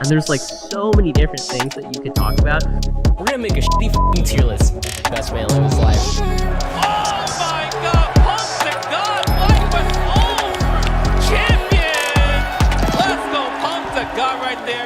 and there's like so many different things that you could talk about. We're gonna make a shitty f***ing tier list. Best way to live his life. Oh my god, Punk to God, FlyQuest over! Champion! Let's go, Punk to God right there.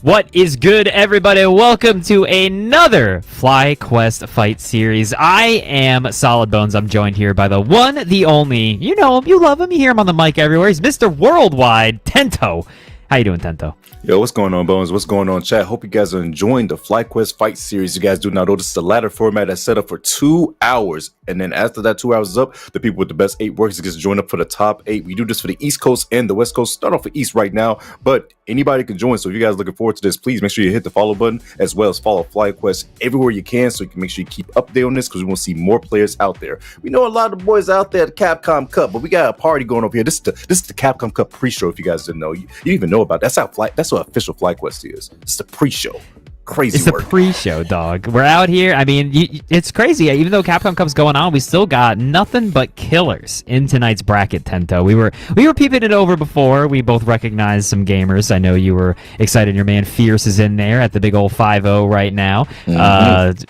What is good, everybody? Welcome to another FlyQuest fight series. I am Solid Bones. I'm joined here by the one, the only, you know him, you love him, you hear him on the mic everywhere. He's Mr. Worldwide, Tento. How you doing, Tento? Yo, what's going on, Bones? What's going on, chat? Hope you guys are enjoying the FlyQuest fight series. You guys do not know this is the ladder format that's set up for 2 hours. And then after that 2 hours is up, the people with the best 8 works gets join up for the top 8. We do this for the East Coast and the West Coast. Start off with East right now, but anybody can join. So if you guys are looking forward to this, please make sure you hit the follow button as well as follow FlyQuest everywhere you can so you can make sure you keep up there on this because we want to see more players out there. We know a lot of the boys out there at the Capcom Cup, but we got a party going over here. This is the Capcom Cup pre-show. If you guys didn't know, you didn't even know about it. That's what official FlyQuest is. It's the pre-show. Crazy It's work. the pre-show, dog. We're out here. I mean, it's crazy. Even though Capcom Cup's going on, we still got nothing but killers in tonight's bracket, Tento. We were peeping it over before. We both recognized some gamers. I know you were excited. Your man Fierce is in there at the big old 5-0 right now.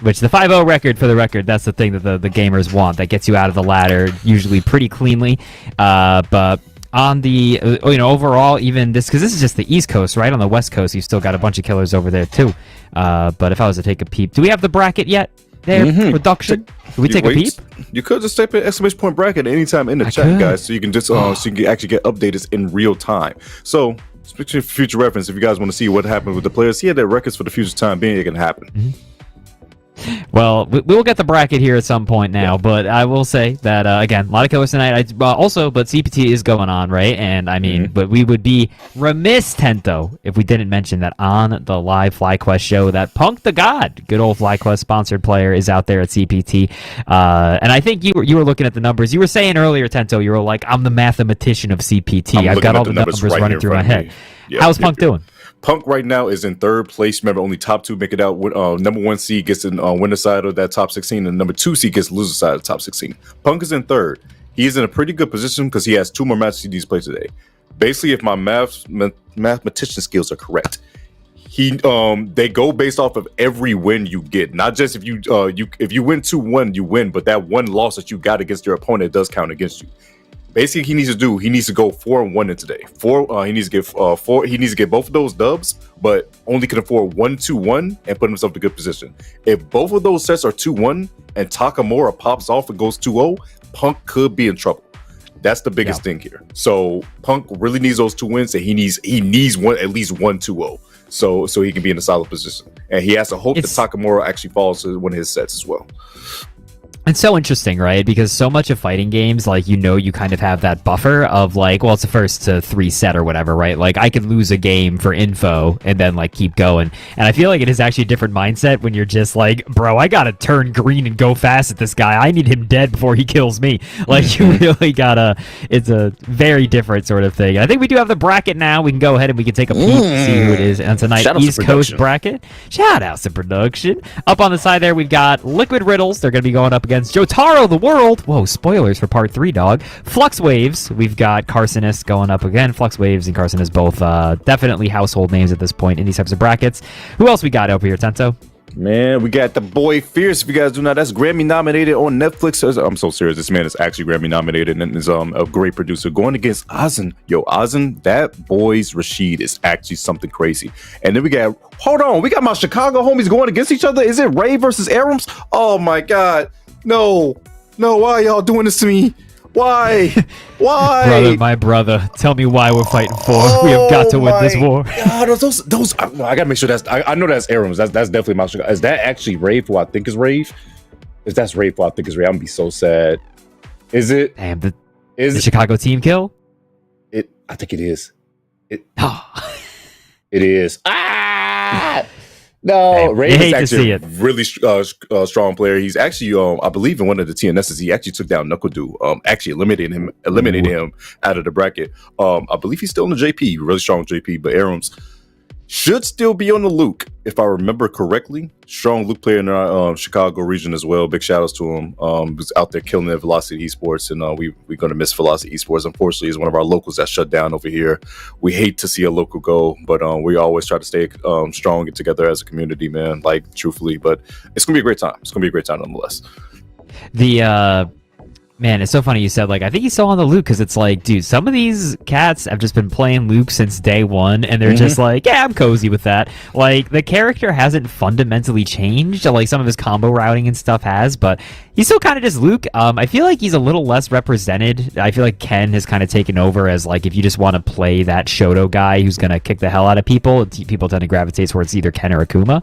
Which the 5-0 record, for the record, that's the thing that the gamers want. That gets you out of the ladder usually pretty cleanly. But on the overall, even this, because this is just the East Coast, right? On the West Coast, you've still got a bunch of killers over there too. But if I was to take a peep, do we have the bracket yet there? Production? Can we take a peep? You could just type in exclamation bracket anytime in the chat, guys, so you can just so you can actually get updated in real time. So speaking of future reference, if you guys want to see what happened with the players, here their records for the future time being, it can happen. Well, we'll get the bracket here at some point now, but I will say that, again, a lot of killers tonight. But CPT is going on, right? And, I mean, but we would be remiss, Tento, if we didn't mention that on the live FlyQuest show that Punk the God, good old FlyQuest sponsored player, is out there at CPT. And I think you were looking at the numbers. You were saying earlier, Tento, you were like, I'm the mathematician of CPT. I've got all the numbers right running through my head. How's Punk doing? Punk right now is in 3rd place. Remember, only top 2 make it out. Number 1 seed gets in winner side of that top 16, and number 2 seed gets loser side of the top 16. Punk is in 3rd. He is in a pretty good position because he has 2 more matches he needs to play today. Basically, if my mathematician skills are correct, they go based off of every win you get, not just if you if you win 2-1, you win, but that one loss that you got against your opponent does count against you. Basically, he needs to go 4-1 in today. He needs to get 4. He needs to get both of those dubs, but only can afford 1-2-1 and put himself in a good position. If both of those sets are 2-1 and Takamura pops off and goes 2-0, Punk could be in trouble. That's the biggest thing here. So Punk really needs those 2 wins, and he needs at least 1-2-0, so he can be in a solid position. And he has to hope that Takamura actually falls to one of his sets as well. It's so interesting, right? Because so much of fighting games, like, you kind of have that buffer of, like, well, it's a 1st to 3 set or whatever, right? Like, I could lose a game for info and then, like, keep going. And I feel like it is actually a different mindset when you're just like, bro, I gotta turn green and go fast at this guy. I need him dead before he kills me. Like, you really gotta, it's a very different sort of thing. I think we do have the bracket now. We can go ahead and we can take a peek, see who it is on tonight's East Coast bracket. Shout out to production. Up on the side there, we've got Liquid Riddles. They're gonna be going up against Jotaro the World. Whoa, spoilers for part 3, dog. Flux Waves. We've got Carcinus going up again. Flux Waves and Carcinus both definitely household names at this point in these types of brackets. Who else we got over here, Tento? Man, we got the boy Fierce. If you guys do not, that's Grammy nominated on Netflix. I'm so serious. This man is actually Grammy nominated and is a great producer. Going against Azen. Yo, Azen, that boy's Rashid is actually something crazy. And then we got my Chicago homies going against each other. Is it Ray versus Arams? Oh my God. No, why are y'all doing this to me? Why? Brother, my brother, tell me why we're fighting for. We have got to win this war. God, those. I gotta make sure that's. I know that's Arams. That's definitely my. Is that actually Rave? Who I think is Rave? If that's Rave, who I think is Rave, I'm gonna be so sad. Is it? Damn, the Chicago team kill? I think it is. It is. Ah. No, Ray is actually a really strong player. He's actually, I believe, in one of the TNSs, he actually took down Knuckledu, actually eliminated him out of the bracket. I believe he's still in the JP, really strong JP. But Arams, should still be on the Luke, if I remember correctly. Strong Luke player in our Chicago region as well. Big shout outs to him. Was out there killing it at Velocity Esports, and we're going to miss Velocity Esports. Unfortunately, he's one of our locals that shut down over here. We hate to see a local go, but we always try to stay strong and together as a community, man. Like, truthfully, but it's going to be a great time. It's going to be a great time nonetheless. Man, it's so funny you said, like, I think he's still on the Luke, because it's like, dude, some of these cats have just been playing Luke since day one, and they're just like, yeah, I'm cozy with that. Like, the character hasn't fundamentally changed, like, some of his combo routing and stuff has, but he's still kind of just Luke. I feel like he's a little less represented. I feel like Ken has kind of taken over as, like, if you just want to play that Shoto guy who's going to kick the hell out of people, people tend to gravitate towards either Ken or Akuma.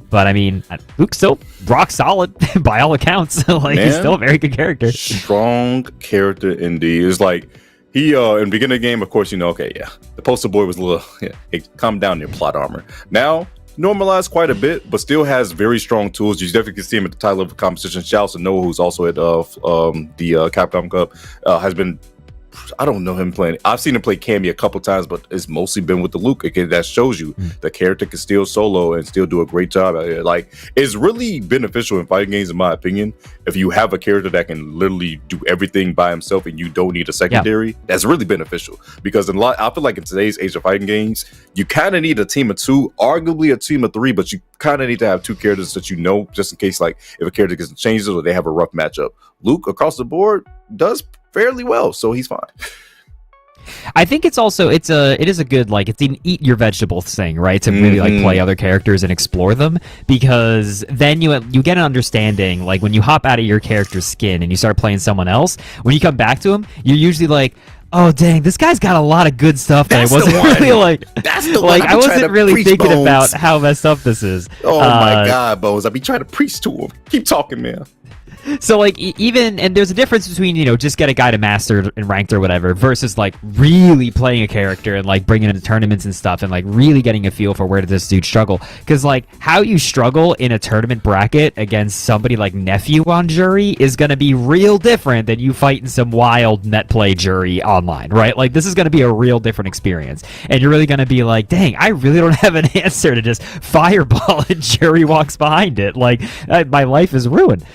But, I mean, Luke's still rock solid by all accounts. Like, man, he's still a very good character. Strong character indeed. It's like he in the beginning of the game, of course, okay, yeah, the poster boy was a little, hey, calm down your plot armor. Now normalized quite a bit, but still has very strong tools. You definitely can see him at the title of the competition. Shout out to Noah, who's also at the Capcom Cup, has been. I don't know him playing. I've seen him play Cammy a couple times, but it's mostly been with the Luke. Again, that shows you the character can still solo and still do a great job out here. Like, it's really beneficial in fighting games, in my opinion, if you have a character that can literally do everything by himself and you don't need a secondary. Yeah. That's really beneficial, because I feel like in today's age of fighting games, you kind of need a team of two, arguably a team of three, but you kind of need to have two characters that just in case, like, if a character gets changes or they have a rough matchup. Luke across the board does fairly well, so he's fine. I think it is a good, like, it's an eat your vegetables thing, right? To really like play other characters and explore them, because then you get an understanding, like, when you hop out of your character's skin and you start playing someone else, when you come back to him, you're usually like, oh dang, this guy's got a lot of good stuff that I wasn't really like. That's the like, I wasn't really thinking Bones about how messed up this is. Oh my god, Bones! I be trying to preach to him. Keep talking, man. So, like, and there's a difference between, just get a guy to master and ranked or whatever, versus, like, really playing a character and, like, bringing him to tournaments and stuff and, like, really getting a feel for where did this dude struggle. Because, like, how you struggle in a tournament bracket against somebody like Nephew on Jury is going to be real different than you fighting some wild net play Jury online, right? Like, this is going to be a real different experience. And you're really going to be like, dang, I really don't have an answer to just fireball and Jury walks behind it. Like, my life is ruined.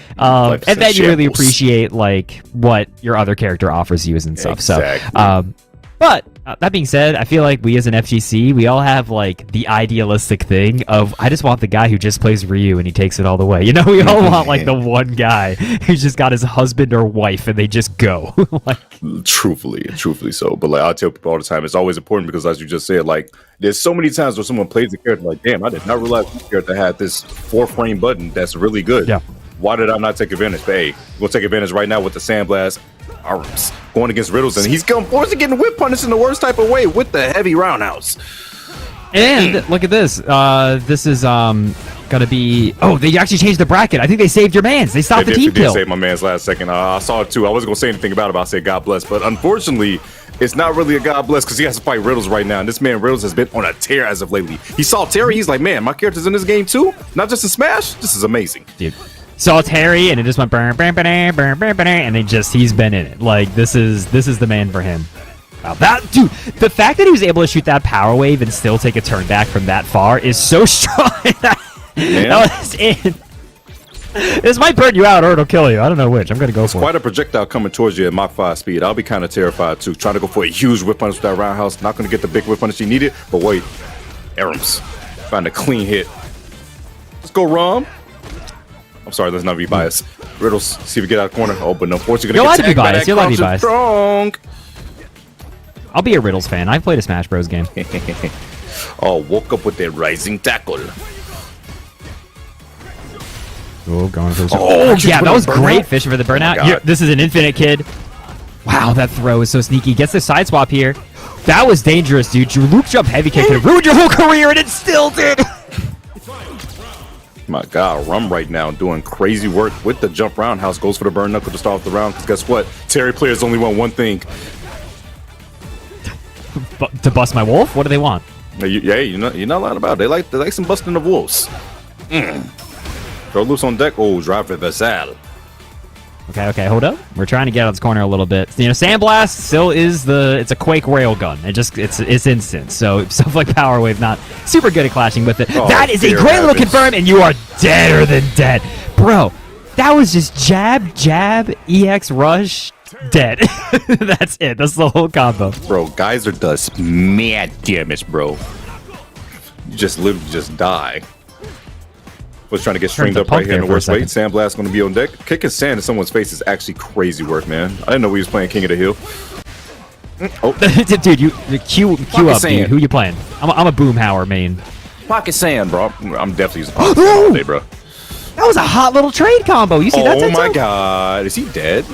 And then you really appreciate, like, what your other character offers you and stuff. Exactly. So, but that being said, I feel like we as an FGC, we all have, like, the idealistic thing of, I just want the guy who just plays Ryu and he takes it all the way. We all want, like, the one guy who's just got his husband or wife and they just go. Like, truthfully so. But, like, I tell people all the time, it's always important because, as you just said, like, there's so many times where someone plays the character like, damn, I did not realize this character had this 4-frame button that's really good. Yeah. Why did I not take advantage? But hey, we'll take advantage right now with the Sandblast arms going against Riddles, and he's going forced to getting whip punished in the worst type of way with the heavy roundhouse. And look at this. This is gonna be. Oh, they actually changed the bracket. I think they saved your man's. They stopped the team kill. They saved my man's last second. I saw it too. I wasn't gonna say anything about it. I said God bless, but unfortunately, it's not really a God bless because he has to fight Riddles right now. And this man Riddles has been on a tear as of lately. He saw Terry. He's like, man, my character's in this game too, not just in Smash. This is amazing, dude. Saw Terry and it just went burn, and he's been in it. Like, this is the man for him. Wow, that dude, the fact that he was able to shoot that power wave and still take a turn back from that far is so strong. That was in. This might burn you out or it'll kill you. I don't know which. I'm gonna go for it. Quite a projectile coming towards you at Mach 5 speed. I'll be kind of terrified too. Trying to go for a huge whip punish with that roundhouse. Not gonna get the big whip punish he needed. But wait, Arams find a clean hit. Let's go, Rom. I'm sorry, let's not be biased. Riddles, see if we get out of the corner. Oh, but unfortunately, you're allowed to be biased. You're allowed to be biased. Strong. I'll be a Riddles fan. I've played a Smash Bros. Game. Oh, woke up with that rising tackle. Oh, going for yeah, that was great fishing for the burnout. Oh, this is an infinite kid. Wow, that throw is so sneaky. Gets the side swap here. That was dangerous, dude. Your Luke jump heavy kick could have ruined your whole career, and it still did. My God, Rum right now doing crazy work with the jump roundhouse. Goes for the burn knuckle to start off the round. Because guess what? Terry players only want one thing. To bust my wolf? What do they want? You're not lying about it. They like some busting of wolves. Throw loose on deck. Oh, drive reversal. Okay, hold up. We're trying to get out this corner a little bit. You know, Sandblast still is it's a Quake railgun. It's instant. So stuff like Power Wave not super good at clashing with it. Oh, that is a great little confirm, and you are deader than dead. Bro, that was just jab, EX rush, dead. That's it. That's the whole combo. Bro, Geyser does mad damage, bro. You just literally just die. Was trying to get stringed up right here in the worst way. Sandblast going to be on deck. Kicking sand in someone's face is actually crazy work, man. I didn't know he was playing King of the Hill. Oh, dude, you queue up, dude. Who you playing? I'm a Boomhauer main. Pocket sand, bro. I'm definitely using pocket sand all day, bro. That was a hot little trade combo. You see that? Oh my god, is he dead?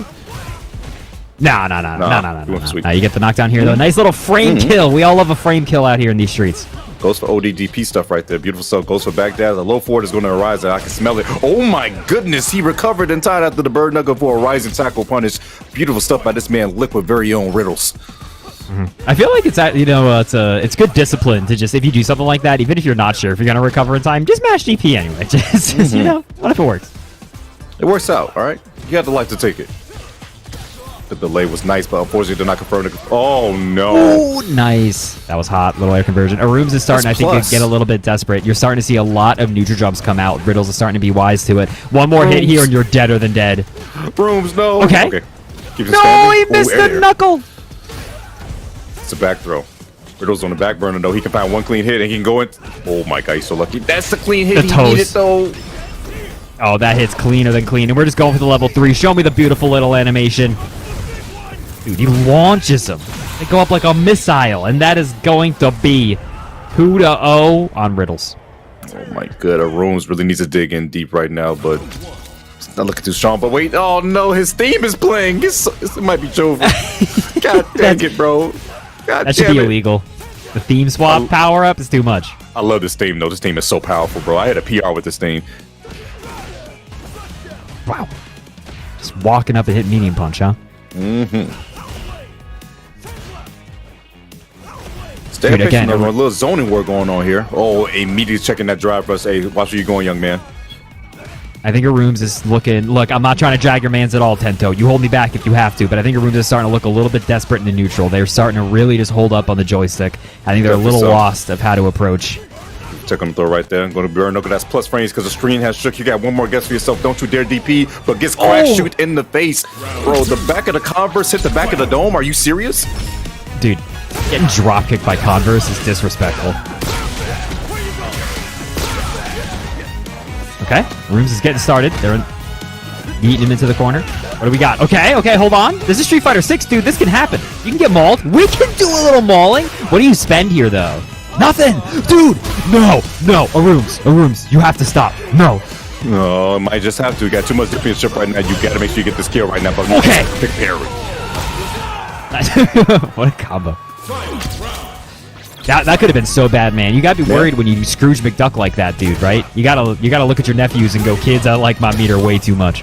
No. You get the knockdown here though. Nice little frame kill. We all love a frame kill out here in these streets. Goes for ODDP stuff right there. Beautiful stuff. Goes for Baghdad. The low forward is going to arise. I can smell it. Oh my goodness. He recovered and tied after the bird nugget for a rising tackle punish. Beautiful stuff by this man, Liquid very own Riddles. I feel like it's good discipline to just, if you do something like that, even if you're not sure if you're going to recover in time, just mash DP anyway. Just you know, what if it works? It works out, all right? You have the life to take it. The delay was nice, but unfortunately did not confirm the... Oh, no. Ooh, nice. That was hot. Little air conversion. Arooms is starting, I think, to get a little bit desperate. You're starting to see a lot of neutral jumps come out. Riddles is starting to be wise to it. One more hit here, and you're deader than dead. Rooms, no. Okay. No, he missed the knuckle. It's a back throw. Riddle's on the back burner, though. He can find one clean hit, and he can go in... Oh, my God, he's so lucky. That's the clean hit he needed, though. Oh, that hit's cleaner than clean. And we're just going for the level 3. Show me the beautiful little animation. Dude, he launches them. They go up like a missile, and that is going to be 2-0 on Riddles. Oh my god, Arooms really needs to dig in deep right now, but it's not looking too strong. But wait, oh no, his theme is playing. It might be Jover. God dang it, bro. God that should be illegal. The theme swap power up is too much. I love this theme though. This theme is so powerful, bro. I had a PR with this theme. Wow. Just walking up and hitting medium punch, huh? Stay Dude, again, a little zoning work going on here. Oh, immediately checking that drive for us. Hey, watch where you're going, young man. I think Arooms is looking... Look, I'm not trying to drag your mans at all, Tento. You hold me back if you have to, but I think Arooms is starting to look a little bit desperate in the neutral. They're starting to really just hold up on the joystick. I think they're a little lost of how to approach. Check on the throw right there. Going to burn. No, that's plus frames because the screen has shook. You got one more guess for yourself. Don't you dare DP, but gets crash shoot in the face. Bro, the back of the Converse hit the back of the dome. Are you serious? Dude, getting drop kicked by Converse is disrespectful. Okay, Rooms is getting started. They're beating him into the corner. What do we got? Okay, hold on. This is Street Fighter 6, dude. This can happen. You can get mauled. We can do a little mauling. What do you spend here, though? Nothing! Dude! No! Arooms, you have to stop. No. No, I might just have to. You got too much defensive right now. You got to make sure you get this kill right now. But okay. Pick parry. What a combo. That could have been so bad, man. You gotta be worried when you Scrooge McDuck like that, dude, right? You gotta look at your nephews and go, kids, I like my meter way too much.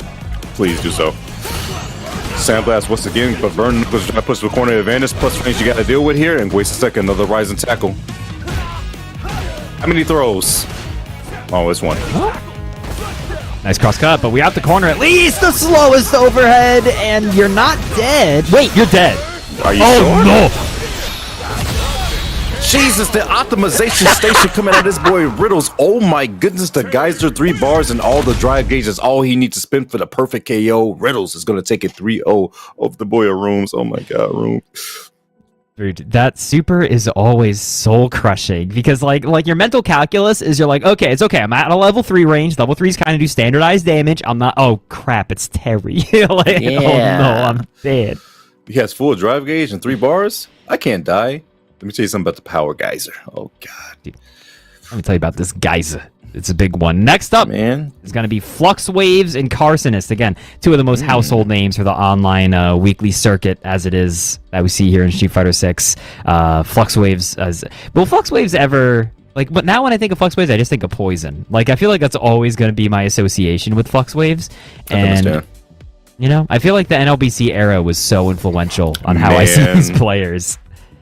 Please do so. Sandblast once again, but Burn was trying to push the corner advantage. Plus range you gotta deal with here, and waste a second. Another rising tackle. How many throws? Oh, it's one. Nice cross cut, but we out the corner at least. The slowest overhead, and you're not dead. Wait, you're dead. Are you sure? No! Jesus, the optimization station coming at this boy Riddles. Oh my goodness, the Geyser 3 bars and all the drive gauges. All he needs to spin for the perfect KO. Riddles is going to take it 3-0 over the boy Rooms. Oh my God, Rooms. Dude, that super is always soul crushing because like your mental calculus is you're like, okay, it's okay. I'm at a level 3 range. Level 3s kind of do standardized damage. I'm not. Oh crap, it's Terry. Like, yeah. Oh no, I'm dead. He has full drive gauge and 3 bars. I can't die. Let me tell you something about the power geyser. Oh God. Dude, let me tell you about this geyser. It's a big one. Next up, man, is going to be Flux Waves and Carsonist. Again, 2 of the most household names for the online weekly circuit, as it is that we see here in Street Fighter 6. Flux Waves, will Flux Waves ever like? But now when I think of Flux Waves, I just think of Poison. Like I feel like that's always going to be my association with Flux Waves. And you know, I feel like the NLBC era was so influential on how I see these players.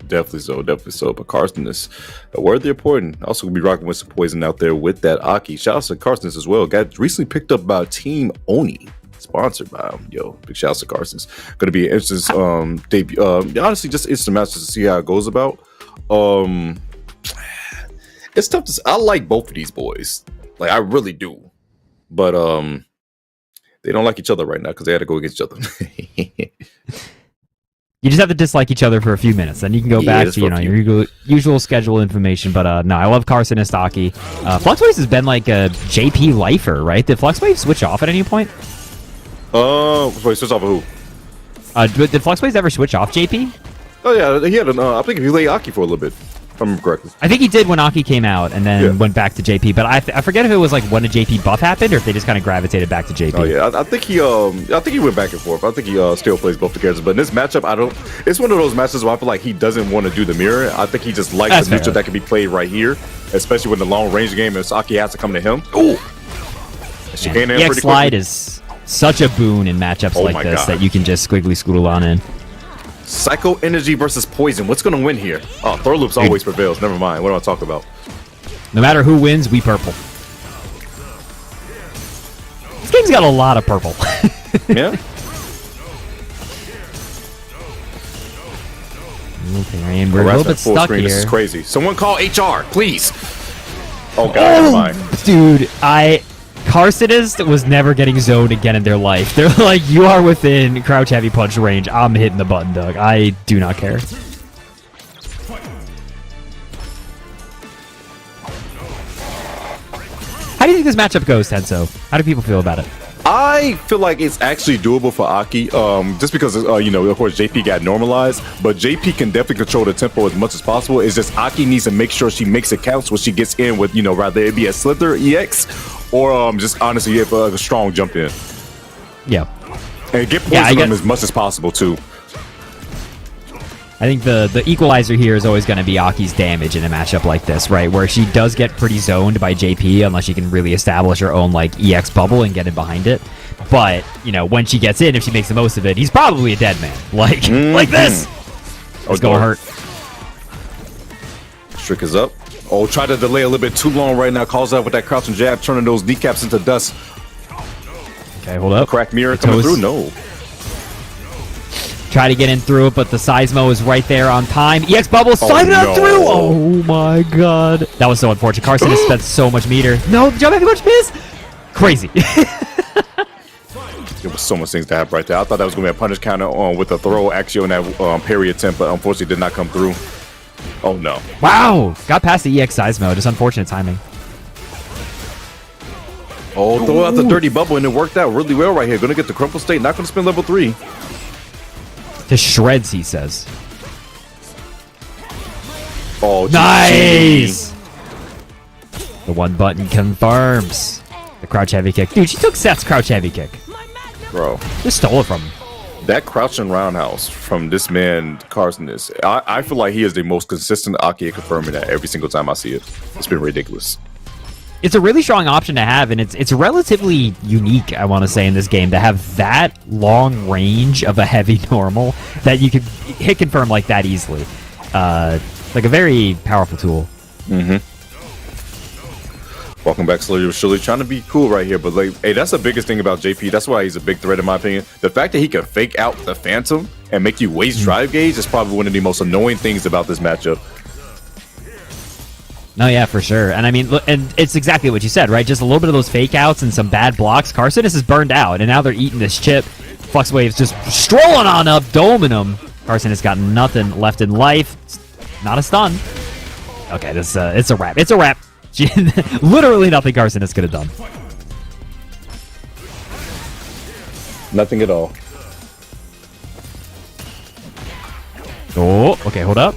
Definitely so. But Carsonist, a worthy opponent. Also gonna be rocking with some Poison out there with that Aki. Shout out to Carsonist as well. Got recently picked up by Team Oni. Sponsored by yo, big shouts to Carson's. Gonna be an interesting debut. Honestly, just instant match just to see how it goes about. It's tough to. I like both of these boys, like I really do, but they don't like each other right now because they had to go against each other. You just have to dislike each other for a few minutes, then you can go back to your usual schedule information. But no, I love Carson and Stocky. FluxWaves has been like a JP lifer, right? Did FluxWaves switch off at any point? Wait, switch off of who? Did FluxWaves ever switch off JP? Oh yeah, he had an. I think he lay Aki for a little bit. If I remember correctly. I think he did when Aki came out, and then went back to JP. But I forget if it was like when a JP buff happened, or if they just kind of gravitated back to JP. Oh yeah, I think he went back and forth. I think he still plays both the characters. But in this matchup, it's one of those matches where I feel like he doesn't want to do the mirror. I think he just likes the neutral that can be played right here, especially when the long range game and Aki has to come to him. Ooh, EX slide is such a boon in matchups like this that you can just squiggly scoodle on in. Psycho Energy versus Poison. What's going to win here? Oh, Throw Loops always prevails. Never mind. What do I talk about? No matter who wins, we purple. This game's got a lot of purple. Yeah. Okay, and we're a little bit stuck here. This is crazy. Someone call HR, please. Oh, God, never mind. Dude, Carsonist was never getting zoned again in their life. They're like, you are within crouch heavy punch range. I'm hitting the button, Doug. I do not care. How do you think this matchup goes, Tenso? How do people feel about it? I feel like it's actually doable for Aki, just because, of course, JP got normalized, but JP can definitely control the tempo as much as possible. It's just Aki needs to make sure she makes it count when she gets in with, rather it be a slither EX or just honestly if a strong jump in. Yeah. And get points from them as much as possible, too. I think the equalizer here is always going to be Aki's damage in a matchup like this, right? Where she does get pretty zoned by JP unless she can really establish her own like EX bubble and get in behind it. But, when she gets in, if she makes the most of it, he's probably a dead man. Like this. It's going to hurt. Strick is up. Oh, try to delay a little bit too long right now. Calls out with that crouch and jab, turning those kneecaps into dust. Okay, hold up. Crack mirror coming through? No. Try to get in through it, but the Seismo is right there on time. EX bubble, sliding out through! Oh my god. That was so unfortunate. Carson has spent so much meter. No, jump heavy punch miss! Crazy. There was so much things to happen right there. I thought that was going to be a punish counter with the throw actually on that parry attempt, but unfortunately did not come through. Oh no. Wow! Got past the EX Seismo. Just unfortunate timing. Oh, throw out the dirty bubble and it worked out really well right here. Going to get the crumple state, not going to spin level 3. To shreds, he says. Oh, nice! The one button confirms. The crouch heavy kick. Dude, she took Seth's crouch heavy kick. Bro. Just stole it from him. That crouching roundhouse from this man, Carson, I feel like he is the most consistent Aki at confirming that every single time I see it. It's been ridiculous. It's a really strong option to have, and it's relatively unique, I want to say, in this game to have that long range of a heavy normal that you could hit confirm like that easily. Like a very powerful tool. Mm-hmm. Welcome back, slowly but surely. Trying to be cool right here, but like, hey, that's the biggest thing about JP. That's why he's a big threat in my opinion. The fact that he can fake out the Phantom and make you waste drive gauge is probably one of the most annoying things about this matchup. No, yeah, for sure. And I mean, look, and it's exactly what you said, right? Just a little bit of those fake outs and some bad blocks. Carcinus is burned out, and now they're eating this chip. FluxWave's just strolling on up, doming him. Carcinus got nothing left in life. Not a stun. Okay, this it's a wrap. It's a wrap. Literally nothing Carcinus could have done. Nothing at all. Oh, okay, hold up.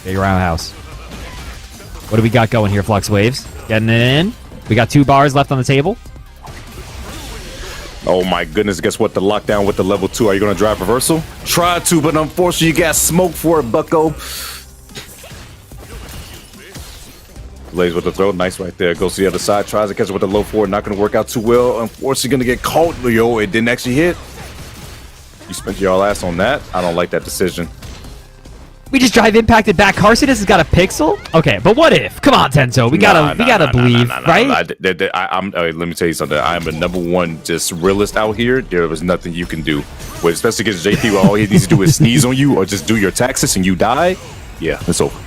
Big roundhouse. What do we got going here, FluxWaves? Getting it in. We got 2 bars left on the table. Oh my goodness, guess what? The lockdown with the level 2. Are you going to drive reversal? Try to, but unfortunately you got smoked for it, bucko. Lays with the throw. Nice right there. Goes to the other side. Tries to catch it with the low 4. Not going to work out too well. Unfortunately going to get caught. Yo, it didn't actually hit. You spent your ass on that. I don't like that decision. We just drive impacted back. Carson has got a pixel. Okay, but what if? Come on, Tenzo. We gotta believe, right? Let me tell you something. I'm a #1 just realist out here. There was nothing you can do. But especially against JP, where all he needs to do is sneeze on you or just do your taxes and you die. Yeah, it's over.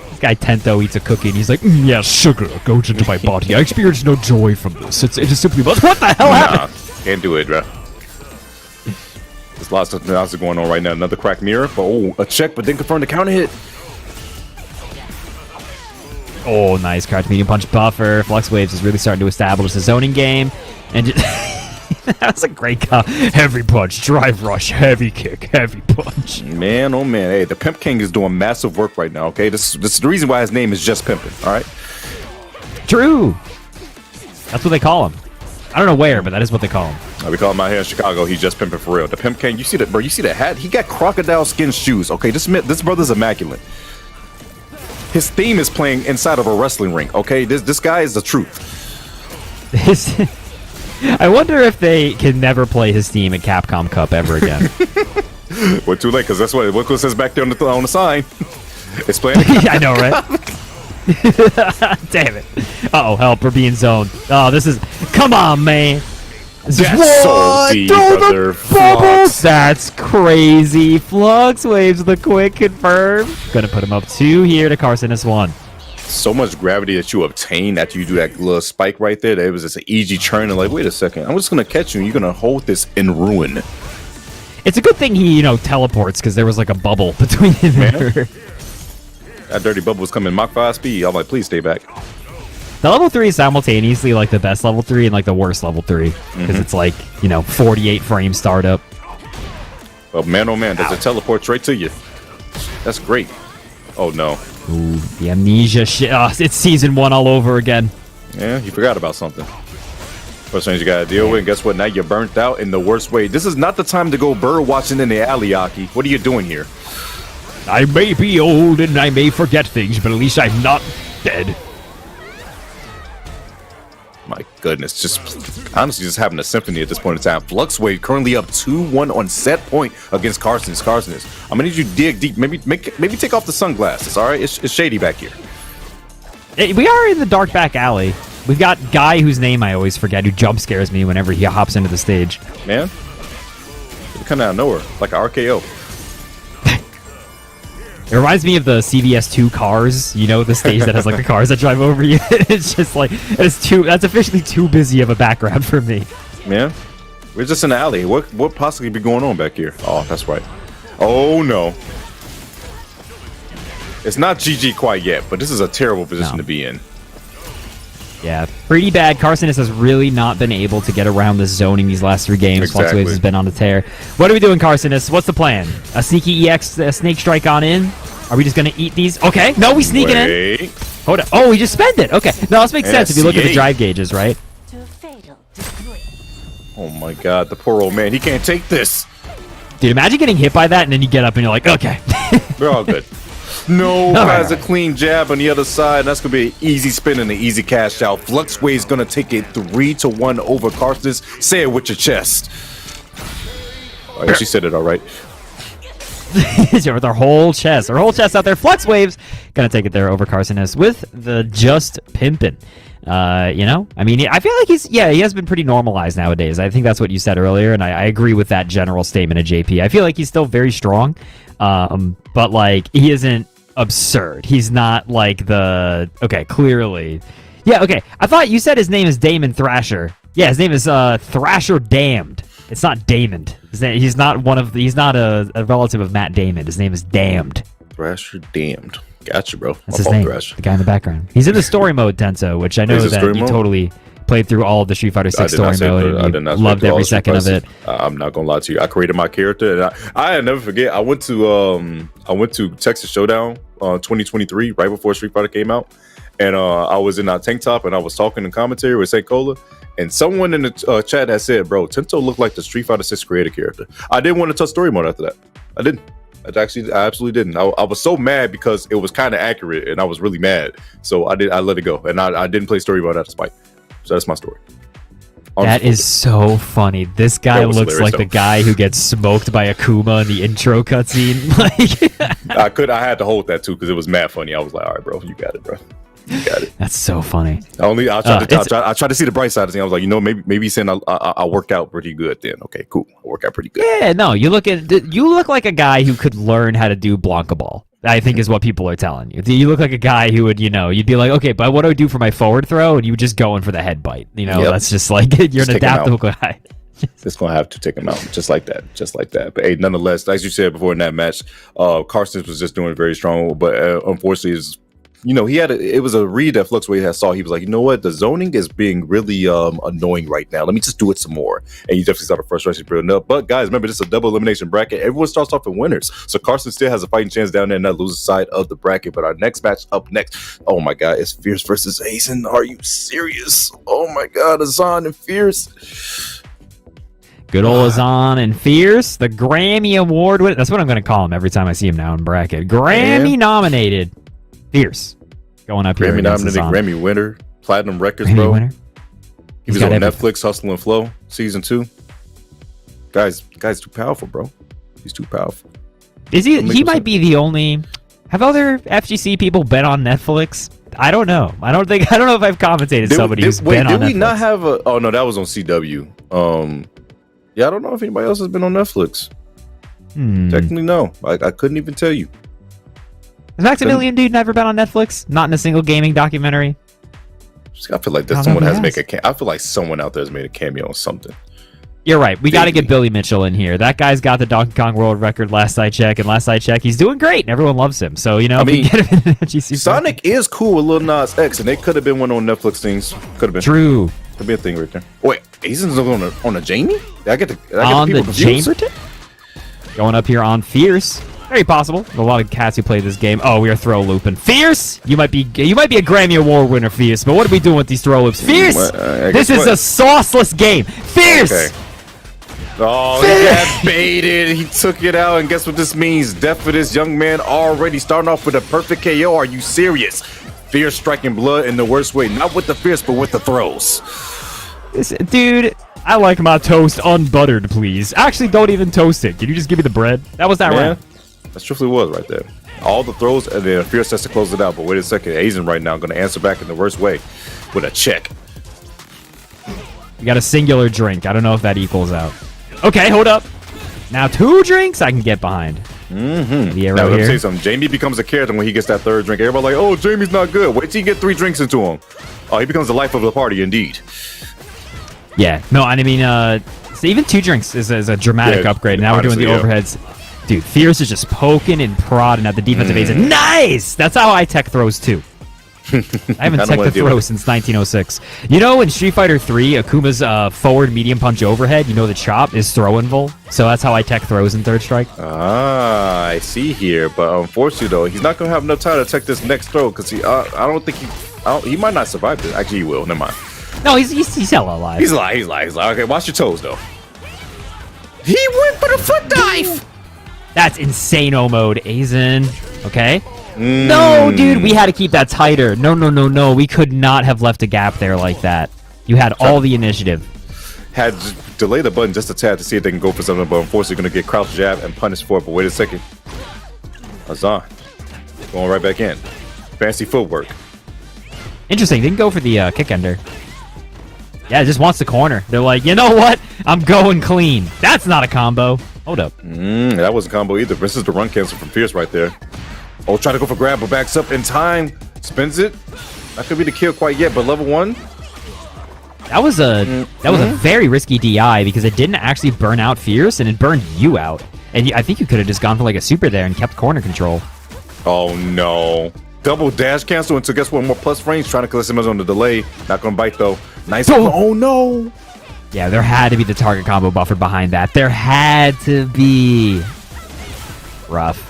This guy Tento eats a cookie and he's like, yeah, sugar goes into my body. I experience no joy from this. It is simply what the hell happened? Can't do it, bro. There's lots of things else going on right now. Another cracked mirror, but a check, but then confirm the counter hit. Oh, nice crouch medium punch buffer. Flux Waves is really starting to establish the zoning game, and that was a great call. Heavy punch, drive rush, heavy kick, heavy punch. Man, oh man, hey, the Pimp King is doing massive work right now. Okay, this is the reason why his name is just Pimpin'. All right. True. That's what they call him. I don't know where, but that is what they call him. We call him out here in Chicago. He's just pimping for real. The Pimp King, you see that, bro? You see that hat? He got crocodile skin shoes. Okay, this brother's immaculate. His theme is playing inside of a wrestling ring. Okay, this guy is the truth. I wonder if they can never play his theme at Capcom Cup ever again. Well, too late, because that's what it says back there on the sign. It's playing. I know, right? Damn it. Uh-oh, help, we're being zoned. Oh, this is... Come on, man. That's so deep, brother. Flux. That's crazy. Flux Waves the quick confirm. Gonna put him up 2 here to Carson S1. So much gravity that you obtain after you do that little spike right there. That it was just an easy churn. And like, wait a second. I'm just gonna catch you and you're gonna hold this in ruin. It's a good thing he, teleports, because there was like a bubble between him and her. That dirty bubble was coming Mach 5 speed. I'm like, please stay back. The level 3 is simultaneously like the best level 3 and like the worst level 3. Because it's like, 48 frame startup. Oh man, does it teleport straight to you? That's great. Oh no. Ooh, the amnesia shit. Oh, it's season 1 all over again. Yeah, you forgot about something. First things you gotta deal with, and guess what? Now you're burnt out in the worst way. This is not the time to go bird watching in the alley, Aki. What are you doing here? I may be old and I may forget things, but at least I'm not dead. My goodness, just having a symphony at this point in time. Flux Wave currently up 2-1 on set point against Carson. I'm gonna need you to dig deep. Maybe take off the sunglasses. All right, it's shady back here. We are in the dark back alley. We've got Guy, whose name I always forget, who jump scares me whenever he hops into the stage. Man, it come out of nowhere like an RKO. It reminds me of the CVS2 cars, the stage that has like the cars that drive over you. It's just like, that's officially too busy of a background for me. Man, we're just in the alley. What possibly be going on back here? Oh, that's right. Oh no. It's not GG quite yet, but this is a terrible position to be in. Yeah, pretty bad. Carson has really not been able to get around this zoning these last 3 games. Exactly. Flux Waves has been on the tear. What are we doing, Carson? What's the plan? A sneaky EX snake strike on in? Are we just going to eat these? Okay. No, we sneaking in. Hold on. Oh, we just spend it. Okay. No, this makes sense if you look at the drive gauges, right? Oh my god, the poor old man. He can't take this. Dude, imagine getting hit by that and then you get up and you're like, okay. We're all good. No, has a clean jab on the other side. That's going to be an easy spin and an easy cash out. Flux Wave's going to take it 3-1 over Carson. Say it with your chest. Oh, yeah, she said it all right. With her whole chest. Her whole chest out there. Flux Waves going to take it there over Carson with the just pimpin'. I mean, I feel like he has been pretty normalized nowadays. I think that's what you said earlier, and I agree with that general statement of JP. I feel like he's still very strong, but like he isn't absurd. He's not like clearly. Yeah, okay. I thought you said his name is Damon Thrasher. Yeah, his name is Thrasher Damned. It's not Damon. He's not a relative of Matt Damon. His name is Damned. Thrasher Damned. Gotcha, bro. That's his name. The guy in the background. He's in the story mode, Tenso, which I know that you totally played through all of the Street Fighter 6 story mode. And you loved every second of it. I'm not gonna lie to you. I created my character, and I never forget. I went to Texas Showdown 2023 right before Street Fighter came out, and I was in our tank top and I was talking in commentary with St. Cola. And someone in the chat had said, bro, Tento looked like the Street Fighter 6 creator character. I didn't want to touch story mode after that. I didn't. I absolutely didn't. I was so mad because it was kind of accurate and I was really mad. So I let it go. And I didn't play story mode out of spite. So that's my story. That is so funny. This guy looks like the guy who gets smoked by Akuma in the intro cutscene. Like, I had to hold that too because it was mad funny. I was like, all right, bro, you got it, bro. You got it. That's so funny. I tried to see the bright side of things. I was like, maybe he's saying I work out pretty good then. Okay, cool. I work out pretty good. Yeah, no, you look like a guy who could learn how to do Blanca Ball. I think is what people are telling you. You look like a guy who would, you'd be like, okay, but what do I do for my forward throw? And you would just go in for the head bite. That's just like, you're an adaptable guy. Just gonna have to take him out, just like that. But hey, nonetheless, as you said before in that match, Carson was just doing very strong. But unfortunately, it was a read that Fluxway saw. He was like, you know what, the zoning is being really annoying right now. Let me just do it some more. And you definitely saw the frustration building up. But guys, remember, this is a double elimination bracket. Everyone starts off in winners. So Carson still has a fighting chance down there in that loser side of the bracket. But our next match up next, oh my God, it's Fierce versus Hazen. Are you serious? Oh my God, Azan and Fierce. Good old Azan and Fierce, the Grammy Award winner. That's what I'm going to call him every time I see him now in bracket. Grammy nominated. Fierce going up here. Grammy nominated, Grammy winner, platinum records, bro. Winner. He was on Netflix, Hustle and Flow, season 2. Guy's too powerful, bro. He's too powerful. Is he? He might be the only. Have other FGC people been on Netflix? I don't know. I don't know if I've commentated somebody who's been on Netflix. Did we not have a? Oh no, that was on CW. Yeah, I don't know if anybody else has been on Netflix. Technically, no. I couldn't even tell you. Has Maximilian Dude never been on Netflix? Not in a single gaming documentary? I feel like someone has made I feel like someone out there has made a cameo on something. You're right. We got to get Billy Mitchell in here. That guy's got the Donkey Kong World Record last I checked, and last I checked, he's doing great, and everyone loves him. So, I mean, Sonic is cool with Lil Nas X, and they could have been one on Netflix things. Could have been. True. Could be a thing right there. Wait, Hazen's on a Jamie? I get on the Chamberton? Going up here on Fierce. Very possible. A lot of cats who play this game. Oh, we are throw looping. Fierce! You might be a Grammy Award winner, Fierce, but what are we doing with these throw loops? Fierce! This is a sauceless game. Fierce! Okay. Oh, he got baited. He took it out, and guess what this means? Death for this young man already starting off with a perfect KO. Are you serious? Fierce striking blood in the worst way. Not with the fierce, but with the throws. Dude, I like my toast unbuttered, please. Actually, don't even toast it. Can you just give me the bread? That was that round. That truthfully was right there. All the throws, and then Fierce has to close it out. But wait a second. Asian right now going to answer back in the worst way with a check. You got a singular drink. I don't know if that equals out. Okay, hold up. Now 2 drinks I can get behind. Now, let me say something. Jamie becomes a character when he gets that 3rd drink. Everybody like, oh, Jamie's not good. Wait till you get 3 drinks into him. Oh, he becomes the life of the party, indeed. Yeah. No, I mean, so even 2 drinks is a dramatic upgrade. Now honestly, we're doing the overheads. Dude, Fierce is just poking and prodding at the defensive base. Nice! That's how I tech throws, too. I haven't teched the throw since 1906. In Street Fighter 3, Akuma's forward medium punch overhead, the chop is throw invul. So that's how I tech throws in 3rd strike. Ah, I see here. But unfortunately, though, he's not going to have enough time to tech this next throw because I don't think he might not survive this. Actually, he will. Never mind. No, he's hella alive. He's alive. Okay, watch your toes, though. He went for the foot dive. That's insane-o mode, Aizen. Okay. No, dude, we had to keep that tighter. No. We could not have left a gap there like that. You had all the initiative. Had to delay the button just a tad to see if they can go for something, but unfortunately going to get crouch jab and punish for it. But wait a second. Azan going right back in. Fancy footwork. Interesting. Didn't go for the kick ender. Yeah, it just wants the corner. They're like, you know what? I'm going clean. That's not a combo. Hold up. That wasn't a combo either. This is the run cancel from Fierce right there. Oh, try to go for grab, but backs up in time. Spins it. Not gonna be the kill quite yet, but level 1. That was a very risky DI because it didn't actually burn out Fierce and it burned you out. And I think you could have just gone for like a super there and kept corner control. Oh no. Double dash cancel into guess what? More plus range. Trying to collect him on the delay. Not gonna bite though. Nice. Oh no. Yeah, there had to be the target combo buffer behind that. There had to be. Rough.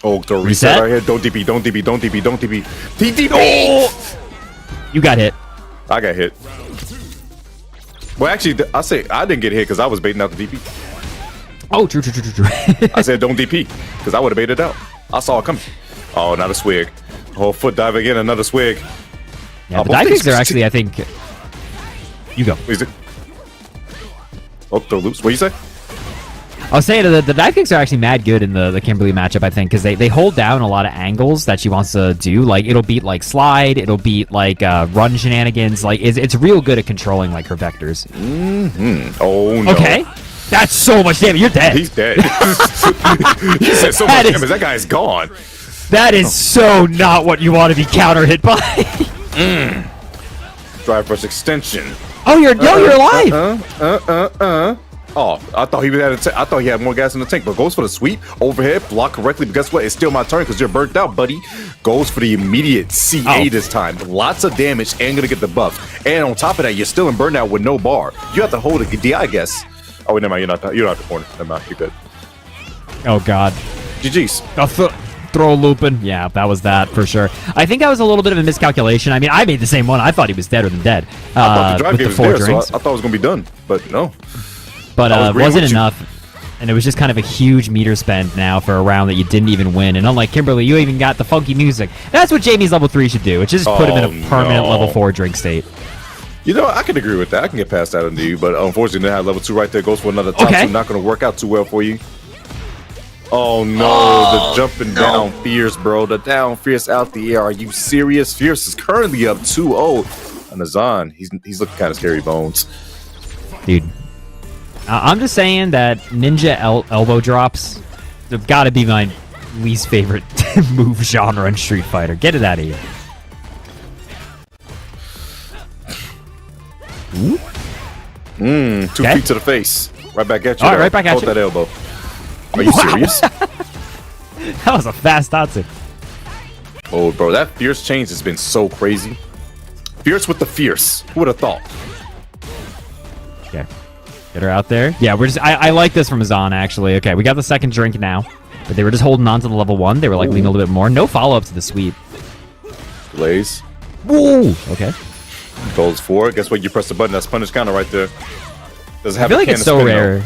Oh, the reset right here. Don't DP. TDP. Oh! You got hit. I got hit. Well, actually, I say I didn't get hit because I was baiting out the DP. Oh, true. I said don't DP because I would have baited out. I saw it coming. Oh, not a swig. Oh, foot dive again, another swig. Yeah, the dive kicks are actually, I think... You go. Is it? Oh, throw loops. What you say? I was saying the dive kicks are actually mad good in the Kimberly matchup, I think, because they hold down a lot of angles that she wants to do. Like, it'll beat, like, slide. It'll beat, like, run shenanigans. Like, it's real good at controlling, like, her vectors. Oh, no. Okay. That's so much damage. You're dead. He's dead. He said so much damage. That guy's gone. That is so not what you want to be counter hit by. Drive rush extension. Oh, you're alive. Oh, I thought I thought he had more gas in the tank, but goes for the sweep, overhead, block correctly. But guess what? It's still my turn because you're burnt out, buddy. Goes for the immediate CA this time. Lots of damage and gonna get the buff. And on top of that, you're still in burnout with no bar. You have to hold a DI, I guess. Oh, never mind. You're not the corner. Never mind. You're good. Oh God. GG's. Throw looping. Yeah, that was that for sure. I think that was a little bit of a miscalculation. I mean, I made the same one. I thought he was deader than dead. I thought the drive with game the was 4 there, drinks. so I thought it was gonna be done, but no. But wasn't enough. And it was just kind of a huge meter spend now for a round that you didn't even win. And unlike Kimberly, you even got the funky music. That's what Jamie's level 3 should do, which is just put him in a permanent level 4 drink state. You know, I can agree with that. I can get past that into you, but unfortunately, they have level 2 right there. Goes for another top 2. Not going to work out too well for you. Oh no, the jumping down fierce, bro. The down fierce out the air. Are you serious? Fierce is currently up 2-0. And Azan, he's looking kind of scary, Bones. Dude. I'm just saying that ninja elbow drops have got to be my least favorite move genre in Street Fighter. Get it out of here. Two feet to the face. Right back at you. All right, right back at you. Hold that elbow. Are you serious? That was a fast Tatsu. Oh, bro, that fierce change has been so crazy. Fierce with the fierce. Who would have thought? Okay. Get her out there. Yeah, we're just. I like this from Azan, actually. Okay, we got the second drink now. But they were just holding on to the level 1. They were like leaning a little bit more. No follow-up to the sweep. Blaze. Woo! Okay. Goes 4. Guess what? You press the button. That's punish counter right there. Doesn't have I feel like a it's so rare.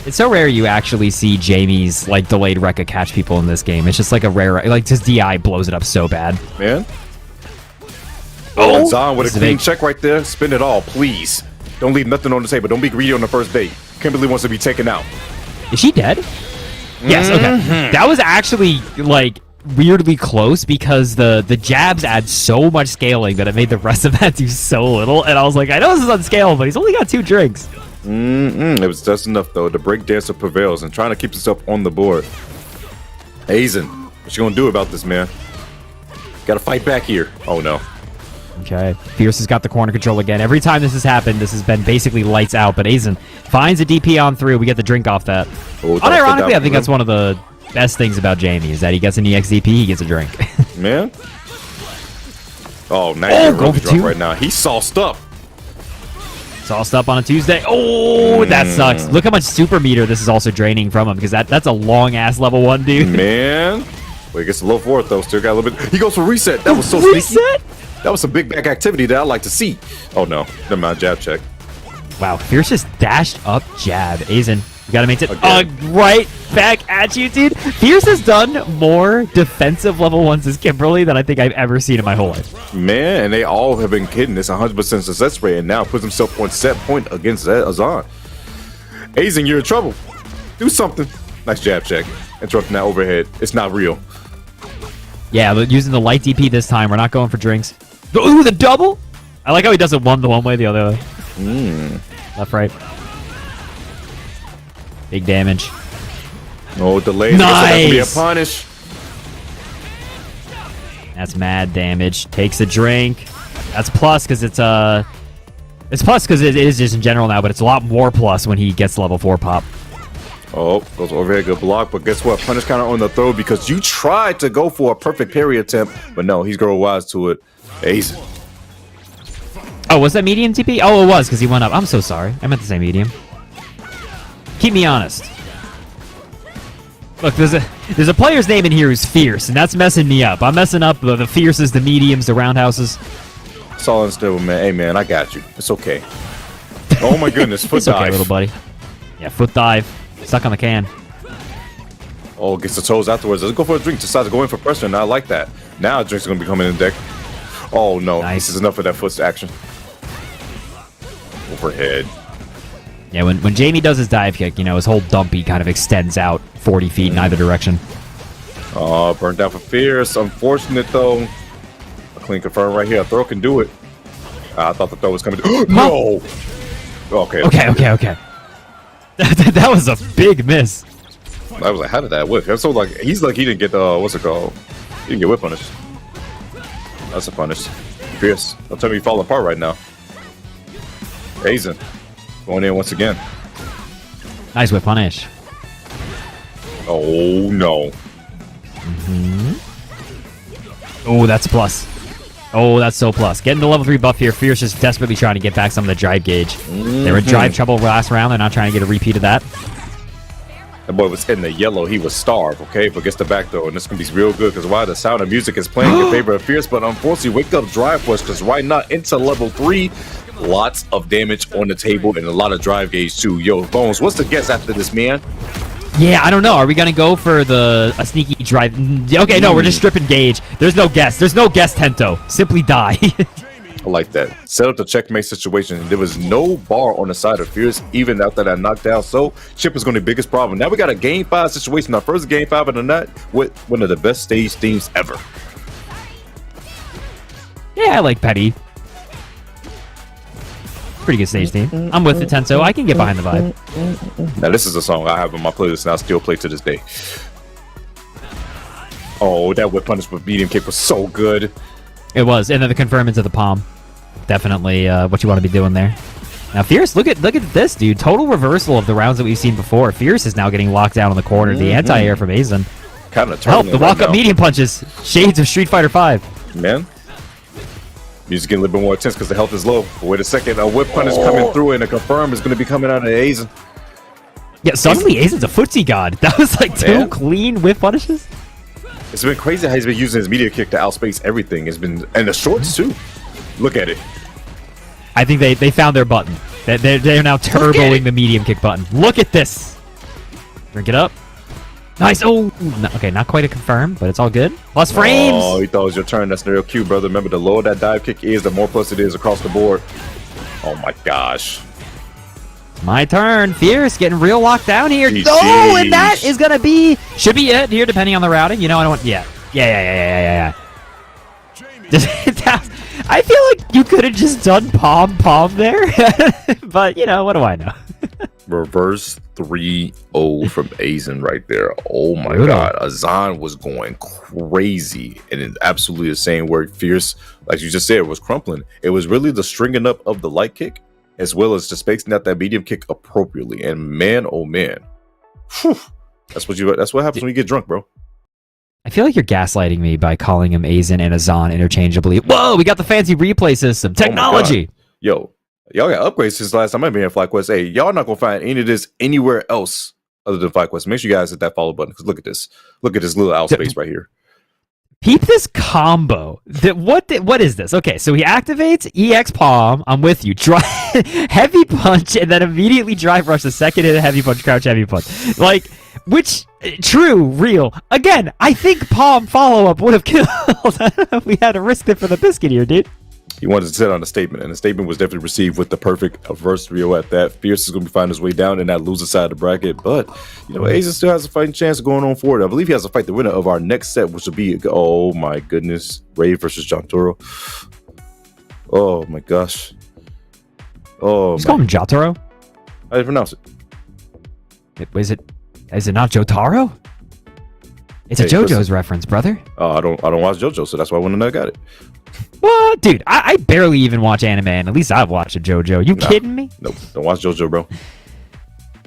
It's so rare you actually see Jamie's like delayed Rekka catch people in this game. It's just like a rare, like just DI blows it up so bad. Man. Oh, Zahn with a clean check right there. Spin it all, please. Don't leave nothing on the table. Don't be greedy on the first date. Kimberly wants to be taken out. Is she dead? Yes. Okay. That was actually like weirdly close because the jabs add so much scaling that it made the rest of that do so little. And I was like, I know this is unscalable, but he's only got 2 drinks. It was just enough though. The breakdancer prevails and trying to keep himself on the board. Aizen, what you gonna do about this, man? Gotta fight back here. Oh no. Okay, Fierce has got the corner control again. Every time this has happened, this has been basically lights out. But Aizen finds a DP on through. We get the drink off that. Unironically, I think that's one of the best things about Jamie is that he gets an EX DP, he gets a drink. Man. Oh, now you're really drunk 2 right now. He's sauced up. Sauced up on a Tuesday. Oh, that sucks. Look how much super meter this is also draining from him because that's a long ass level 1, dude. Man. Well, he gets a low 4 though. Still got a little bit. He goes for reset. That was so reset? sneaky. That was some big back activity that I like to see. Oh no, never mind. Jab check. Wow, Fierce just dashed up jab. Aizen, you gotta maintain. Right back at you, dude. Fierce has done more defensive level 1s as Kimberly than I think I've ever seen in my whole life. Man, and they all have been kidding. It's 100% success rate, and now puts himself on set point against Azan. Aizen, you're in trouble. Do something. Nice jab check. Interrupting that overhead. It's not real. Yeah, but using the light DP this time. We're not going for drinks. Ooh, the double? I like how he does it one way, the other way. Left, right. Big damage. Oh, delayed. Nice! That's gonna be a punish. That's mad damage. Takes a drink. That's plus because it's plus because it is just in general now, but it's a lot more plus when he gets level 4 pop. Oh, goes overhead, good block, but guess what? Punish counter on the throw because you tried to go for a perfect parry attempt, but no, he's girl wise to it. Aizen. Oh, was that medium TP? Oh, it was because he went up. I'm so sorry. I meant to say medium. Keep me honest. Look, there's a player's name in here who's Fierce, and that's messing me up. I'm messing up the Fierces, the mediums, the roundhouses. It's all understood, man. Hey, man, I got you. It's okay. Oh my goodness, foot it's dive. Okay, little buddy. Yeah, foot dive. Stuck on the can. Oh, gets the toes afterwards. Doesn't go for a drink. Decides to go in for pressure, and I like that. Now drinks are going to be coming in the deck. Oh, no. Nice. This is enough for that foot's action. Overhead. Yeah, when Jamie does his dive kick, you know, his whole dumpy kind of extends out 40 feet in either direction. Oh, burnt out for Fierce. Unfortunate, though. A clean confirm right here. A throw can do it. I thought the throw was coming. No! Okay. That was a big miss. I was like, how did that whip? So like, he's like, he didn't get what's it called? He didn't get whip punished. That's a punish. Fierce. Don't tell me you're falling apart right now. Hazen going in once again. Nice whip punish. Oh no. Oh, that's a plus. Oh, that's so plus. Getting the level 3 buff here. Fierce is desperately trying to get back some of the drive gauge. They were in drive trouble last round. They're not trying to get a repeat of that. That boy was in the yellow. He was starved, okay? But gets the back throw, and this can be real good because why the sound of music is playing in favor of Fierce, but unfortunately, wake up drive push because right now into level 3, lots of damage on the table and a lot of drive gauge too. Yo, Bones, what's the guess after this, man? Yeah, I don't know. Are we gonna go for a sneaky drive? Okay, no, we're just stripping gauge. There's no guess. There's no guess, Tento. Simply die. I like that. Set up the checkmate situation. There was no bar on the side of Fierce, even after that knockdown. So, Chip is going to be the biggest problem. Now we got a Game 5 situation. Our first Game 5 of the night with one of the best stage themes ever. Yeah, I like Petty. Pretty good stage theme. I'm with it, Tento. I can get behind the vibe. Now, this is a song I have on my playlist and I still play to this day. Oh, that whip punish with medium kick was so good. It was. And then the confirm into the palm. Definitely what you want to be doing there. Now, Fierce, look at this, dude. Total reversal of the rounds that we've seen before. Fierce is now getting locked down in the corner. The anti-air from Azen. Kind of help, the walk-up medium punches. Shades of Street Fighter V. Man. Music getting a little bit more intense because the health is low. But wait a second. A whip punish coming through and a confirm is going to be coming out of Azen. Yeah, suddenly Azen's a footsie god. That was like two clean whip punishes. It's been crazy how he's been using his media kick to outspace everything. It's been, and the shorts too. Look at it. I think they found their button. They're now turboing the medium kick button. Look at this. Drink it up. Nice. Oh, no, okay, not quite a confirm, but it's all good. Plus frames. Oh, you thought it was your turn. That's real cute, brother. Remember, the lower that dive kick is, the more plus it is across the board. Oh my gosh. My turn. Fierce getting real locked down here. Jeez. Oh, and that is gonna be should be it here, depending on the routing. You know, I don't want. Yeah. I feel like you could have just done palm there, but you know, what do I know? Reverse 3-0 from Azen right there. Oh my god, Azan was going crazy, and it's absolutely the same word. Fierce, like you just said, was crumpling. It was really the stringing up of the light kick, as well as just spacing out that medium kick appropriately. And man, oh man, whew, that's what happens when you get drunk, bro. I feel like you're gaslighting me by calling him Azen and Azan interchangeably. Whoa, we got the fancy replay system. Technology. Yo, y'all got upgrades since last time I've been in FlyQuest. Hey, y'all not gonna find any of this anywhere else other than FlyQuest. Make sure you guys hit that follow button, because look at this. Look at this little outspace right here. Peep this combo. What is this? Okay, so he activates EX Palm. I'm with you. Heavy punch, and then immediately drive rush the second hit, heavy punch, crouch, heavy punch. Like, which, true, real. Again, I think Palm follow-up would have killed. I don't know if we had to risk it for the biscuit here, dude. He wanted to sit on a statement, and the statement was definitely received with the perfect reverse 3-0 at that. Fierce is going to be finding his way down in that loser side of the bracket, but, you know, Azen still has a fighting chance of going on forward. I believe he has to fight the winner of our next set, which will be, oh my goodness, Ray versus John Toro. Oh my gosh. Oh, just call him Jotaro? How do you pronounce it? Is it not Jotaro? It's a JoJo's reference, brother. I don't watch JoJo, so that's why I wouldn't have got it. What? Dude, I barely even watch anime, and at least I've watched a JoJo. You kidding me? Nope, don't watch JoJo, bro.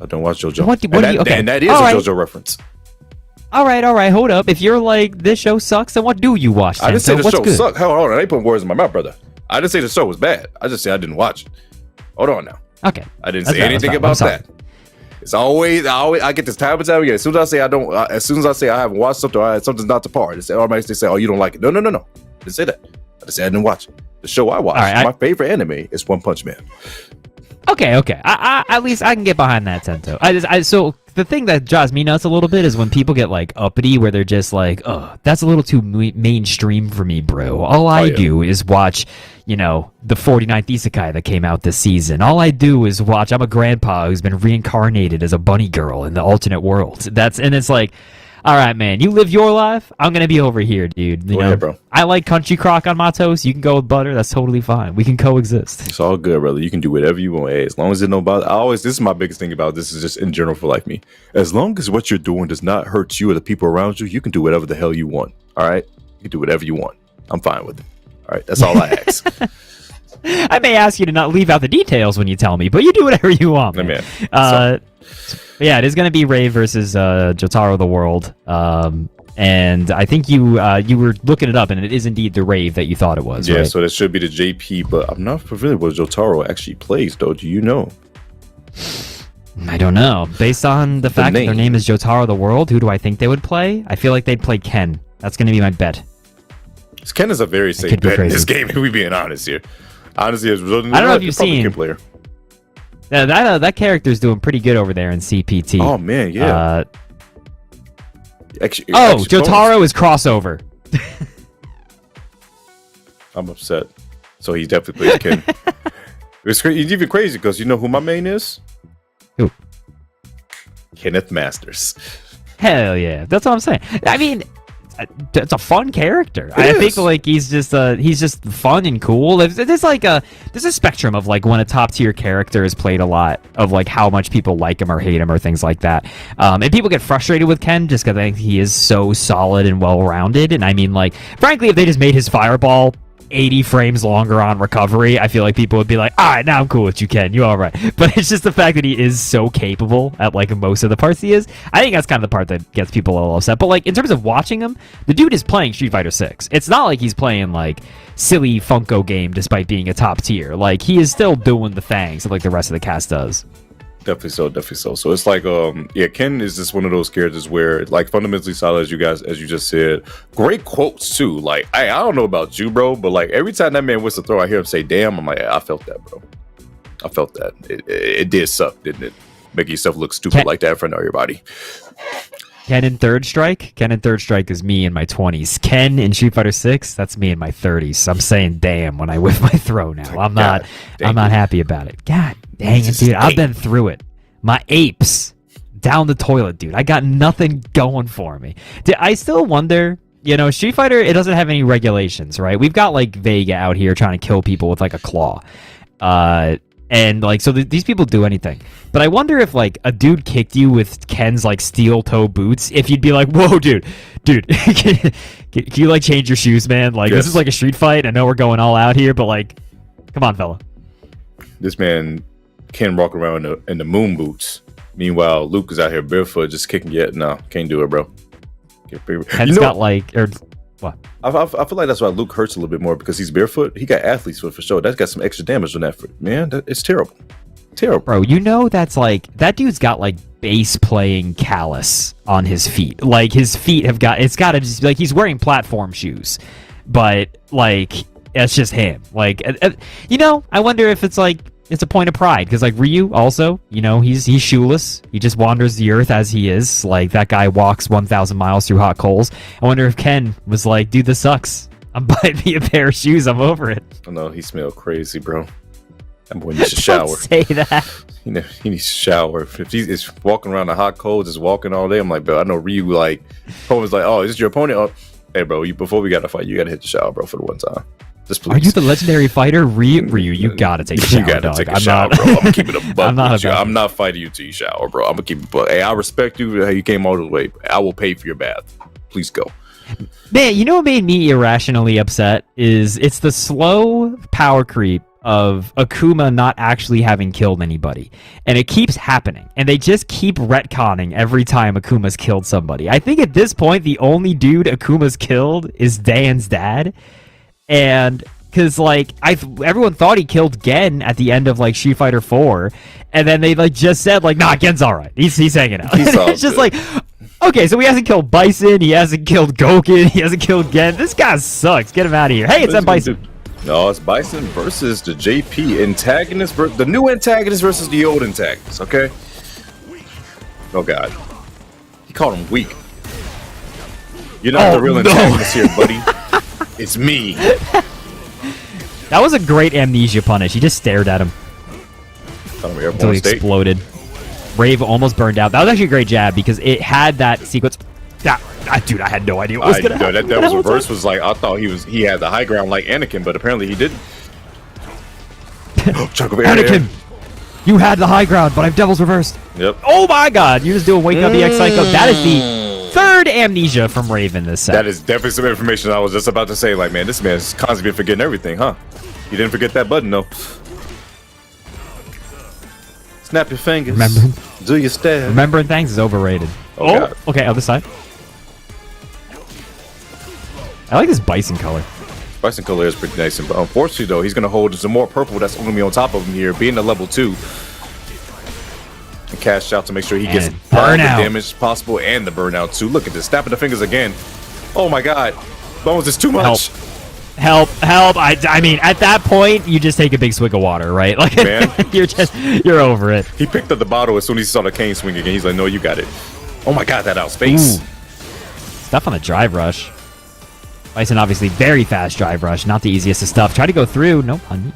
I don't watch JoJo. And that is a JoJo reference. All right, hold up. If you're like, this show sucks, then what do you watch? I didn't say the show sucked. Hold on, I ain't putting words in my mouth, brother. I didn't say the show was bad. I just said I didn't watch it. Hold on now. Okay. I didn't say anything about that. It's always I get this time and time again. As soon as I say I haven't watched something, or something's not to par, they automatically say, "Oh, you don't like it." No. I didn't say that. I just said I didn't watch it. The show I watched, my favorite anime is One Punch Man. Okay. I at least I can get behind that, Tento. So the thing that drives me nuts a little bit is when people get like uppity, where they're just like, "Oh, that's a little too mainstream for me, bro. All I do is watch, the 49th Isekai that came out this season. All I do is watch. I'm a grandpa who's been reincarnated as a bunny girl in the alternate world. And it's like." All right, man. You live your life. I'm gonna be over here, dude. You know, ahead, bro. I like country crock on my toast. You can go with butter. That's totally fine. We can coexist. It's all good, brother. You can do whatever you want. Hey, as long as it don't bother. This is my biggest thing about this is just in general for like me. As long as what you're doing does not hurt you or the people around you, you can do whatever the hell you want. All right, you can do whatever you want. I'm fine with it. All right, that's all I ask. I may ask you to not leave out the details when you tell me, but you do whatever you want, man. Yeah, it is going to be Ray versus Jotaro the World. And I think you were looking it up, and it is indeed the Rave that you thought it was. Yeah, right? so that should be the JP, but I'm not familiar with what Jotaro actually plays, though. Do you know? I don't know. Based on the fact that their name is Jotaro the World, who do I think they would play? I feel like they'd play Ken. That's going to be my bet. Ken is a very safe bet in this game, if we're being honest here. Honestly, I don't know if you've seen. Player. Yeah, that character's doing pretty good over there in CPT. Oh, man, yeah. Jotaro is crossover. I'm upset. So he definitely plays Ken. It's even crazy because you know who my main is? Who? Kenneth Masters. Hell yeah. That's what I'm saying. I mean, it's a fun character. I think like he's just fun and cool. There's a spectrum of like when a top tier character is played a lot of like how much people like him or hate him or things like that. And people get frustrated with Ken just because I think he is so solid and well rounded. And I mean, like, frankly, if they just made his fireball 80 frames longer on recovery, I feel like people would be like, all right, now I'm cool with you, Ken. You all right. But it's just the fact that he is so capable at like most of the parts he is. I think that's kind of the part that gets people a little upset. But like in terms of watching him, the dude is playing Street Fighter 6. It's not like he's playing like silly Funko game despite being a top tier. Like he is still doing the things that like the rest of the cast does. Definitely so. So it's like, Ken is just one of those characters where, like, fundamentally solid, as you just said. Great quotes too. Like, I don't know about you, bro, but like every time that man wants to throw, I hear him say, "Damn," I'm like, I felt that, bro. I felt that. It did suck, didn't it? Making yourself look stupid like that in front of everybody. Ken in Third Strike? Ken in Third Strike is me in my 20s. Ken in Street Fighter 6, that's me in my 30s. I'm saying damn when I whip my throw now. I'm not happy about it. God dang it, dude. I've been through it. My apes down the toilet, dude. I got nothing going for me. I still wonder, Street Fighter, it doesn't have any regulations, right? We've got like Vega out here trying to kill people with like a claw. And like, so these people do anything. But I wonder if like a dude kicked you with Ken's like steel toe boots, if you'd be like, whoa, dude, can you like change your shoes, man? Like, This is like a street fight. I know we're going all out here, but like, come on, fella. This man Ken walking around in the moon boots. Meanwhile, Luke is out here barefoot just kicking it. No, can't do it, bro. Ken's got like, or what? I feel like that's why Luke hurts a little bit more because he's barefoot. He got athlete's foot for sure. That's got some extra damage on that foot, man. It's terrible. Bro, that's like, that dude's got like bass playing callus on his feet. Like his feet it's got to just like he's wearing platform shoes, but like it's just him. Like, I wonder if it's like it's a point of pride because like Ryu also, he's shoeless. He just wanders the earth as he is. Like that guy walks 1,000 miles through hot coals. I wonder if Ken was like, dude, this sucks. I'm buying me a pair of shoes. I'm over it. I know he smelled crazy, bro. That boy needs to shower. Don't say that. He needs to shower. If he's walking around the hot cold, just walking all day, I'm like, bro, I know Ryu like, opponent's like, oh, is this your opponent? Oh, hey, bro, before we got to fight, you got to hit the shower, bro, for the one time. Just please. Are you the legendary fighter, Ryu? You gotta take a shower. You gotta take a shower, bro. I'm gonna keep it a buck with you. I'm not fighting you till you shower, bro. I'm gonna keep it. But hey, I respect you. How you came all the way. I will pay for your bath. Please go. Man, what made me irrationally upset is it's the slow power creep of Akuma not actually having killed anybody. And it keeps happening. And they just keep retconning every time Akuma's killed somebody. I think at this point, the only dude Akuma's killed is Dan's dad. And because like everyone thought he killed Gen at the end of like Street Fighter 4, and then they like just said like, nah, Gen's all right. He's hanging out. It's just like, okay, so he hasn't killed Bison, he hasn't killed Gouken, he hasn't killed Gen. This guy sucks. Get him out of here. Hey, it's that Bison. No, it's Bison versus the JP antagonist, the new antagonist versus the old antagonist. Okay. Oh God, he called him weak. You're not the real antagonist here, buddy. It's me. That was a great amnesia punish. He just stared at him until he exploded. Rave almost burned out. That was actually a great jab because it had that sequence. Dude, I had no idea what was gonna happen. That was reverse. Was like I thought he had the high ground like Anakin, but apparently he didn't. Anakin, you had the high ground, but I've devil's reversed. Yep. Oh my God, you're just doing wake up the X Psycho. That is the third amnesia from Raven this set. That is definitely some information I was just about to say. Like, man, this man's constantly been forgetting everything, huh? You didn't forget that button, though. Snap your fingers. Remembering. Do your stab. Remembering things is overrated. Oh, God. Okay, other side. I like this bison color. Bison color is pretty nice, but unfortunately, though, he's gonna hold some more purple that's going to be on top of him here, being a level 2. And cash out to make sure he gets all the damage possible and the burnout too. Look at this, snapping the fingers again. Oh my God, Bones is too much. Help! I mean, at that point, you just take a big swig of water, right? Like, man, you're over it. He picked up the bottle as soon as he saw the cane swing again. He's like, no, you got it. Oh my God, that outspace. Stuff on the drive rush. Bison obviously very fast drive rush, not the easiest of stuff. Try to go through, no pun.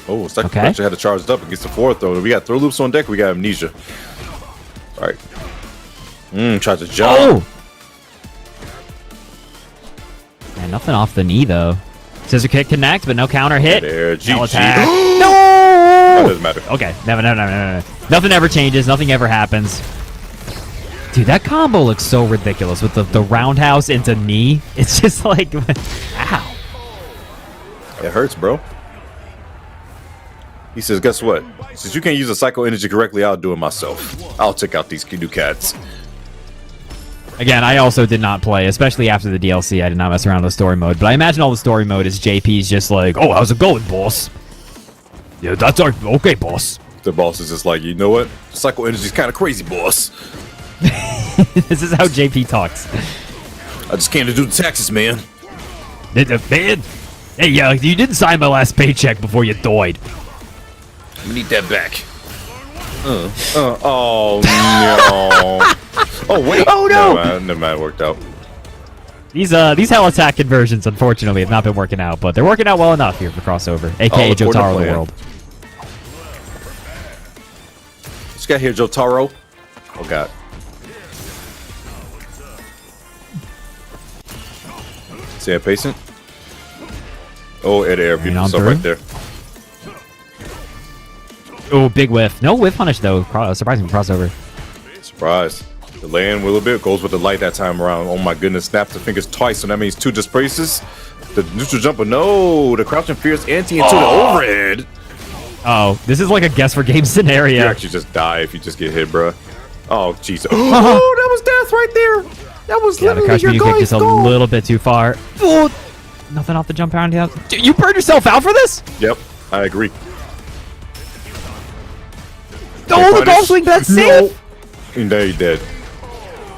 Oh, second pressure had to charge up against the fourth throw. We got throw loops on deck. We got amnesia. All right. Tried to jump. Oh! Man, nothing off the knee though. Scissor kick connect, but no counter hit. There, GG. No attack. No! That doesn't matter. Okay, no. Nothing ever changes. Nothing ever happens. Dude, that combo looks so ridiculous with the roundhouse into knee. It's just like, ow. It hurts, bro. He says, guess what? Since you can't use the psycho energy correctly, I'll do it myself. I'll take out these new cats. Again, I also did not play, especially after the DLC. I did not mess around with story mode. But I imagine all the story mode is JP's just like, oh, how's it going, boss? Yeah, that's our... Okay, boss. The boss is just like, you know what? Psycho energy's kind of crazy, boss. This is how JP talks. I just came to do the taxes, man. Man? Hey, yeah, you didn't sign my last paycheck before you died. I need that back. Oh, no. Oh, wait. Oh, no. Never mind, it worked out. These hell attack conversions, unfortunately, have not been working out, but they're working out well enough here for crossover, a.k.a. Jotaro the world. This guy here, Jotaro. Oh, God. Sam Payson. Oh, air, beautiful stuff right there. Oh, big whiff. No whiff punish, though. Surprising crossover. Surprise. The land a little bit goes with the light that time around. Oh my goodness, snaps the fingers twice, so that means 2 displaces. The neutral jumper, no. The crouching fierce anti into the overhead. Oh, this is like a guess for game scenario. You actually just die if you just get hit, bro. Oh, jeez. Oh, that was death right there. That was literally the crouch kick just a little bit too far. Oh, nothing off the jump around. You burned yourself out for this? Yep, I agree. Oh, the golf swing, that's safe. And there you dead.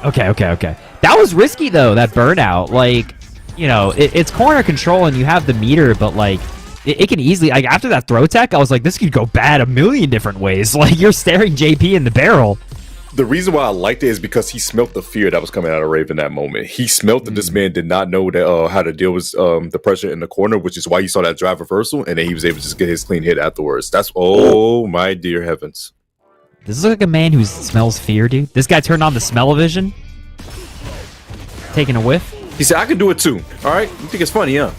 Okay. That was risky, though, that burnout. Like, you know, it's corner control and you have the meter, but, like, it can easily... Like, after that throw tech, I was like, this could go bad a million different ways. Like, you're staring JP in the barrel. The reason why I liked it is because he smelt the fear that was coming out of Raven that moment. He smelt that this man did not know that how to deal with the pressure in the corner, which is why you saw that drive reversal, and then he was able to just get his clean hit afterwards. That's... Oh, my dear heavens. This is like a man who smells fear, dude. This guy turned on the smell-o-vision. Taking a whiff. He said, I can do it too. All right? You think it's funny, huh?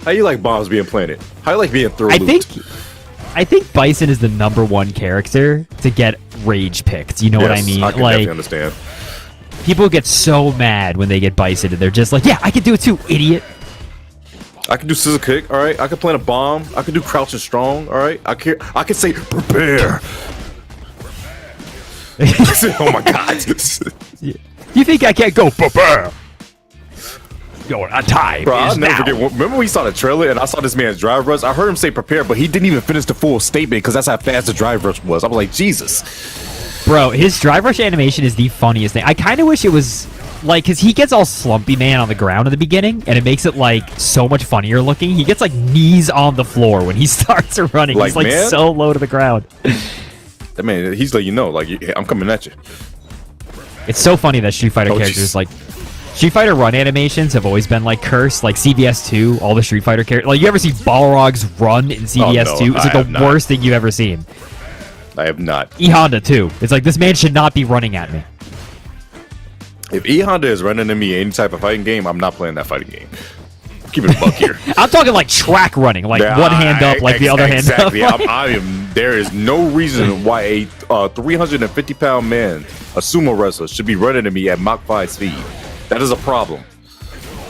How you like bombs being planted? How you like being thrown? I think Bison is the #1 character to get rage picked. You know what I mean? I can definitely understand. People get so mad when they get Bison, and they're just like, yeah, I can do it too, idiot. I can do scissor kick, all right? I can plant a bomb. I can do crouching strong, all right? I can say prepare. Oh my God. You think I can't go prepare? Your time Bro, I'll is never now. forget. Remember when we saw the trailer and I saw this man's drive rush? I heard him say prepare, but he didn't even finish the full statement because that's how fast the drive rush was. I was like, Jesus. Bro, his drive rush animation is the funniest thing. I kind of wish it was like, because he gets all slumpy man on the ground in the beginning, and it makes it like so much funnier looking. He gets like knees on the floor when he starts running. Like, he's like man? so low to the ground. I mean, he's like, like, I'm coming at you. It's so funny that Street Fighter Oh, characters like Street Fighter run animations have always been like cursed. Like CBS 2, all the Street Fighter characters. Like, you ever see Balrog's run in CBS 2? It's like the worst thing you've ever seen. I have not. E Honda too. It's like, this man should not be running at me. If E Honda is running at me any type of fighting game, I'm not playing that fighting game. Keep it a buck here. I'm talking like track running, like one hand up, like the other hand up. Exactly. I am. There is no reason why a 350-pound man, a sumo wrestler, should be running at me at Mach 5 speed. That is a problem.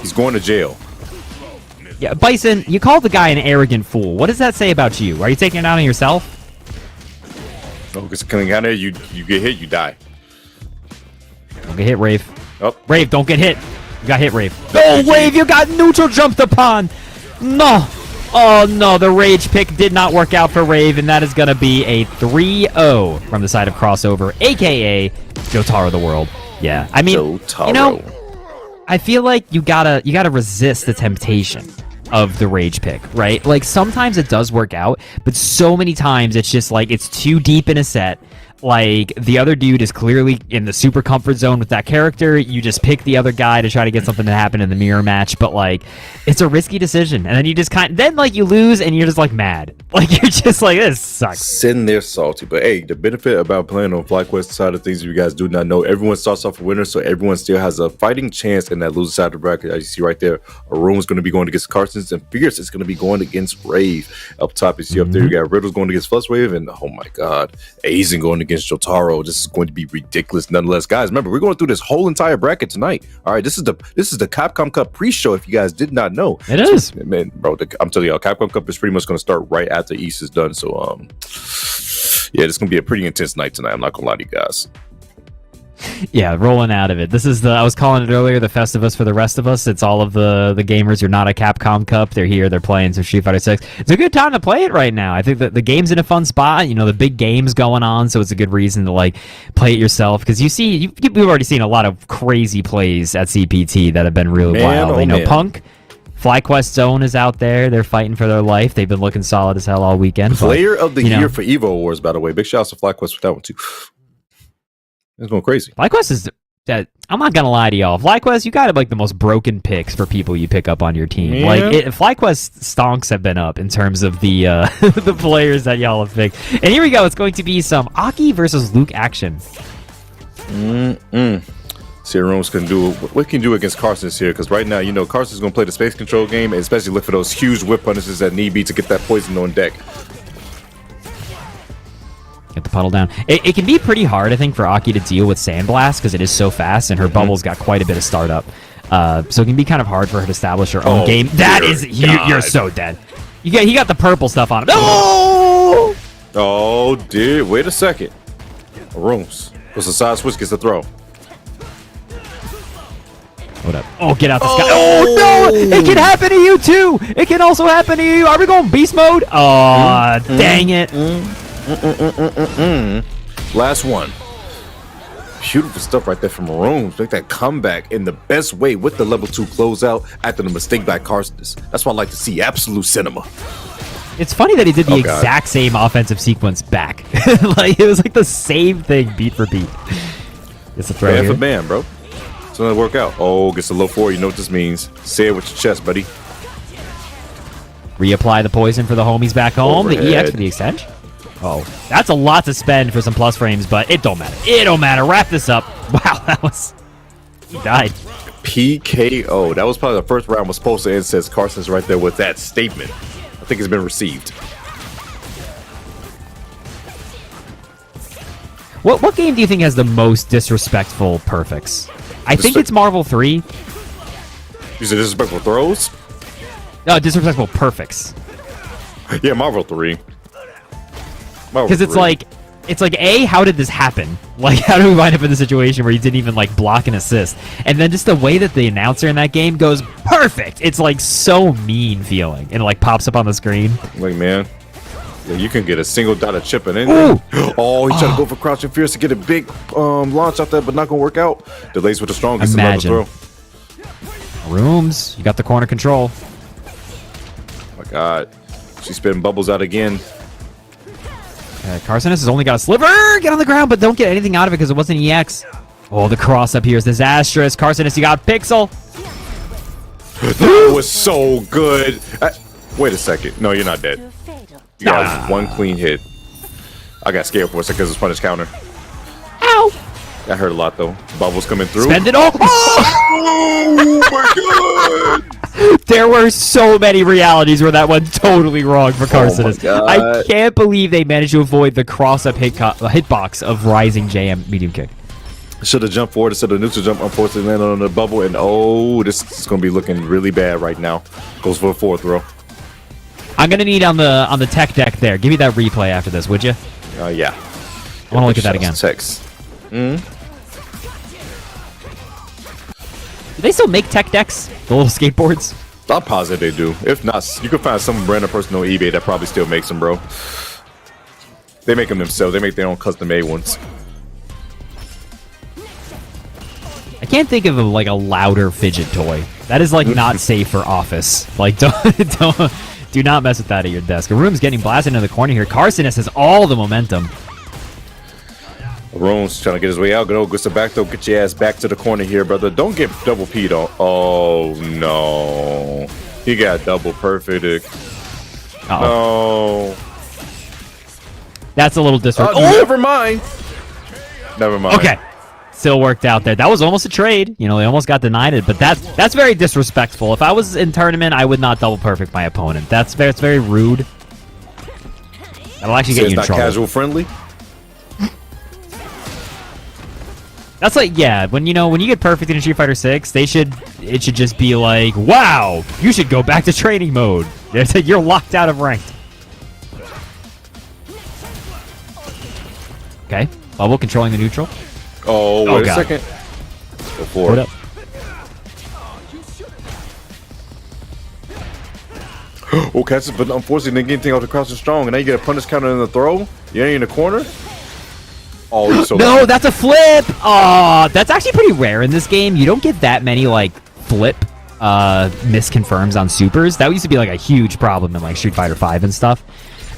He's going to jail. Yeah, Bison, you called the guy an arrogant fool. What does that say about you? Are you taking it out on yourself? Oh, because coming out there, you get hit, you die. Don't get hit, Rave. Oh. Rave, don't get hit. You got hit, Rave. Oh, Rave, you got neutral jumped upon. No. Oh, no, the rage pick did not work out for Rave, and that is going to be a 3-0 from the side of Crossover, a.k.a. Jotaro the World. Yeah, I mean, Jotaro. You know, I feel like you gotta resist the temptation of the rage pick, right? Like, sometimes it does work out, but so many times it's just like it's too deep in a set. Like, the other dude is clearly in the super comfort zone with that character. You just pick the other guy to try to get something to happen in the mirror match, but like, it's a risky decision. And then you just then like you lose and you're just like mad. Like, you're just like, this sucks. Sitting there salty. But hey, the benefit about playing on FlyQuest side of things, if you guys do not know, everyone starts off a winner, so everyone still has a fighting chance in that loser side of the bracket. As you see right there, Aruma's going to be going against Carson's, and Fierce is going to be going against Rave. Up top, you see up there, you got Riddle's going against Flush Wave, and oh my god, Aizen going against Jotaro. This is going to be ridiculous nonetheless. Guys, remember, we're going through this whole entire bracket tonight. All right, this is the Capcom Cup pre-show, if you guys did not know. It is. Man, bro, I'm telling y'all, Capcom Cup is pretty much going to start right after East is done. So yeah, this is going to be a pretty intense night tonight. I'm not going to lie to you guys. Yeah, rolling out of it. This is I was calling it earlier, the Festivus for the rest of us. It's all of the gamers who are not a Capcom Cup. They're here, they're playing some Street Fighter 6. It's a good time to play it right now. I think that the game's in a fun spot. You know, the big game's going on, so it's a good reason to like play it yourself. Because we've already seen a lot of crazy plays at CPT that have been really wild. You know, Punk, FlyQuest Zone is out there. They're fighting for their life. They've been looking solid as hell all weekend. Player of the year for Evo Awards, by the way. Big shout out to FlyQuest for that one too. It's going crazy. FlyQuest is that. I'm not gonna lie to y'all. FlyQuest, you got like the most broken picks for people you pick up on your team. Yeah. Like FlyQuest stonks have been up in terms of the the players that y'all have picked. And here we go. It's going to be some Aki versus Luke action. See, Rooms can do what can do against Carson's here, because right now, you know, Carson's going to play the space control game, and especially look for those huge whip punishes that need be to get that poison on deck. Get the puddle down. It can be pretty hard, I think, for Aki to deal with Sandblast because it is so fast, and her bubble's got quite a bit of startup. So it can be kind of hard for her to establish her own game. That is, you're so dead. He got the purple stuff on him. Oh! Oh, dude, wait a second. Rooms. What's the side switch gets the throw? Hold up. Oh, get out the sky. Oh, no! It can happen to you, too! It can also happen to you! Are we going beast mode? Oh, dang it. Last one. Beautiful stuff right there from Rooms. Make that comeback in the best way with the level 2 closeout after the mistake by Carson's. That's what I like to see. Absolute cinema. It's funny that he did the exact same offensive sequence back. Like, it was like the same thing, beat for beat. It's a throw man here. for man, bro. It's gonna work out. Oh, gets a low 4. You know what this means. Say it with your chest, buddy. Reapply the poison for the homies back home. Overhead. The EX for the extension. Oh, that's a lot to spend for some plus frames, but it don't matter. It don't matter. Wrap this up. Wow, that was... He died. PKO. That was probably the first round was supposed to end, says Carson's right there with that statement. I think it's been received. What game do you think has the most disrespectful perfects? I think it's Marvel 3. You said disrespectful throws? No, disrespectful perfects. Yeah, Marvel 3. Because it's like, A, how did this happen? Like, how do we wind up in the situation where you didn't even, like, block an assist? And then just the way that the announcer in that game goes, perfect! It's, like, so mean feeling. And it, like, pops up on the screen. Like, man. Yeah, you can get a single dot of chip and anything. Oh, he tried to go for crouching fierce to get a big launch out there, but not gonna work out. Delays with the strongest Imagine. level throw. Rooms, you got the corner control. Oh my God, she's spitting bubbles out again. Carcinus has only got a sliver. Get on the ground, but don't get anything out of it because it wasn't EX. Oh, the cross up here is disastrous. Carcinus, you got Pixel. That was so good. Wait a second. No, you're not dead. You got one clean hit. I got scared for a second because it's punish counter. Ow! That hurt a lot though. Bubbles coming through. Spend it all. Oh my God! There were so many realities where that went totally wrong for Carcinus. God. I can't believe they managed to avoid the cross-up hitbox of Rising JM medium kick. Should have jumped forward instead of neutral jump. Unfortunately, landed on the bubble, and oh, this is going to be looking really bad right now. Goes for a fourth row. I'm gonna need on the tech deck there. Give me that replay after this, would you? Yeah. I want to look at that again. Text. Do they still make tech decks? The little skateboards? I'm positive they do. If not, you can find some random person on eBay that probably still makes them, bro. They make them themselves. They make their own custom-made ones. I can't think of like a louder fidget toy. That is like not safe for office. Like do not mess with that at your desk. A room's getting blasted into the corner here. Carcinus has all the momentum. Rome's trying to get his way out. Go gets the back though. Get your ass back to the corner here, brother. Don't get double P'd on. Oh no, he got double perfected. No, that's a little disrespectful. Never mind. Never mind. Okay. Still worked out there. That was almost a trade. You know, they almost got denied it, but that's very disrespectful. If I was in tournament, I would not double perfect my opponent. That's very rude. That'll actually get you in not trouble. Casual friendly. That's like, yeah, when you get perfect in Street Fighter 6, it should just be like, wow, you should go back to training mode. You're locked out of ranked. Okay, Bubble controlling the neutral. Oh, wait a God. second. Go for it. Up. Oh, catches, but unfortunately, didn't get anything off the crouch and strong, and now you get a punish counter in the throw. You ain't in the corner. Oh, you're so no, lucky. that's a flip. Oh, that's actually pretty rare in this game. You don't get that many like flip misconfirms on supers. That used to be like a huge problem in like Street Fighter 5 and stuff.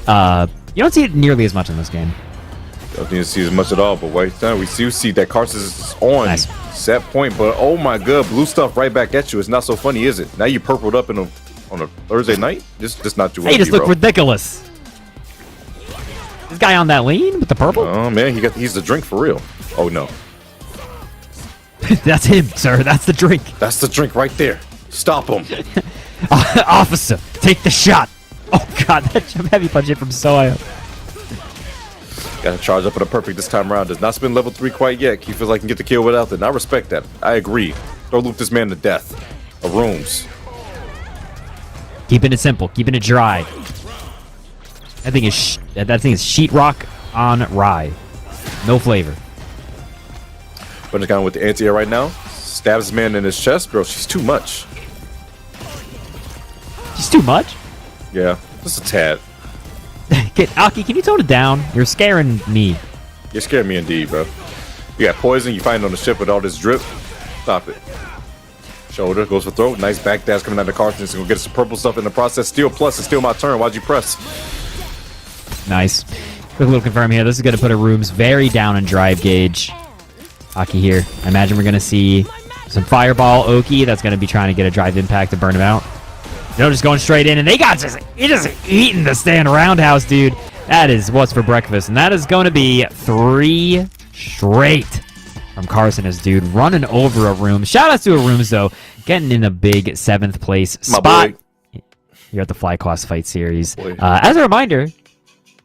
You don't see it nearly as much in this game. Don't need to see as much at all, but wait, we see that Carson is on set point, but oh my god, blue stuff right back at you. It's not so funny, is it? Now you purpled up on a Thursday night. Just not too. They just look ridiculous. This guy on that lane with the purple. Oh man, he's the drink for real. Oh no, that's him, sir. That's the drink. That's the drink right there. Stop him, officer. Take the shot. Oh god, that heavy punch hit from Soya. Got to charge up for the perfect this time around. Does not spend level 3 quite yet. He feels like he can get the kill without it. And I respect that. I agree. Don't loop this man to death. Of rooms. Keeping it simple. Keeping it dry. That thing is sheetrock on rye. No flavor. But it's kind of with the anti-air right now. Stabs his man in his chest. Bro, she's too much. She's too much? Yeah, just a tad. Aki, can you tone it down? You're scaring me. You're scaring me indeed, bro. You got poison. You find it on the ship with all this drip. Stop it. Shoulder goes for throat. Nice back dash coming out of the Carson. It's gonna get some purple stuff in the process. Steal plus. It's still my turn. Why'd you press? Nice. Quick little confirm here. This is gonna put a Rooms very down in drive gauge. Aki here. I imagine we're gonna see some Fireball Oki. That's gonna be trying to get a drive impact to burn him out. They're just going straight in, and they got just eating the stand roundhouse, dude. That is what's for breakfast, and that is going to be 3 straight from Carcinus, dude. Running over a Room. Shout out to a Rooms, though. Getting in a big 7th place spot here at the FlyQuest Fight Series. As a reminder,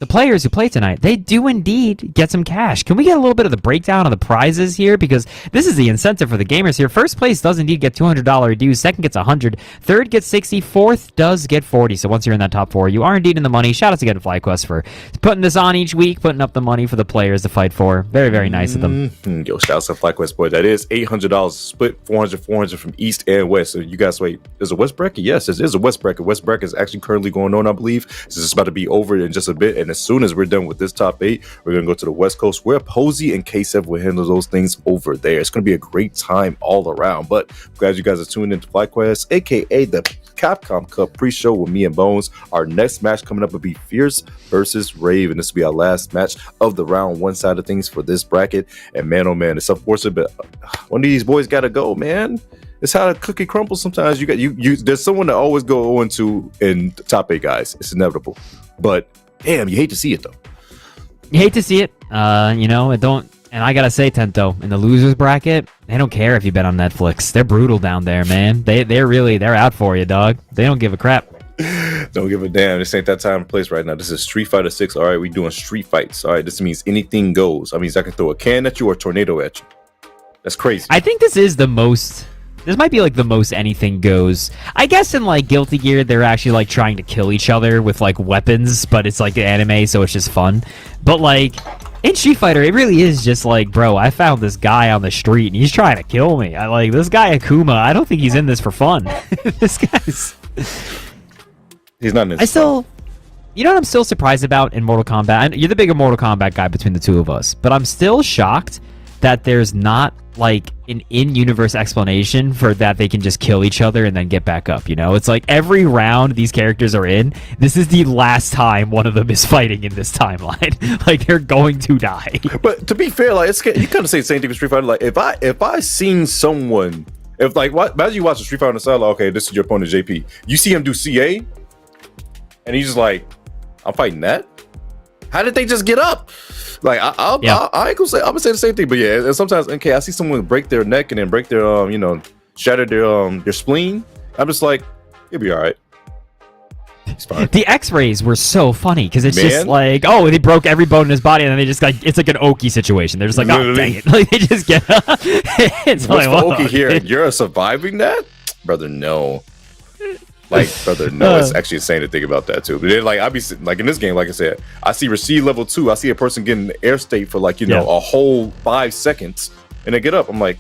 the players who play tonight, they do indeed get some cash. Can we get a little bit of the breakdown of the prizes here? Because this is the incentive for the gamers here. First place does indeed get $200 dues. Second gets 100. Third gets 60. Fourth does get 40. So once you're in that top 4, you are indeed in the money. Shout out to FlyQuest for putting this on each week, putting up the money for the players to fight for. Very, very nice of them. Yo, shout out to FlyQuest, boy. That is $800 split, 400 from East and West. So you guys wait, there's a West bracket? Yes, there is a West bracket. West bracket is actually currently going on, I believe. This is about to be over in just a bit. And as soon as we're done with this top 8, we're going to go to the West Coast where Posey and K7 will handle those things over there. It's going to be a great time all around. But I'm glad you guys are tuning into FlyQuest, aka the Capcom Cup pre-show with me and Bones. Our next match coming up will be Fierce versus Rave, and this will be our last match of the round 1 side of things for this bracket. And man, oh man, it's unfortunate, but one of these boys got to go, man. It's how the cookie crumbles. Sometimes you there's someone that always go 0-2 in the top 8 guys. It's inevitable, but damn, you hate to see it though. You hate to see it. It don't. And I gotta say, Tento, in the losers bracket, they don't care if you've been on Netflix. They're brutal down there, man. They're out for you, dog. They don't give a crap. Don't give a damn. This ain't that time and place right now. This is Street Fighter 6. All right, we doing street fights. All right, this means anything goes. That means I can throw a can at you or a tornado at you. That's crazy. I think this is the most. This might be like the most anything goes. I guess in like Guilty Gear, they're actually like trying to kill each other with like weapons, but it's like anime, so it's just fun. But like in Street Fighter, it really is just like, bro, I found this guy on the street and he's trying to kill me. I like this guy Akuma. I don't think he's in this for fun. This guy's. He's not in this. You know what I'm still surprised about in Mortal Kombat? You're the bigger Mortal Kombat guy between the two of us, but I'm still shocked that there's not like an in-universe explanation for that they can just kill each other and then get back up, you know? It's like every round these characters are in, this is the last time one of them is fighting in this timeline. Like they're going to die. But to be fair, like you kind of say the same thing with Street Fighter. Like if I seen someone, if like imagine you watch a Street Fighter on the side, like, okay, this is your opponent JP. You see him do CA, and he's just like, I'm fighting that. How did they just get up? Like I ain't gonna say, I'm gonna say the same thing, but yeah, and sometimes okay, I see someone break their neck and then break their shatter their spleen. I'm just like, you'll be all right. It's fine. The X-rays were so funny because it's just like, oh, they broke every bone in his body, and then they just like, it's like an Oki situation. They're just like, oh, dang it, like they just get up. It's what's like, Oki here? You're surviving that, brother? No. Like, brother, no, it's actually insane to think about that too. But then, like, I be like in this game, like I said, I see receive level 2. I see a person getting the air state for like a whole 5 seconds, and they get up. I'm like,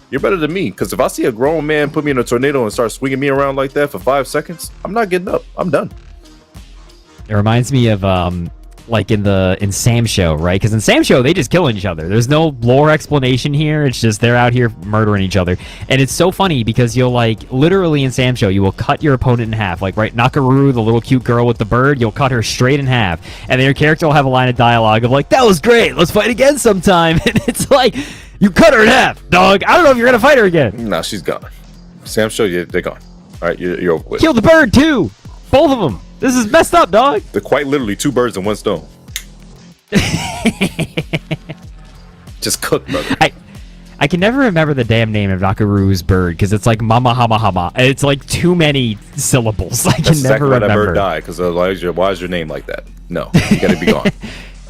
you're better than me, because if I see a grown man put me in a tornado and start swinging me around like that for 5 seconds, I'm not getting up. I'm done. It reminds me of like in Sam Show, right? Because in Sam Show, they just kill each other. There's no lore explanation here. It's just they're out here murdering each other. And it's so funny because you'll like literally in Sam Show, you will cut your opponent in half. Like, right, Nakaruru, the little cute girl with the bird, you'll cut her straight in half. And then your character will have a line of dialogue of like, that was great. Let's fight again sometime. And it's like, you cut her in half, dog. I don't know if you're going to fight her again. No, she's gone. Sam Show, they're gone. All right, you're over with. Kill the bird too. Both of them. This is messed up, dog. They're quite literally 2 birds in 1 stone. Just cook, brother. I can never remember the damn name of Nakaru's bird because it's like Mama Hama Hama. It's like too many syllables. I can never remember. That bird died because why is your name like that? No, you gotta be gone.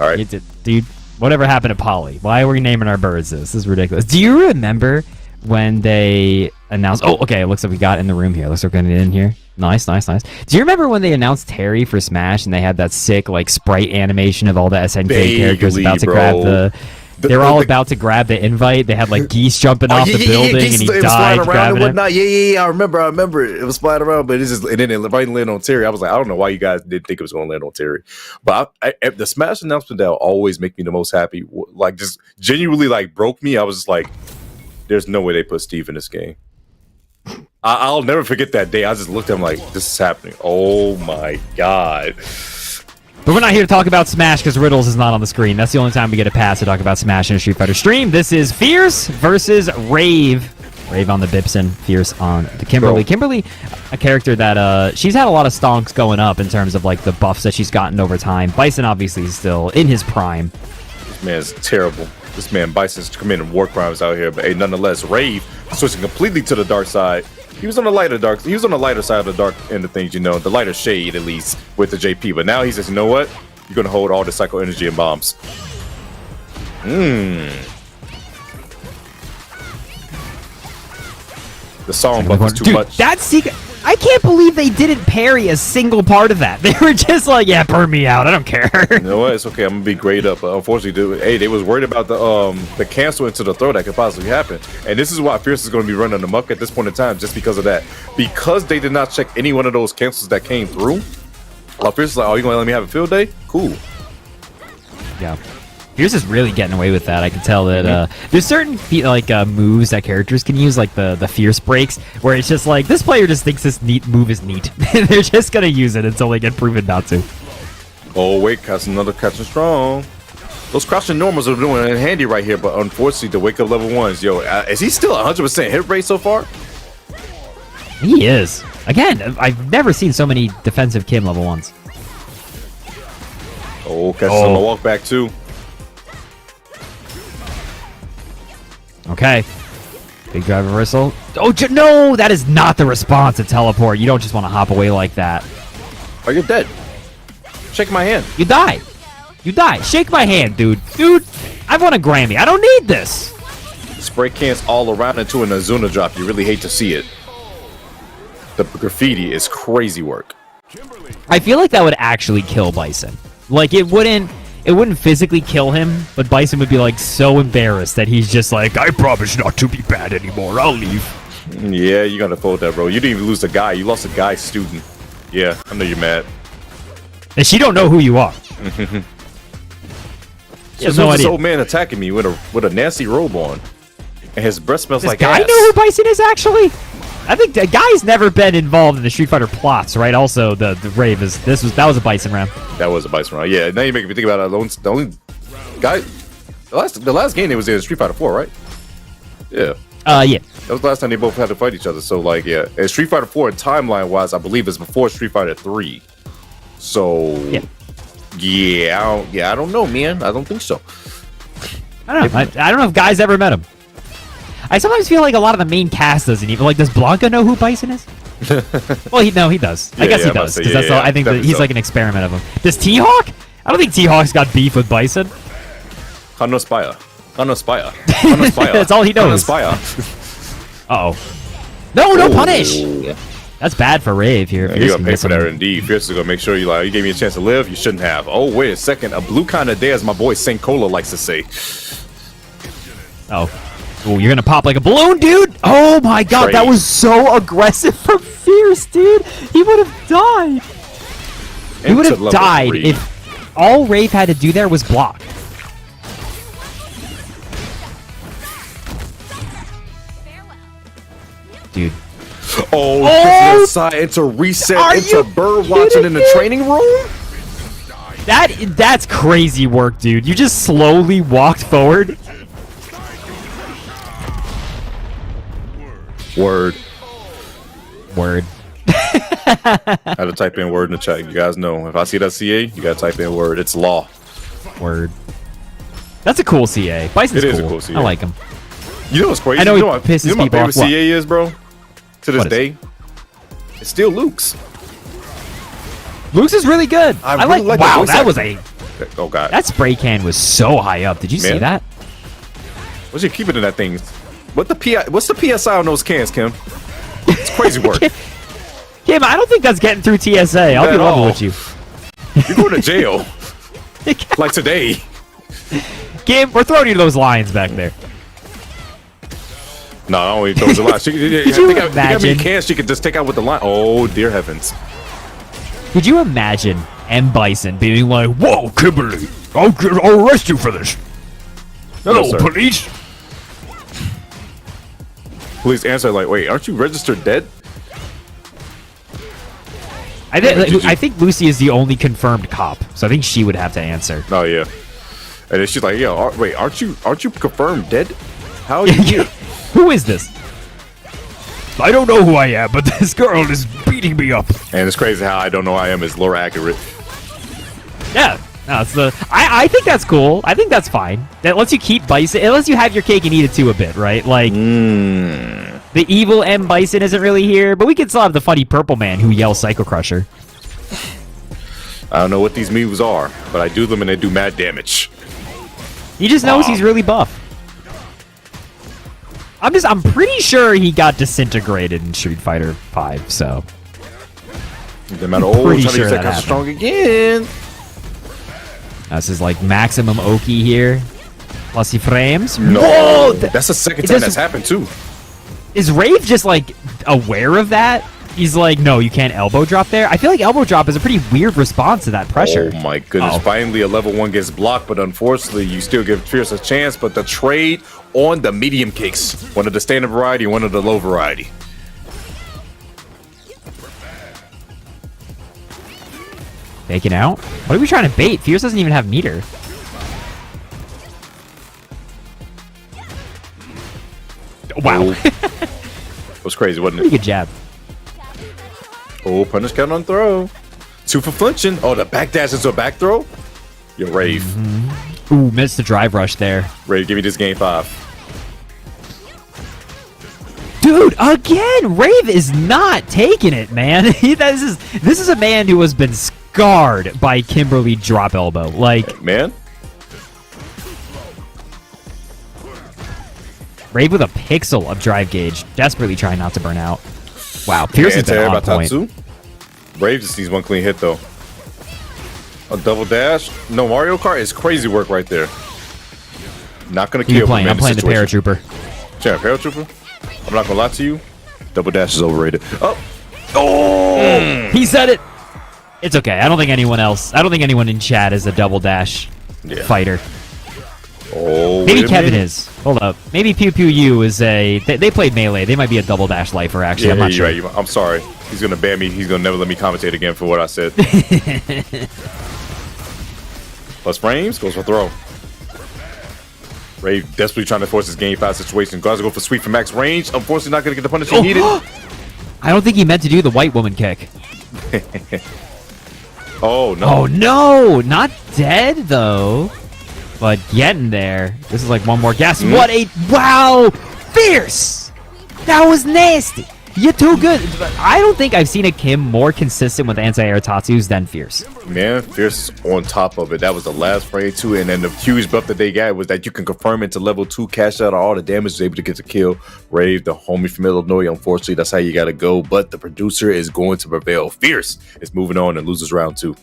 All right, dude. Whatever happened to Polly? Why are we naming our birds this? This is ridiculous. Do you remember when they announced? Oh, okay. It looks like we got in the room here. Looks like we're getting in here. Nice. Do you remember when they announced Terry for Smash and they had that sick like sprite animation of all the SNK characters about to grab the? They were all about to grab the invite. They had like geese jumping off the building, and he died grabbing it. Yeah. I remember. It was flying around, but it didn't land on Terry. I was like, I don't know why you guys didn't think it was going to land on Terry. But the Smash announcement that will always make me the most happy, like just genuinely like broke me. I was just like, there's no way they put Steve in this game. I'll never forget that day. I just looked at him like, this is happening. Oh my god. But we're not here to talk about Smash because Riddles is not on the screen. That's the only time we get a pass to talk about Smash in a Street Fighter stream. This is Fierce versus Rave. Rave on the Bipson, Fierce on the Kimberly. Bro. Kimberly, a character that she's had a lot of stonks going up in terms of like the buffs that she's gotten over time. Bison obviously is still in his prime. This man's terrible. This man Bison's committing war crimes out here, but hey, nonetheless, Rave switching completely to the dark side. He was on the lighter side of the dark end of things, the lighter shade at least with the JP. But now he says, you know what? you're gonna hold all the psycho energy and bombs. The song buff is too Dude, much. that secret. I can't believe they didn't parry a single part of that. They were just like, yeah, burn me out. I don't care. You know what? It's okay. I'm gonna be great up. But unfortunately, dude, hey, they was worried about the cancel into the throw that could possibly happen. And this is why Fierce is gonna be running amok at this point in time, just because of that. Because they did not check any one of those cancels that came through. Fierce is like, oh, you gonna let me have a field day? Cool. Yeah. Fierce is really getting away with that. I can tell that there's certain moves that characters can use, like the Fierce breaks, where it's just like, this player just thinks this neat move is neat. They're just going to use it until they get proven not to. Oh, wait, that's another catching strong. Those crouching normals are doing it handy right here, but unfortunately, the wake up level 1s, yo, is he still 100% hit rate so far? He is. Again, I've never seen so many defensive Kim level 1s. Oh, catches on the walk back too. Okay. Big drive reversal. Oh, no! That is not the response to teleport. You don't just want to hop away like that. Oh, you're dead. Shake my hand. You die. You die. Shake my hand, dude. Dude, I've won a Grammy. I don't need this. Spray cans all around into an Azuna drop. You really hate to see it. The graffiti is crazy work. I feel like that would actually kill Bison. Like, it wouldn't physically kill him, but Bison would be like so embarrassed that he's just like, I promise not to be bad anymore. I'll leave. Yeah, you gotta fold that, bro. You didn't even lose a guy. You lost a guy student. Yeah, I know you're mad. And she don't know who you are. She has no idea. This old man attacking me with a nasty robe on, and his breath smells like guy ass. Know who Bison is actually? I think the guy's never been involved in the Street Fighter plots, right? Also, the rave is that was a Bison round. That was a Bison round. Yeah. Now you make me think about it. The only guy, the last game they was in Street Fighter 4, right? Yeah. Yeah. That was the last time they both had to fight each other. So like, yeah, and Street Fighter 4 timeline wise, I believe is before Street Fighter 3. So yeah, I don't know, man. I don't think so. I don't know. I don't know if guys ever met him. I sometimes feel like a lot of the main cast doesn't even like. Does Blanca know who Bison is? Well, he does. I guess he does. Because I think that he's like an experiment of him. Does T-Hawk? I don't think T-Hawk's got beef with Bison. Kano Spire. That's all he knows. Uh-oh. No punish. That's bad for Rave here. Yeah, you gotta pay for that indeed. Fierce is gonna make sure you gave me a chance to live. You shouldn't have. Oh, wait a second. A blue kind of day, as my boy Saint Cola likes to say. Oh, you're gonna pop like a balloon, dude! Oh my god, that was so aggressive from Fierce, dude! He would have died! He would have died if all Rave had to do there was block. Dude. Oh, inside into reset into bird watching in the training room? That's crazy work, dude. You just slowly walked forward. Word. I had to type in word in the chat. You guys know, if I see that CA, you gotta type in word. It's law. Word. That's a cool CA. Bison's It is a cool CA. I like him. You know what's crazy? I know you he know pisses you know people my off. favorite CA is, bro? To this day, it's still Luke's. Luke's is really good. I really like that that was a... Oh, God. That spray can was so high up. Did you see that? What's you keeping in that thing? What's the PSI on those cans, Kim? It's crazy work. Kim, I don't think that's getting through TSA. I'll be level with you. You're going to jail. Like today. Kim, we're throwing you those lines back there. No, I don't even throw the line. Could you imagine? Cans she could just take out with the line. Oh, dear heavens. Could you imagine M. Bison being like, whoa, Kimberly, I'll arrest you for this. Hello, No, police. Police answer like, wait, aren't you registered dead? I think Lucy is the only confirmed cop, so I think she would have to answer. Oh, yeah. And then she's like, yo, wait, aren't you confirmed dead? How are you here? Who is this? I don't know who I am, but this girl is beating me up. And it's crazy how I don't know who I am is lore accurate. Yeah. No, it's I think that's cool. I think that's fine. That lets you keep Bison. It lets you have your cake and eat it too a bit, right? Like, the evil M. Bison isn't really here, but we can still have the funny purple man who yells Psycho Crusher. I don't know what these moves are, but I do them and they do mad damage. He just knows he's really buff. I'm pretty sure he got disintegrated in Street Fighter 5, so. No matter trying to use that happened. strong again. This is like maximum Oki here. Plusy frames. No, Whoa! that's the second time that's happened too. Is Rave just like aware of that? He's like, no, you can't elbow drop there. I feel like elbow drop is a pretty weird response to that pressure. Oh my goodness! Finally, a level 1 gets blocked, but unfortunately, you still give Fierce a chance. But the trade on the medium kicks, one of the standard variety, one of the low variety. Baking out? What are we trying to bait? Fierce doesn't even have meter. Wow. That was crazy, wasn't Pretty it? good jab. Oh, punish count on throw. 2 for flinching. Oh, the backdash into a back throw. Yo, Rave. Ooh, missed the drive rush there. Rave, give me this game 5. Dude, again, Rave is not taking it, man. This is a man who has been scarred by Kimberly drop elbow. Like, Man. Rave with a pixel of drive gauge, desperately trying not to burn out. Wow, Fierce has been on point. Rave just needs one clean hit though. A double dash. No, Mario Kart is crazy work right there. Not gonna kill. I'm playing the paratrooper. Sure, paratrooper. I'm not gonna lie to you. Double dash is overrated. Oh, He said it. It's okay. I don't think anyone in chat is a double dash fighter. oh. Maybe wait a Kevin minute. is. Hold up. Maybe Pew Pew U is a. They played Melee. They might be a double dash lifer, actually. I'm not you're sure. right. I'm sorry. He's gonna ban me. He's gonna never let me commentate again for what I said. Plus frames goes for throw. Ray desperately trying to force his game 5 situation. Guys go for sweep for max range. Unfortunately, not gonna get the punish he needed. I don't think he meant to do the white woman kick. Oh no. Oh no! Not dead though, but getting there. This is like one more guess. What a wow! Fierce. That was nasty. You're too good. I don't think I've seen a Kim more consistent with anti-air tattoos than Fierce. Man, Fierce is on top of it. That was the last frame too, and then the huge buff that they got was that you can confirm into level 2, cash out all the damage, is able to get the kill. Rave, the homie from Illinois, unfortunately, that's how you gotta go. But the producer is going to prevail. Fierce is moving on and loses round 2.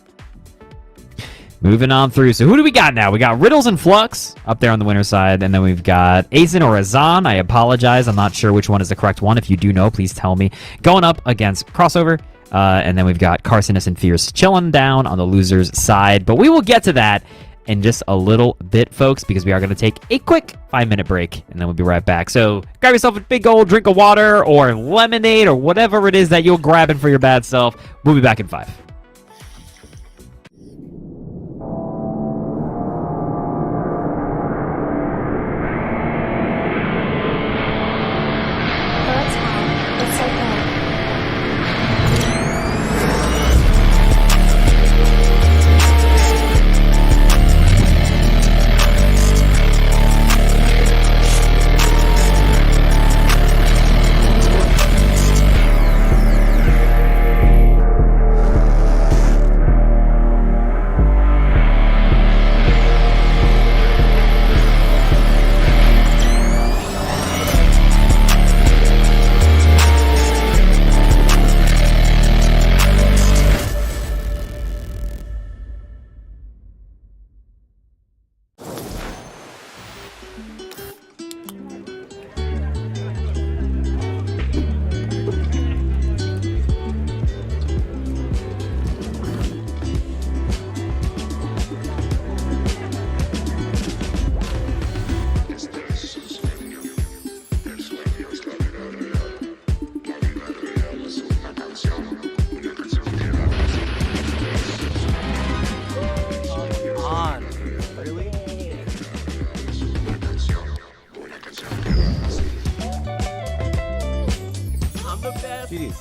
Moving on through. So who do we got now? We got Riddles and Flux up there on the winner side, and then we've got Aizen or Azan. I apologize. I'm not sure which one is the correct one. If you do know, please tell me. Going up against Crossover. And then we've got Carcinus and Fierce chilling down on the loser's side. But we will get to that in just a little bit, folks, because we are going to take a quick 5-minute break, and then we'll be right back. So grab yourself a big old drink of water or lemonade or whatever it is that you're grabbing for your bad self. We'll be back in 5.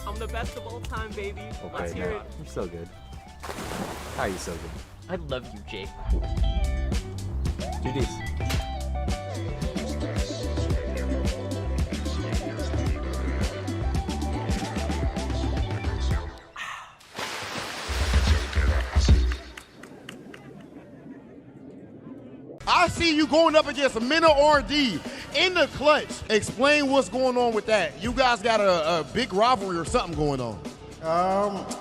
I'm the best of all time, baby. Let's hear it. You're so good. How are you so good? I love you, Jake. GDs. I see you going up against Minna RD in the clutch. Explain what's going on with that. You guys got a big rivalry or something going on.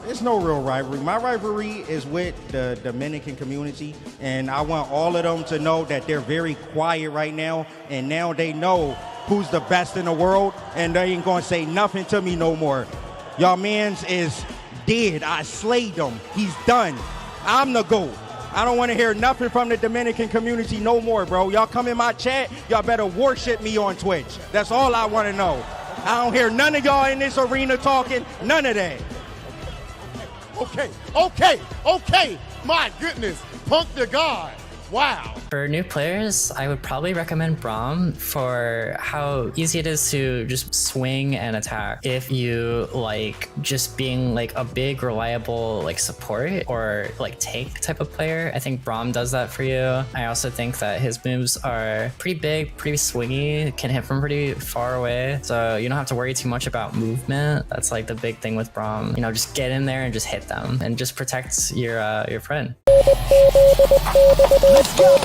It's no real rivalry. My rivalry is with the Dominican community, and I want all of them to know that they're very quiet right now, and now they know who's the best in the world, and they ain't gonna say nothing to me no more. Y'all mans is dead. I slayed him. He's done. I'm the GOAT. I don't want to hear nothing from the Dominican community no more, bro. Y'all come in my chat, y'all better worship me on Twitch. That's all I want to know. I don't hear none of y'all in this arena talking, none of that. Okay. My goodness, Punk the God. Wow. For new players, I would probably recommend Braum for how easy it is to just swing and attack. If you like just being like a big reliable like support or like tank type of player, I think Braum does that for you. I also think that his moves are pretty big, pretty swingy, can hit from pretty far away. So you don't have to worry too much about movement. That's like the big thing with Braum. You know, just get in there and just hit them and just protect your friend. Let's go!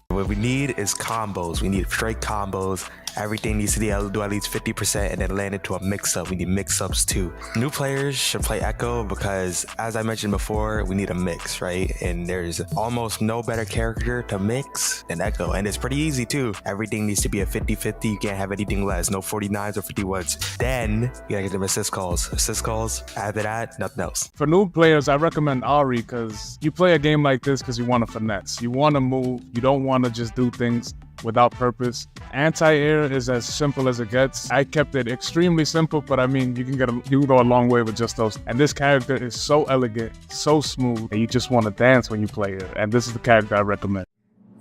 What we need is combos. We need straight combos. Everything needs to do at least 50% and then land into a mix-up. We need mix-ups too. New players should play Echo because, as I mentioned before, we need a mix, right? And there's almost no better character to mix than Echo. And it's pretty easy too. Everything needs to be a 50-50. You can't have anything less. No 49s or 51s. Then you gotta get them assist calls. Assist calls. After that, nothing else. For new players, I recommend Ari because you play a game like this because you want to finesse. You want to move. You don't want to just do things without purpose. Anti-air is as simple as it gets. I kept it extremely simple, but I mean, you can go a long way with just those. And this character is so elegant, so smooth, and you just want to dance when you play it. And this is the character I recommend.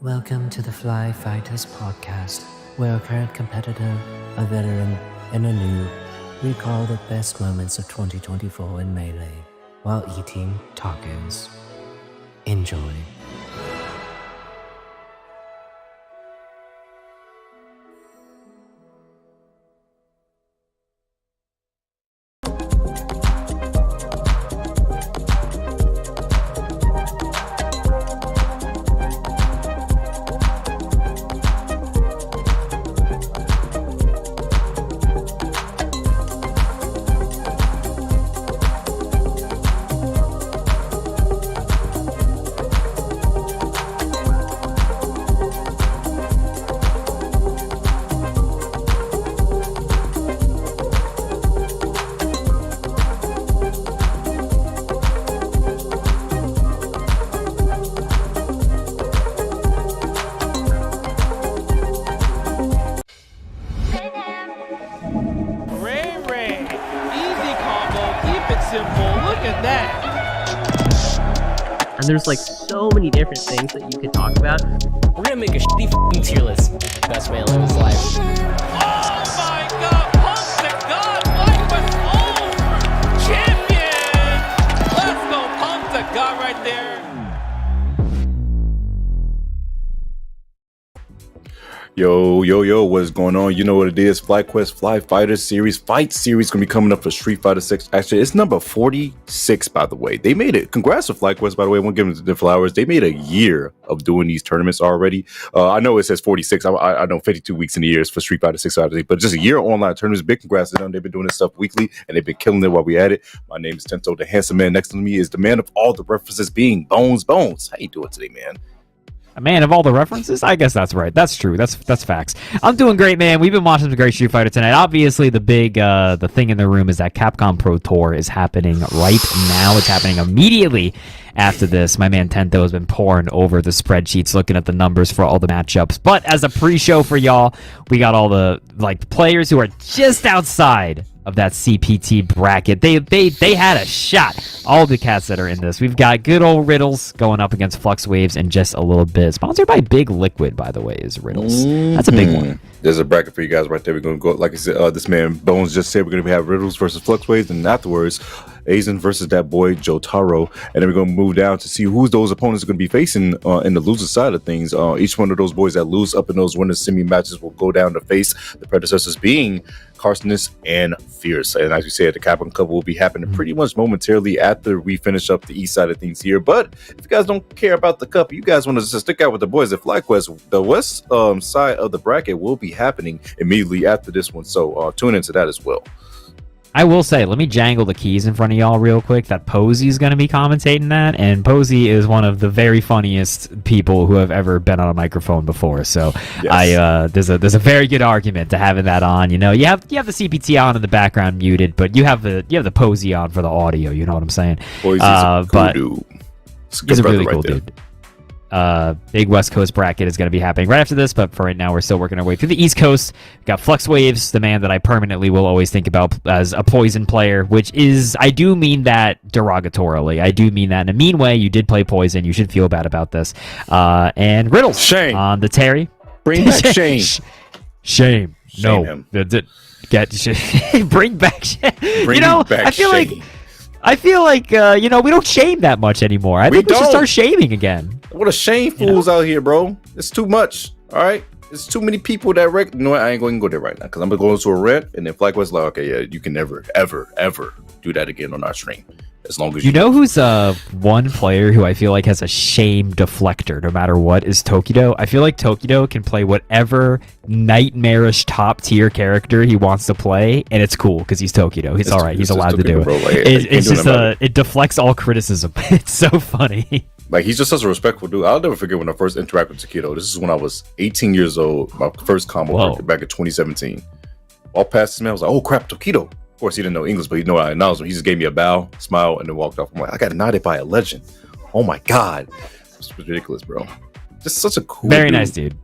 Welcome to the FlyQuest podcast, where a current competitor, a veteran, and a new recall the best moments of 2024 in Melee while eating tacos. Enjoy. And there's like so many different things that you could talk about. We're gonna make a shitty f***ing tier list. Best way to live his life. Oh my god, Punk the God, FlyQuest over! Champion! Let's go, Punk the God right there. Yo, what's going on? You know what it is. FlyQuest FighterZ series, Fight series gonna be coming up for Street Fighter 6. Actually, it's number 46, by the way. They made it. Congrats to FlyQuest, by the way. I won't give them the flowers. They made a year of doing these tournaments already. I know it says 46. I know 52 weeks in the years for Street Fighter 6 already, but just a year of online tournaments. Big congrats to them. They've been doing this stuff weekly, and they've been killing it while we at it. My name is Tento. The handsome man next to me is the man of all the references, being Bones. How you doing today, man? A man of all the references? I guess that's right. That's true. That's facts. I'm doing great, man. We've been watching some great Street Fighter tonight. Obviously, the big the thing in the room is that Capcom Pro Tour is happening right now. It's happening immediately after this. My man Tento has been pouring over the spreadsheets, looking at the numbers for all the matchups. But as a pre-show for y'all, we got all the players who are just outside of that CPT bracket. They had a shot. All the cats that are in this. We've got good old Riddles going up against Flux Waves in just a little bit. Sponsored by Big Liquid, by the way, is Riddles. That's a big one. There's a bracket for you guys right there. We're going to go, like I said, this man Bones just said we're going to have Riddles versus Flux Waves, and afterwards, Aizen versus that boy Jotaro, and then we're gonna move down to see who's those opponents are gonna be facing in the loser side of things. Each one of those boys that lose up in those winners semi matches will go down to face the predecessors, being Carcinus and Fierce. And as we said, the Capcom Cup will be happening pretty much momentarily after we finish up the east side of things here. But if you guys don't care about the cup, you guys want to just stick out with the boys at FlyQuest, the west side of the bracket will be happening immediately after this one. So tune into that as well. I will say, let me jangle the keys in front of y'all real quick, that Posey is going to be commentating that, and Posey is one of the very funniest people who have ever been on a microphone before, so yes. There's a very good argument to having that on. You know, you have the CPT on in the background muted, but you have the Posey on for the audio, you know what I'm saying? Posey's a cool dude. He's a really cool dude. Big West Coast bracket is going to be happening right after this, but for right now, we're still working our way through the East Coast. We've got Flux Waves, the man that I permanently will always think about as a Poison player, which is, I do mean that derogatorily. I do mean that in a mean way. You did play Poison. You should feel bad about this. And Riddles. Shame. On the Terry. Bring back Shame. Shame. No. Him. Bring back Shame. Bring back I feel like, we don't shame that much anymore. I think we should start shaming again. What a shame fools out here, bro. It's too much. All right. It's too many people that you know what? I ain't going to go there right now because I'm going to go into a rant and then FlyQuest like, okay, yeah, you can never, ever, ever do that again on our stream. As long as you know who's one player who I feel like has a shame deflector no matter what is Tokido. I feel like Tokido can play whatever nightmarish top tier character he wants to play, and it's cool because he's Tokido. He's all right. He's allowed to do it. Bro. Like, it's just it deflects all criticism. It's so funny. Like, he's just such a respectful dude. I'll never forget when I first interacted with Tokido. This is when I was 18 years old. My first combo back in 2017. All past this man, I was like, oh crap, Tokido. Of course, he didn't know English, but he knew what I announced. He just gave me a bow, smile, and then walked off. I'm like, I got knighted by a legend. Oh my god, it's ridiculous, bro. Just such a cool, very nice dude.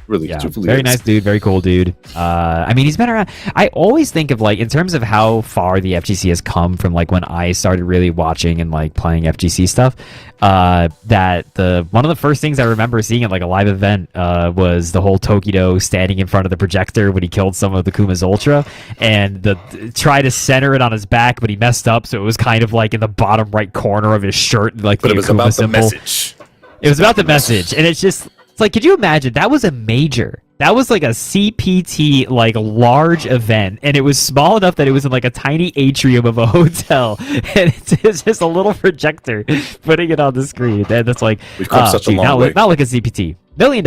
Really, yeah, very nice dude, very cool dude. I mean, he's been around. I always think of, like, in terms of how far the FGC has come from, like, when I started really watching and like playing FGC stuff. That one of the first things I remember seeing at like a live event was the whole Tokido standing in front of the projector when he killed some of the Kuma's Ultra, and try to center it on his back, but he messed up, so it was kind of like in the bottom right corner of his shirt, like but the it was Akuma about symbol. the message. It was about the message, and it's like, could you imagine? That was a major. That was like a CPT, like, large event, and it was small enough that it was in like a tiny atrium of a hotel, and it's just a little projector putting it on the screen, and it's like, we've come such a long way. Not like a CPT. $1 million.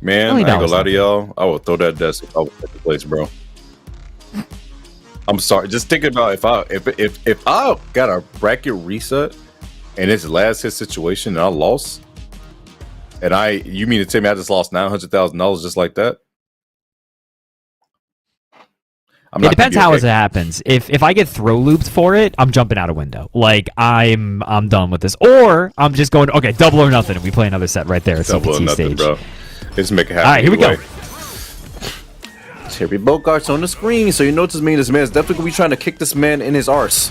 Man, I ain't gonna lie to y'all. I would throw that desk if I was at the place, bro. I'm sorry. Just thinking about if I got a bracket reset and it's last hit situation and I lost. And you mean to tell me I just lost $900,000 just like that? It depends how it happens. If I get throw looped for it, I'm jumping out a window. Like, I'm done with this. Or I'm just going, okay, double or nothing, and we play another set right there at double CPT or nothing, stage. Bro. Let's make it happen. All right, here we go. Terry Bogart's on the screen, so you know what this means. This man's definitely gonna be trying to kick this man in his arse.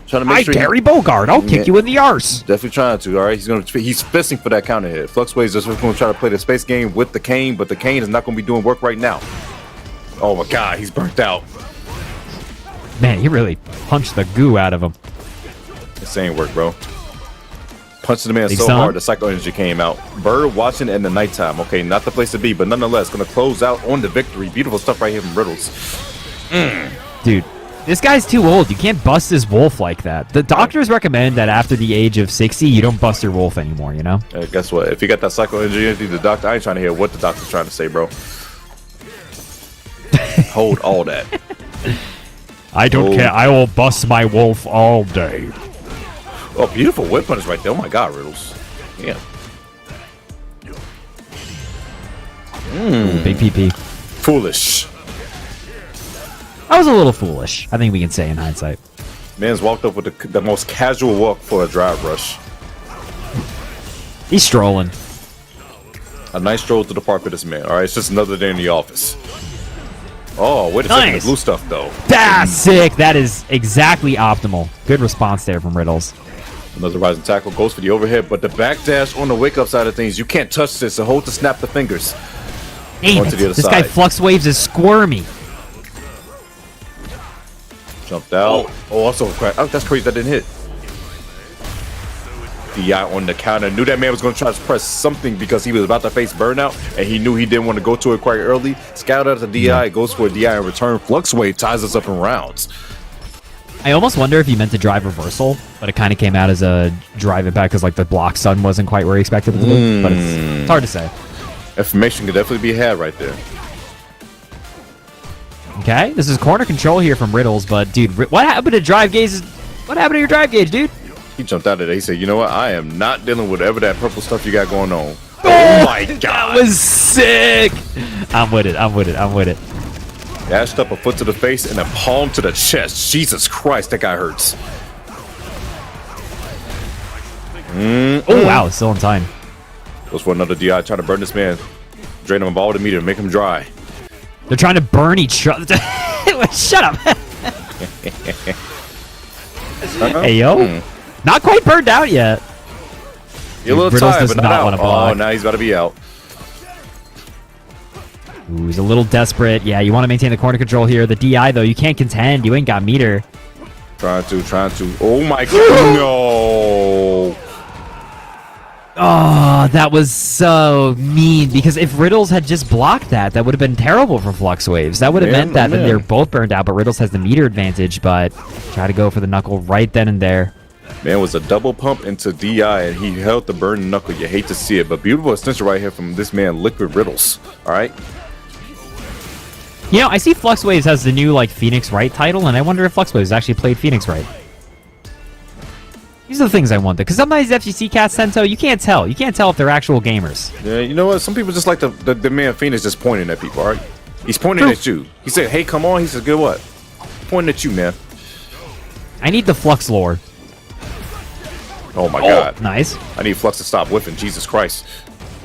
Terry Bogart, I'll kick you in the arse. Definitely trying to. All right, he's fisting for that counter hit. Fluxways is just going to try to play the space game with the cane, but the cane is not going to be doing work right now. Oh my god, he's burnt out. Man, he really punched the goo out of him. This ain't work, bro. Punched the man so hard, the psycho energy came out. Bird watching in the nighttime. Okay, not the place to be, but nonetheless, going to close out on the victory. Beautiful stuff right here from Riddles. Dude. This guy's too old. You can't bust his wolf like that. The doctors recommend that after the age of 60, you don't bust your wolf anymore, you know? Guess what? If you got that psycho energy, the doctor, I ain't trying to hear what the doctor's trying to say, bro. Hold all that. I don't care. I will bust my wolf all day. Oh, beautiful whip punish right there. Oh my god, Riddles. Yeah. Big PP. Foolish. I was a little foolish, I think we can say in hindsight. Man's walked up with the most casual walk for a drive rush. He's strolling. A nice stroll to the park for this man. All right, it's just another day in the office. Oh, wait a second. The blue stuff, though. That's sick. That is exactly optimal. Good response there from Riddles. Another rising tackle goes for the overhead, but the backdash on the wake-up side of things, you can't touch this, so hold to snap the fingers. This guy Flux Waves is squirmy. Jumped out. Oh, also crack. Oh, that's crazy. That didn't hit. DI on the counter. Knew that man was going to try to press something because he was about to face burnout, and he knew he didn't want to go to it quite early. Scout out the DI, goes for a DI in return. Flux Wave ties us up in rounds. I almost wonder if he meant to drive reversal, but it kind of came out as a drive it back because like the block stun wasn't quite where he expected it to be. But it's hard to say. Information could definitely be had right there. Okay, this is corner control here from Riddles, but dude, what happened to drive gauge? What happened to your drive gauge, dude? He jumped out of there. He said, you know what? I am not dealing with whatever that purple stuff you got going on. Oh my God. That was sick. I'm with it. I'm with it. I'm with it. Dashed up a foot to the face and a palm to the chest. Jesus Christ, that guy hurts. Oh, wow. Still in time. Goes for another DI. Trying to burn this man. Drain him of all the meter. Make him dry. They're trying to burn each other. Shut up. Hey, yo. Not quite burned out yet. You're a little Riddles tired, does but not not want out. to block. Oh, now he's about to be out. Ooh, he's a little desperate. Yeah, you want to maintain the corner control here. The DI, though, you can't contend. You ain't got meter. Trying to. Oh, my God. No. Oh, that was so mean. Because if Riddles had just blocked that, that would have been terrible for Flux Waves. That would have meant that they're both burned out, but Riddles has the meter advantage. But try to go for the knuckle right then and there. Man, was a double pump into DI, and he held the burning knuckle. You hate to see it, but beautiful extension right here from this man, Liquid Riddles. All right. You know, I see Flux Waves has the new like Phoenix Wright title, and I wonder if Flux Waves actually played Phoenix Wright. These are the things I wonder, because sometimes FGC cats, Sento, you can't tell. You can't tell if they're actual gamers. Yeah, you know what? Some people just like the man Phoenix just pointing at people, all right? He's pointing at you. He said, hey, come on. He said, good what? Pointing at you, man. I need the Flux lore. Oh, my God. Nice. I need Flux to stop whiffing. Jesus Christ.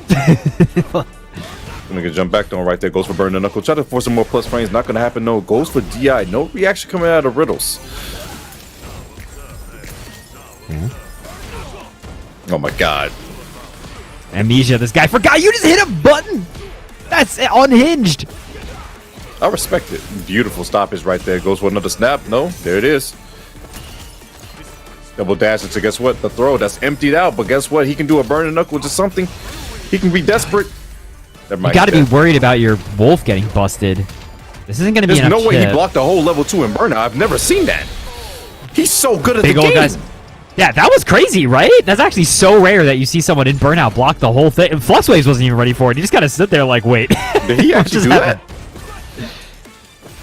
Gonna get jump back on right there. Goes for burn the knuckle. Try to force some more plus frames. Not gonna happen. No. Goes for DI. No reaction coming out of Riddles. Oh my God. Amnesia, this guy forgot you just hit a button. That's unhinged. I respect it. Beautiful stoppage right there. Goes for another snap. No. There it is. Double dash into, guess what? The throw. That's emptied out. But guess what? He can do a burn the knuckle to something. He can be desperate. You gotta be worried about your wolf getting busted. This isn't gonna be enough. There's no way chip. he blocked the whole level 2 in burnout. I've never seen that. He's so good at Big the old game. guys. Yeah, that was crazy, right? That's actually so rare that you see someone in burnout block the whole thing. And Flux Waves wasn't even ready for it. He just gotta sit there like, wait. Did he actually do that?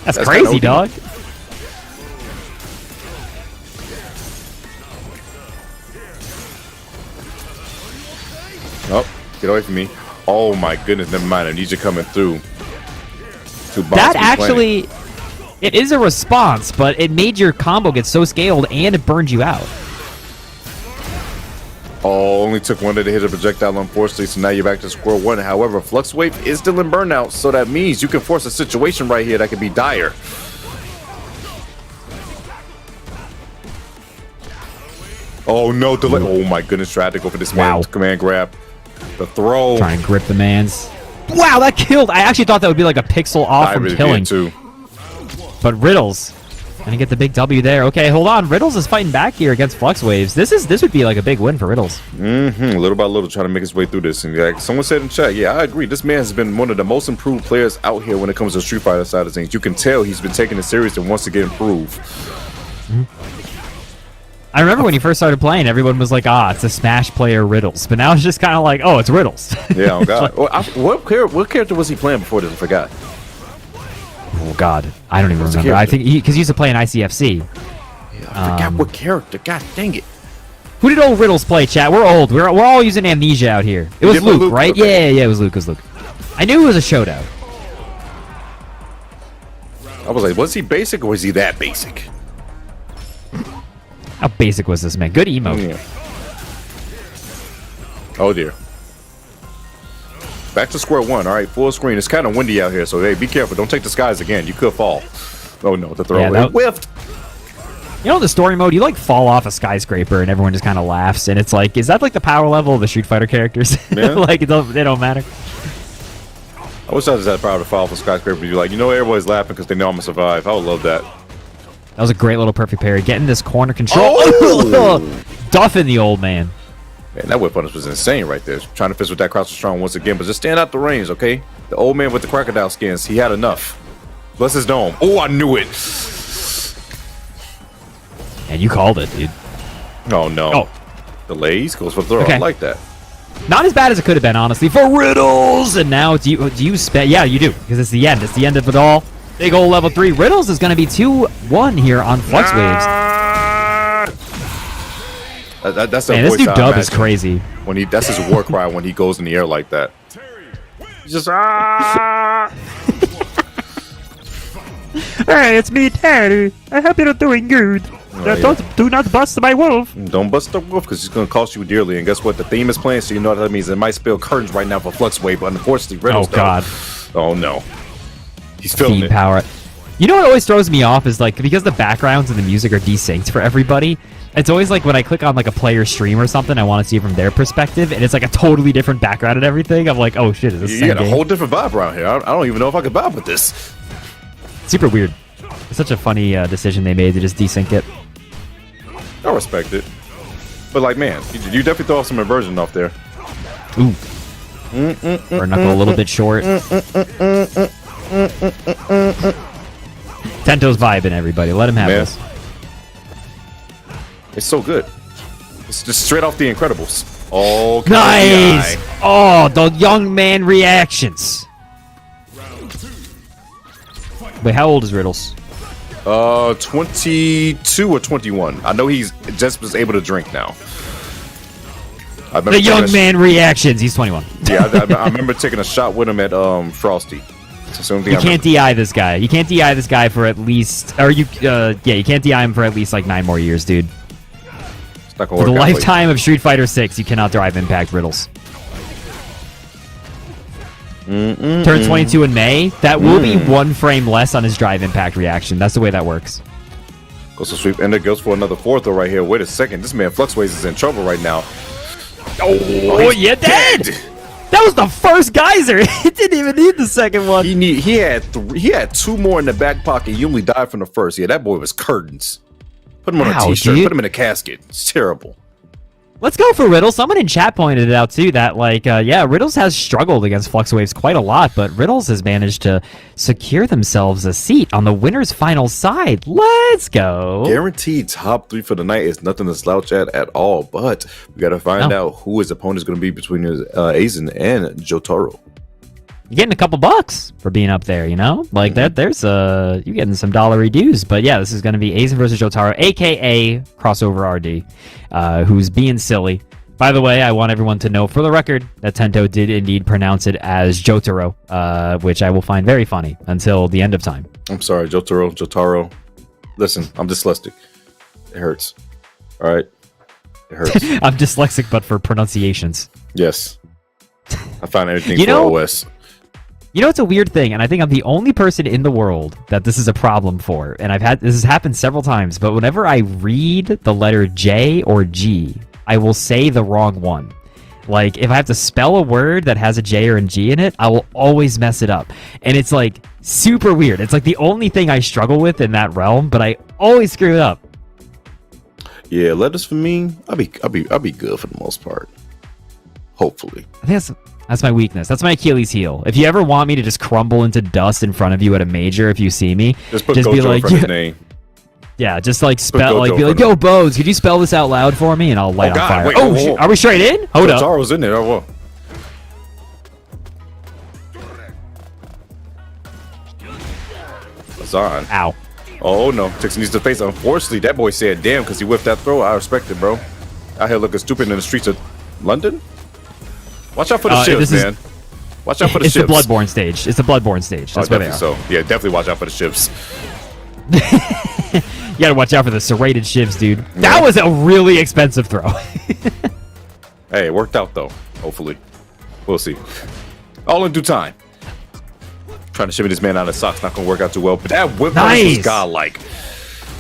That's crazy, dog. Oh, get away from me. Oh my goodness, never mind. Amnesia coming through. That actually, it is a response, but it made your combo get so scaled and it burned you out. Oh, only took one to hit a projectile, unfortunately, so now you're back to square one. However, Flux Wave is still in burnout, so that means you can force a situation right here that could be dire. Oh no, delay. Oh my goodness, tried to go for this man's command grab. The throw. Try and grip the man's. Wow, that killed. I actually thought that would be like a pixel off from killing. Too. But Riddles gonna get the big W there. Okay, hold on. Riddles is fighting back here against Flux Waves. This would be like a big win for Riddles. Little by little, trying to make his way through this. And like someone said in chat, yeah, I agree. This man has been one of the most improved players out here when it comes to Street Fighter side of things. You can tell he's been taking it serious and wants to get improved. I remember when he first started playing, everyone was like, it's a Smash player Riddles. But now it's just kind of like, it's Riddles. Yeah, oh God. What character was he playing before this? I forgot. Oh God, I don't even remember. I think because he used to play in ICFC. Yeah, I forgot what character. God dang it. Who did old Riddles play, chat? We're old. We're all using Amnesia out here. It was Luke, right? Okay. Yeah, it was Luke. I knew it was a showdown. I was like, was he basic or was he that basic? How basic was this man? Good emote. Yeah. Oh dear. Back to square one. All right, full screen. It's kind of windy out here, so hey, be careful. Don't take the skies again. You could fall. Oh no, the throw. Yeah, it whiffed. You know, the story mode, you like fall off a skyscraper and everyone just kind of laughs, and it's like, is that like the power level of the Street Fighter characters? Like they don't matter. I wish I just had the power to fall off a skyscraper. You're like, everybody's laughing because they know I'm gonna survive. I would love that. That was a great little perfect parry. Getting this corner control. Oh! Duffing the old man. Man, that whip punish was insane right there. Trying to fist with that crouch strong once again, but just stand out the range, okay? The old man with the crocodile skins, he had enough. Bless his dome. Oh, I knew it. And you called it, dude. Oh, no. Oh. Delays goes for the throw. Okay. I like that. Not as bad as it could have been, honestly, for Riddles. And now, do you spend? Yeah, you do, because it's the end. It's the end of it all. Big old level 3. Riddles is going to be 2-1 here on Flux Waves. That's a Man, this new dub is crazy. When that's his war cry when he goes in the air like that. He's just Hey, it's me, Terry. I hope you're doing good. Do not bust my wolf. Don't bust the wolf because it's going to cost you dearly. And guess what? The theme is playing, so you know what that means. It might spill curtains right now for Flux Wave, but unfortunately, Riddles. Oh God. Oh no. He's feeling it. Power. You know what always throws me off is like because the backgrounds and the music are desynced for everybody. It's always like when I click on like a player stream or something, I want to see it from their perspective, and it's like a totally different background and everything. I'm like, oh shit, is this the You same got a game? whole different vibe around here. I don't even know if I could vibe with this. Super weird. It's such a funny decision they made to just desync it. I respect it. But like, man, you definitely throw off some inversion off there. Ooh. Or knuckle a little bit short. Tento's vibing, everybody. Let him have this. It's so good. It's just straight off the Incredibles. Oh, nice! Oh, the young man reactions. Wait, how old is Riddles? 22 or 21. I know he's just was able to drink now. The young man reactions. He's 21. Yeah, I remember taking a shot with him at Frosty. You can't DI this guy. You can't DI this guy for at least, or you can't DI him for at least like 9 more years, dude. It's not gonna for the work out lifetime of Street Fighter 6, you cannot drive Impact Riddles. Turn 22 in May. That will be 1 frame less on his drive impact reaction. That's the way that works. Goes to sweep, and it goes for another 4th though right here. Wait a second, this man Fluxways is in trouble right now. Oh, you dead! That was the first geyser. It didn't even need the second one. He had 2 more in the back pocket. You only died from the first. Yeah, that boy was curtains. Put him on a t-shirt. Put him in a casket. It's terrible. Let's go for Riddles. Someone in chat pointed it out too that Riddles has struggled against Flux Waves quite a lot, but Riddles has managed to secure themselves a seat on the winner's final side. Let's go. Guaranteed top 3 for the night is nothing to slouch at all, but we got to find out who his opponent is going to be between Aizen and Jotaro. You're getting a couple bucks for being up there, you know? Like that there's you're getting some dollary dues. But yeah, this is going to be Aizen versus Jotaro, aka Crossover RD, who's being silly. By the way, I want everyone to know for the record that Tento did indeed pronounce it as Jotaro, which I will find very funny until the end of time. I'm sorry, Jotaro. Listen, I'm dyslexic. It hurts. All right? It hurts. I'm dyslexic, but for pronunciations. Yes. I find everything for OS. You know, it's a weird thing, and I think I'm the only person in the world that this is a problem for. And this has happened several times, but whenever I read the letter J or G, I will say the wrong one. Like, if I have to spell a word that has a J or a G in it, I will always mess it up. And it's, like, super weird. It's, like, the only thing I struggle with in that realm, but I always screw it up. Yeah, letters for me, I'll be good for the most part. Hopefully. I think that's my weakness. That's my Achilles heel. If you ever want me to just crumble into dust in front of you at a major, if you see me, just be like, in front of his name. Yeah, just like spell, like be like, yo, Bones, could you spell this out loud for me? And I'll light on fire. Wait, whoa. Are we straight in? Hold up. Jotaro's in there. Oh, Azan. Ow. Oh no, Tixon needs to face. Unfortunately, that boy said damn because he whiffed that throw. I respect it, bro. Out here looking stupid in the streets of London. Watch out for the ships, man. Watch out for the ships. It's the Bloodborne stage. It's the Bloodborne stage. That's where they are. So yeah, definitely watch out for the ships. You gotta watch out for the serrated shivs, dude. Yeah. That was a really expensive throw. Hey, it worked out though. Hopefully, we'll see. All in due time. Trying to shimmy this man out of socks, not gonna work out too well. But that whip was godlike.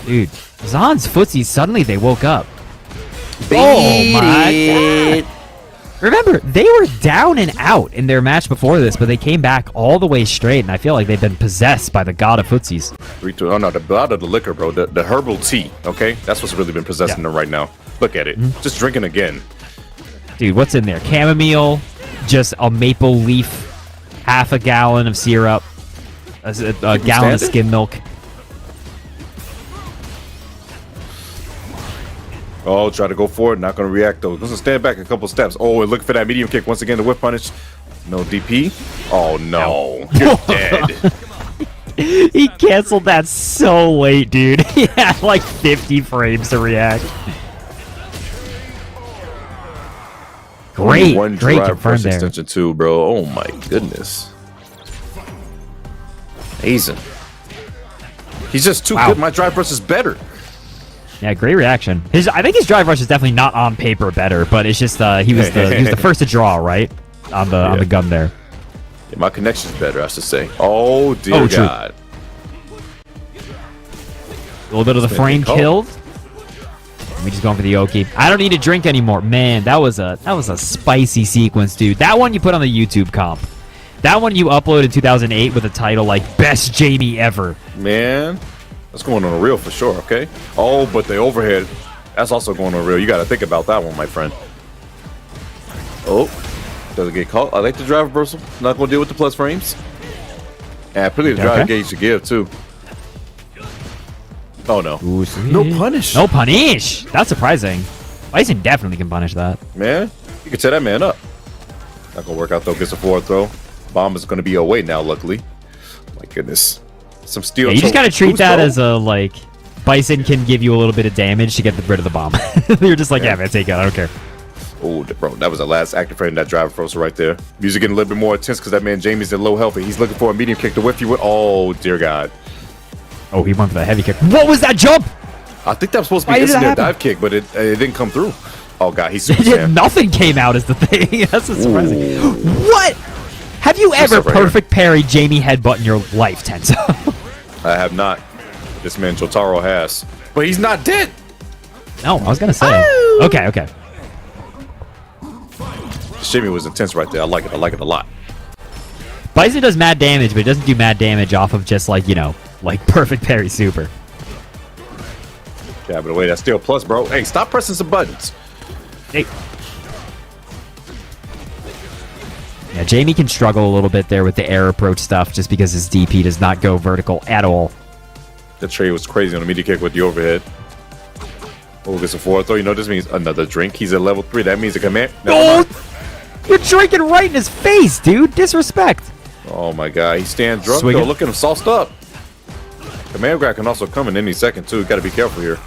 Dude, Zan's footsies, suddenly they woke up. Oh my god. Remember, they were down and out in their match before this, but they came back all the way straight, and I feel like they've been possessed by the god of footsies. 3-2. Oh no, the god of the liquor, bro. The herbal tea. Okay, that's what's really been possessing them right now. Look at it, just drinking again. Dude, what's in there? Chamomile, just a maple leaf, half a gallon of syrup, a gallon of skim milk. Oh, try to go forward, not going to react though. Going to stand back a couple steps. Oh, and looking for that medium kick once again. The whip punish. No DP. Oh no, you're dead. He canceled that so late, dude. He had like 50 frames to react. Great, one great drive confirmed there. extension too, bro. Oh my goodness. Amazing. He's just too good. My drive burst is better. Yeah, great reaction. I think his drive rush is definitely not on paper better, but it's just he was the first to draw, right? On the gun there. Yeah, my connection's better, I should say. Oh dear God. A little bit of the frame killed. We just going for the Oki. I don't need to drink anymore. Man, that was a spicy sequence, dude. That one you put on the YouTube comp. That one you uploaded in 2008 with a title like Best Jamie Ever. Man, that's going on a reel for sure, okay? Oh, but the overhead, that's also going on a reel. You got to think about that one, my friend. Oh, doesn't get caught. I like the drive reversal. Not going to deal with the plus frames. And pretty the drive gauge to give, too. Oh, no. Ooh, no punish. No punish. That's surprising. Bison definitely can punish that. Man, you can tear that man up. Not going to work out, though. Gets a forward throw. Bomb is going to be away now, luckily. My goodness. Some steel. Yeah, you just got to treat that as a, like, Bison can give you a little bit of damage to get rid of the bomb. You're just like, yeah, man, take it. I don't care. Oh, bro, that was the last active frame that driver froze right there. Music getting a little bit more intense because that man Jamie's in low health. He's looking for a medium kick to whiff you with. Oh, dear God. Oh, he went for that heavy kick. What was that jump? I think that was supposed to be a dive kick, but it didn't come through. Oh, God, he's super Nothing came out as the thing. That's surprising. What? Have you ever perfect parried Jamie headbutt in your life, Tenzo? I have not. This man Jotaro has. But he's not dead. No, I was going to say. Oh. Okay. Jamie was intense right there. I like it. I like it a lot. Bison does mad damage, but it doesn't do mad damage off of just like, like perfect parry super. Yeah, but wait, that's still plus, bro. Hey, stop pressing some buttons. Hey. Yeah, Jamie can struggle a little bit there with the air approach stuff just because his DP does not go vertical at all. The trade was crazy on the media kick with the overhead. Oh, gets a forward throw. You know, this means another drink. He's at level 3. That means a command. Oh, you're drinking right in his face, dude. Disrespect. Oh, my God. He's staying drunk, Swing though. it. Look at him sauced up. Command grab can also come in any second, too. Got to be careful here.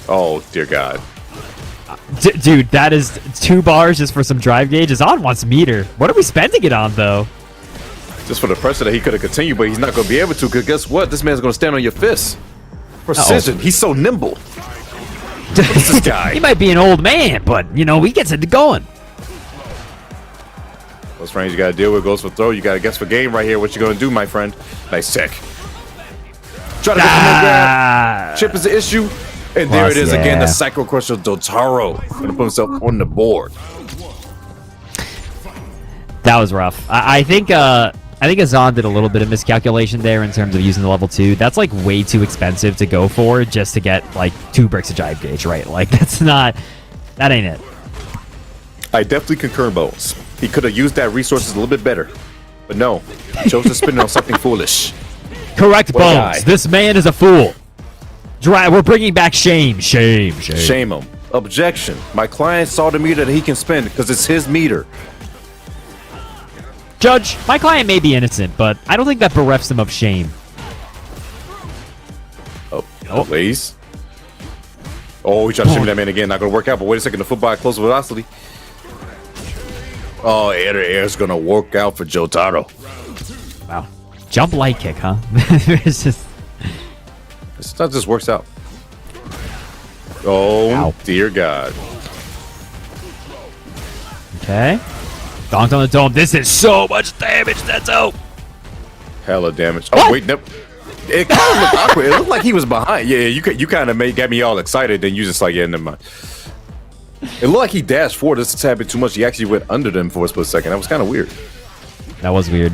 Oh, dear God. Dude, that is 2 bars just for some drive gauge. Azan wants meter. What are we spending it on, though? Just for the pressure that he could have continued, but he's not going to be able to, because guess what? This man's going to stand on your fists. Precision. He's so nimble. What's this guy? He might be an old man, but, he gets it going. Those frames you got to deal with. Goes for throw. You got to guess for game right here. What you going to do, my friend? Nice tech. Try to get the grab. Chip is the issue. And there it is again. The Psycho Crusher Jotaro. Going to put himself on the board. That was rough. I think Azan did a little bit of miscalculation there in terms of using the level 2. That's like way too expensive to go for just to get like 2 bricks of drive gauge, right? Like that ain't it. I definitely concur, Bones. He could have used that resources a little bit better. But no, he chose to spend it on something foolish. Correct, Bones. This man is a fool. We're bringing back shame. Shame him. Objection. My client saw the meter that he can spend because it's his meter. Judge, my client may be innocent, but I don't think that berefs him of shame. Oh, please. Oh, he tried to shimmy that man again. Not going to work out, but wait a second. The football close velocity. Oh, air to air is going to work out for Jotaro. Wow. Jump light kick, huh? It's just... This stuff just works out. Oh, dear God. Okay. Donked on the dome. This is so much damage. That's out. Hella damage. Oh, wait. No. It kind of looked awkward. It looked like he was behind. Yeah, you kind of got me all excited. Then you just like, yeah, never mind. It looked like he dashed forward just a tad bit too much. He actually went under them for a split second. That was kind of weird. That was weird.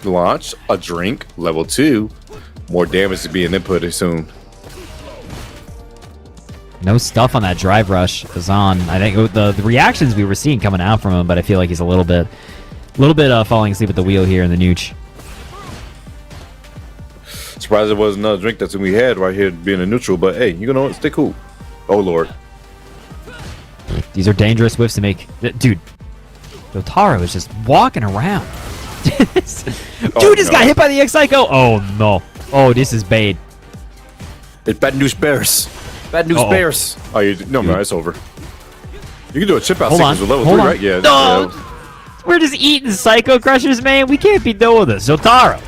Launch a drink, level 2. More damage to be inputted soon. No stuff on that drive rush is on. I think the reactions we were seeing coming out from him, but I feel like he's a little bit falling asleep at the wheel here in the nooch. Surprised there was another drink that's we had right here being a neutral, but hey, you know what? Stay cool. Oh lord. These are dangerous whiffs to make. Dude, Jotaro is just walking around. Dude just got hit by the X-Psycho. Oh no. Oh, this is bad. It's bad news bears. Bad news bears. Oh, no, it's over. You can do a chip out sequence with level 3, right? Yeah. No. We're just eating Psycho Crushers, man. We can't be doing this. Jotaro.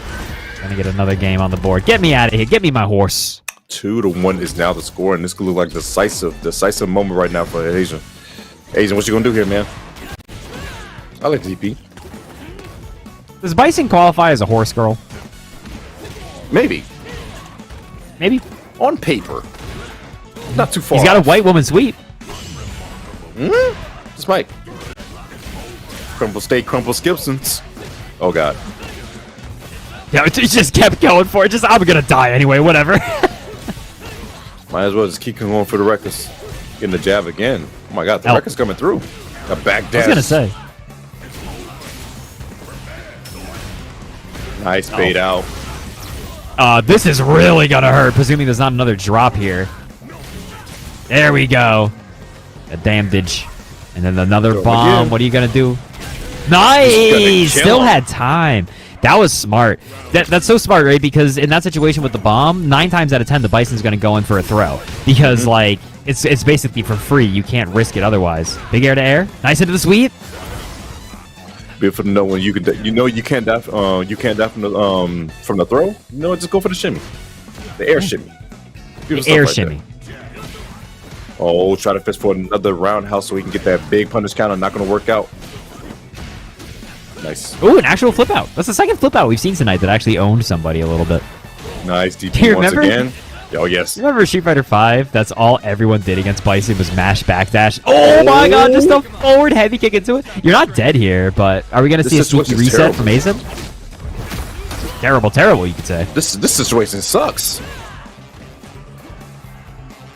Gonna get another game on the board. Get me out of here. Get me my horse. 2-1 is now the score, and this could look like decisive moment right now for Asian. Asian, what you gonna do here, man? I like DP. Does Bison qualify as a horse girl? Maybe. Maybe. On paper. Not too far. He's got a white woman sweep. This might. Crumple steak, crumple skipsons. Oh god. Yeah, it just kept going for it. I'm gonna die anyway, whatever. Might as well just keep going for the records. Getting the jab again. Oh my god, the record's coming through. A back dash. I was gonna say. Nice bait out. This is really gonna hurt, presuming there's not another drop here. There we go. A damage. And then another bomb. Again. What are you gonna do? Nice! Still had time. That was smart. That's so smart, right? Because in that situation with the bomb, 9 times out of 10, the Bison's gonna go in for a throw. Because like it's basically for free. You can't risk it otherwise. Big air to air. Nice into the sweep. Be for the know when you can, you can't die. You can't die from the throw. You know, just go for the shimmy, the air shimmy. The air shimmy. Oh, try to fish for another roundhouse so he can get that big punish counter. Not going to work out. Nice. Ooh, an actual flip out. That's the second flip out we've seen tonight that actually owned somebody a little bit. Nice DP once again. Oh yes. Remember Street Fighter 5? That's all everyone did against Bison was mash backdash. Oh my god, just a forward heavy kick into it. You're not dead here, but are we gonna see a sneaky reset from Mason? Terrible, you could say. This situation sucks.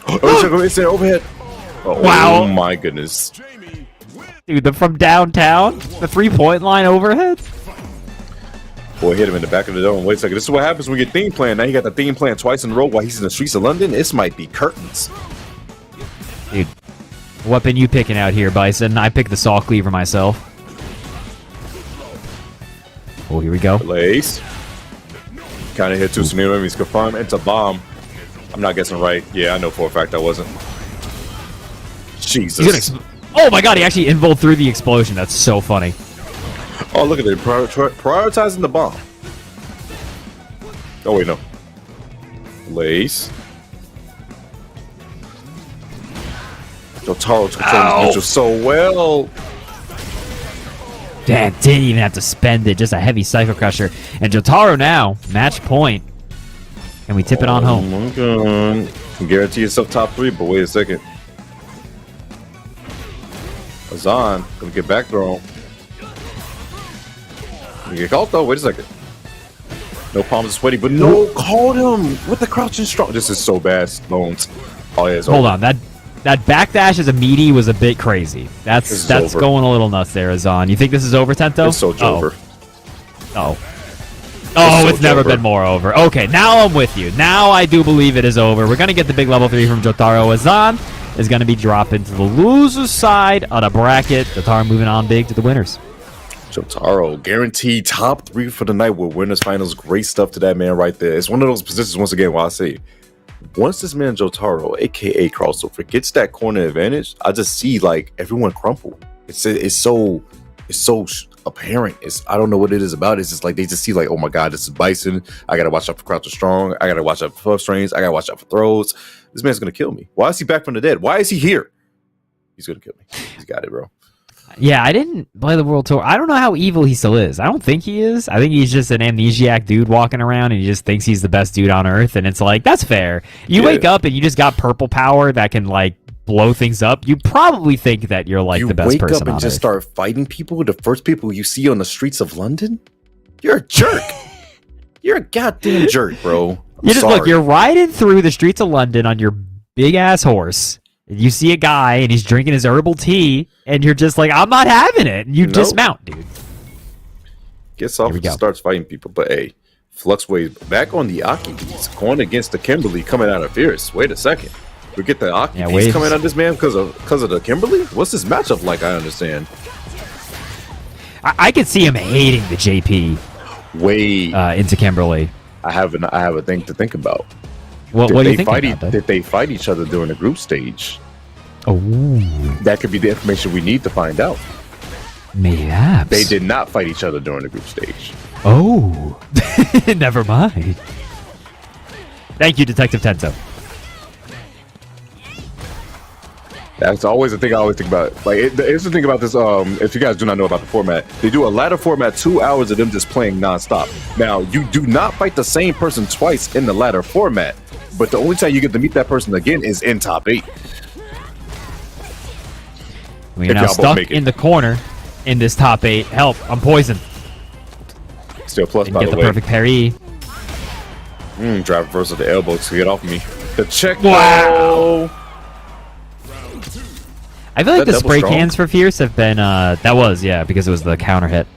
Oh, it's an overhead. Oh, wow. Oh my goodness. Dude, from downtown, the 3-point line overhead. Boy, hit him in the back of the dome. Wait a second. This is what happens when you get theme playing. Now you got the theme playing twice in a row while he's in the streets of London. This might be curtains. Dude, what weapon you picking out here, Bison? I picked the Saw Cleaver myself. Oh, here we go. Lace. Kind of hit too soon. Enemies confirmed. It's a bomb. I'm not guessing right. Yeah, I know for a fact I wasn't. Jesus. Oh my god, he actually involved through the explosion. That's so funny. Oh, look at it. Prioritizing the bomb. Oh, wait, no. Lace. Jotaro controls neutral so well. Damn, didn't even have to spend it. Just a heavy Psycho Crusher. And Jotaro now, match point. Can we tip it on home? Oh my god. You can guarantee yourself top 3, but wait a second. Azan, gonna get back thrown. You get caught though, wait a second. No palms are sweaty, but no, caught him with the crouching strong. This is so bad, Stones. Oh yeah, it's Hold over. on, that backdash as a meaty was a bit crazy. That's going a little nuts there, Azan. You think this is over, Tento? It's so over. It's never been more over. Okay, now I'm with you. Now I do believe it is over. We're gonna get the big level 3 from Jotaro. Azan is gonna be dropping to the loser's side on a bracket. Jotaro moving on big to the winners. Jotaro, guaranteed top 3 for the night with winners finals. Great stuff to that man right there. It's one of those positions, once again, where I say, once this man Jotaro, aka Crossover, gets that corner advantage, I just see like everyone crumple. It's so apparent. I don't know what it is about it. It's just like they just see like, oh my god, this is Bison. I gotta watch out for Croucher Strong. I gotta watch out for puff strains. I gotta watch out for throws. This man's gonna kill me. Why is he back from the dead? Why is he here? He's gonna kill me. He's got it, bro. Yeah, I didn't play the World Tour. I don't know how evil he still is. I don't think he is. I think he's just an amnesiac dude walking around and he just thinks he's the best dude on earth. And it's like, that's fair. You wake up and you just got purple power that can like blow things up, you probably think that you're like the best person. You wake up and just start fighting people, the first people you see on the streets of London? You're a jerk. You're a goddamn jerk, bro. Look, you're riding through the streets of London on your big ass horse. And you see a guy and he's drinking his herbal tea, and you're just like, I'm not having it. And you dismount, dude. Gets off and starts fighting people. But hey, Fluxway back on the Aki beats, going against the Kimberly coming out of Fierce. Wait a second. We get the Aki beats coming out of this man because of the Kimberly? What's this matchup like? I understand. I could see him hating the JP into Kimberly. I have a thing to think about. What do you think about that? Did they fight each other during the group stage? Oh, that could be the information we need to find out. Mayhaps. They did not fight each other during the group stage. Oh, never mind. Thank you, Detective Tento. That's always the thing I always think about. Like, the interesting thing about this, if you guys do not know about the format, they do a ladder format, 2 hours of them just playing nonstop. Now, you do not fight the same person twice in the ladder format, but the only time you get to meet that person again is in top 8. We're now stuck in the corner in this top 8. Help, I'm poisoned. Still plus, Didn't by get the the way. perfect parry. Drive reversal to the elbow to get off me. The check. Wow. I feel like the spray cans for Fierce have been, because it was the counter hit.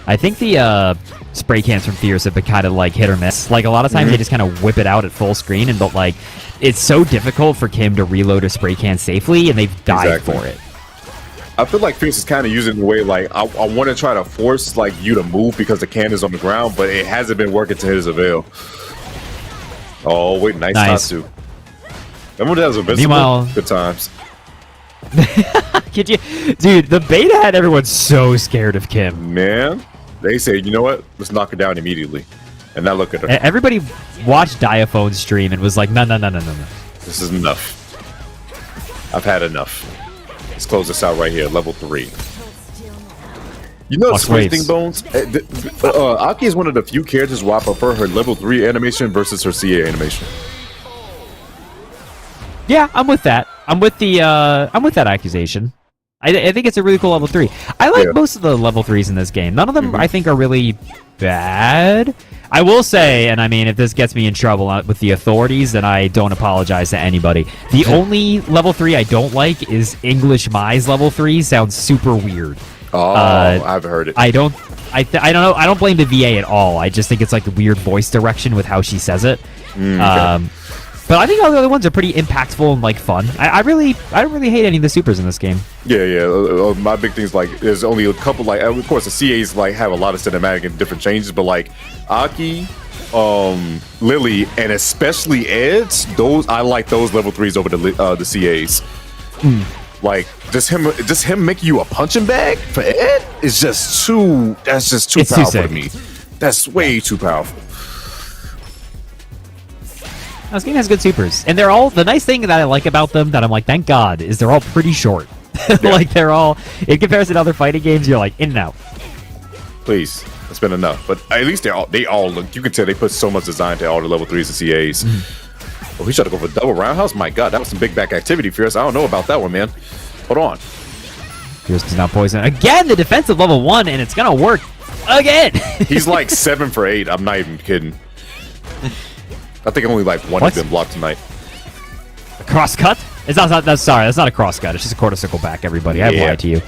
I think the spray cans from Fierce have been kind of like hit or miss. Like a lot of times they just kind of whip it out at full screen, and but like it's so difficult for Kim to reload a spray can safely, and they've died for it. I feel like Fierce is kind of using the way like I want to try to force like you to move because the can is on the ground, but it hasn't been working to his avail. Oh wait, nice. Tatsu. Remember that was invincible? Meanwhile, good times. Could you, dude? The beta had everyone so scared of Kim. Man, they say, you know what? Let's knock her down immediately. And now look at her. Everybody watched Diaphone's stream and was like, no. This is enough. I've had enough. Let's close this out right here, level 3. You know the crazy thing, Bones? Aki is one of the few characters where I prefer her level 3 animation versus her CA animation. Yeah, I'm with that. I'm with that accusation. I think it's a really cool level 3. I like most of the level 3s in this game. None of them I think are really bad. I will say, and I mean, if this gets me in trouble with the authorities, then I don't apologize to anybody. The only level 3 I don't like is English Mai's level 3. Sounds super weird. Oh, I've heard it. I don't know. I don't blame the VA at all. I just think it's like a weird voice direction with how she says it. Okay. But I think all the other ones are pretty impactful and like fun. I don't really hate any of the supers in this game. Yeah. My big thing is like there's only a couple like of course the CAs like have a lot of cinematic and different changes, but like Aki, Lily, and especially Ed's, those I like those level 3s over the CAs. Like just him making you a punching bag for Ed is just too. That's just too powerful to me. That's way too powerful. This game has good supers, and they're all the nice thing that I like about them. That I'm like, thank God, is they're all pretty short. Like they're all in comparison to other fighting games, you're like in and out. Please, it's been enough. But at least they all look. You can tell they put so much design to all the level 3s and CAs. Oh, he tried to go for double roundhouse. My God, that was some big back activity, Fierce. I don't know about that one, man. Hold on. Fierce does not poison again. The defensive level 1, and it's gonna work again. He's like 7 for 8. I'm not even kidding. I think only like one has been blocked tonight. A cross cut? It's not. That's not a cross cut. It's just a quarter circle back. Everybody, I've lied to you.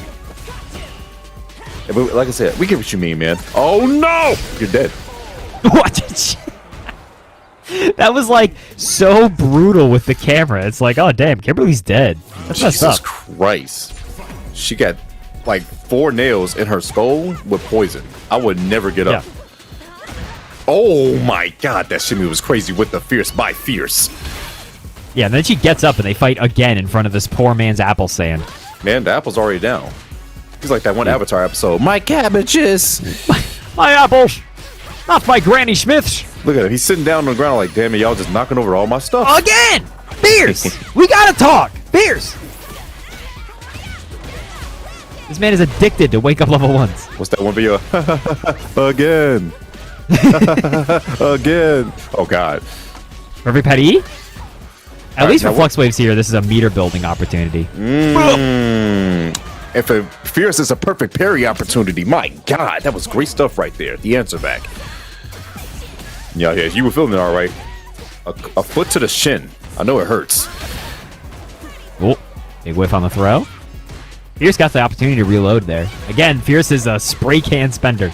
Yeah, but like I said, we get what you mean, man. Oh no, you're dead. What? That was like so brutal with the camera. It's like, oh damn, Kimberly's dead. That's messed up. Jesus Christ, she got like 4 nails in her skull with poison. I would never get up. Oh my God, that shimmy was crazy with the Fierce by Fierce. Yeah, and then she gets up and they fight again in front of this poor man's apple stand. Man, the apple's already down. He's like that one Avatar episode. My cabbages. My apples. Not my Granny Smiths. Look at him. He's sitting down on the ground like, damn it, y'all just knocking over all my stuff. Again! Fierce! We gotta talk! Fierce! This man is addicted to wake up level 1s. What's that one video? Again. Again. Oh God. Every petty? At least for Flux Waves here, this is a meter building opportunity. If a Fierce is a perfect parry opportunity, my God, that was great stuff right there. The answer back. Yeah, you were feeling it all right. A foot to the shin. I know it hurts. Oh, big whiff on the throw. Fierce got the opportunity to reload there. Again, Fierce is a spray can spender.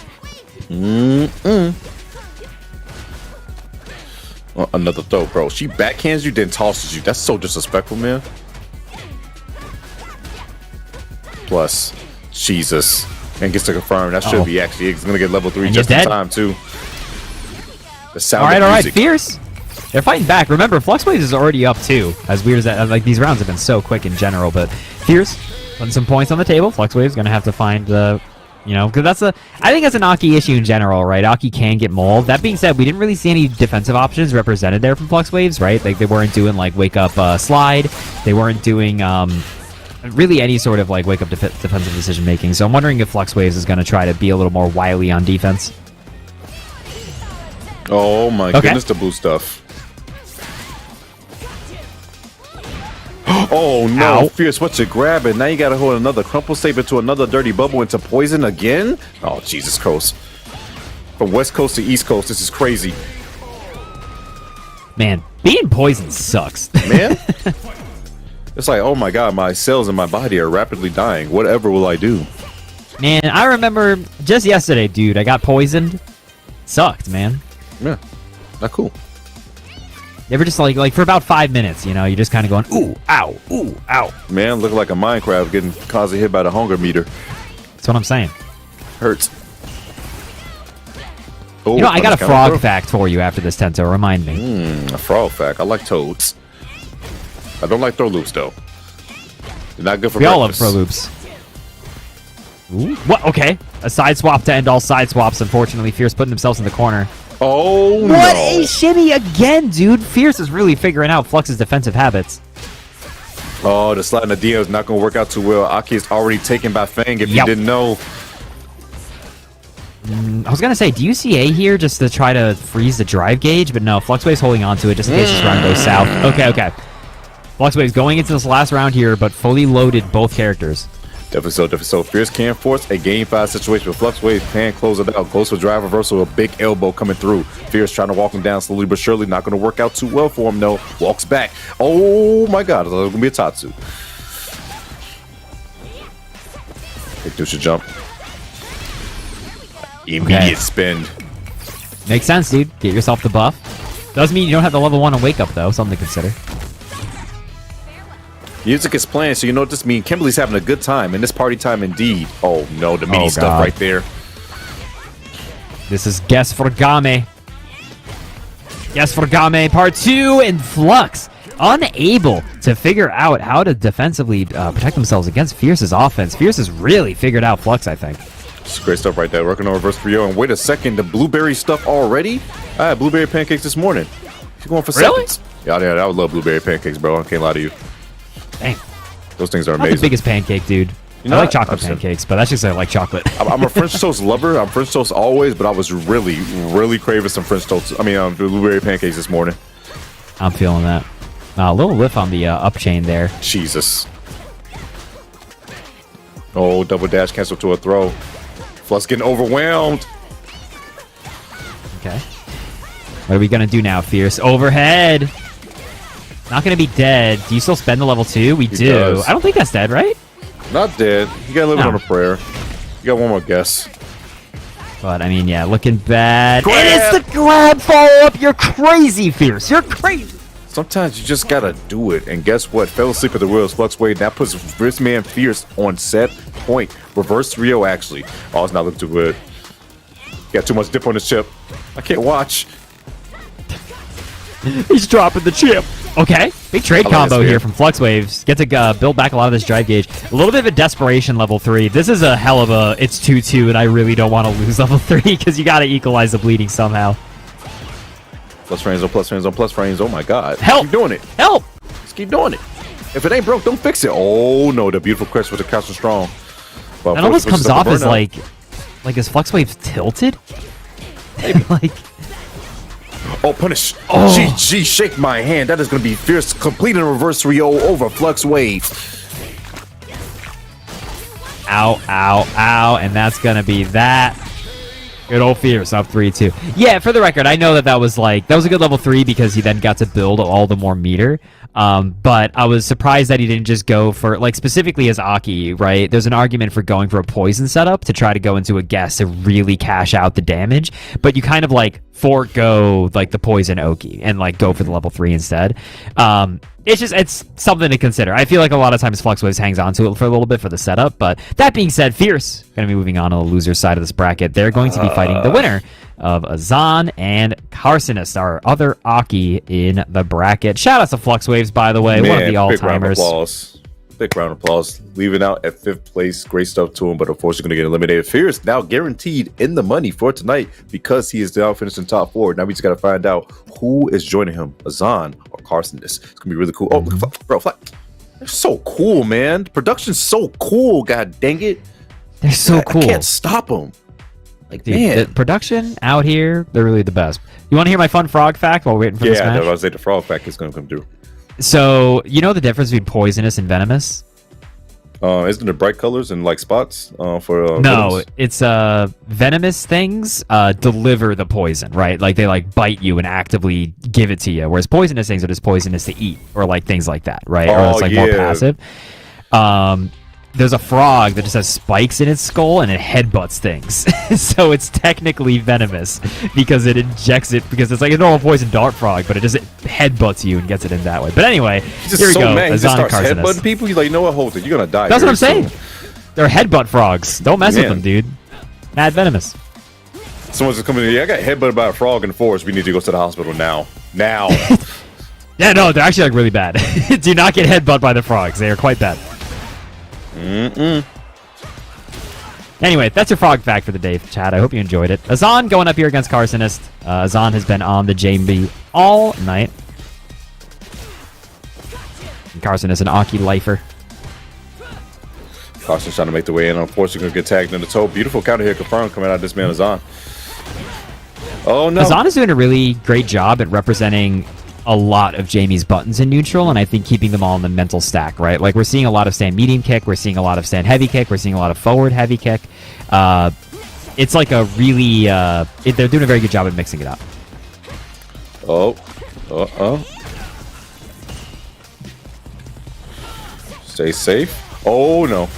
Another throw, bro. She backhands you, then tosses you. That's so disrespectful, man. Plus, Jesus. And gets to confirm. That should be actually. He's going to get level 3 just in time, too. The sound all right, Fierce. They're fighting back. Remember, Flux Waves is already up, too. As weird as that, like, these rounds have been so quick in general. But Fierce putting some points on the table. Flux Waves going to have to find the... You know, because I think that's an Aki issue in general, right? Aki can get mauled. That being said, we didn't really see any defensive options represented there from Flux Waves, right? Like, they weren't doing, like, wake up slide. They weren't doing really any sort of, like, wake up defensive decision making. So I'm wondering if Flux Waves is going to try to be a little more wily on defense. Oh, my goodness, the blue stuff. Oh no, Ow. Fierce, what you grabbing? Now you gotta hold another crumple saber to another dirty bubble into poison again? Oh, Jesus Christ. From West Coast to East Coast, this is crazy. Man, being poisoned sucks. Man? It's like, oh my God, my cells in my body are rapidly dying. Whatever will I do? Man, I remember just yesterday, dude, I got poisoned. Sucked, man. Yeah, not cool. They were just like for about 5 minutes, you know, you're just kind of going, ooh, ow, ooh, ow. Man, look like a Minecraft getting constantly hit by the hunger meter. That's what I'm saying. Hurts. Oh, you know, I got a frog fact for you after this, Tento. Remind me. A frog fact. I like toads. I don't like throw loops, though. They're not good for breakfast. We all love throw loops. Ooh. What? Okay. A side swap to end all side swaps. Unfortunately, Fierce putting themselves in the corner. Oh, what a shimmy again, dude. Fierce is really figuring out Flux's defensive habits. Oh, the slide in the DM is not going to work out too well. Aki is already taken by Fang if you didn't know. I was going to say, do you see A here just to try to freeze the drive gauge? But no, Fluxwave's holding on to it just in case this round goes south. Okay. Fluxwave's going into this last round here, but fully loaded both characters. Definitely so. Fierce can force a game 5 situation, but Flux Wave can close it out. Goes for drive reversal, a big elbow coming through. Fierce trying to walk him down slowly but surely. Not going to work out too well for him, though. Walks back. Oh, my God. It's going to be a Tatsu. Big dude should jump. Immediate spin. Makes sense, dude. Get yourself the buff. Doesn't mean you don't have the level 1 on wake up, though. Something to consider. Music is playing, so you know what this means. Kimberly's having a good time, and this party time indeed. Oh no, the mini stuff right there. This is Guess for Game. Guess for Game Part 2, and Flux unable to figure out how to defensively protect themselves against Fierce's offense. Fierce has really figured out Flux, I think. It's great stuff right there. Working on reverse 3-0. And wait a second, the blueberry stuff already? I had blueberry pancakes this morning. She's going for seconds. Yeah, I would love blueberry pancakes, bro. I can't lie to you. Dang. Those things are I'm amazing. not the biggest pancake, dude. I like chocolate pancakes, but that's just I like chocolate. I'm a French toast lover. I'm French toast always, but I was really craving some French toast. I mean, blueberry pancakes this morning. I'm feeling that. A little lift on the up chain there. Jesus. Oh, double dash cancel to a throw. Flux getting overwhelmed. Okay. What are we going to do now, Fierce? Overhead. Not going to be dead. Do you still spend the level 2? We do. Does. I don't think that's dead, right? Not dead. You got a little bit on a prayer. You got one more guess. But, I mean, yeah, looking bad. Grab. It is the grab follow-up. You're crazy, Fierce. You're crazy. Sometimes you just got to do it. And guess what? Fell asleep at the wheels. Flux Wave. That puts this man Fierce on set point. Reverse 3-0, actually. Oh, it's not looking too good. Got too much dip on his chip. I can't watch. He's dropping the chip. Okay, big trade combo here from Flux Waves. Get to build back a lot of this drive gauge. A little bit of a desperation level 3. This is a hell of a, it's 2-2, and I really don't want to lose level 3 because you got to equalize the bleeding somehow. Plus frames on plus frames on plus frames. Oh my God. Help. Keep doing it. Help. Just keep doing it. If it ain't broke, don't fix it. Oh no, the beautiful crest with the Castle Strong. Well, that almost comes off as like is Flux Wave tilted? Maybe. Like. Oh, punish. GG, shake my hand. That is going to be fierce. Completing a reverse 3-0 over Flux Wave. Ow, ow, ow. And that's going to be that. Good old Fierce up 3-2. Yeah, for the record, I know that was a good level 3 because he then got to build all the more meter. But I was surprised that he didn't just go for, like, specifically as Aki, right? There's an argument for going for a poison setup to try to go into a guess to really cash out the damage. But you kind of, like, forego, like, the poison Oki and, like, go for the level 3 instead. It's something to consider. I feel like a lot of times FluxWaves hangs on to it for a little bit for the setup, but that being said, Fierce going to be moving on to the loser side of this bracket. They're going to be fighting the winner of Azan and Carcinus, our other Aki in the bracket. Shout out to FluxWaves, by the way, one of the all-timers. Big round of applause. Leaving out at 5th place. Great stuff to him, but unfortunately going to get eliminated. Fierce now guaranteed in the money for tonight because he is now finishing top 4. Now we just got to find out who is joining him, Azan or Carcinus. It's going to be really cool. Oh, bro, they're so cool, man. The production's so cool. God dang it. They're so cool. I can't stop them. Like, dude, man. The production out here, they're really the best. You want to hear my fun frog fact while we're waiting for this match? Yeah, I was saying the frog fact is going to come through. So, you know the difference between poisonous and venomous? Isn't it bright colors and like spots for no, venomous? It's venomous things deliver the poison, right? Like they like bite you and actively give it to you, whereas poisonous things are just poisonous to eat or like things like that, right? Or it's like more passive. There's a frog that just has spikes in its skull and it headbutts things. So it's technically venomous because it injects it, because it's like a normal poison dart frog, but it just headbutts you and gets it in that way. But anyway, He's here we so go. mad. He just starts Carcinus. headbutting people. He's like, you know what, hold it. You're going to die. That's what I'm soon. saying. They're headbutt frogs. Don't mess with them, dude. Mad venomous. Someone's just coming in. Yeah, I got headbutted by a frog in the forest. We need to go to the hospital now. Now. Yeah, no, they're actually like really bad. Do not get headbutt by the frogs. They are quite bad. Anyway, that's your frog fact for the day, chat. I hope you enjoyed it. Azan going up here against Carcinus. Azan has been on the JB all night. And Carcinus, an Aki lifer. Carcinus trying to make the way in. Unfortunately, going to get tagged in the toe. Beautiful counter here confirmed coming out of this man, Azan. Oh, no. Azan is doing a really great job at representing a lot of Jamie's buttons in neutral, and I think keeping them all in the mental stack, right? Like, we're seeing a lot of stand medium kick, we're seeing a lot of stand heavy kick, we're seeing a lot of forward heavy kick. It's like a really, they're doing a very good job at mixing it up. Stay safe. Oh, no.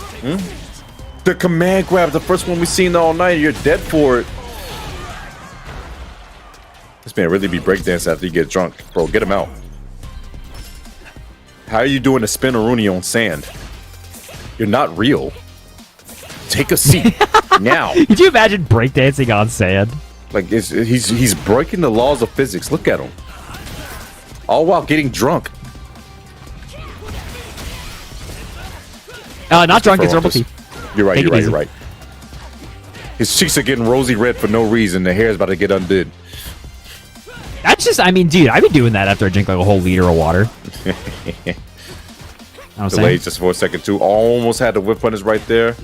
The command grab, the first one we've seen all night. You're dead for it. This man really be breakdancing after you get drunk. Bro, get him out. How are you doing a spin-a-rooney on sand? You're not real. Take a seat. Now. Could you imagine breakdancing on sand? Like, he's breaking the laws of physics. Look at him. All while getting drunk. Not drunk, it's herbal tea. You're right, you're right. His cheeks are getting rosy red for no reason. The hair is about to get undid. That's just, I mean, dude, I've been doing that after I drink like a whole liter of water. Delayed just for a second, too. Almost had the whip punish right there.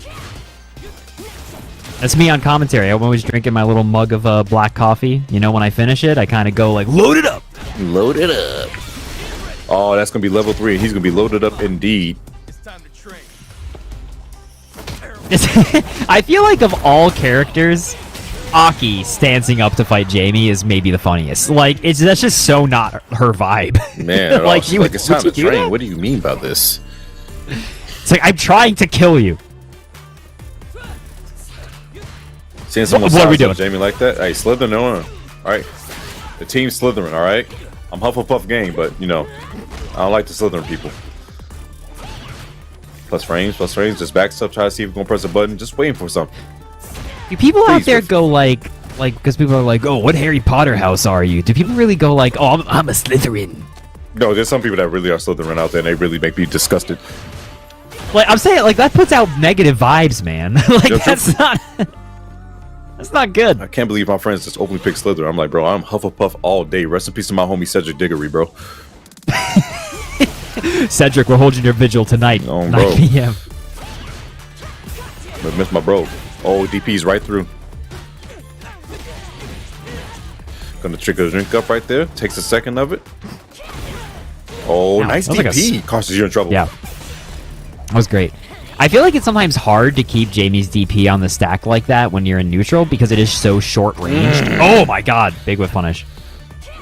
That's me on commentary. I'm always drinking my little mug of black coffee. You know, when I finish it, I kind of go like, load it up. Load it up. Oh, that's going to be level 3. He's going to be loaded up indeed. It's time to train. I feel like of all characters, Aki standing up to fight Jamie is maybe the funniest. Like, that's just so not her vibe. Man, like, it's time to train. What do you mean by this? It's like, I'm trying to kill you. Seeing someone what are we doing? Jamie like that? Hey, Slytherin on. All right. The team's Slytherin, all right? I'm Hufflepuff gang, but, you know, I don't like the Slytherin people. Plus frames. Just backs up, try to see if we're going to press a button. Just waiting for something. Do people out there go like, because people are like, oh, what Harry Potter house are you? Do people really go like, oh, I'm a Slytherin? No, there's some people that really are Slytherin out there, and they really make me disgusted. Like, I'm saying, like, that puts out negative vibes, man. Like, that's not... That's not good. I can't believe my friends just openly pick Slytherin. I'm like, bro, I'm Hufflepuff all day. Rest in peace to my homie Cedric Diggory, bro. Cedric, we're holding your vigil tonight, 9 p.m. I missed my bro. Oh, DP's right through. Gonna trigger the drink up right there. Takes a second of it. Oh, Ow, nice that was like DP. Carson, you're in trouble. Yeah. That was great. I feel like it's sometimes hard to keep Jamie's DP on the stack like that when you're in neutral because it is so short range. Oh my god. Big whip punish.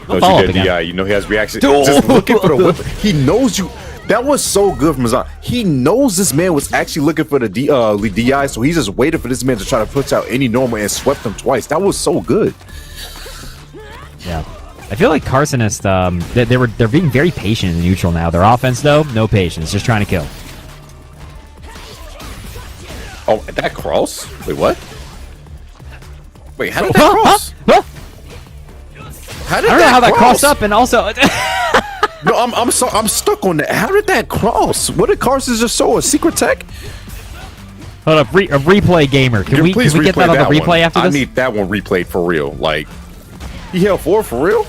No, you get DI. You know he has reaction. Just looking for the whip. He knows you. That was so good from Azan. He knows this man was actually looking for the DI, so he just waited for this man to try to push out any normal and swept him twice. That was so good. Yeah. I feel like Carsonist, they're being very patient in neutral now. Their offense, though, no patience, just trying to kill. Oh, that cross? Wait, what? Wait, how did that cross? How did I don't know how that crossed up, and also... No, I'm stuck on that. How did that cross? What did Carson just show? A secret tech? Hold up, a replay gamer. Can we get that on the replay after this? I need that one replayed for real. Like, he held forward for real?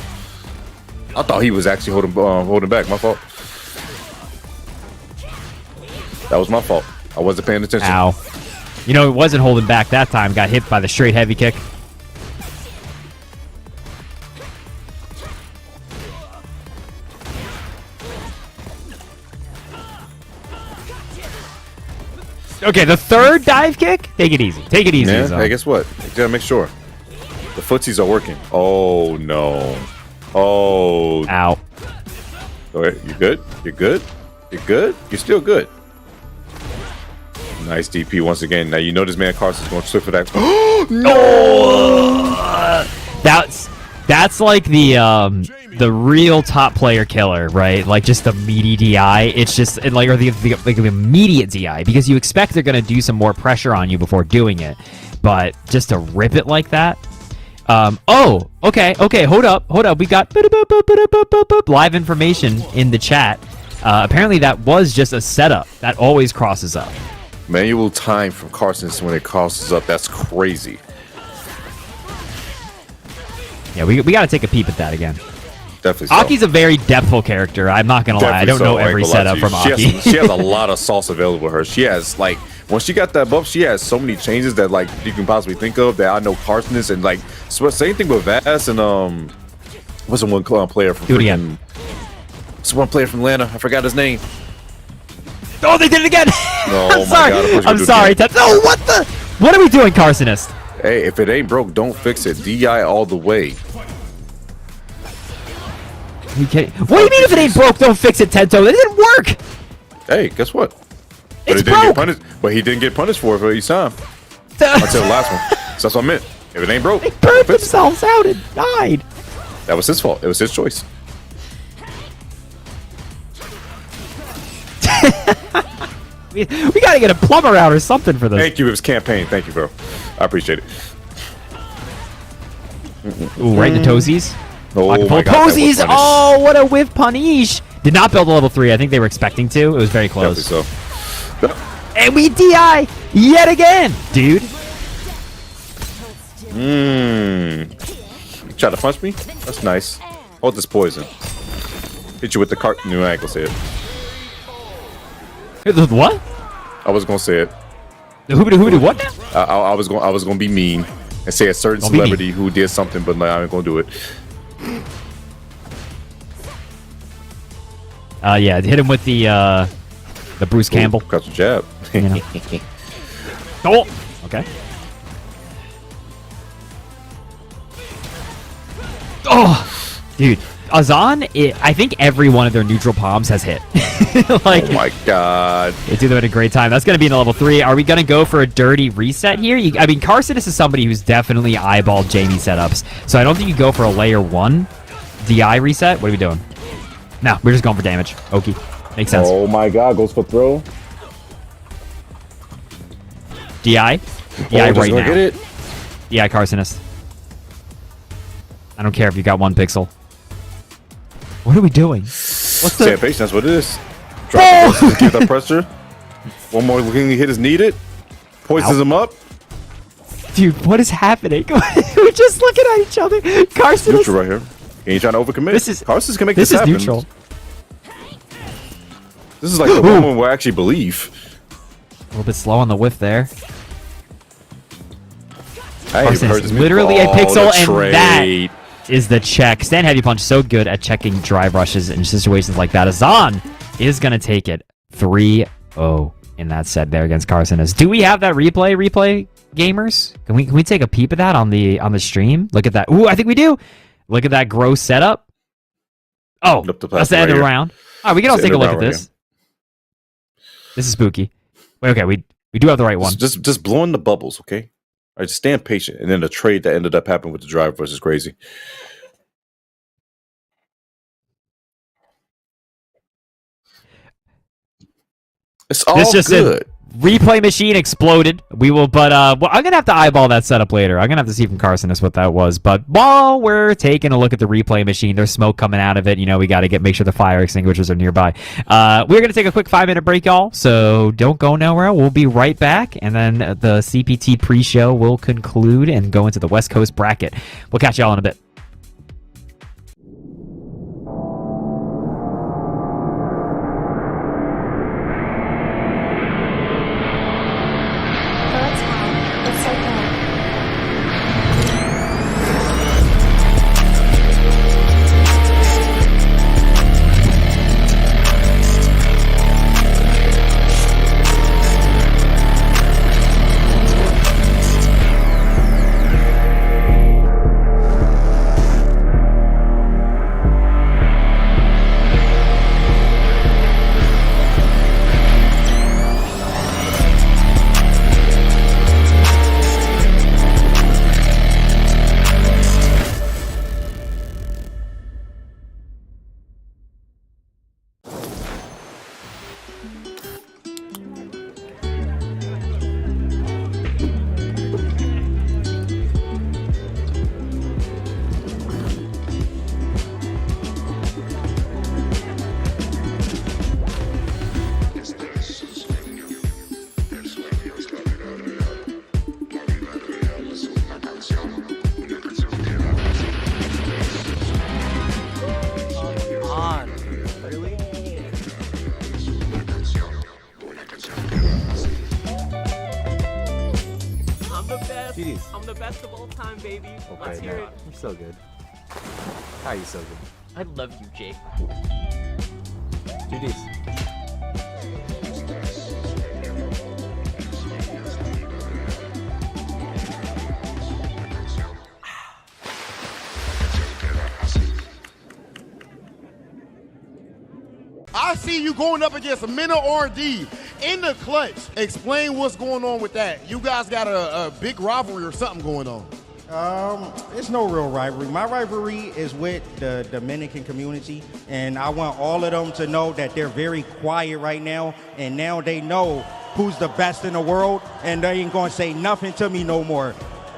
I thought he was actually holding back. My fault. That was my fault. I wasn't paying attention. Ow. You know, it wasn't holding back that time. Got hit by the straight heavy kick. Okay, the third dive kick? Take it easy. Take it easy. Yeah, hey, guess what? You gotta make sure. The footsies are working. Oh, no. Oh. Ow. Okay, you good? You're good? You're good? You're still good. Nice DP once again. Now, you know this man Carson's going to switch for that. No! That's like the real top player killer, right? Like just the meaty DI. It's just like or the immediate DI because you expect they're gonna do some more pressure on you before doing it, but just to rip it like that. Oh, okay. Hold up. We got live information in the chat. Apparently that was just a setup. That always crosses up. Manual time from Carson's when it crosses up. That's crazy. Yeah, we got to take a peep at that again. Definitely so. Aki's a very depthful character. I'm not going to lie. I don't know every setup from Aki. She has a lot of sauce available to her. She has, like, when she got that buff, she has so many changes that, like, you can possibly think of that I know Carson is. And, like, same thing with Vass and, what's the one player from... Do it again. It's one player from Atlanta. I forgot his name. Oh, they did it again! No, I'm sorry. I'm sorry. No, what the? What are we doing, Carsonist? Hey, if it ain't broke, don't fix it. DI all the way. Are you kidding? What do you mean if it ain't broke, don't fix it, Tento? It didn't work! Hey, guess what? It's but broke! But he didn't get punished for it for each time. Until the last one. So that's what I meant. If it ain't broke, they burned themselves out and died. That was his fault. It was his choice. we gotta get a plumber out or something for this. Thank you. It was campaign. Thank you, bro. I appreciate it. Ooh, right in the toesies. Oh my God, toesies! Oh, what a whiff punish! Did not build a level 3. I think they were expecting to. It was very close. Definitely so. And we DI yet again, dude. You try to punch me? That's nice. Hold this poison. Hit you with the cart. No, I ain't gonna say it. What? I was gonna say it. Who did what now? I was gonna be mean and say a certain celebrity who did something, but I ain't gonna do it. Yeah, hit him with the Bruce Campbell. Cut your jab. You know. Oh, okay. Oh, dude. Azan, I think every one of their neutral palms has hit. Like, oh my God. It's either been a great time. That's going to be in a level 3. Are we going to go for a dirty reset here? I mean, Carsonist is somebody who's definitely eyeballed Jamie setups. So I don't think you go for a layer 1 DI reset. What are we doing? No, we're just going for damage. Okay. Makes sense. Oh my God. Goes for throw. DI? DI right now. Get it. DI Carsonist. I don't care if you got 1 pixel. What are we doing? What's the... Patience, that's what it is. Drop it, get that pressure. One more hit is needed. Poisons him up. Dude, what is happening? We're just looking at each other. Carson neutral right here. He ain't trying to overcommit. Carson's can make this happen. This is neutral. This is like the moment where I actually believe. A little bit slow on the whiff there. Hey, Carson is literally a pixel, and is the check. Stand heavy punch, so good at checking drive rushes in situations like that. Azan is going to take it 3-0 in that set there against Carcinus. Do we have that replay, gamers? Can we take a peep at that on the stream? Look at that. Ooh, I think we do. Look at that gross setup. Oh, that's the end of the round. All right, we can all take a look at this. This is spooky. Wait, okay, we do have the right one. Just blowing the bubbles, okay? All right, just stand patient. And then the trade that ended up happening with the drive versus crazy. It's all good. Replay machine exploded. We will, but well, I'm gonna have to eyeball that setup later. I'm gonna have to see from Carcinus what that was. But while we're taking a look at the replay machine, there's smoke coming out of it. You know, we got to make sure the fire extinguishers are nearby. We're gonna take a quick 5-minute break, y'all. So don't go nowhere. We'll be right back, and then the CPT pre-show will conclude and go into the West Coast bracket. We'll catch y'all in a bit. I'm the best of all time, baby. Let's hear it. You're so good. How are you so good? I love you, Jake. GG's. I see you going up against a Minna R&D in the clutch. Explain what's going on with that. You guys got a big rivalry or something going on. It's no real rivalry. My rivalry is with the Dominican community, and I want all of them to know that they're very quiet right now, and now they know who's the best in the world, and they ain't gonna say nothing to me no more.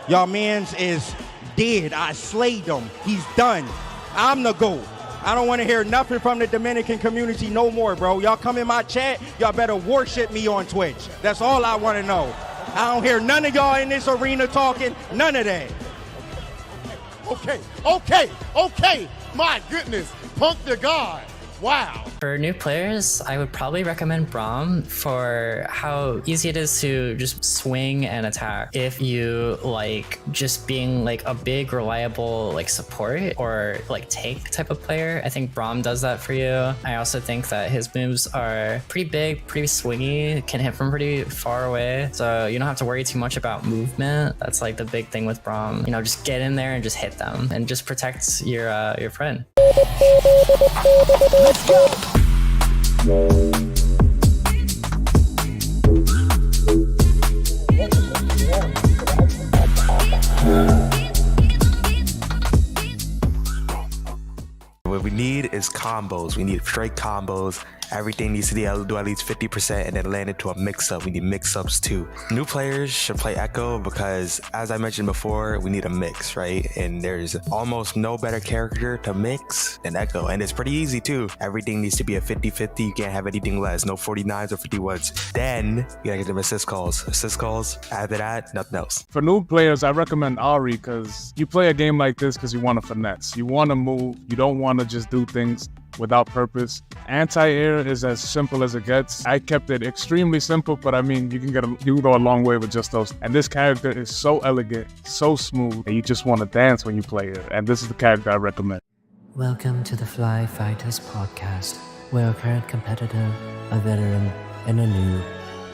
Y'all mans is dead. I slayed him. He's done. I'm the GOAT. I don't want to hear nothing from the Dominican community no more, bro. Y'all come in my chat, y'all better worship me on Twitch. That's all I want to know. I don't hear none of y'all in this arena talking, none of that. Okay. My goodness, Punk the God. Wow. For new players, I would probably recommend Braum for how easy it is to just swing and attack. If you like just being like a big, reliable like support or like tank type of player, I think Braum does that for you. I also think that his moves are pretty big, pretty swingy, can hit from pretty far away. So you don't have to worry too much about movement. That's like the big thing with Braum. You know, just get in there and just hit them and just protect your friend. Let's go! What we need is combos. We need straight combos. Everything needs to do at least 50% and then land into a mix-up. We need mix-ups too. New players should play Echo because, as I mentioned before, we need a mix, right? And there's almost no better character to mix than Echo. And it's pretty easy too. Everything needs to be a 50-50. You can't have anything less. No 49s or 51s. Then you gotta get them assist calls. Assist calls. After that, nothing else. For new players, I recommend Ari because you play a game like this because you want to finesse. You want to move. You don't want to just do things without purpose. Anti-air is as simple as it gets. I kept it extremely simple, but I mean, you can go a long way with just those. And this character is so elegant, so smooth, that you just want to dance when you play it. And this is the character I recommend. Welcome to the FlyQuest podcast, where a current competitor, a veteran, and a new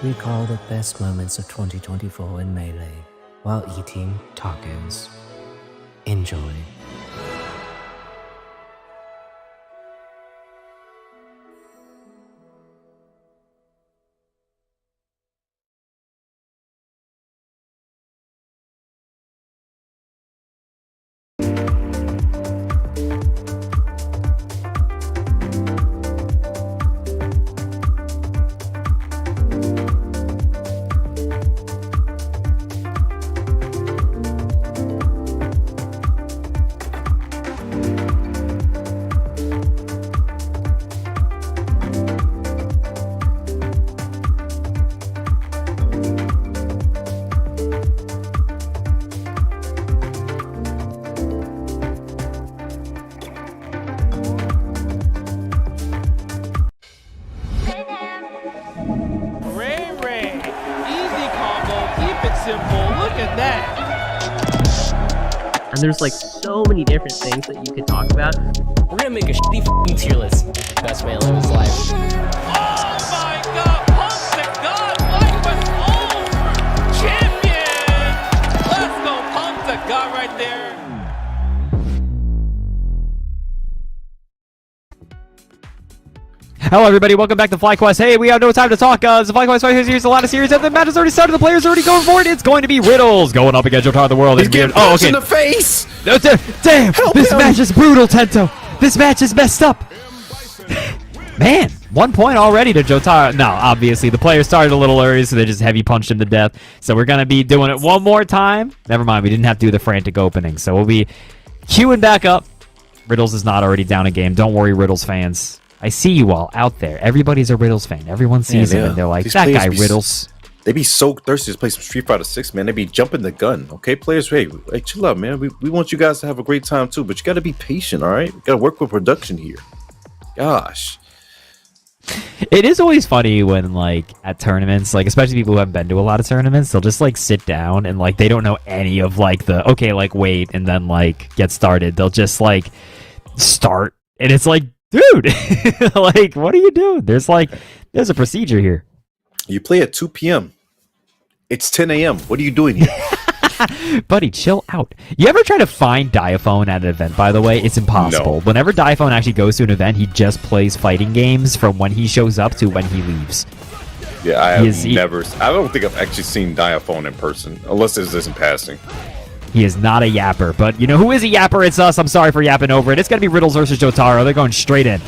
recall the best moments of 2024 in Melee while eating tacos. Enjoy. And there's like so many different things that you could talk about. We're gonna make a shitty f***ing tier list. Best way to live his life. Oh my god! Punk to God! FlyQuest over! Champion! Let's go! Punk to God right there! Hello, everybody. Welcome back to FlyQuest. Hey, we have no time to talk. It's the FlyQuest Fighter series, a lot of series, and the match has already started. The players are already going for it. It's going to be Riddles going up against Jotaro of the World. He's getting punched in the face. Damn! Help This him. match is brutal, Tento. This match is messed up. Man, 1 point already to Jotaro. No, obviously the players started a little early, so they just heavy punched him to death. So we're gonna be doing it one more time. Never mind, we didn't have to do the frantic opening, so we'll be queuing back up. Riddles is not already down a game. Don't worry, Riddles fans. I see you all out there. Everybody's a Riddles fan. Everyone sees him, and they're like, These that players guy be Riddles. They be so thirsty to play some Street Fighter 6, man. They be jumping the gun. Okay, players, hey, chill out, man. We want you guys to have a great time too, but you got to be patient, all right? We got to work with production here. Gosh. It is always funny when, like, at tournaments, like, especially people who haven't been to a lot of tournaments, they'll just, like, sit down and, like, they don't know any of, like, the, okay, like, wait, and then, like, get started. They'll just, like, start, and it's like, dude, like, what are you doing? There's a procedure here. You play at 2 p.m. It's 10 a.m. What are you doing here? Buddy, chill out. You ever try to find Diaphone at an event, by the way? It's impossible. No. Whenever Diaphone actually goes to an event, he just plays fighting games from when he shows up to when he leaves. Yeah, I have never. I don't think I've actually seen Diaphone in person, unless it's just in passing. He is not a yapper, but you know who is a yapper? It's us. I'm sorry for yapping over it. It's going to be Riddles versus Jotaro. They're going straight in.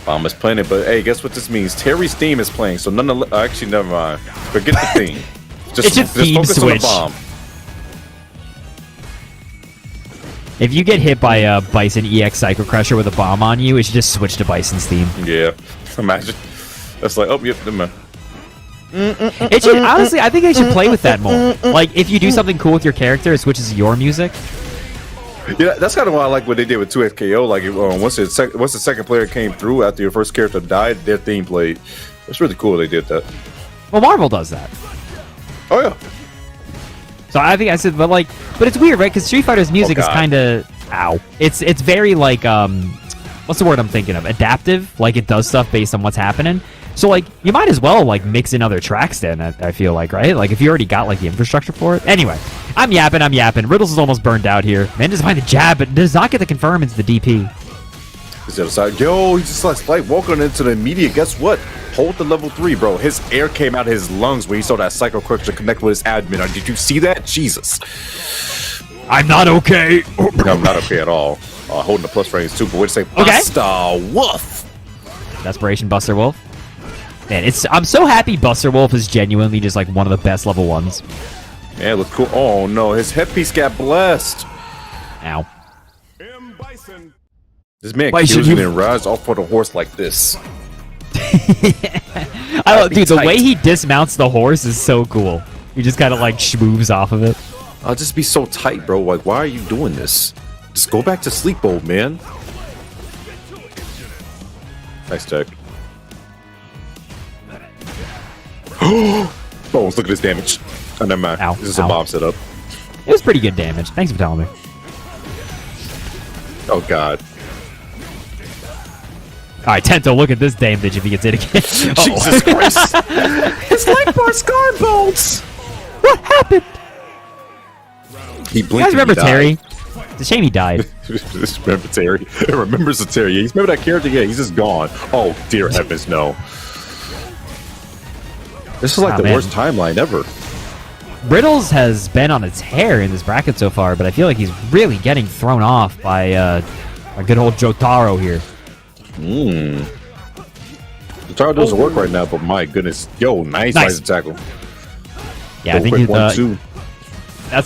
Bomb is playing it, but hey, guess what this means? Terry's theme is playing, so actually, never mind. Forget the theme. It's a theme focus switch. on the bomb. If you get hit by a Bison EX Psycho Crusher with a bomb on you, it should just switch to Bison's theme. Yeah, imagine. That's like, oh, yep, never mind. It should, honestly, I think they should play with that more. Like, if you do something cool with your character, it switches to your music. Yeah, that's kind of why I like what they did with 2XKO. Like, once the second player came through after your first character died, their theme played. That's really cool they did that. Well, Marvel does that. Oh, yeah. So I think I said, but it's weird, right? Because Street Fighter's music is kind of, it's very like, what's the word I'm thinking of? Adaptive. Like, it does stuff based on what's happening. So, like, you might as well, like, mix in other tracks then, I feel like, right? Like, if you already got, like, the infrastructure for it. Anyway, I'm yapping. Riddles is almost burned out here. Man doesn't find the jab, but does not get the confirm into the DP. He's the other side. Yo, he just like walking into the immediate. Guess what? Hold the level 3, bro. His air came out of his lungs when he saw that Psycho Crusher connect with his admin. Did you see that? Jesus. I'm not okay. I'm not okay at all. Holding the plus frames, too, but wait a second. Okay. Buster Wolf. Desperation Buster Wolf. Man, I'm so happy Buster Wolf is genuinely just like one of the best level 1s. Yeah, look cool. Oh no, his headpiece got blessed. Ow. This man kills me and rides off on a horse like this. Dude, the way he dismounts the horse is so cool. He just kind of like schmoves off of it. I'll just be so tight, bro. Like, why are you doing this? Just go back to sleep, old man. Nice tech. Bones, look at this damage. Oh, never mind. Ow, This is ow. a bomb setup. It was pretty good damage. Thanks for telling me. Oh, God. All right, Tento, look at this damage if he gets it again. Jesus Christ. It's like more scar bolts. What happened? He You blinked. guys remember and he died. Terry? It's a shame he died. Just remember Terry. Remembers the Terry. He's remember that character? Yeah, he's just gone. Oh, dear heavens, no. This is like the man. worst timeline ever. Riddles has been on its hair in this bracket so far, but I feel like he's really getting thrown off by a good old Jotaro here. Jotaro doesn't work right now, but my goodness. Yo, nice rising tackle. Yeah, I think quick 1-2.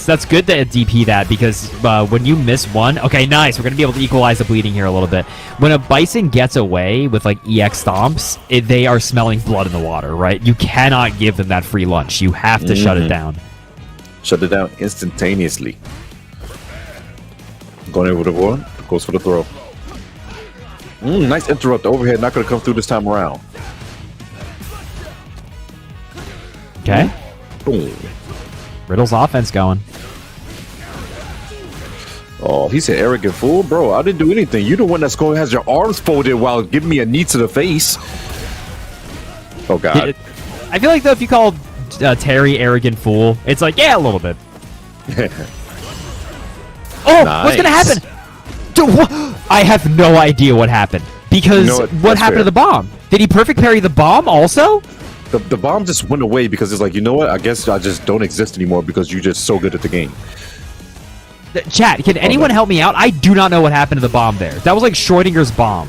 that's good to DP that, because when you miss one, okay, nice. We're gonna be able to equalize the bleeding here a little bit. When a Bison gets away with like EX stomps, they are smelling blood in the water, right? You cannot give them that free lunch. You have to shut it down. Shut it down instantaneously. Going over the one, goes for the throw. Nice interrupt. Overhead, not going to come through this time around. Okay. Boom. Riddle's offense going. Oh, he's an arrogant fool, bro. I didn't do anything. You're the one that's going has your arms folded while giving me a knee to the face. Oh God. I feel like though, if you call Terry arrogant fool, it's like, yeah, a little bit. Oh, Nice. what's gonna happen? Dude, what? I have no idea what happened, because You know what That's happened fair. to the bomb? Did he perfect parry the bomb also? The bomb just went away because it's like, you know what? I guess I just don't exist anymore because you're just so good at the game. Chat, can anyone help me out? I do not know what happened to the bomb there. That was like Schrodinger's bomb.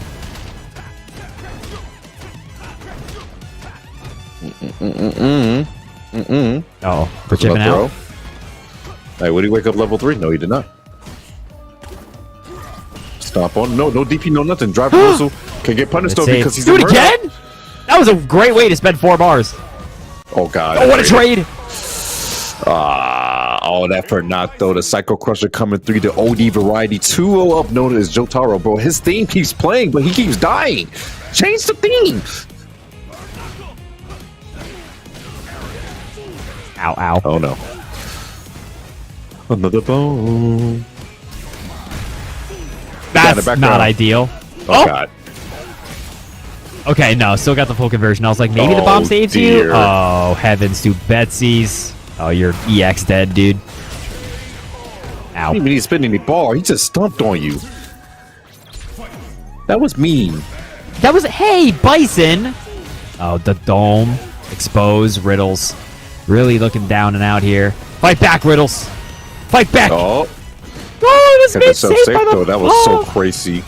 Oh, we're chipping out. Hey, would he wake up level 3? No, he did not. Stomp on. No DP, no nothing. Drive reversal can get punished though Let's because save. he's Do in it murder. again? That was a great way to spend 4 bars. Oh God. Oh, what a trade! All that for not though. The Psycho Crusher coming through the OD variety 2-0 up, known as Jotaro, bro. His theme keeps playing, but he keeps dying. Change the theme. Ow, ow. Oh no. Another bone. That's not ideal. Oh God. Okay, no, still got the full conversion. I was like, maybe the bomb saves dear. you? Oh, heavens to Betsy's. Oh, you're EX dead, dude. Ow. He didn't even need to spin any ball. He just stomped on you. That was mean. That was, hey, Bison! Oh, the dome. Expose, Riddles. Really looking down and out here. Fight back, Riddles. Fight back. Oh. Oh, this Got made that saved safe by the... though. That was so crazy.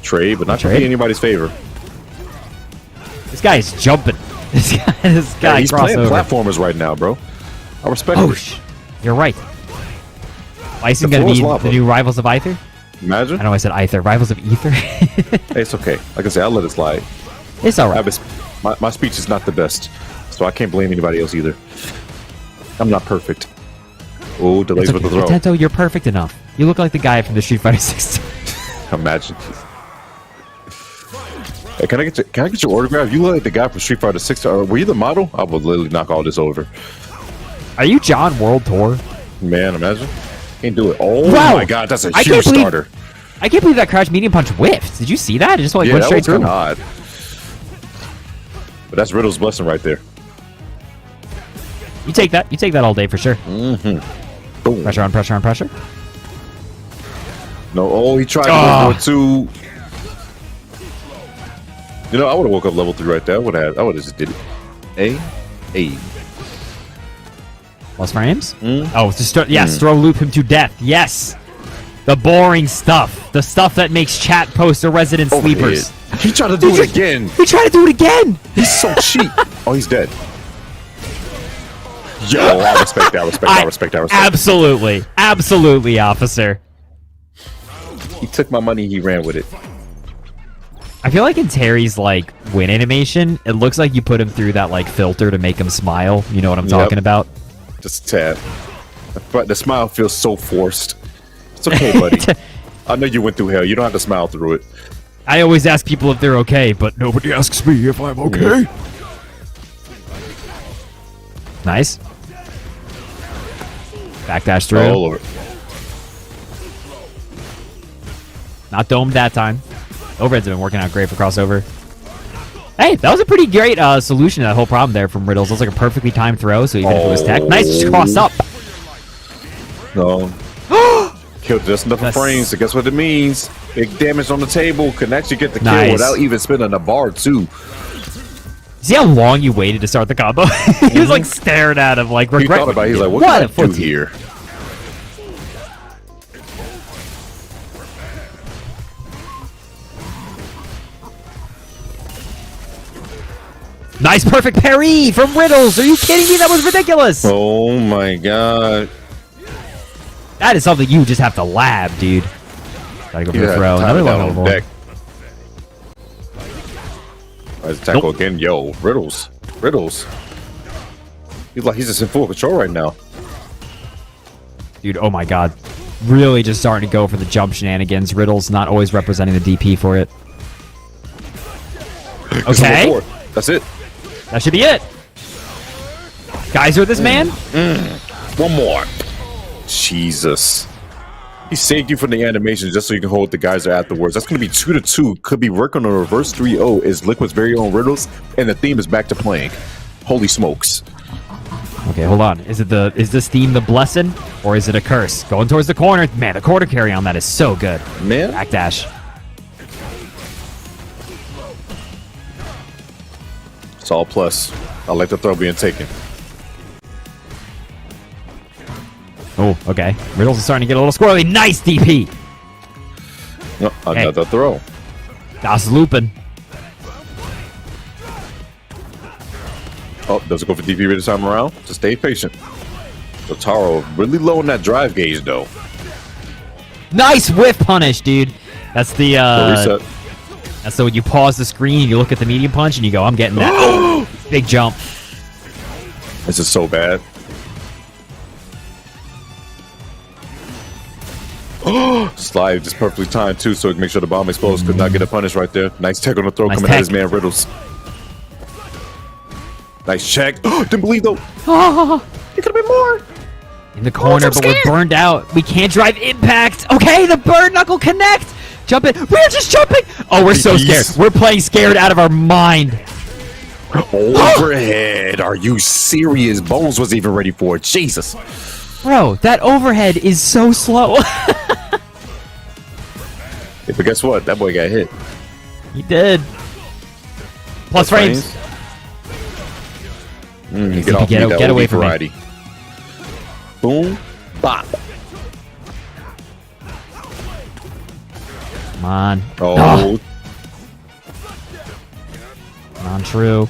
Trade, but not to be anybody's favor. This guy is jumping. This guy Yeah, he's playing crossover. platformers right now, bro. I respect Oh, it. you're right. Bison The gonna floor is be lava. the new Rivals of Aether? Imagine. I know I said Aether. Rivals of Ether? Hey, it's okay. Like I said, I'll let it slide. It's alright. My speech is not the best, so I can't blame anybody else either. I'm not perfect. Oh, delays with the throw. Tento, you're perfect enough. You look like the guy from the Street Fighter 6. Imagine. Hey, can I get your autograph? You look like the guy from Street Fighter 6. Were you the model? I would literally knock all this over. Are you John World Tour? Man, imagine. Can't do it. Oh Wow. my God, that's a I huge can't believe- starter. I can't believe that crouch medium punch whiffed. Did you see that? It just like Yeah, went that straight was through. kind of odd. But that's Riddle's blessing right there. You take that. You take that all day for sure. Mm-hmm. Boom. Pressure on pressure on pressure. No, oh, he tried Ah. World War II. You know, I would have woke up level 3 right there. I would have just did it. A. Plus frames? Oh, just yes, throw loop him to death. Yes. The boring stuff. The stuff that makes chat post a resident sleepers. He tried to do it again. He tried to do it again. He's so cheap. Oh, he's dead. Yo, I respect that. I respect that. Absolutely. Absolutely, officer. He took my money. He ran with it. I feel like in Terry's like win animation, it looks like you put him through that like filter to make him smile. You know what I'm talking about? Just a tad. But the smile feels so forced. It's okay, buddy. I know you went through hell. You don't have to smile through it. I always ask people if they're okay, but nobody asks me if I'm okay. Nice. Backdash through. Oh, Lord. Not domed that time. Overheads have been working out great for crossover. Hey, that was a pretty great solution to that whole problem there from Riddles. It was like a perfectly timed throw, so even if it was tech. Nice cross up. No. Killed just enough frames, so guess what it means? Big damage on the table. Can actually get the kill without even spinning a bar, too. See how long you waited to start the combo? He was like staring at him, like regret. He thought about it. He's like, what can I do here? Nice perfect parry from Riddles. Are you kidding me? That was ridiculous. Oh my god. That is something you just have to lab, dude. Gotta go for the throw. Another level deck. Nice tackle again. Yo, Riddles. He's just in full control right now. Dude, oh my god. Really just starting to go for the jump shenanigans. Riddles not always representing the DP for it. Okay. That's it. That should be it. Geyser this man? One more. Jesus. He saved you from the animation just so you can hold the geyser afterwards. That's going to be 2-2. Could be working on a reverse 3-0 is Liquid's very own Riddles, and the theme is back to playing. Holy smokes. Okay, hold on. Is this theme the blessing or is it a curse? Going towards the corner. Man, the quarter carry on that is so good. Man. Backdash. It's all plus. I like the throw being taken. Oh, okay. Riddles is starting to get a little squirrely. Nice DP. No, another throw. Das looping. Oh, does it go for DP this time around? So stay patient. Jotaro really low on that drive gauge though. Nice whiff punish, dude. That's the reset. That's so when you pause the screen, you look at the medium punch, and you go, I'm getting that. Big jump. This is so bad. Slide just perfectly timed too, so it make sure the bomb explodes. Could not get a punish right there. Nice tech on the throw coming at his man Riddles. Nice check. Didn't believe though. It could have been more. In the corner, but we're burned out. We can't drive impact. Okay, the bird knuckle connect. Jump it. We're just jumping. Oh, we're so scared. We're playing scared out of our mind. Overhead. Are you serious? Bones wasn't even ready for it. Jesus. Bro, that overhead is so slow. Hey, but guess what? That boy got hit. He did. Plus frames. Get away from me. Boom. Bop. Come on. Oh. Non-true.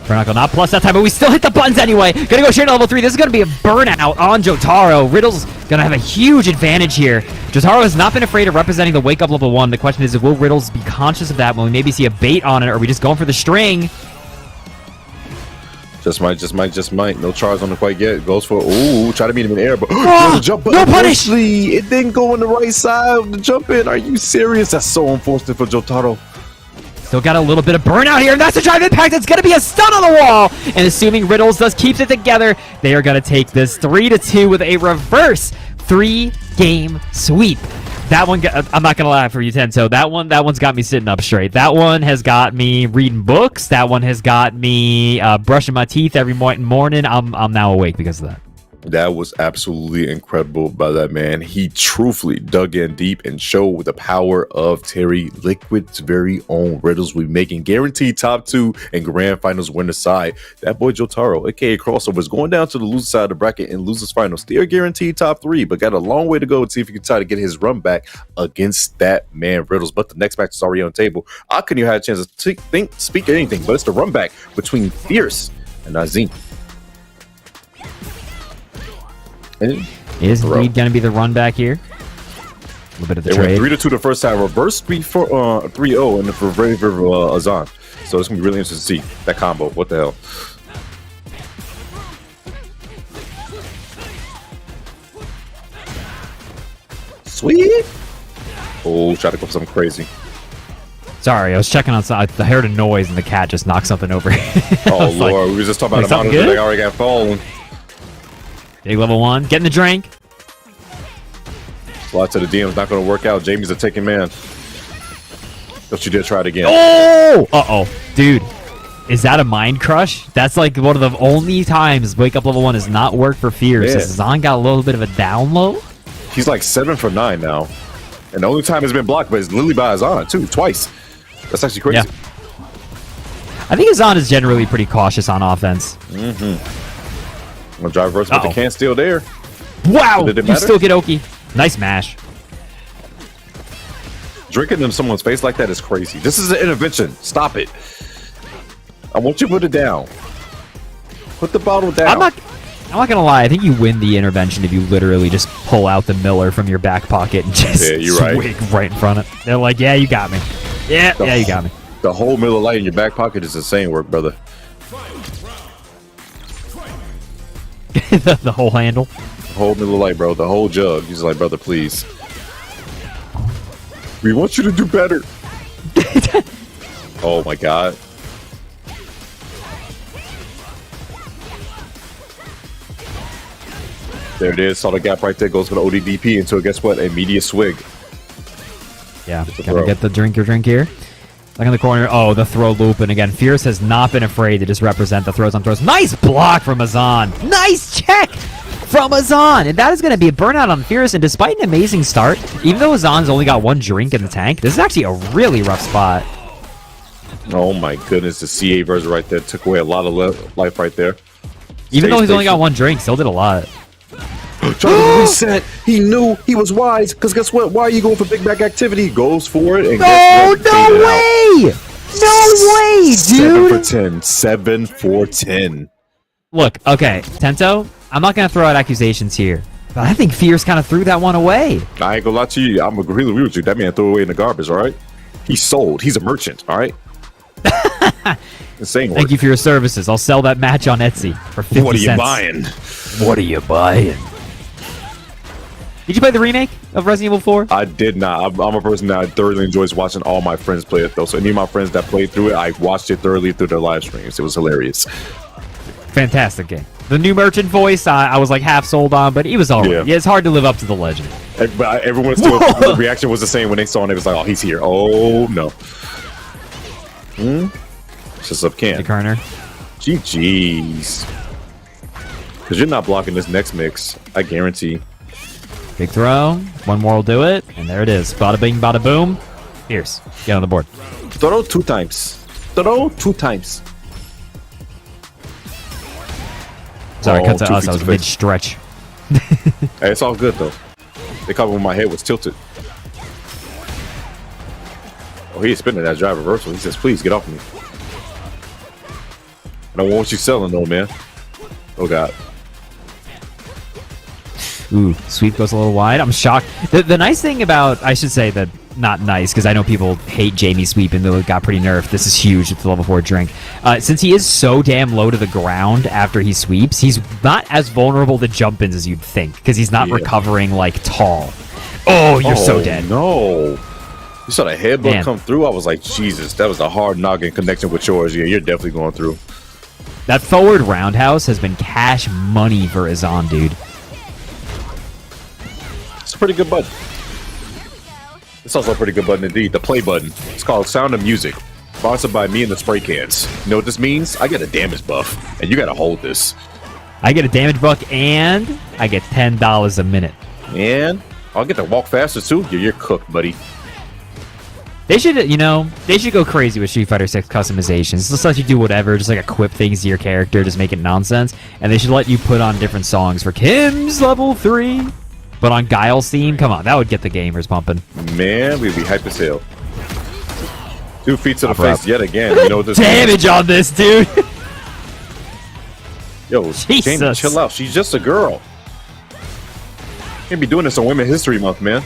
Knuckle not plus that time, but we still hit the buttons anyway. Gonna go straight to level 3. This is gonna be a burnout on Jotaro. Riddle's gonna have a huge advantage here. Jotaro has not been afraid of representing the wake up level 1. The question is, will Riddles be conscious of that when we maybe see a bait on it, or are we just going for the string? Just might. No charge on the quite yet. Goes for try to meet him in the air, but jump no punish. It didn't go on the right side of the jump in. Are you serious? That's so unfortunate for Jotaro. Still got a little bit of burnout here, and that's a drive impact. It's going to be a stun on the wall. And assuming Riddles does keeps it together, they are going to take this 3-2 with a reverse 3-game sweep. That one, I'm not going to lie for you, Tento. That one's got me sitting up straight. That one has got me reading books. That one has got me brushing my teeth every morning. I'm now awake because of that. That was absolutely incredible by that man. He truthfully dug in deep and showed the power of Terry, Liquid's very own Riddles. We making guaranteed top 2 and grand finals winner side. That boy Jotaro, aka Crossovers, going down to the loser side of the bracket and losers final. Still guaranteed top 3, but got a long way to go to see if he can try to get his run back against that man Riddles. But the next match is already on the table. I couldn't even have a chance to speak anything, but it's the run back between Fierce and Azim. Is indeed going to be the run back here. A little bit of the trade. Went 3-2 the first time, reverse 3-0 in the favor of Azan. So it's going to be really interesting to see that combo. What the hell? Sweet. Oh, try to go for something crazy. Sorry, I was checking on something. I heard a noise and the cat just knocked something over. Oh, Lord. Like, we were just talking about like the monitor something that good? already got fallen. Big level 1. Getting the drink. Slide to the DM's not going to work out. Jamie's a taking man. Don't you dare try it again. Oh! Uh-oh. Dude, is that a mind crush? That's like one of the only times Wake Up Level 1 has not worked for Fierce. Yeah. Zahn got a little bit of a down low. He's like 7 for 9 now. And the only time it's been blocked, but it's literally by Azan, too, twice. That's actually crazy. Yeah. I think Azan is generally pretty cautious on offense. Mm-hmm. I'm gonna drive reverse, but they can't steal there. Wow! Did it You matter? still get Oki. Nice mash. Drinking in someone's face like that is crazy. This is an intervention. Stop it. I want you to put it down. Put the bottle down. I'm not gonna lie. I think you win the intervention if you literally just pull out the Miller from your back pocket and just swig right in front of it. They're like, yeah, you got me. Yeah, you got me. The whole Miller Lite in your back pocket is insane work, brother. The whole handle. The whole Miller Lite, bro. The whole jug. He's like, brother, please. We want you to do better. Oh my god. There it is. Saw the gap right there. Goes for the ODDP until, guess what? Immediate swig. Yeah, gotta get the drink here. Back in the corner. Oh, the throw loop. And again, Fierce has not been afraid to just represent the throws on throws. Nice block from Azan. Nice check from Azan. And that is going to be a burnout on Fierce. And despite an amazing start, even though Azan's only got 1 drink in the tank, this is actually a really rough spot. Oh my goodness. The CA version right there took away a lot of life right there. Even though he's only got 1 drink, still did a lot. Trying to reset. He knew he was wise. Because guess what? Why are you going for big back activity? He goes for it. And No way! No way, dude! 7 for 10. 7 for 10. Look, okay, Tento, I'm not going to throw out accusations here, but I think Fierce kind of threw that one away. I ain't gonna lie to you. I'm agreeing with you. That man threw away in the garbage, all right? He sold. He's a merchant, all right? Insane work. Thank you for your services. I'll sell that match on Etsy for 50 What are you cents. buying? What are you buying? Did you play the remake of Resident Evil 4? I did not. I'm a person that thoroughly enjoys watching all my friends play it, though. So any of my friends that played through it, I watched it thoroughly through their live streams. It was hilarious. Fantastic game. The new merchant voice, I was like half sold on, but he was alright. Yeah. Yeah, it's hard to live up to the legend. But everyone still, the reaction was the same when they saw it. It was like, oh, he's here. Oh, no. Just up can. The Kerner. GG's. Because you're not blocking this next mix. I guarantee. Big throw. 1 more will do it. And there it is. Bada bing, bada boom. Fierce. Get on the board. Throw 2 times. Throw 2 times. Sorry, cut to 2 us. feet I was to face. mid-stretch. Hey, it's all good, though. They caught me when my head was tilted. Oh, he's spinning that drive reversal. He says, please, get off me. I don't want you selling, though, man. Oh, God. Ooh, sweep goes a little wide. I'm shocked. The nice thing about, I should say that, not nice, because I know people hate Jamie sweep and they got pretty nerfed. This is huge. It's the level 4 drink. Since he is so damn low to the ground after he sweeps, he's not as vulnerable to jump-ins as you'd think, because he's not recovering, like, tall. Oh, you're so dead. No. You saw the headbutt Man. come through. I was like, Jesus, that was a hard noggin connection with yours. Yeah, you're definitely going through. That forward roundhouse has been cash money for Azan, dude. It's a pretty good button. It's also a pretty good button indeed. The play button. It's called Sound of Music. Sponsored by me and the spray cans. You know what this means? I get a damage buff, and you gotta hold this. I get a damage buck, and I get $10 a minute. And I'll get to walk faster too. You're cooked, buddy. They should, they should go crazy with Street Fighter 6 customizations. Just let you do whatever, just like equip things to your character, just make it nonsense. And they should let you put on different songs for Kim's level 3. But on Guile's theme, come on, that would get the gamers pumping. Man, we'd be hype as hell. 2 feet to the face yet again. You know what this damage on this, dude. Yo, Jamie, Jesus. chill out. She's just a girl. Can't be doing this on Women's History Month, man.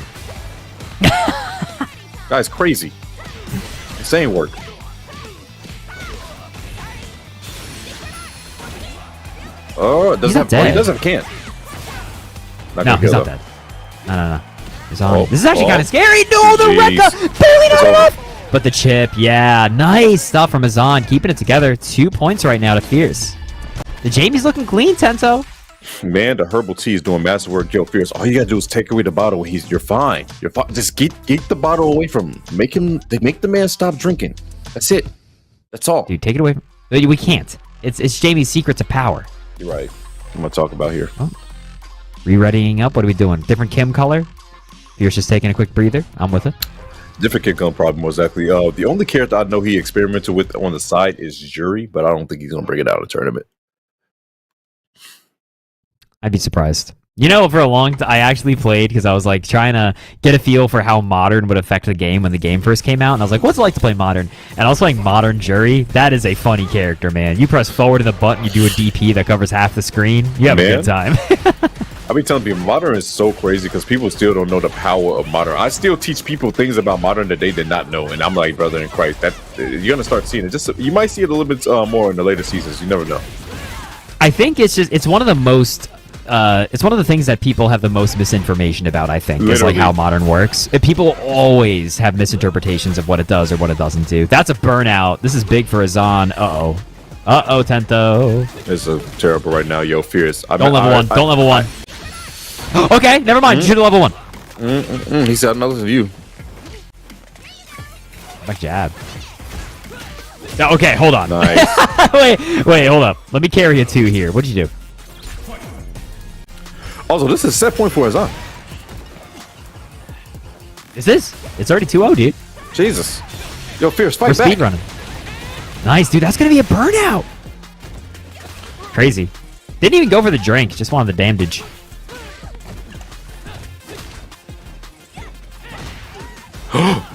Guy's crazy. Insane work. Oh, it doesn't have. Oh, he doesn't have can. No, he's not dead. No. This is actually kind of scary. No, the Rekka barely not enough. But the chip, yeah, nice stuff from Azan, keeping it together. 2 points right now to Fierce. The Jamie's looking clean, Tento. Man, the herbal tea is doing massive work. Yo, Fierce, all you gotta do is take away the bottle. You're fine. You're fine. Just get the bottle away from him. Make the man stop drinking. That's it. That's all. Dude, take it away. We can't. It's Jamie's secret to power. You're right. I'm gonna talk about here. Oh. Re-readying up. What are we doing? Different Kim color? Fierce just taking a quick breather. I'm with it. Different Capcom problem was exactly. The only character I know he experimented with on the side is Jury, but I don't think he's gonna bring it out of the tournament. I'd be surprised. You know, for a long time, I actually played because I was like trying to get a feel for how Modern would affect the game when the game first came out, and I was like, "What's it like to play Modern?" And I was playing Modern Jury. That is a funny character, man. You press forward in the button, you do a DP that covers half the screen. You have a good time. I be telling people, Modern is so crazy because people still don't know the power of Modern. I still teach people things about Modern that they did not know, and I'm like, brother in Christ, that you're gonna start seeing it. Just you might see it a little bit more in the later seasons. You never know. I think it's one of the most. It's one of the things that people have the most misinformation about, I think, is like how Modern works. People always have misinterpretations of what it does or what it doesn't do. That's a burnout. This is big for Azan. Uh-oh, Tento. It's terrible right now, yo, Fierce. Don't level one. Okay, never mind. Shoot a level 1. He said, I'm not listening to you. My jab. No, okay, hold on. Nice. wait, hold up. Let me carry a 2 here. What'd you do? Also, this is a set point for Azan. Is this? It's already 2-0, dude. Jesus. Yo, Fierce, fight We're back. speedrunning. Nice, dude. That's going to be a burnout. Crazy. Didn't even go for the drink. Just wanted the damage.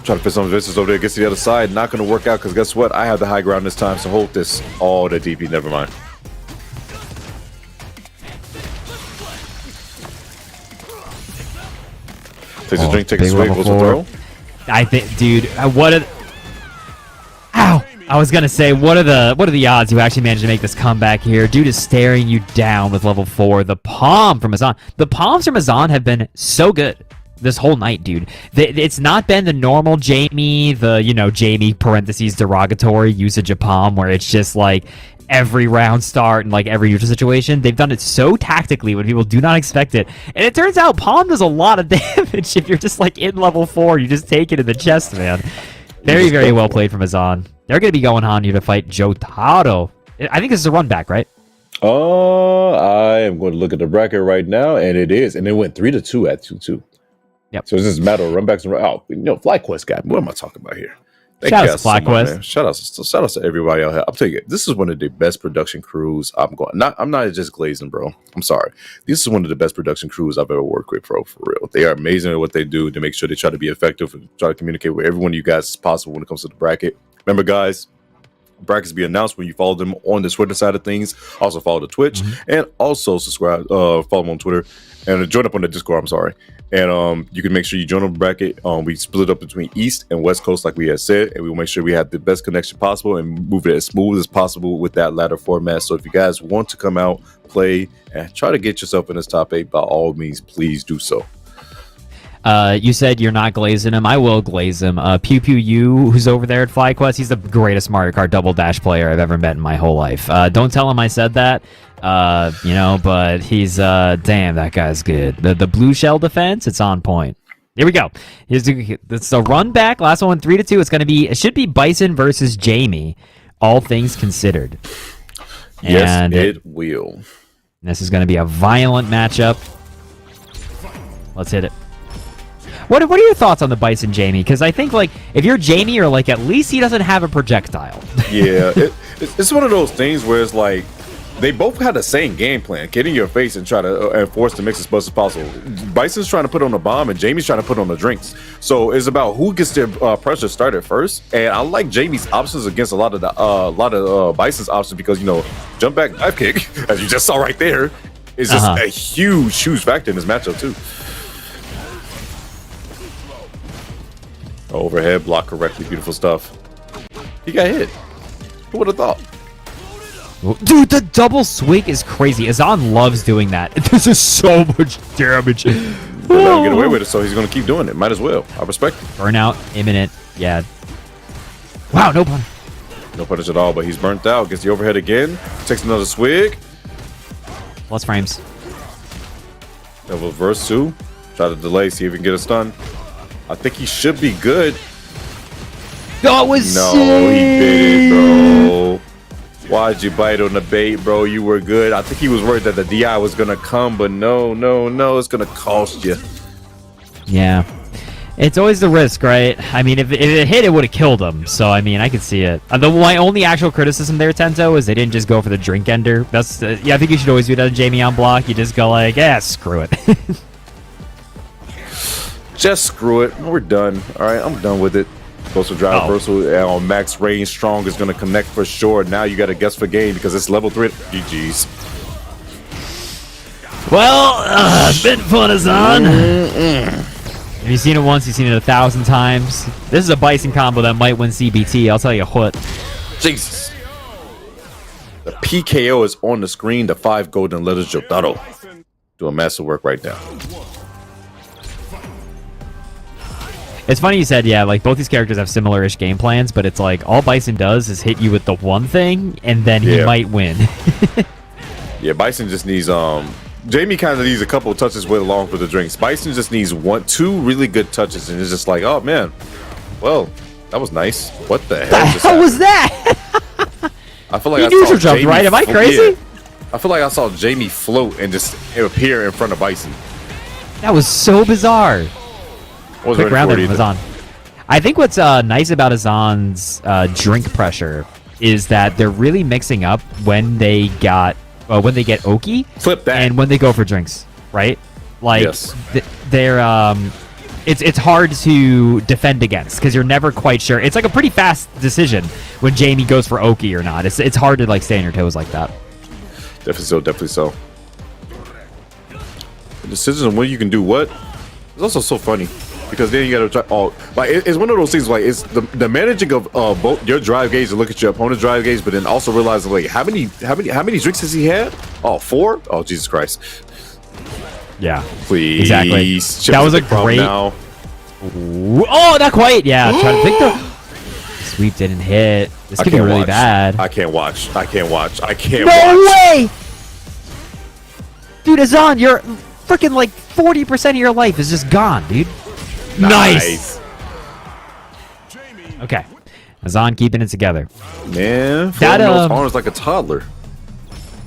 Trying to fit some visitors over there. Gets to the other side. Not going to work out because guess what? I have the high ground this time, so hold this. Oh, the DP. Never mind. Takes a drink, take a swig, goes to throw. I think, dude, what a... Ow! I was gonna say, what are the odds you actually managed to make this comeback here? Dude is staring you down with level 4. The palm from Azan. The palms from Azan have been so good this whole night, dude. It's not been the normal Jamie, Jamie parentheses derogatory usage of palm where it's just like every round start and like every neutral situation. They've done it so tactically when people do not expect it. And it turns out palm does a lot of damage if you're just like in level 4. You just take it in the chest, man. Very, very well played from Azan. They're going to be going on here to fight Jotaro. I think this is a run back, right? I am going to look at the bracket right now, and it is. And it went 3-2 at 2-2. Yep. So it's just a matter of run backs and FlyQuest guy. What am I talking about here? Shout out to FlyQuest. Shout out to everybody out here. I'm telling you, this is one of the best production crews I'm not just glazing, bro. I'm sorry. This is one of the best production crews I've ever worked with, bro, for real. They are amazing at what they do to make sure they try to be effective and try to communicate with every one of you guys as possible when it comes to the bracket. Remember, guys, brackets be announced when you follow them on the Twitter side of things. Also follow the Twitch and also subscribe, follow them on Twitter and join up on the Discord. I'm sorry. And you can make sure you join up the bracket. We split up between East and West Coast, like we had said, and we will make sure we have the best connection possible and move it as smooth as possible with that ladder format. So if you guys want to come out, play, and try to get yourself in this top 8, by all means, please do so. You said you're not glazing him. I will glaze him. Pew Pew You, who's over there at FlyQuest, he's the greatest Mario Kart Double Dash player I've ever met in my whole life. Don't tell him I said that. But he's damn, that guy's good. The blue shell defense, it's on point. Here we go. It's a run back. Last one, 3-2. It should be Bison versus Jamie, all things considered. Yes, it will. This is going to be a violent matchup. Let's hit it. What are your thoughts on the Bison Jamie? Because I think, like, if you're Jamie, you're like, at least he doesn't have a projectile. Yeah, it's one of those things where it's like, they both had the same game plan. Get in your face and try to enforce the mix as much as possible. Bison's trying to put on a bomb and Jamie's trying to put on the drinks. So it's about who gets their pressure started first. And I like Jamie's options against a lot of Bison's options because, jump back dive kick, as you just saw right there, is just a huge factor in this matchup too. Overhead block correctly, beautiful stuff. He got hit. Who would have thought? Dude, the double swing is crazy. Azan loves doing that. This is so much damage. Bro, let him get away with it, so he's gonna keep doing it. Might as well. I respect it. Burnout imminent. Yeah. Wow, no pun. No punish at all, but he's burnt out. Gets the overhead again. Takes another swig. Plus frames. Double verse 2. Try to delay, see if he can get a stun. I think he should be good. That was No, sick. he bit it, bro. Why'd you bite on the bait, bro? You were good. I think he was worried that the DI was gonna come, but no, it's gonna cost you. Yeah. It's always the risk, right? I mean, if it hit, it would have killed him. So, I mean, I could see it. My only actual criticism there, Tento, is they didn't just go for the drink ender. That's yeah, I think you should always do that to Jamie on block. You just go like, yeah, screw it. Just screw it. We're done. All right, I'm done with it. Goes to drive reversal on max range. Strong is going to connect for sure. Now you got to guess for game because it's level 3. GG's. Well, it's been fun, Azan. If you've seen it once, you've seen it 1,000 times. This is a Bison combo that might win CBT. I'll tell you what. Jesus. The PKO is on the screen. The 5 golden letters Jotaro. Doing massive work right now. It's funny you said, yeah, like both these characters have similar-ish game plans, but it's like all Bison does is hit you with the one thing, and then he might win. Yeah, Bison just needs Jamie kind of needs a couple of touches with along for the drinks. Bison just needs 2 really good touches, and it's just like, oh man, well, that was nice. What the hell? The hell was that? I feel like He I neutral saw jumped, Jamie right? Am I crazy? Yeah. I feel like I saw Jamie float and just appear in front of Bison. That was so bizarre. Quick round there from Azan. I think what's nice about Azan's drink pressure is that they're really mixing up when they get Oki, flip that, and when they go for drinks, right? Like they're it's hard to defend against because you're never quite sure. It's like a pretty fast decision when Jamie goes for Oki or not. It's hard to like stay on your toes like that. Definitely so. The decisions on when you can do what is also so funny. Because then you gotta try. Oh, like it's one of those things. Like it's the managing of both your drive gauge to look at your opponent's drive gauge, but then also realizing like how many drinks has he had? Oh, 4. Oh, Jesus Christ! Yeah, please. Exactly. Chips that was a great. Now. Oh, not quite. Yeah, try to think the sweep didn't hit. This could be really bad. I can't watch. I can't watch. No way, dude! Azan, you're freaking like 40% of your life is just gone, dude. Nice. Okay. Azan keeping it together. Man, that arms like a toddler.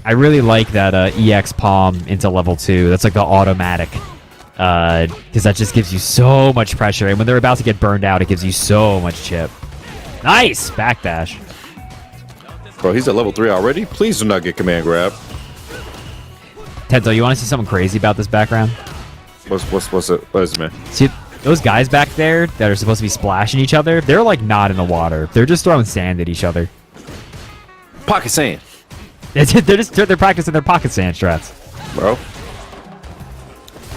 I really like that EX palm into level 2. That's like the automatic. Because that just gives you so much pressure. And when they're about to get burned out, it gives you so much chip. Nice! Backdash. Bro, he's at level 3 already? Please do not get command grab. Tento, you want to see something crazy about this background? What is it, man? See, those guys back there that are supposed to be splashing each other, they're like not in the water. They're just throwing sand at each other. Pocket sand. they're practicing their pocket sand strats. Bro.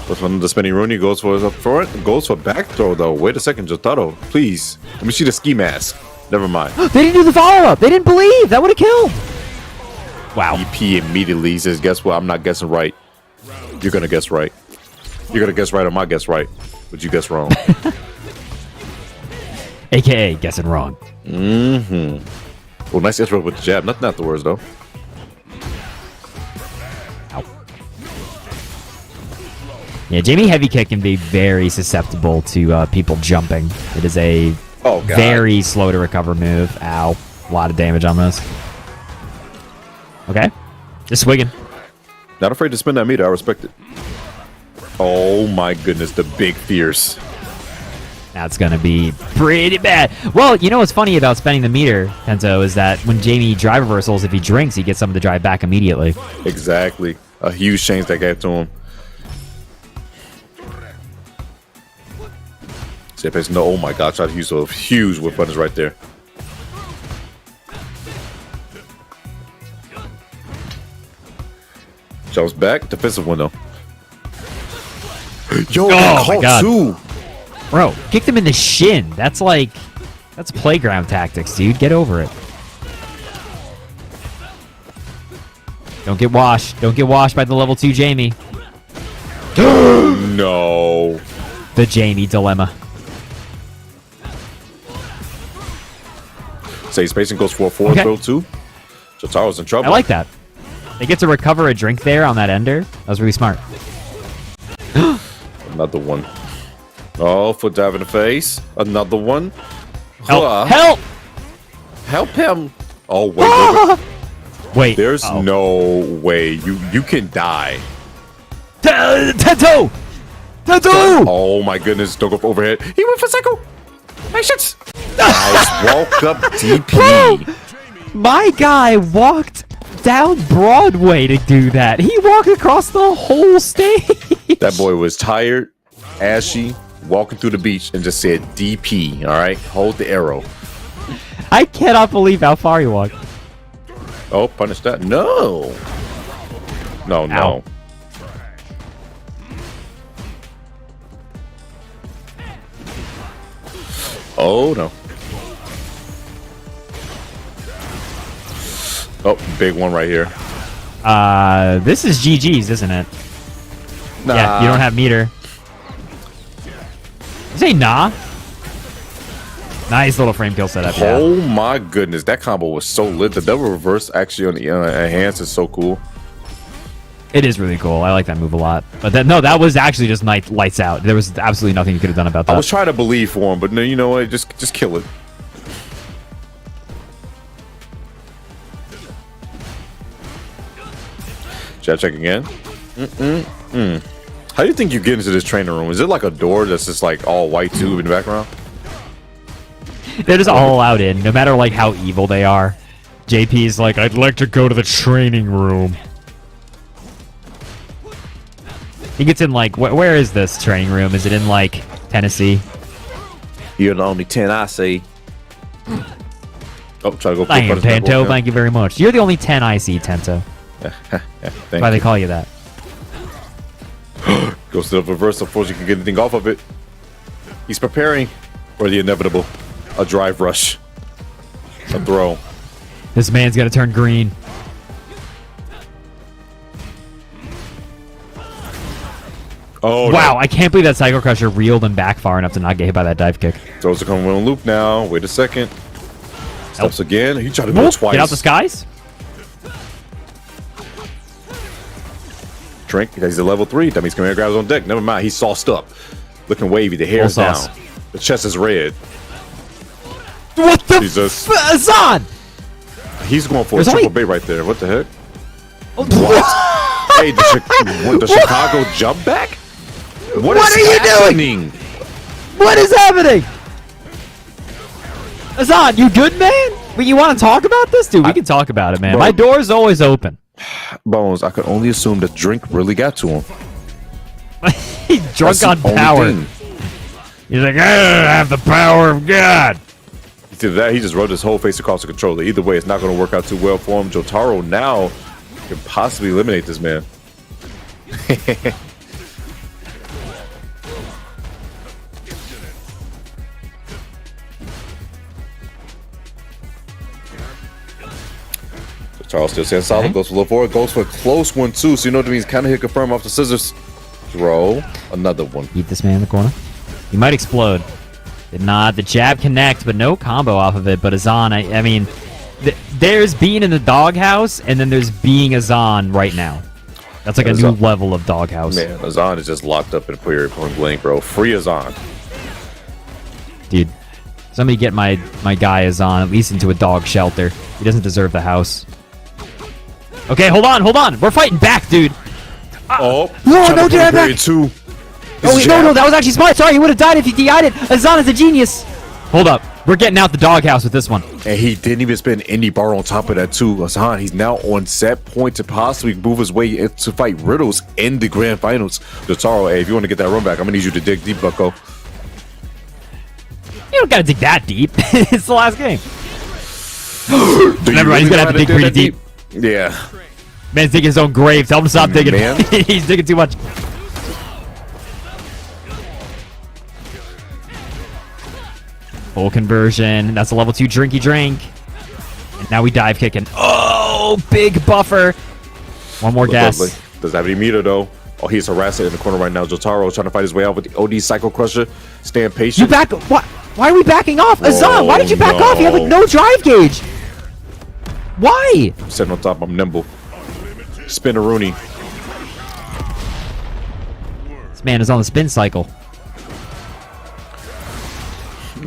What's one of the spinning Rooney goes for his up front? Goes for back throw though. Wait a second, Jotaro. Please. Let me see the ski mask. Never mind. They didn't do the follow-up. They didn't believe. That would have killed. Wow. EP immediately says, guess what? I'm not guessing right. You're gonna guess right. You're gonna guess right on my guess right. But you guess wrong. AKA guessing wrong. Mm-hmm. Well, nice intro with the jab. Nothing afterwards, though. Ow. Yeah, Jamie Heavy Kick can be very susceptible to people jumping. It is a very slow to recover move. Ow. A lot of damage on this. Okay. Just swigging. Not afraid to spin that meter. I respect it. Oh my goodness, the big fierce. That's going to be pretty bad. Well, you know what's funny about spending the meter, Tento, is that when Jamie drive reversals, if he drinks, he gets some of the drive back immediately. Exactly. A huge change that gave to him. CFS, no, oh my god, tried to use those huge whip buttons right there. Jumps back, defensive window. Yo, my God. 2. Bro, kicked him in the shin. That's playground tactics, dude. Get over it. Don't get washed. Don't get washed by the level 2 Jamie. no. The Jamie dilemma. Say spacing goes for a forward throw too. Jotaro's in trouble. I like that. They get to recover a drink there on that ender. That was really smart. Another one. Oh, foot dive in the face. Another one. Help! Help! Help him! Oh wait, wait. There's no way you can die. Tento! Tento! Oh my goodness! Don't go for overhead. He went for cycle. Patience. Nice walk up DP. My guy walked down Broadway to do that. He walked across the whole stage. That boy was tired, ashy, walking through the beach, and just said DP. All right, hold the arrow. I cannot believe how far he walked. Oh, punish that. No. No, no. Ow. Oh, no. Oh, big one right here. This is GG's, isn't it? Nah. Yeah, you don't have meter. You say nah? Nice little frame kill setup. Oh my goodness, that combo was so lit. The double reverse actually on the enhance is so cool. It is really cool. I like that move a lot. But no, that was actually just lights out. There was absolutely nothing you could have done about that. I was trying to believe for him, but no, you know what? Just kill it. Chat check again. How do you think you get into this training room? Is it like a door that's just like all white tube in the background? They're just all allowed in, no matter like how evil they are. JP's like, I'd like to go to the training room. He gets in like, where is this training room? Is it in like Tennessee? You're the only 10 I see. Oh, try to go. Thank you, Tento. Thank you very much. You're the only 10 I see, Tento. That's why they call you that. Goes to the reverse. Unfortunately, you can get anything off of it. He's preparing for the inevitable. A drive rush. A throw. This man's gonna turn green. Oh, wow, no. I can't believe that Cycle Crusher reeled him back far enough to not get hit by that dive kick. Throws are coming on loop now. Wait a second. Steps again. He tried to go twice. Get out the skies. Drink. He's a level 3. That means coming here, grabs on deck. Never mind. He's sauced up. Looking wavy. The hair's down. The chest is red. What the Jesus. Azan! He's going for a triple bait right there. What the heck? What? Hey, the Chicago jump back? What are you doing? What is happening? Azan, you good, man? But you want to talk about this? Dude, we can talk about it, man. Bro. My door's always open. Bones, I could only assume that drink really got to him. He's drunk on power. He's like, I have the power of God. Either that, he just rubbed his whole face across the controller. Either way, it's not going to work out too well for him. Jotaro now can possibly eliminate this man. Jotaro still stands solid. Goes for low forward. Goes for a close one, too. So you know what it means. Kind of hit confirm off the scissors. Throw. Another one. Keep this man in the corner. He might explode. Did not. The jab connect, but no combo off of it. But Azan, I mean, there's being in the doghouse, and then there's being Azan right now. That's like a new level of doghouse. Man, Azan is just locked up in period point blank, bro. Free Azan. Dude, somebody get my guy Azan at least into a dog shelter. He doesn't deserve the house. Okay, hold on. We're fighting back, dude. Oh, no jab back. Two. Oh, wait, no, that was actually smart. Sorry, he would have died if he DI'd it. Azan is a genius. Hold up. We're getting out the doghouse with this one. And he didn't even spend any bar on top of that, too. Azan, he's now on set point to possibly move his way to fight Riddles in the grand finals. Jotaro, hey, if you want to get that run back, I'm going to need you to dig deep, bucko. You don't got to dig that deep. It's the last game. Never mind, he's going to have to dig pretty deep. Yeah. Man's digging his own grave. Tell him to stop digging. Man. He's digging too much. Full conversion. That's a level 2 drinky drink. And now we dive kicking. Oh, big buffer. One more gas. Doesn't have any meter, though. Oh, he's harassing in the corner right now. Jotaro trying to fight his way out with the OD Psycho Crusher. Stand You patient. back. Why are we backing off? Azan, why did you back off? You have like no drive gauge. Why? I'm sitting on top. I'm nimble. Spin a Rooney. This man is on the spin cycle.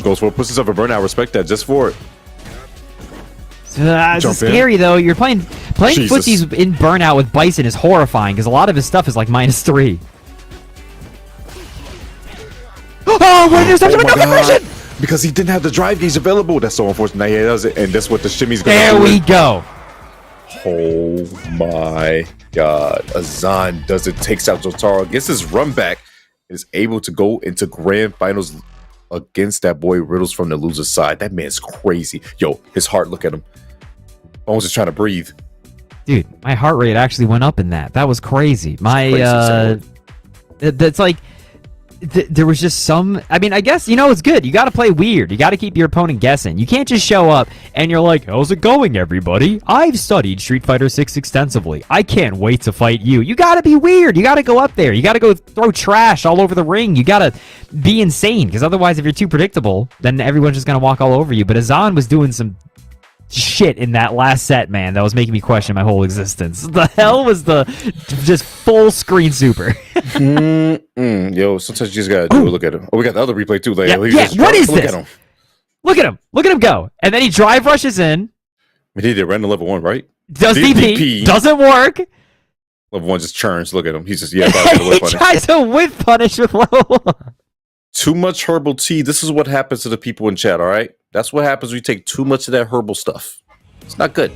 Goes for it. Puts himself a burnout. Respect that. Just for it. It's scary though. You're playing Jesus. footsies in burnout with Bison is horrifying because a lot of his stuff is like -3. Oh, what is no conversion? Because he didn't have the drive gauge available. That's so unfortunate. Now he does it, and that's what the shimmy's gonna There do. we go. Oh my god. Azan does it, takes out Jotaro, gets his run back, is able to go into grand finals against that boy Riddles from the loser side. That man's crazy. Yo, his heart, look at him. Bones is trying to breathe. Dude, my heart rate actually went up in that. That was crazy. That's like there was just some. I mean, I guess it's good. You got to play weird. You got to keep your opponent guessing. You can't just show up and you're like, "How's it going, everybody? I've studied Street Fighter 6 extensively. I can't wait to fight you." You got to be weird. You got to go up there. You got to go throw trash all over the ring. You got to be insane because otherwise, if you're too predictable, then everyone's just gonna walk all over you. But Azan was doing some shit in that last set, man, that was making me question my whole existence. The hell was the just full screen super? Yo, sometimes you just gotta do it. Look at him. Oh, we got the other replay too. Like, Yeah, what is this? Look at him go. And then he drive rushes in. He did random level 1, right? Does DP. Doesn't work. Level 1 just churns. Look at him. He's just, He tries to whip punish with level 1. Too much herbal tea. This is what happens to the people in chat, all right? That's what happens when you take too much of that herbal stuff. It's not good.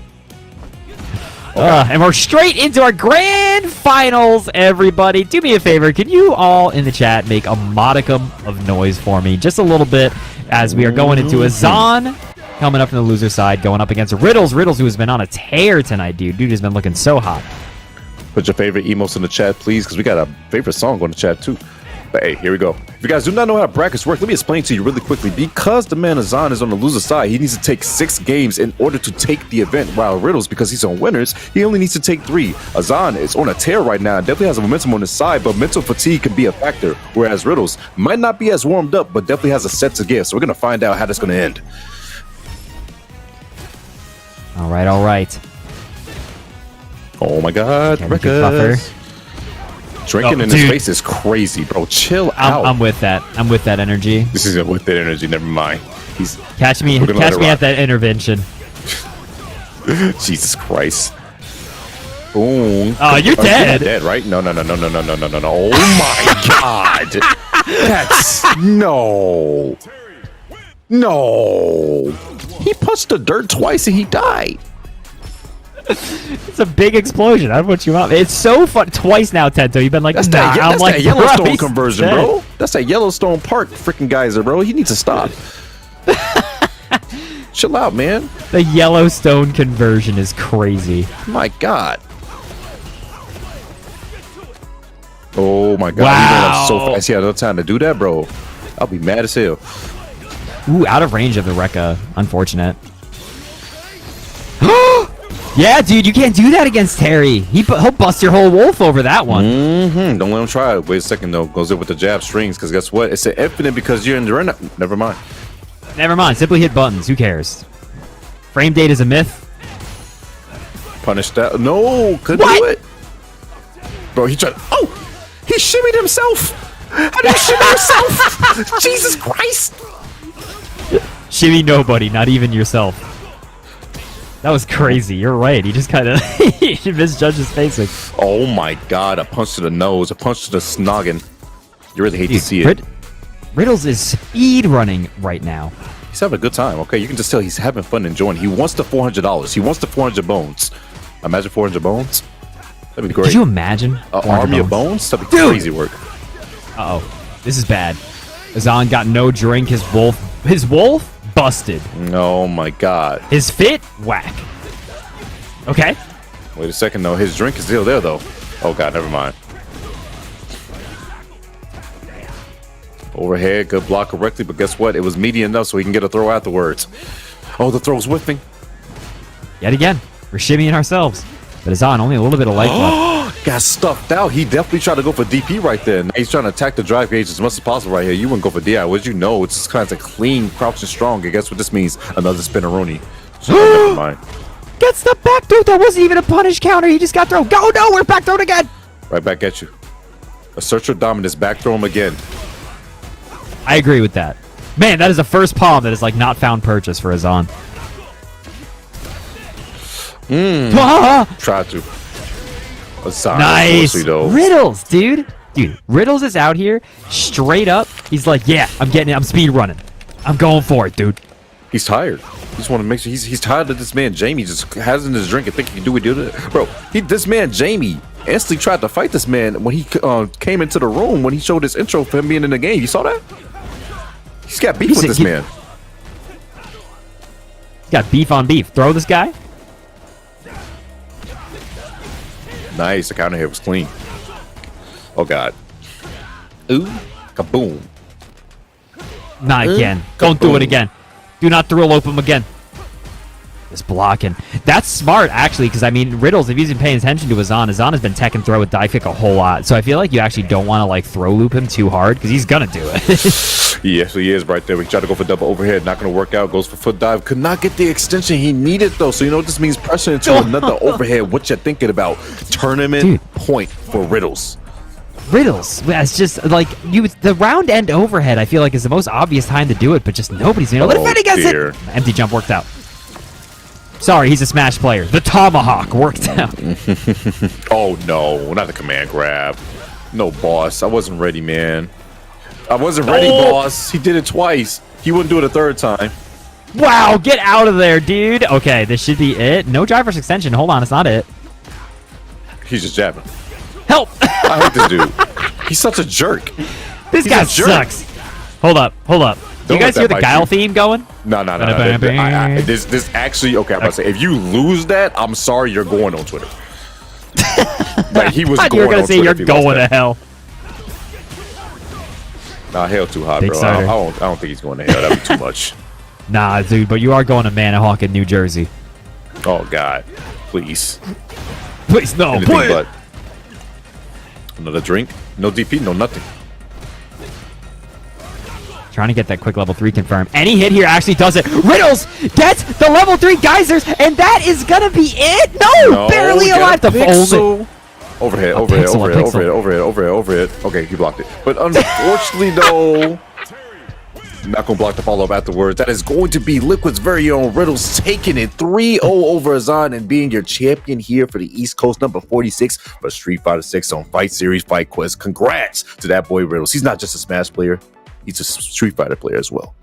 And we're straight into our grand finals, everybody. Do me a favor. Can you all in the chat make a modicum of noise for me? Just a little bit as we are going into Azan coming up from the loser side, going up against Riddles. Riddles, who has been on a tear tonight, dude. Dude has been looking so hot. Put your favorite emotes in the chat, please, because we got a favorite song on the chat, too. But hey, here we go. If you guys do not know how brackets work, let me explain to you really quickly. Because the man Azan is on the loser side, he needs to take 6 games in order to take the event. While Riddles, because he's on winners, he only needs to take 3. Azan is on a tear right now and definitely has a momentum on his side, but mental fatigue can be a factor. Whereas Riddles might not be as warmed up, but definitely has a set to give. So we're going to find out how that's going to end. All right. Oh my god, records. Drinking in his face is crazy, bro. Chill out. I'm with that. I'm with that energy. This is with that energy. Never mind. He's catch me at that intervention. Jesus Christ. Boom. Oh, you're dead. Dead, right? No. Oh my god. That's no. He punched the dirt twice and he died. It's a big explosion. I don't know what you want. It's so fun. Twice now, Tento. You've been like, that's that Yellowstone conversion, bro. That's that Yellowstone Park freaking geyser, bro. He needs to stop. Chill out, man. The Yellowstone conversion is crazy. My God. Oh my God. Wow. He ran up so fast. He had no time to do that, bro. I'll be mad as hell. Ooh, out of range of the Rekka. Unfortunate. Yeah, dude, you can't do that against Terry. He'll bust your whole wolf over that one. Don't let him try it. Wait a second, though. Goes in with the jab strings, because guess what? It's an infinite because you're in the run. Never mind. Simply hit buttons. Who cares? Frame date is a myth. Punish that. No, couldn't do it. Bro, he tried. Oh, he shimmied himself. How did he shimmy himself? Jesus Christ. Shimmy nobody, not even yourself. That was crazy. You're right. He just kind of misjudged his facing. Oh my God! A punch to the nose, a punch to the noggin. You really hate to see it. Riddles is speed running right now. He's having a good time. Okay, you can just tell he's having fun enjoying. He wants the $400. He wants the 400 bones. Imagine 400 bones. That'd be great. Could you imagine? An army of bones? That'd be crazy work. Uh-oh. This is bad. Azan got no drink. His wolf busted. Oh my God. His fit? Whack. Okay. Wait a second, though. His drink is still there, though. Oh God, never mind. Overhead, good block correctly, but guess what? It was meaty enough so he can get a throw afterwards. Oh, the throw's whiffing. Yet again, we're shimmying ourselves. But Azan, only a little bit of life left. Got stuffed out. He definitely tried to go for DP right there. Now he's trying to attack the drive gauge as much as possible right here. You wouldn't go for DI. What did you know? It's just kind of clean, crouching strong. And guess what this means? Another spinneroni. So never mind. Gets the back throw. That wasn't even a punish counter. He just got thrown. Go, no, we're back thrown again. Right back at you. Assert your dominance. Back throw him again. I agree with that. Man, that is the first palm that is like not found purchase for Azan. Try to. Azan, Nice. though. Riddles, dude. Dude, Riddles is out here straight up. He's like, yeah, I'm getting it. I'm speed running. I'm going for it, dude. He's tired. He just want to make sure he's tired of this man Jamie just has in his drink and think he can do what he did. Bro, this man Jamie instantly tried to fight this man when he came into the room when he showed his intro for him being in the game. You saw that? He's got beef with this man. He's got beef on beef. Throw this guy. Nice. The counter hit was clean. Oh god. Ooh. Kaboom. Not again. Don't do it again. Do not throw lope him again. Just blocking. That's smart, actually, because, I mean, Riddles, if he's been paying attention to Azan has been tech and throw with dive kick a whole lot. So I feel like you actually don't want to, like, throw loop him too hard, because he's going to do it. Yes, he is right there. We tried to go for double overhead. Not going to work out. Goes for foot dive. Could not get the extension he needed, though. So you know what this means? Pressure into another overhead. What you thinking about? Tournament point for Riddles. Riddles. It's just, like, the round end overhead, I feel like, is the most obvious time to do it, but just nobody's been able to defend against it. Empty jump worked out. Sorry, he's a Smash player. The tomahawk worked out. Oh, no. Not the command grab. No, boss. I wasn't ready, man. I wasn't ready, boss. He did it twice. He wouldn't do it a third time. Wow, get out of there, dude. Okay, this should be it. No driver's extension. Hold on, it's not it. He's just jabbing. Help! I hate this dude. He's such a jerk. This guy sucks. Hold up. Do you guys hear the Guile theme going? No. This actually, okay, I'm about to say, if you lose that, I'm sorry you're going on Twitter. Like, he was going on Twitter. You were going to say you're going to hell. Nah, hell too hot, bro. I don't think he's going to hell. That'd be too much. Nah, dude, but you are going to Manahawk in New Jersey. Oh, God. Please. Please, no. Anything but. Another drink? No DP, no nothing. Trying to get that quick level 3 confirmed. Any hit here actually does it. Riddles gets the level 3 geysers, and that is going to be it. No, barely alive. The Overhead. Okay, he blocked it. But unfortunately, though, not going to block the follow-up afterwards. That is going to be Liquid's very own Riddles taking it 3-0 over Azan and being your champion here for the East Coast, number 46 for Street Fighter 6 on Fight Series FighterQuest. Congrats to that boy Riddles. He's not just a Smash player. He's a Street Fighter player as well.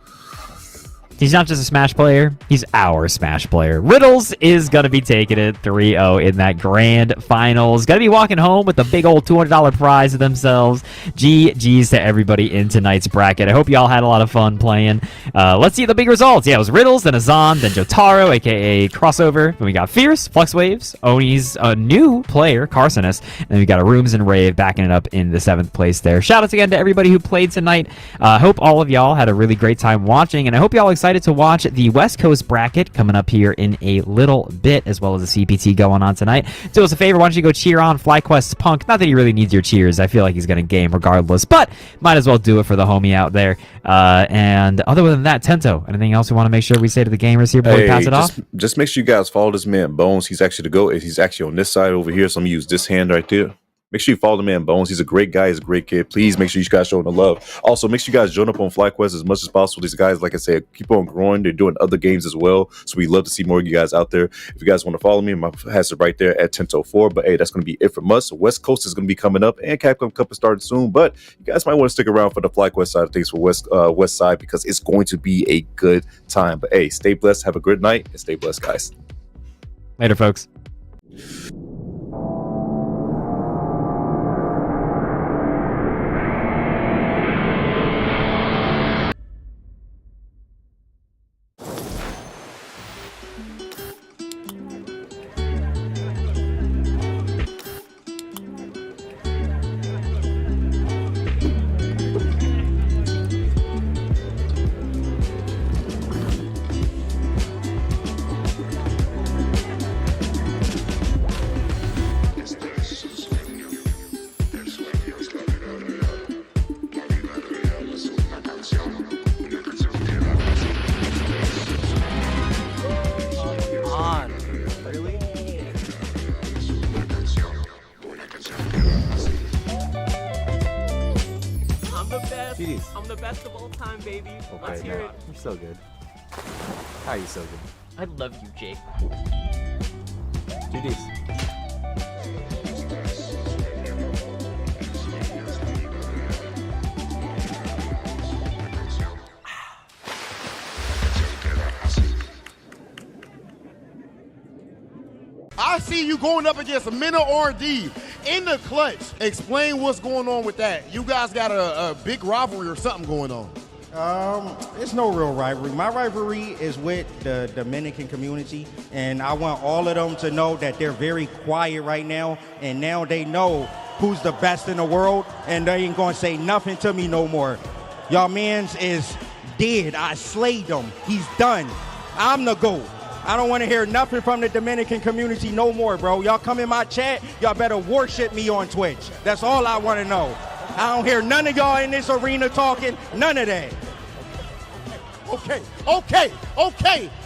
He's not just a Smash player, he's our Smash player. Riddles is going to be taking it 3-0 in that grand finals. Going to be walking home with a big old $200 prize to themselves. GG's to everybody in tonight's bracket. I hope y'all had a lot of fun playing. Let's see the big results. Yeah, it was Riddles, then Azan, then Jotaro, a.k.a. Crossover. Then we got Fierce, Flux Waves, Oni's a new player, Carsonus. And then we got a Rooms and Rave backing it up in the 7th place there. Shoutouts again to everybody who played tonight. I hope all of y'all had a really great time watching, and I hope y'all excited to watch the West Coast bracket coming up here in a little bit, as well as the CPT going on tonight. Do us a favor, why don't you go cheer on FlyQuest's Punk? Not that he really needs your cheers. I feel like he's going to game regardless, but might as well do it for the homie out there. And other than that, Tento, anything else we want to make sure we say to the gamers here before we pass it off? Just make sure you guys follow this man Bones. He's actually the GOAT. He's actually on this side over here, so I'm going to use this hand right there. Make sure you follow the man Bones. He's a great guy. He's a great kid. Please make sure you guys show him the love. Also, make sure you guys join up on FlyQuest as much as possible. These guys, like I said, keep on growing. They're doing other games as well. So we love to see more of you guys out there. If you guys want to follow me, my has it right there at Tento4. But hey, that's going to be it from us. West Coast is going to be coming up, and Capcom Cup is starting soon. But you guys might want to stick around for the FlyQuest side of things for West Side, because it's going to be a good time. But hey, stay blessed. Have a good night, and stay blessed, guys. Later, folks. GDs. I'm the best of all time, baby. Okay, Let's hear no, it. you're so good. How are you so good? I love you, Jake. GDs. I see you going up against a Minna RD in the clutch. Explain what's going on with that. You guys got a big rivalry or something going on. It's no real rivalry. My rivalry is with the Dominican community, and I want all of them to know that they're very quiet right now, and now they know who's the best in the world, and they ain't gonna say nothing to me no more. Y'all mans is dead. I slayed him. He's done. I'm the GOAT. I don't want to hear nothing from the Dominican community no more, bro. Y'all come in my chat, y'all better worship me on Twitch. That's all I want to know. I don't hear none of y'all in this arena talking, none of that. Okay.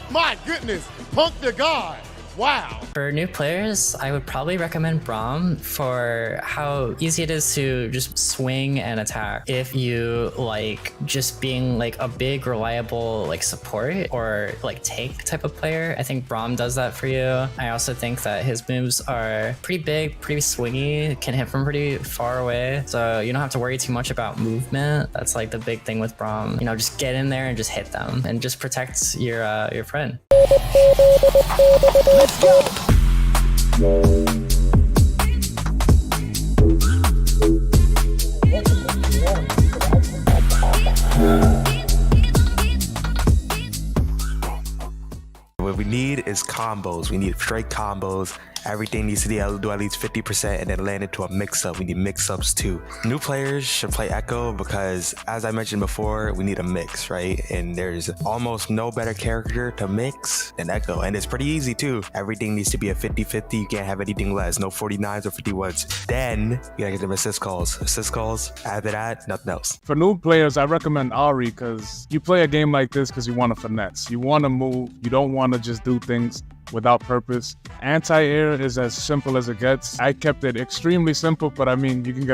My goodness. Punk the God. Wow. For new players, I would probably recommend Braum for how easy it is to just swing and attack. If you like just being like a big, reliable like support or like tank type of player, I think Braum does that for you. I also think that his moves are pretty big, pretty swingy, can hit from pretty far away. So you don't have to worry too much about movement. That's like the big thing with Braum. You know, just get in there and just hit them and just protect your friend. Let's go. What we need is combos. We need straight combos. Everything needs to do at least 50% and then land into a mix-up. We need mix-ups too. New players should play Echo because, as I mentioned before, we need a mix, right? And there's almost no better character to mix than Echo. And it's pretty easy too. Everything needs to be a 50-50. You can't have anything less. No 49s or 51s. Then you gotta get them assist calls. Assist calls. After that, nothing else. For new players, I recommend Ari because you play a game like this because you want to finesse. You want to move. You don't want to just do things without purpose. Anti-air is as simple as it gets. I kept it extremely simple, but I mean, you can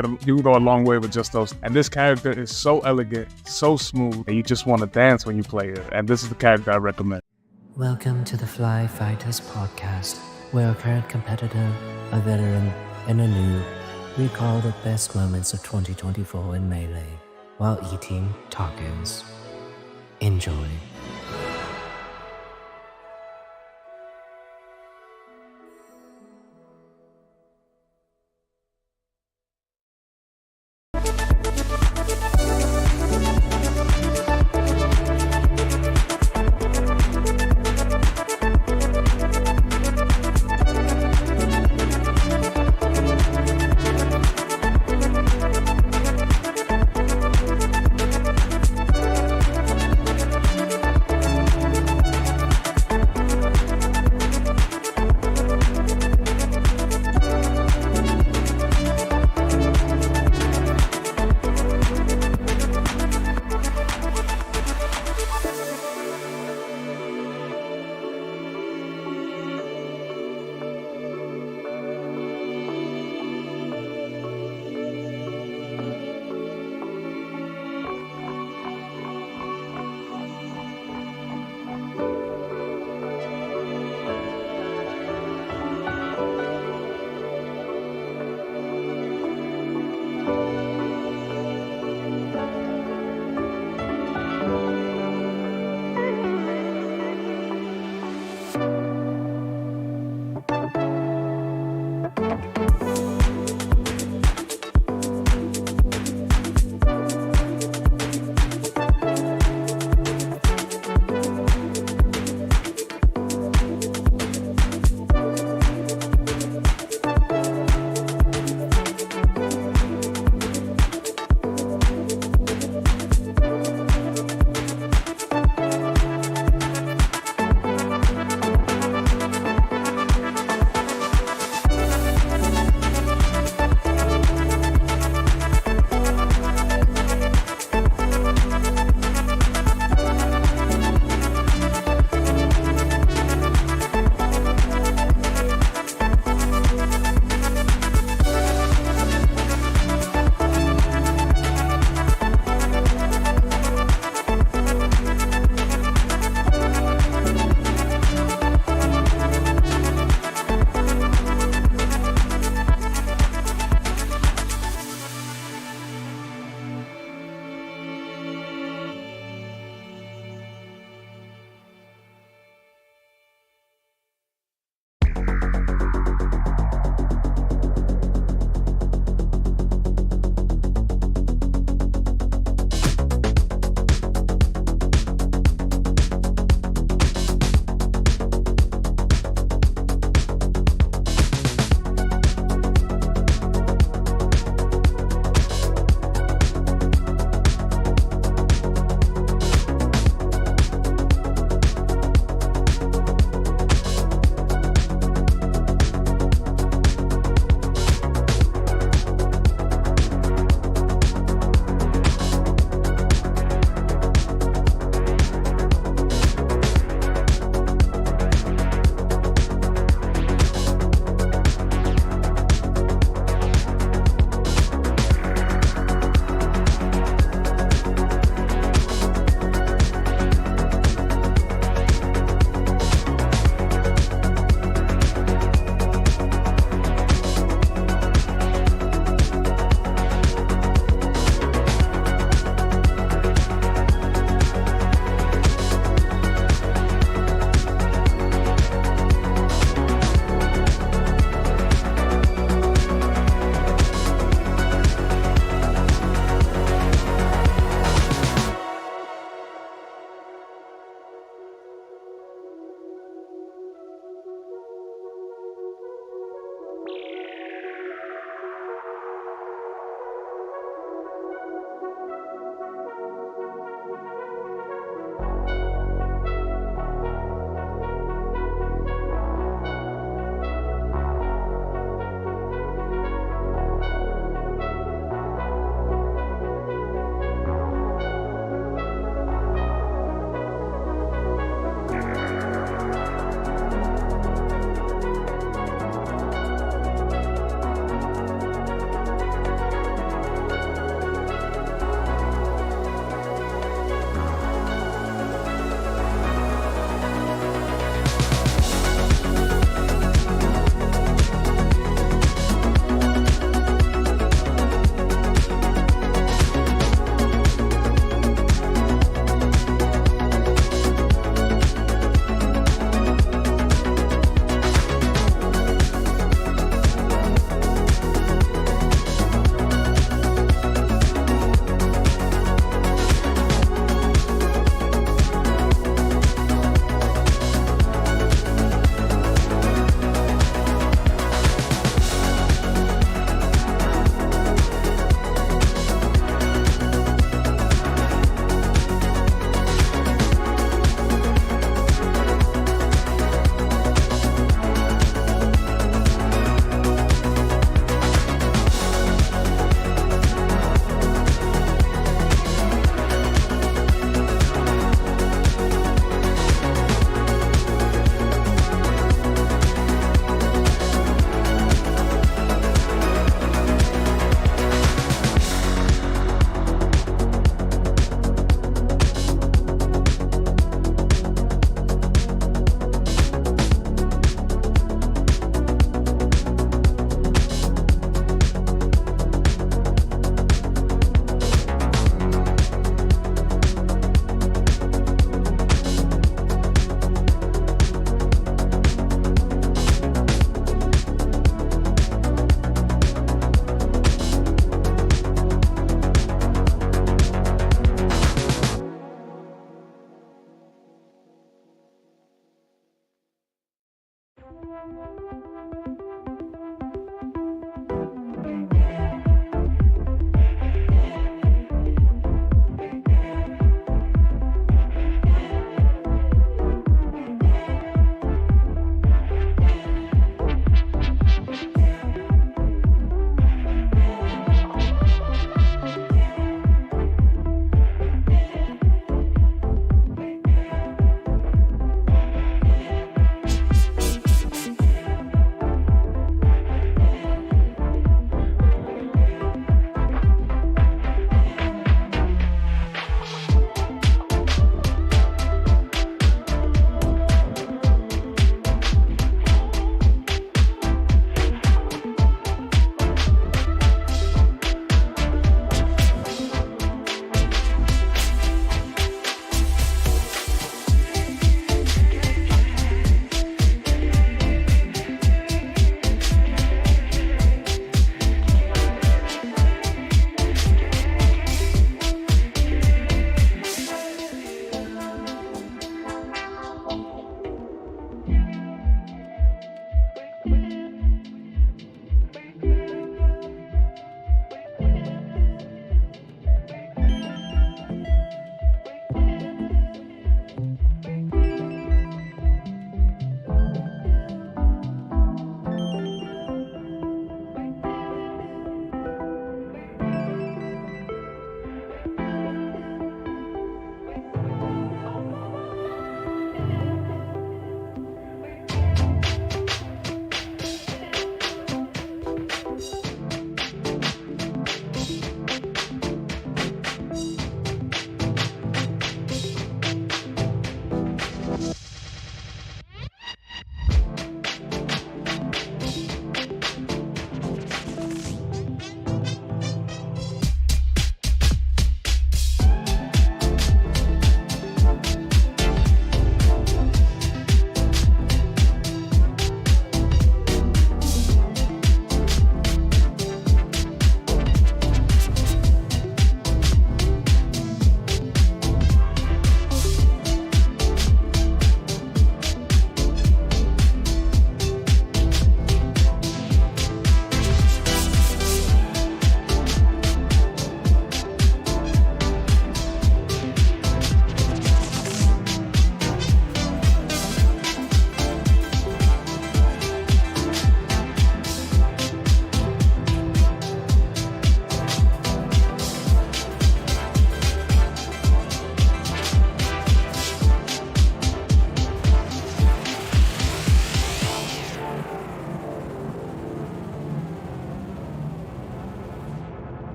go a long way with just those. And this character is so elegant, so smooth, that you just want to dance when you play it. And this is the character I recommend. Welcome to the FlyQuest podcast, where a current competitor, a veteran, and a new recall the best moments of 2024 in Melee while eating tacos. Enjoy.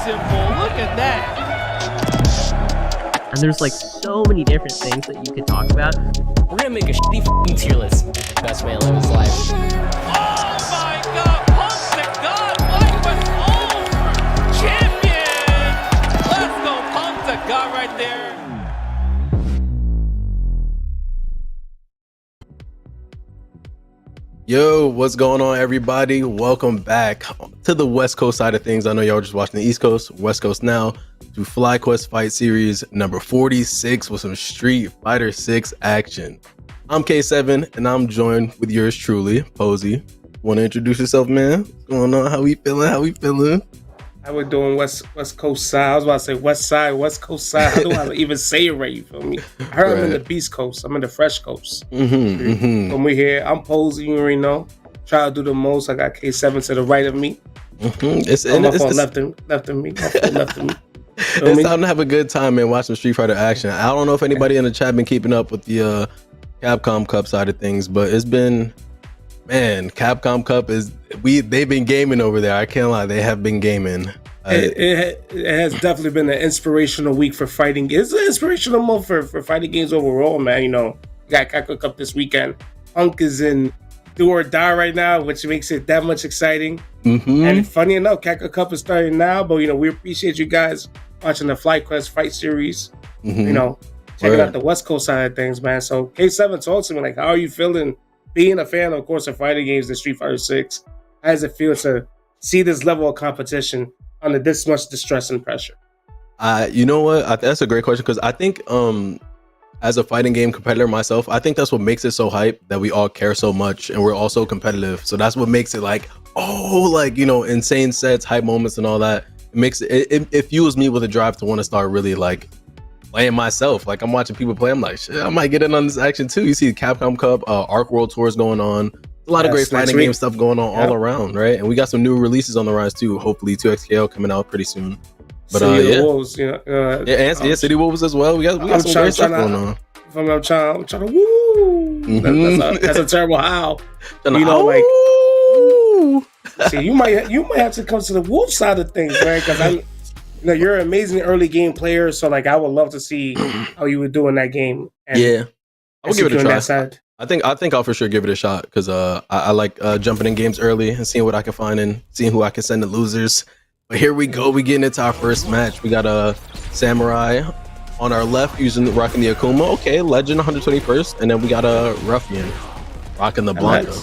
simple. Look at that. And there's like so many different things that you could talk about. We're gonna make a shitty f***ing tier list. Best way to live his life. Oh my God! Punk the God! FlyQuest over! Champion! Let's go, Punk the God right there. Yo, what's going on, everybody? Welcome back to the West Coast side of things. I know y'all just watching the East Coast, West Coast now, to FlyQuest Fight Series number 46 with some Street Fighter 6 action. I'm K7, and I'm joined with yours truly, Posey. Want to introduce yourself, man? What's going on? How we feeling? How we feeling? How we doing, West Coast side? I was about to say West Side, West Coast side. How do I even say it right? You feel me? I heard I'm in the Beast Coast. I'm in the Fresh Coast. When we here, I'm Posey. You already know. Try to do the most. I got K7 to the right of me. It's left of me. It's time to have a good time, man. Watch some Street Fighter action. I don't know if anybody in the chat been keeping up with the Capcom Cup side of things, but it's been, man, Capcom Cup they've been gaming over there. I can't lie, they have been gaming. It has definitely been an inspirational week for fighting. It's an inspirational month for fighting games overall, man. You know, you got Capcom Cup this weekend. Punk is in do or die right now, which makes it that much exciting. And funny enough, Capcom Cup is starting now, but you know, we appreciate you guys watching the FlyQuest Fight Series. You know, checking out the West Coast side of things, man. So K7 talk to me, like, how are you feeling being a fan, of course, of fighting games, the Street Fighter 6? How does it feel to see this level of competition under this much distress and pressure? You know what? That's a great question, because I think as a fighting game competitor myself, I think that's what makes it so hype, that we all care so much and we're all so competitive. So that's what makes it like, you know, insane sets, hype moments and all that. It makes it fuels me with a drive to want to start really like playing myself. Like, I'm watching people play, I'm like, shit, I might get in on this action too. You see the Capcom Cup, Arc World Tours going on. A lot of great fighting game stuff going on all around, right? And we got some new releases on the rise too. Hopefully 2XKL coming out pretty soon. But City Wolves, City Wolves as well. We got some great stuff going on. I'm trying to woo. That's a terrible howl. You know, like, see, you might have to come to the Wolf side of things, right? Because you know, you're an amazing early game player, so like, I would love to see how you would do in that game. And I'll give it a try. I think I'll for sure give it a shot, because I like jumping in games early and seeing what I can find and seeing who I can send to losers. But here we go. We getting into our first match. We got a Samurai on our left rocking the Akuma. Okay, Legend 121st, and then we got a Ruffian rocking the Blanca.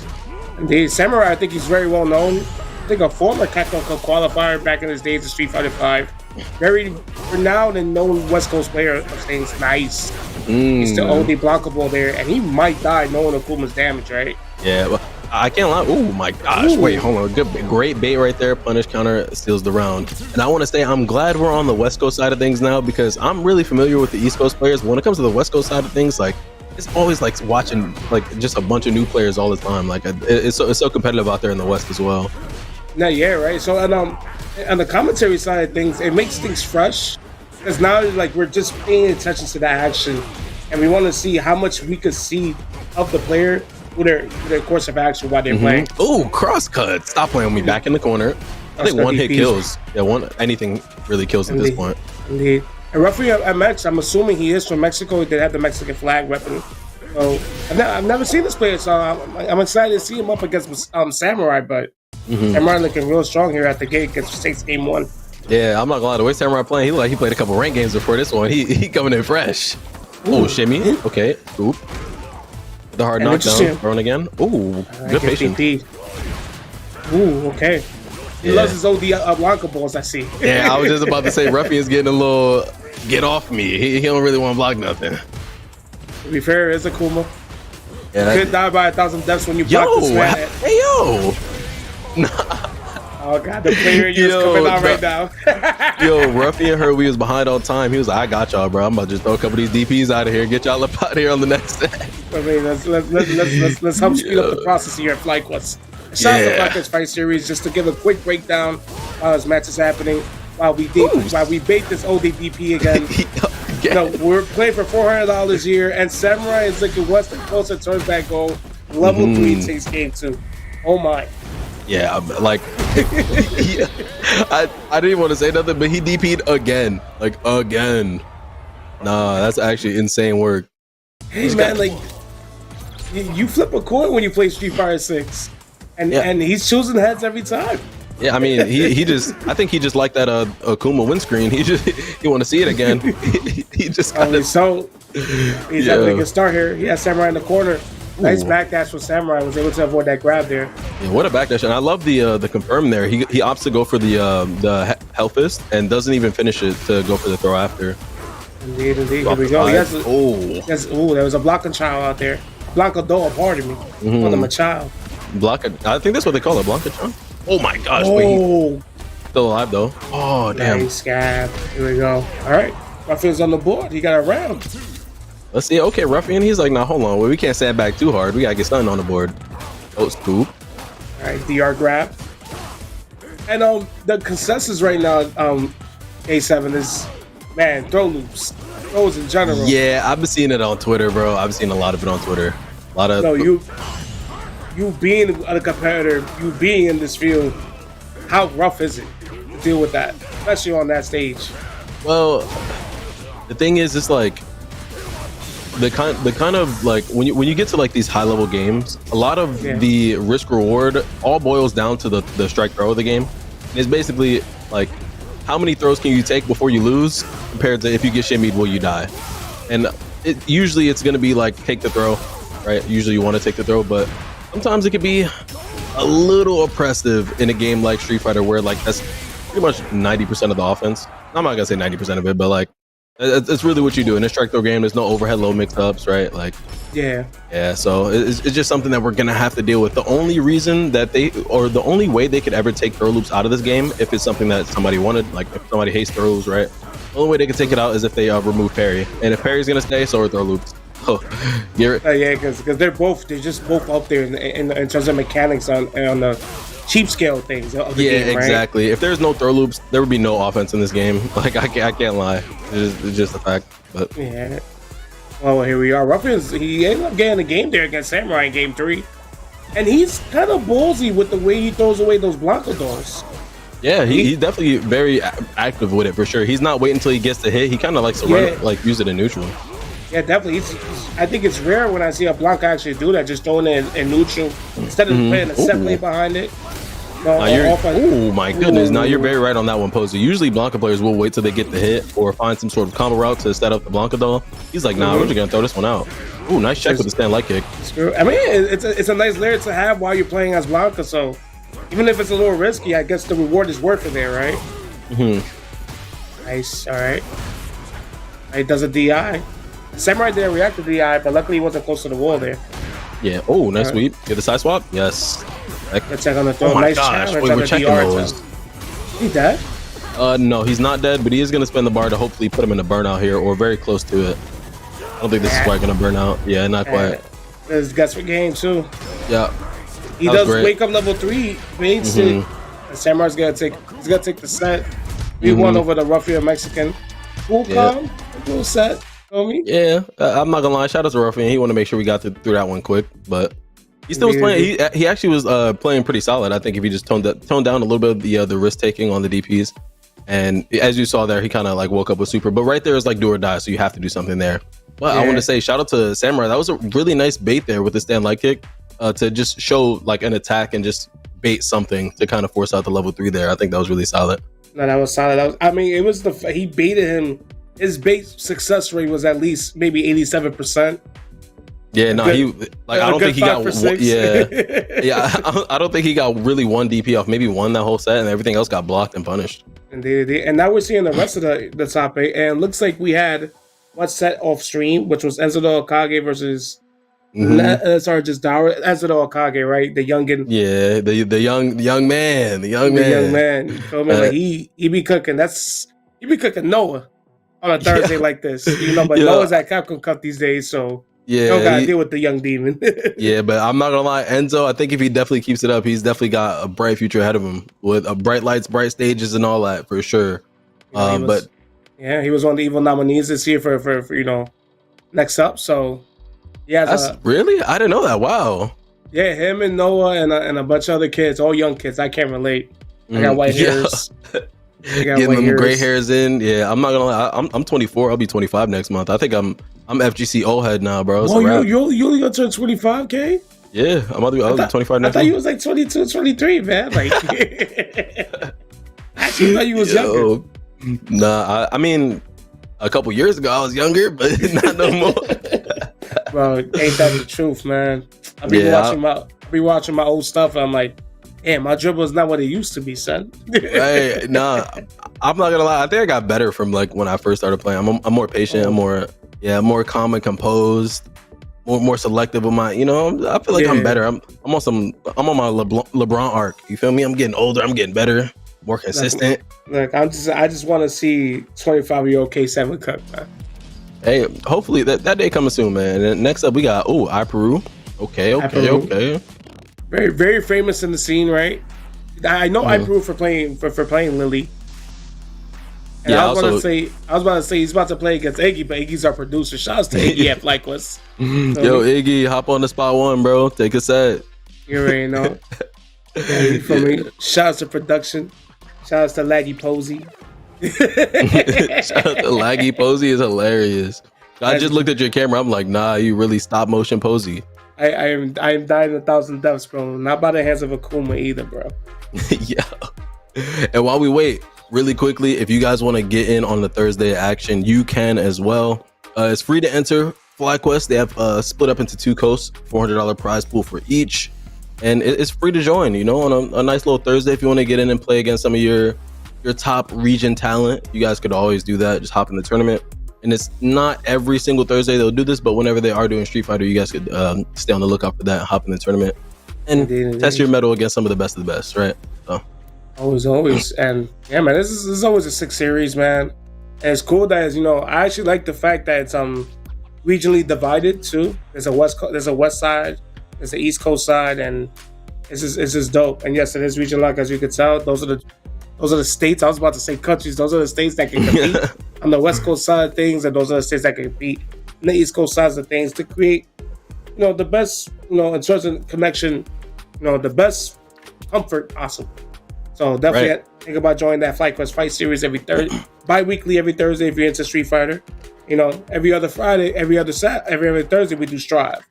Indeed, Samurai, I think he's very well known. I think a former Capcom Cup qualifier back in his days of Street Fighter 5. Very renowned and known West Coast player of things. Nice. He's the only blockable there, and he might die knowing Akuma's damage, right? Yeah, well, I can't lie. Oh my gosh! Wait, hold on. Great bait right there. Punish counter steals the round. And I want to say I'm glad we're on the West Coast side of things now, because I'm really familiar with the East Coast players. But when it comes to the West Coast side of things, like, it's always like watching like just a bunch of new players all the time. Like, it's so competitive out there in the West as well. No, yeah, right. So on the commentary side of things, it makes things fresh, because now like we're just paying attention to that action, and we want to see how much we could see of the player through their course of action while they're playing. Oh, cross cut! Stop playing with me. Back in the corner. I think one hit kills. Yeah, anything really kills at this point. Indeed. And roughly at Mex, I'm assuming he is from Mexico. They have the Mexican flag weapon. So I've never seen this player, so I'm excited to see him up against Samurai, but Samurai looking real strong here at the gate. Gets 6 game 1. Yeah, I'm not gonna lie. The way Samurai playing, he played a couple ranked games before this one. He coming in fresh. Oh, shimmy. Okay. Oop. The hard knockdown. Thrown again. Ooh, good patience. Ooh, okay. He loves his OD Blanca balls, I see. Yeah, I was just about to say, Ruffian's getting a little get off me. He don't really want to block nothing. To be fair, it's Akuma. Yeah, you could die by 1,000 deaths when you block this man. Hey, yo. Oh, God, the player is coming out right now. Yo, Ruffian heard we was behind all time. He was like, I got y'all, bro. I'm about to just throw a couple of these DPs out of here. Get y'all up out of here on the next set. I mean, let's help speed up the process here at FlyQuest. Shout out to FlyQuest Fight Series, just to give a quick breakdown while this match is happening. While we bait this ODDP again. You know, we're playing for $400 here, and Samurai is looking closer towards that goal. Level 3 takes game 2. Oh my. Yeah, like I didn't even want to say nothing, but he DP'd again, like again. Nah, that's actually insane work. Hey man, like you flip a coin when you play Street Fighter 6, and he's choosing heads every time. Yeah, I mean, he just, I think he just liked that Akuma windscreen. He want to see it again. he just kind of he's having a good start here. He has Samurai in the corner. Nice backdash for Samurai. Was able to avoid that grab there. Yeah, what a backdash! And I love the confirm there. He opts to go for the Hell Fist and doesn't even finish it to go for the throw after. Indeed. Here we go. There was a Blanca child out there. Blanca doll, pardon me. Call him a child. Blanca, I think that's what they call it, Blanca child. Oh my gosh! Still alive though. Oh damn! Nice scab. Here we go. All right, Ruffian's on the board. He got a round. Let's see. Okay, Ruffian. He's like, nah, hold on. Well, we can't stand back too hard. We gotta get something on the board. Oh, scoop. All right, DR grab. And the consensus right now, A7 is, man, throw loops, throws in general. Yeah, I've been seeing it on Twitter, bro. I've seen a lot of it on Twitter. A lot of. No, you being a competitor, you being in this field, how rough is it to deal with that, especially on that stage? Well, the thing is, it's like the kind of like when you get to like these high level games, a lot of the risk reward all boils down to the strike throw of the game. It's basically like how many throws can you take before you lose compared to if you get shimmied, will you die? And usually it's going to be like take the throw, right? Usually you want to take the throw, but sometimes it could be a little oppressive in a game like Street Fighter where like that's pretty much 90% of the offense. I'm not gonna say 90% of it, but like it's really what you do in a strike throw game. There's no overhead low mix-ups, right? Like yeah. So it's just something that we're gonna have to deal with. The only reason that the only way they could ever take throw loops out of this game, if it's something that somebody wanted, like if somebody hates throws, right? The only way they can take it out is if they remove parry, and if parry's gonna stay, so are throw loops. Yeah, because they're just both up there in terms of mechanics on the cheap scale things of the game, right? Exactly. If there's no throw loops, there would be no offense in this game. Like I can't lie. It's just a fact. But yeah. Well, here we are. Ruffians, he ended up getting the game there against Samurai in Game 3, and he's kind of ballsy with the way he throws away those Blanca dolls. Yeah, he's definitely very active with it for sure. He's not waiting until he gets the hit. He kind of likes to run it, like use it in neutral. Yeah, definitely. I think it's rare when I see a Blanca actually do that, just throwing it in neutral instead of playing a set play behind it. Oh my goodness! Now you're very right on that one, Posey. Usually Blanca players will wait till they get the hit or find some sort of combo route to set up the Blanca doll. He's like, nah, we're just gonna throw this one out. Ooh, nice check with the stand light kick. I mean, it's a nice layer to have while you're playing as Blanca. So even if it's a little risky, I guess the reward is worth it there, right? Nice. All right. He does a DI. Samurai didn't react to DI, but luckily he wasn't close to the wall there. Yeah. Oh, nice sweep. Get the side swap. Yes. Let's check on the throw. Oh my nice gosh. challenge Wait, on we're the checking DR. those. He dead? No, he's not dead, but he is gonna spend the bar to hopefully put him in a burnout here, or very close to it. I don't think this is quite gonna burn out. Yeah, not quite. There's guts for game too. Yeah. He does wake up level 3, baits it. And Samurai's gonna take the set. 3-1 over the Ruffian Mexican. Cool set. Yeah, I'm not gonna lie. Shout out to Ruffian. He wanted to make sure we got through that one quick, but he still was playing. He actually was playing pretty solid. I think if he just toned down a little bit of the risk taking on the DPs, and as you saw there, he kind of like woke up with super. But right there is like do or die, so you have to do something there. But I want to say shout out to Samurai. That was a really nice bait there with the stand light kick to just show like an attack and just bait something to kind of force out the level 3 there. I think that was really solid. No, that was solid. It was he baited him. His bait success rate was at least maybe 87%. Yeah, no, I don't think he got. I don't think he got really one DP off. Maybe one that whole set, and everything else got blocked and punished. Indeed. And now we're seeing the rest of the top 8, and it looks like we had one set off stream, which was Enzo Okage versus just Dara. Enzo Okage, right? The youngin. Yeah, the young man. You feel me? Like he be cooking. He be cooking Noah on a Thursday like this, but Noah's at Capcom Cup these days, so you don't gotta deal with the young demon. Yeah, but I'm not gonna lie, Enzo, I think if he definitely keeps it up, he's definitely got a bright future ahead of him with bright lights, bright stages, and all that for sure. He was one of the evil nominees this year for next up. So really, I didn't know that. Wow. Yeah, him and Noah and a bunch of other kids, all young kids. I can't relate. I got white hairs. Getting them gray hairs in. Yeah, I'm not gonna lie. I'm 24. I'll be 25 next month. I think I'm FGC old head now, bro. Well, you only gonna turn 25K? Yeah, I'm about to be 25 next month. I thought you was like 22, 23, man. Like, actually, I thought you was younger. Nah, I mean, a couple years ago I was younger, but not no more. Bro, ain't that the truth, man? I be watching my old stuff, and I'm like, damn, my dribble is not what it used to be, son. Hey, nah, I'm not gonna lie. I think I got better from like when I first started playing. I'm more patient. I'm more calm and composed. More selective with my, I feel like I'm better. I'm on my LeBron arc. You feel me? I'm getting older. I'm getting better. More consistent. Look, I just want to see 25-year-old K7 cook, man. Hey, hopefully that day coming soon, man. And next up we got iPeru. Okay. Very, very famous in the scene, right? I know iPeru for playing Lily. And I was about to say he's about to play against Iggy, but Iggy's our producer. Shouts to Iggy at FlyQuest. Yo, Iggy, hop on the spot one, bro. Take a set. You already know. For me, shouts to production. Shouts to Laggy Posey. Shout out to Laggy Posey is hilarious. I just looked at your camera. I'm like, nah, you really stop motion Posey. I am dying 1,000 deaths, bro. Not by the hands of Akuma either, bro. Yeah. And while we wait, really quickly, if you guys want to get in on the Thursday action, you can as well. It's free to enter FlyQuest. They have split up into 2 coasts, $400 prize pool for each. And it's free to join, on a nice little Thursday. If you want to get in and play against some of your top region talent, you guys could always do that. Just hop in the tournament. And it's not every single Thursday they'll do this, but whenever they are doing Street Fighter, you guys could stay on the lookout for that, hop in the tournament, and test your mettle against some of the best, right? So. Always. And yeah, man, this is always a 6 series, man. And it's cool that, I actually like the fact that it's regionally divided too. There's a west side, there's the East Coast side, and it's just dope. And yes, it is region lock, as you could tell. Those are the states. I was about to say countries. Those are the states that can compete on the West Coast side of things, and those are the states that can compete on the East Coast side of things to create, the best, in terms of connection, the best comfort possible. So definitely think about joining that FlyQuest Fight Series every Thursday, bi-weekly every Thursday if you're into Street Fighter. Every other Friday, every other Thursday we do Strive.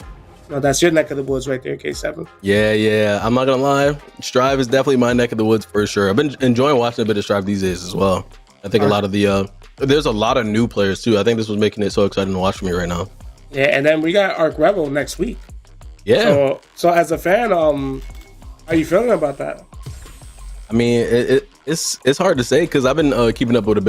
That's your neck of the woods right there, K7. Yeah. I'm not gonna lie. Strive is definitely my neck of the woods for sure. I've been enjoying watching a bit of Strive these days as well. I think a lot of there's a lot of new players too. I think this was making it so exciting to watch for me right now. Yeah, and then we got Arc Rebel next week. Yeah. So as a fan, how are you feeling about that? I mean, it's hard to say because I've been keeping up with a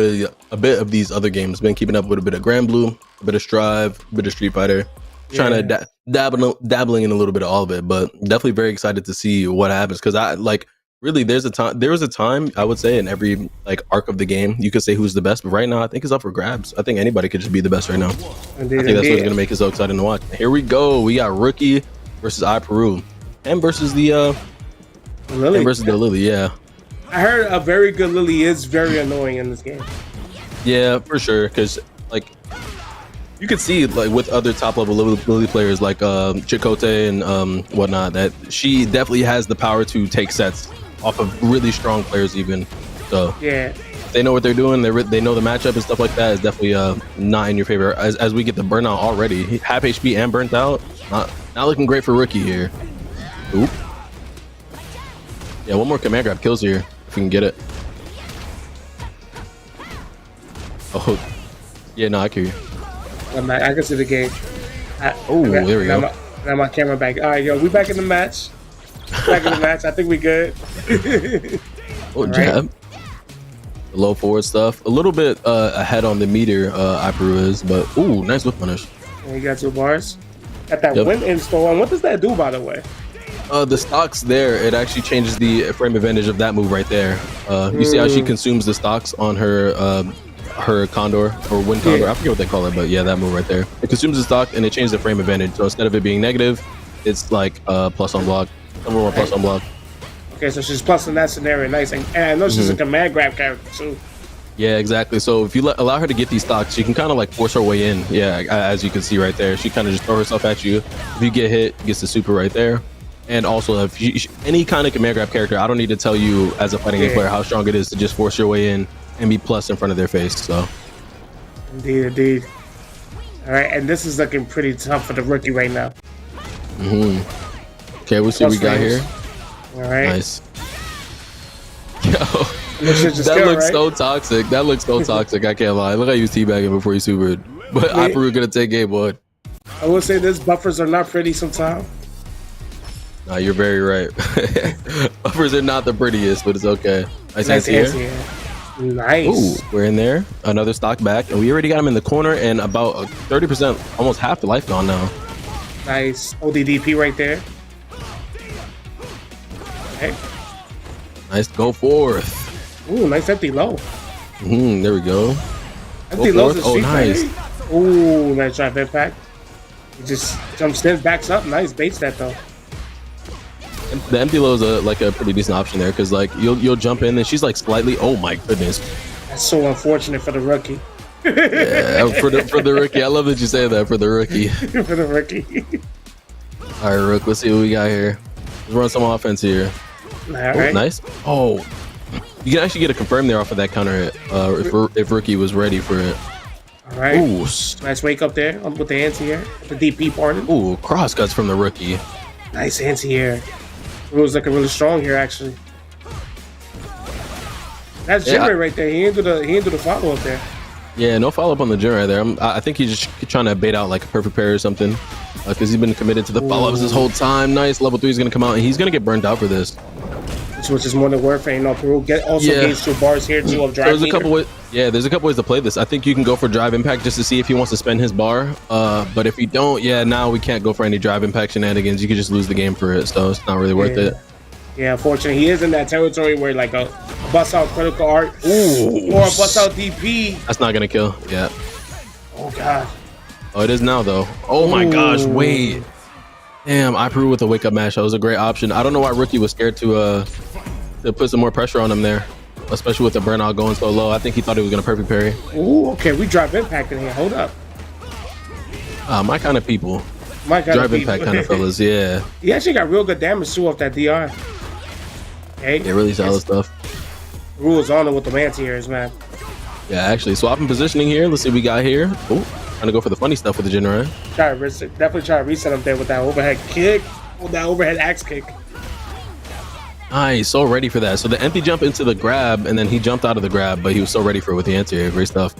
bit of these other games. Been keeping up with a bit of Grand Blue, a bit of Strive, a bit of Street Fighter. Trying to dabbling in a little bit of all of it, but definitely very excited to see what happens because there was a time I would say in every arc of the game you could say who's the best, but right now I think it's up for grabs. I think anybody could just be the best right now. Indeed, I think that's what's gonna make it so exciting to watch. Here we go. We got Rookie versus iPeru and versus the Lily. Yeah, I heard a very good Lily is very annoying in this game. Yeah, for sure, because you could see with other top level Lily players like Chakotay and whatnot that she definitely has the power to take sets off of really strong players even. So yeah, they know what they're doing. They know the matchup and stuff like that is definitely not in your favor. As we get the burnout already, half HP and burnt out. Not looking great for Rookie here. Oop. Yeah, one more command grab kills here if we can get it. Oh, yeah, no, I hear you. I can see the game. There we go. Now my camera back. All right, yo, we back in the match. I think we good. Jab. The low forward stuff. A little bit ahead on the meter, iPeru is, but nice whip punish. And you got 2 bars. Got that win install on. What does that do, by the way? The stocks there, it actually changes the frame advantage of that move right there. You see how she consumes the stocks on her Condor or Wind Condor. I forget what they call it, but yeah, that move right there. It consumes the stock and it changes the frame advantage. So instead of it being negative, it's like plus on block. Number 1 plus on block. Okay, so she's plus in that scenario. Nice. And I know she's a command grab character too. Yeah, exactly. So if you allow her to get these stocks, she can kind of force her way in. Yeah, as you can see right there. She kind of just throw herself at you. If you get hit, gets the super right there. And also, if you, any kind of command grab character, I don't need to tell you as a fighting game player how strong it is to just force your way in and be plus in front of their face. So, indeed. All right, and this is looking pretty tough for the rookie right now. Okay, we'll see what we got here. All right. Nice. Yo, that looks so toxic. That looks so toxic. I can't lie. Look how you teabagging before you supered. But Iperu gonna take game one. I will say this: buffers are not pretty sometimes. Nah, you're very right. Buffers are not the prettiest, but it's okay. Nice here. Nice. Ooh, we're in there. Another stock back, and we already got him in the corner, and about 30%, almost half the life gone now. Nice ODDP right there. Okay. Nice. Go forth. Ooh, nice empty low. There we go. Empty low. Oh, nice. Ooh, nice drive impact. He just jumps in, backs up. Nice baits that though. The empty low is a pretty decent option there because like you'll jump in and she's like slightly. Oh my goodness. That's so unfortunate for the rookie. Yeah, for the rookie. I love that you say that for the rookie. For the rookie. All right, Rook. Let's see what we got here. Let's run some offense here. All right. Nice. Oh, you can actually get a confirm there off of that counter hit if Rookie was ready for it. All right. Ooh. Nice wake up there with the anti-air. The DP pardon. Ooh, cross cuts from the Rookie. Nice anti-air. Rule's looking really strong here, actually. That's Jimmy right there. He didn't do the follow up there. Yeah, no follow up on the Jim right there. I think he's just trying to bait out like a perfect parry or something because he's been committed to the follow ups this whole time. Nice. Level 3 is gonna come out and he's gonna get burned out for this. Which is more than worth it. You know, Peru gains 2 bars here too of drive. There's a couple ways to play this. I think you can go for drive impact just to see if he wants to spend his bar. But if you don't, now we can't go for any drive impact shenanigans. You could just lose the game for it, so it's not really worth it. Yeah, unfortunately, he is in that territory where like a bust out critical art or a bust out DP. That's not gonna kill. Yeah. Oh god. Oh, it is now though. Oh my gosh, wait. Damn, Iperu with a wake up mash. That was a great option. I don't know why Rookie was scared to put some more pressure on him there, especially with the burnout going so low. I think he thought he was gonna perfect parry. Ooh, okay, we drive impact in here. Hold up. My kind of people. My kind drive of people. impact kind of fellas. Yeah. He actually got real good damage too off that DR. Okay. Yeah, really solid stuff. Rules on it with the anti-airs, man. Yeah, actually, swapping positioning here. Let's see what we got here. Oh, trying to go for the funny stuff with the Jinrai. Definitely try to reset him there with that overhead kick, with that overhead axe kick. Nice, so ready for that. So the empty jump into the grab, and then he jumped out of the grab, but he was so ready for it with the anti-air. Great stuff.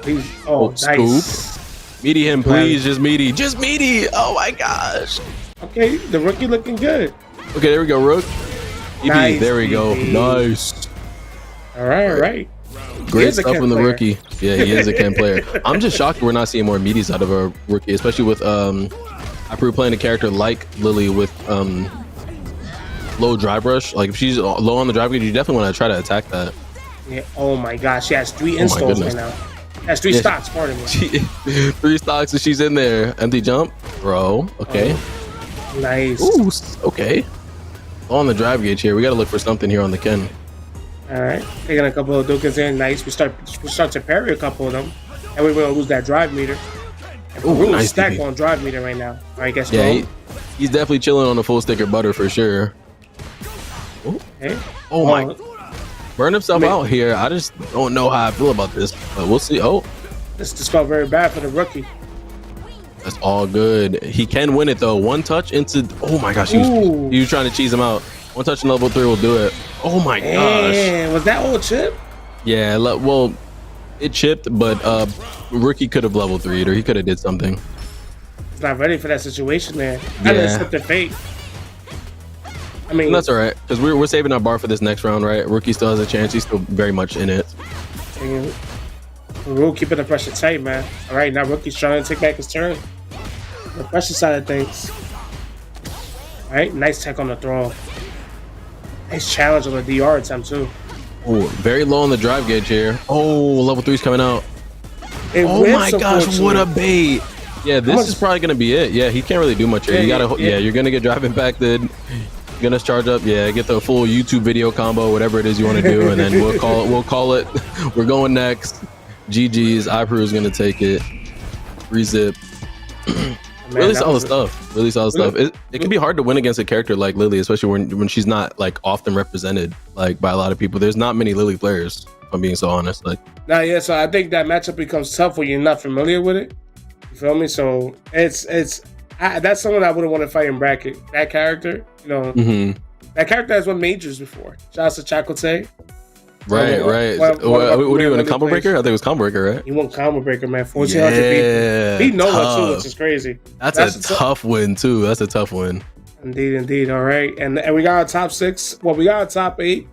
Nice. Scoop. Meaty him, please. Just meaty. Oh my gosh. Okay, the rookie looking good. Okay, there we go, Rook. Nice, there we go. Nice. All right. Great stuff from the rookie. Yeah, he is a Ken player. I'm just shocked we're not seeing more meaties out of a rookie, especially with Iperu playing a character like Lily with low drive rush. Like if she's low on the drive gauge, you definitely want to try to attack that. Yeah. Oh my gosh, she has 3 installs right now. That's 3 stocks, pardon me. 3 stocks and she's in there. Empty jump, bro. Okay. Oh, nice. Ooh, okay. On the drive gauge here, we got to look for something here on the Ken. All right, taking a couple of Dukins in. Nice. We start to parry a couple of them, and we're gonna lose that drive meter. Ooh, nice stack on drive meter right now. All right, guess he's definitely chilling on the full sticker butter for sure. Okay. Oh my! Burn himself out here. I just don't know how I feel about this, but we'll see. Oh, this just felt very bad for the rookie. That's all good. He can win it though. One touch into. Oh my gosh, he was trying to cheese him out. One touch in level 3 will do it. Oh my gosh. Was that all chip? Yeah, well, it chipped, but Rookie could have level 3'd or he could have did something. He's not ready for that situation, man. I didn't accept the fate. I mean, that's all right because we're saving our bar for this next round, right? Rookie still has a chance. He's still very much in it. We're keeping the pressure tight, man. All right, now Rookie's trying to take back his turn. The pressure side of things. All right, nice tech on the throw. Nice challenge on the DR attempt too. Oh, very low on the drive gauge here. Oh, level 3's coming out. Oh my gosh, what a bait! Yeah, this is probably gonna be it. Yeah, he can't really do much here. You gotta, you're gonna get drive impacted. You're gonna charge up. Yeah, get the full YouTube video combo, whatever it is you want to do, and then we'll call it. We're going next. GG's. Iperu is gonna take it. Rezip. Man, really solid stuff. Really solid stuff. It can be hard to win against a character like Lily, especially when she's not like often represented like by a lot of people. There's not many Lily players, if I'm being so honest. Like, yeah. So I think that matchup becomes tough when you're not familiar with it. You feel me? So that's someone I wouldn't want to fight in bracket. That character, you know, that character has won majors before. Shout out to Chakote. Right. What are you in a combo breaker? I think it was combo breaker, right? He won combo breaker, man. 1400 people. He Noah too, which is crazy. That's a tough win too. That's a tough win. Indeed. All right, and we got our top 6. Well, we got our top 8,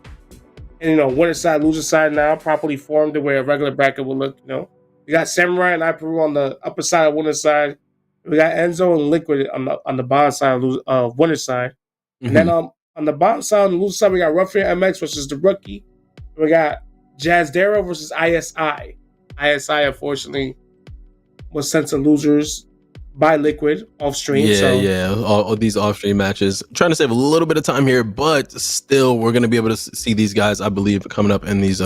and you know, winner side, loser side now properly formed the way a regular bracket would look. You know, we got Samurai and iPeru on the upper side of winner side. We got Enzo and Liquid on the bottom side of winner side, and then on the bottom side, on the loser side, we got Ruffian MX versus the Rookie. We got Jazdero versus ISI. ISI, unfortunately, was sent to losers by Liquid off stream. All these off stream matches. I'm trying to save a little bit of time here, but still, we're going to be able to see these guys, I believe, coming up in these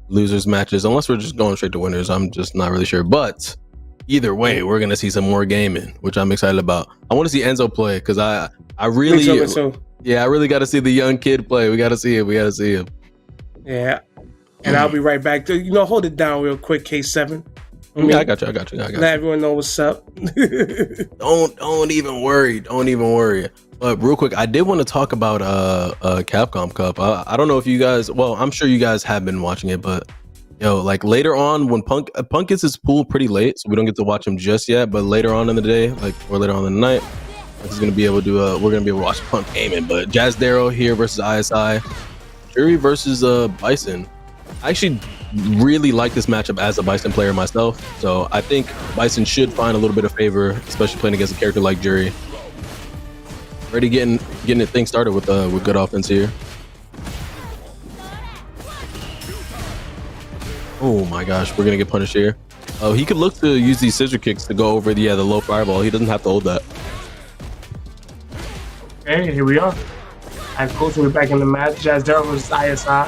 losers matches. Unless we're just going straight to winners, I'm just not really sure. But either way, we're going to see some more gaming, which I'm excited about. I want to see Enzo play because I really got to see the young kid play. We got to see him. Yeah, and I'll be right back. Hold it down real quick, K7. Yeah, I got you. Let everyone know what's up. Don't even worry. But real quick, I did want to talk about Capcom Cup. I don't know if you guys, well, I'm sure you guys have been watching it, but like later on when Punk gets his pool pretty late, so we don't get to watch him just yet. But later on in the day, or later on in the night, we're gonna be able to watch Punk gaming. But Jazdero here versus ISI. Jury versus Bison. I actually really like this matchup as a Bison player myself, so I think Bison should find a little bit of favor, especially playing against a character like Jury. Already getting things started with good offense here. Oh my gosh, we're gonna get punished here. Oh, he could look to use these scissor kicks to go over the low fireball. He doesn't have to hold that. Okay, here we are. Of course, we're back in the match. Jazdero versus ISI.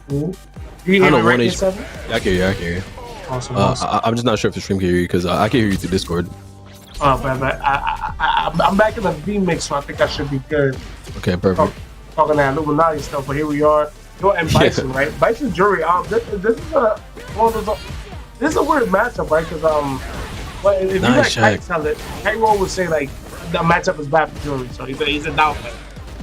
Cool. Do you hear me right, K7? Yeah, I can hear you. Awesome. I'm just not sure if the stream can hear you because I can hear you through Discord. Oh, but I'm back in the B mix, so I think I should be good. Okay, perfect. Talking that Illuminati stuff, but here we are. And Bison, right? Bison Jury. This is a weird matchup, right? Because but if nice you like tell it, Hero would say like the matchup is bad for Jury, so he's a doubt.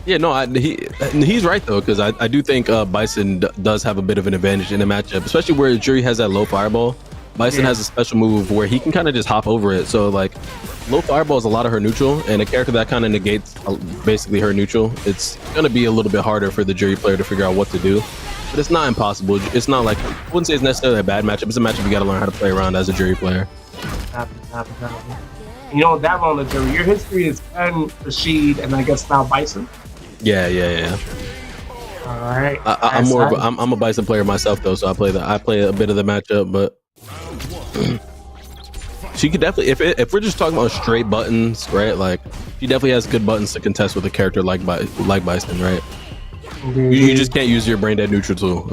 Yeah, no, he's right though, because I do think Bison does have a bit of an advantage in the matchup, especially where Jury has that low fireball. Bison has a special move where he can kind of just hop over it. So like, low fireball is a lot of her neutral, and a character that kind of negates basically her neutral. It's gonna be a little bit harder for the Jury player to figure out what to do, but it's not impossible. It's not like, I wouldn't say it's necessarily a bad matchup. It's a matchup you got to learn how to play around as a Jury player. You know that on the Jury, your history is Pen, Rashid, and I guess now Bison. Yeah. All right. I'm a Bison player myself though, so I play a bit of the matchup, but she could definitely, if we're just talking about straight buttons, right? Like she definitely has good buttons to contest with a character like Bison, right? You just can't use your brain dead neutral tool.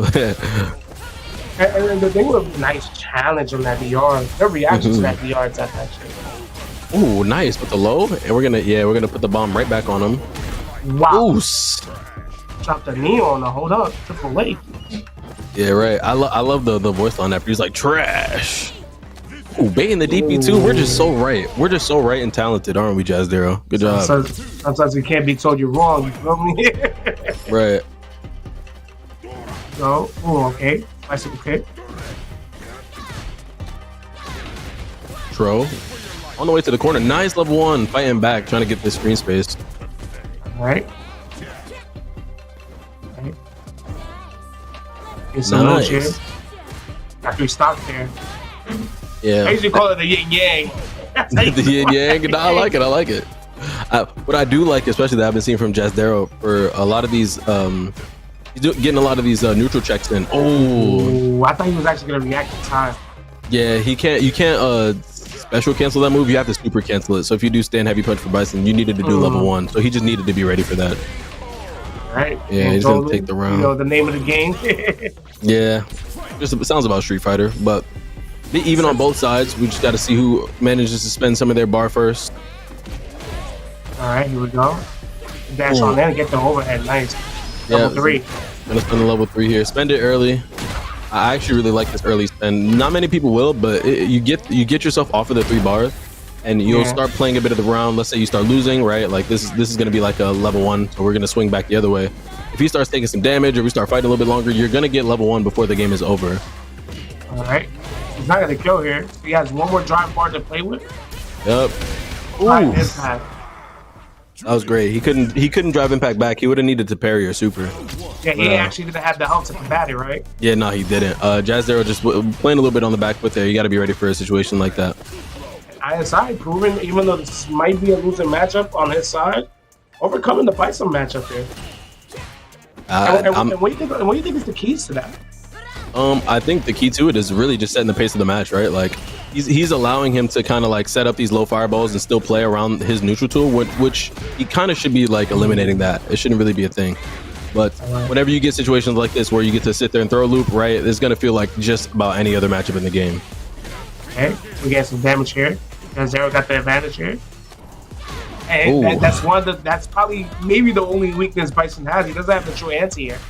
And the thing with a nice challenge on that VR, their reaction to that VR is that shit. Ooh, nice with the low, and we're gonna put the bomb right back on him. Wow. Ooh. Drop the knee on the hold up, Triple A. Yeah, right. I love the voice on that. He's like trash. Ooh, baiting the DP too. We're just so right. We're just so right and talented, aren't we, Jazdero? Good job. Sometimes we can't be told you're wrong. You feel me? Right. So, okay. I said okay. Tro on the way to the corner. Nice level 1, fighting back, trying to get this screen space. All right. It's nice. Here. After we stop there. Yeah. I usually call it the yin yang. The yin yang. No, I like it. What I do like, especially that I've been seeing from Jazdero, for a lot of these, he's getting a lot of these neutral checks in. Oh, I thought he was actually gonna react in time. Yeah, you can't special cancel that move. You have to super cancel it. So if you do stand heavy punch for Bison, you needed to do level 1. So he just needed to be ready for that. Right. Yeah, he's gonna take the round. You know the name of the game. Yeah, it sounds about Street Fighter, but Even on both sides, we just got to see who manages to spend some of their bar first. All right, here we go. Dash on there and get the overhead. Nice. Level 3. Gonna spend the level 3 here. Spend it early. I actually really like this early spend. Not many people will, but you get yourself off of the 3 bars, and you'll start playing a bit of the round. Let's say you start losing, right? Like this is gonna be like a level 1, so we're gonna swing back the other way. If he starts taking some damage or we start fighting a little bit longer, you're gonna get level 1 before the game is over. All right. He's not gonna kill here. He has one more drive bar to play with. Yep. Ooh. That was great. He couldn't drive impact back. He would have needed to parry or super. Yeah, he actually didn't have the health to combat it, right? Yeah, no, he didn't. Jazz Zero just playing a little bit on the back foot there. You got to be ready for a situation like that. ISI proving, even though this might be a losing matchup on his side, overcoming the Bison matchup here. And what do you think is the keys to that? I think the key to it is really just setting the pace of the match, right? Like he's allowing him to kind of like set up these low fireballs and still play around his neutral tool, which he kind of should be like eliminating that. It shouldn't really be a thing. But whenever you get situations like this where you get to sit there and throw a loop, right, it's gonna feel like just about any other matchup in the game. Okay, we get some damage here. Zero got the advantage here. And that's probably maybe the only weakness Bison has. He doesn't have the true anti here.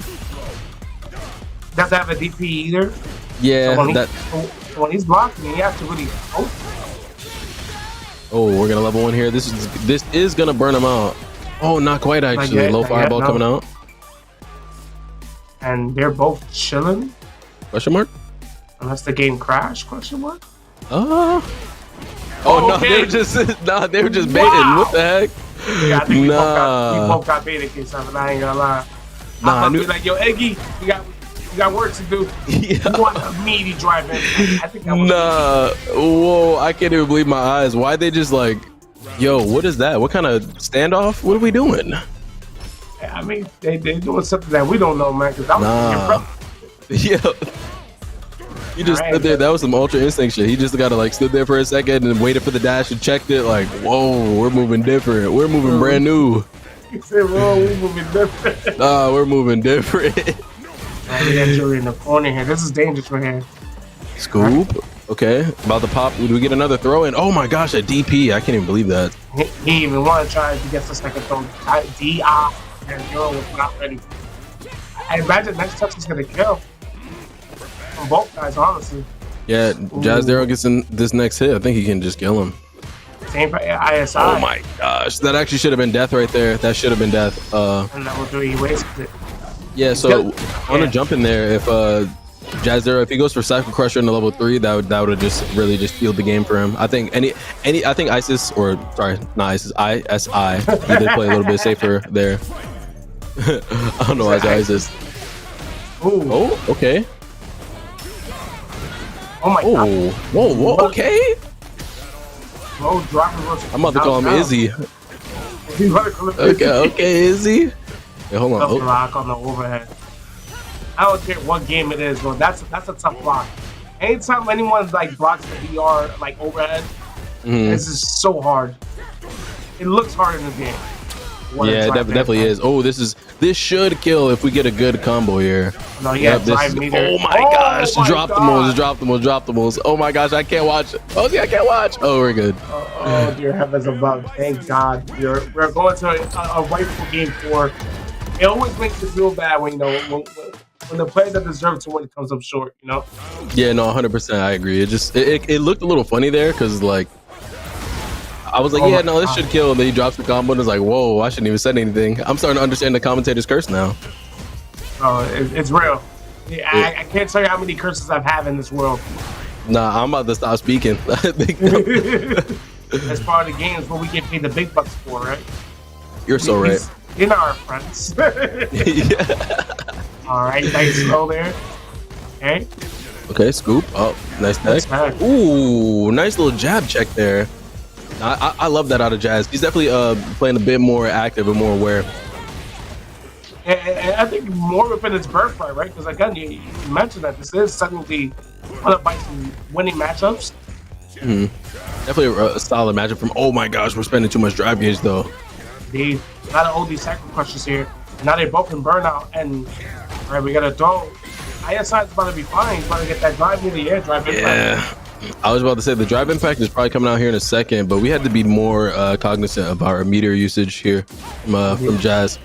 Doesn't have a DP either. Yeah, so when he's blocking, he has to really. Oh, we're gonna level 1 here. This is gonna burn him out. Oh, not quite actually. Low fireball coming out. And they're both chilling. Question mark? Unless the game crashed? Question mark? Oh no, they were just baiting. Wow. What the heck? Yeah, I think we both got baited, K7. I ain't gonna lie. I be like, yo, Eggy, you got work to do. Yeah. You want a meaty drive in. I think that was whoa, I can't even believe my eyes. Why they just like, yo, what is that? What kind of standoff? What are we doing? I mean, they doing something that we don't know, man. Cause that was yeah. He just stood there. That was some Ultra Instinct shit. He just gotta like stood there for a second and waited for the dash and checked it. Like, whoa, we're moving different. We're moving brand new. He said, "Whoa, we're moving different." Nah, we're moving different. We got Jury in the corner here. This is dangerous right here. Scoop. Okay, about to pop. Do we get another throw in? Oh my gosh, a DP. I can't even believe that. He even want to try to get the second throw. DI and Euro was not ready. I imagine next touch is gonna kill. From both guys, honestly. Yeah, Jazz Zero gets in this next hit. I think he can just kill him. Same for ISI. Oh my gosh, that actually should have been death right there. That should have been death. And level 3, he wasted it. Yeah, so I want to jump in there. If Jazz Zero, if he goes for Cycle Crusher in the level 3, that would have just really just sealed the game for him. I think I think ISIS, or sorry, not ISIS, ISI, he did play a little bit safer there. I don't know why it's ISIS. Ooh. Oh, okay. Oh my god. Whoa, okay. I'm about to call him Izzy. Okay, Izzy. Yeah, hold on. Block on the overhead. I don't care what game it is, bro. That's a tough block. Anytime anyone like blocks the VR like overhead, this is so hard. It looks hard in the game. Yeah, it definitely is. Oh, this should kill if we get a good combo here. No, yeah, oh my gosh, drop the moves. Oh my gosh, I can't watch. Oh, yeah, I can't watch. Oh, we're good. Oh, dear heavens above. Thank God. We're going to a rightful game 4. It always makes you feel bad when, when the player that deserves to win comes up short, Yeah, no, 100%. I agree. It looked a little funny there because, like, I was like, yeah, no, this should kill. And then he drops the combo and it's like, whoa, I shouldn't even said anything. I'm starting to understand the commentator's curse now. Oh, it's real. I can't tell you how many curses I've had in this world. Nah, I'm about to stop speaking. That's part of the games where we get paid the big bucks for, right? You're so right. You're not our friends. All right, nice throw there. Okay. Okay, scoop. Oh, nice tech. Ooh, nice little jab check there. I love that out of Jazz. He's definitely playing a bit more active and more aware. And I think more within his birthright, right? Because again, you mentioned that this is technically one of Bison's winning matchups. Definitely a solid matchup from. Oh my gosh, we're spending too much drive gauge though. Indeed, a lot of OD cycle crushes here. Now they're both in burnout, and all right, we got to throw. ISI is about to be fine. He's about to get that drive near the air drive. Yeah, I was about to say the drive impact is probably coming out here in a second, but we had to be more cognizant of our meteor usage here from Jazz.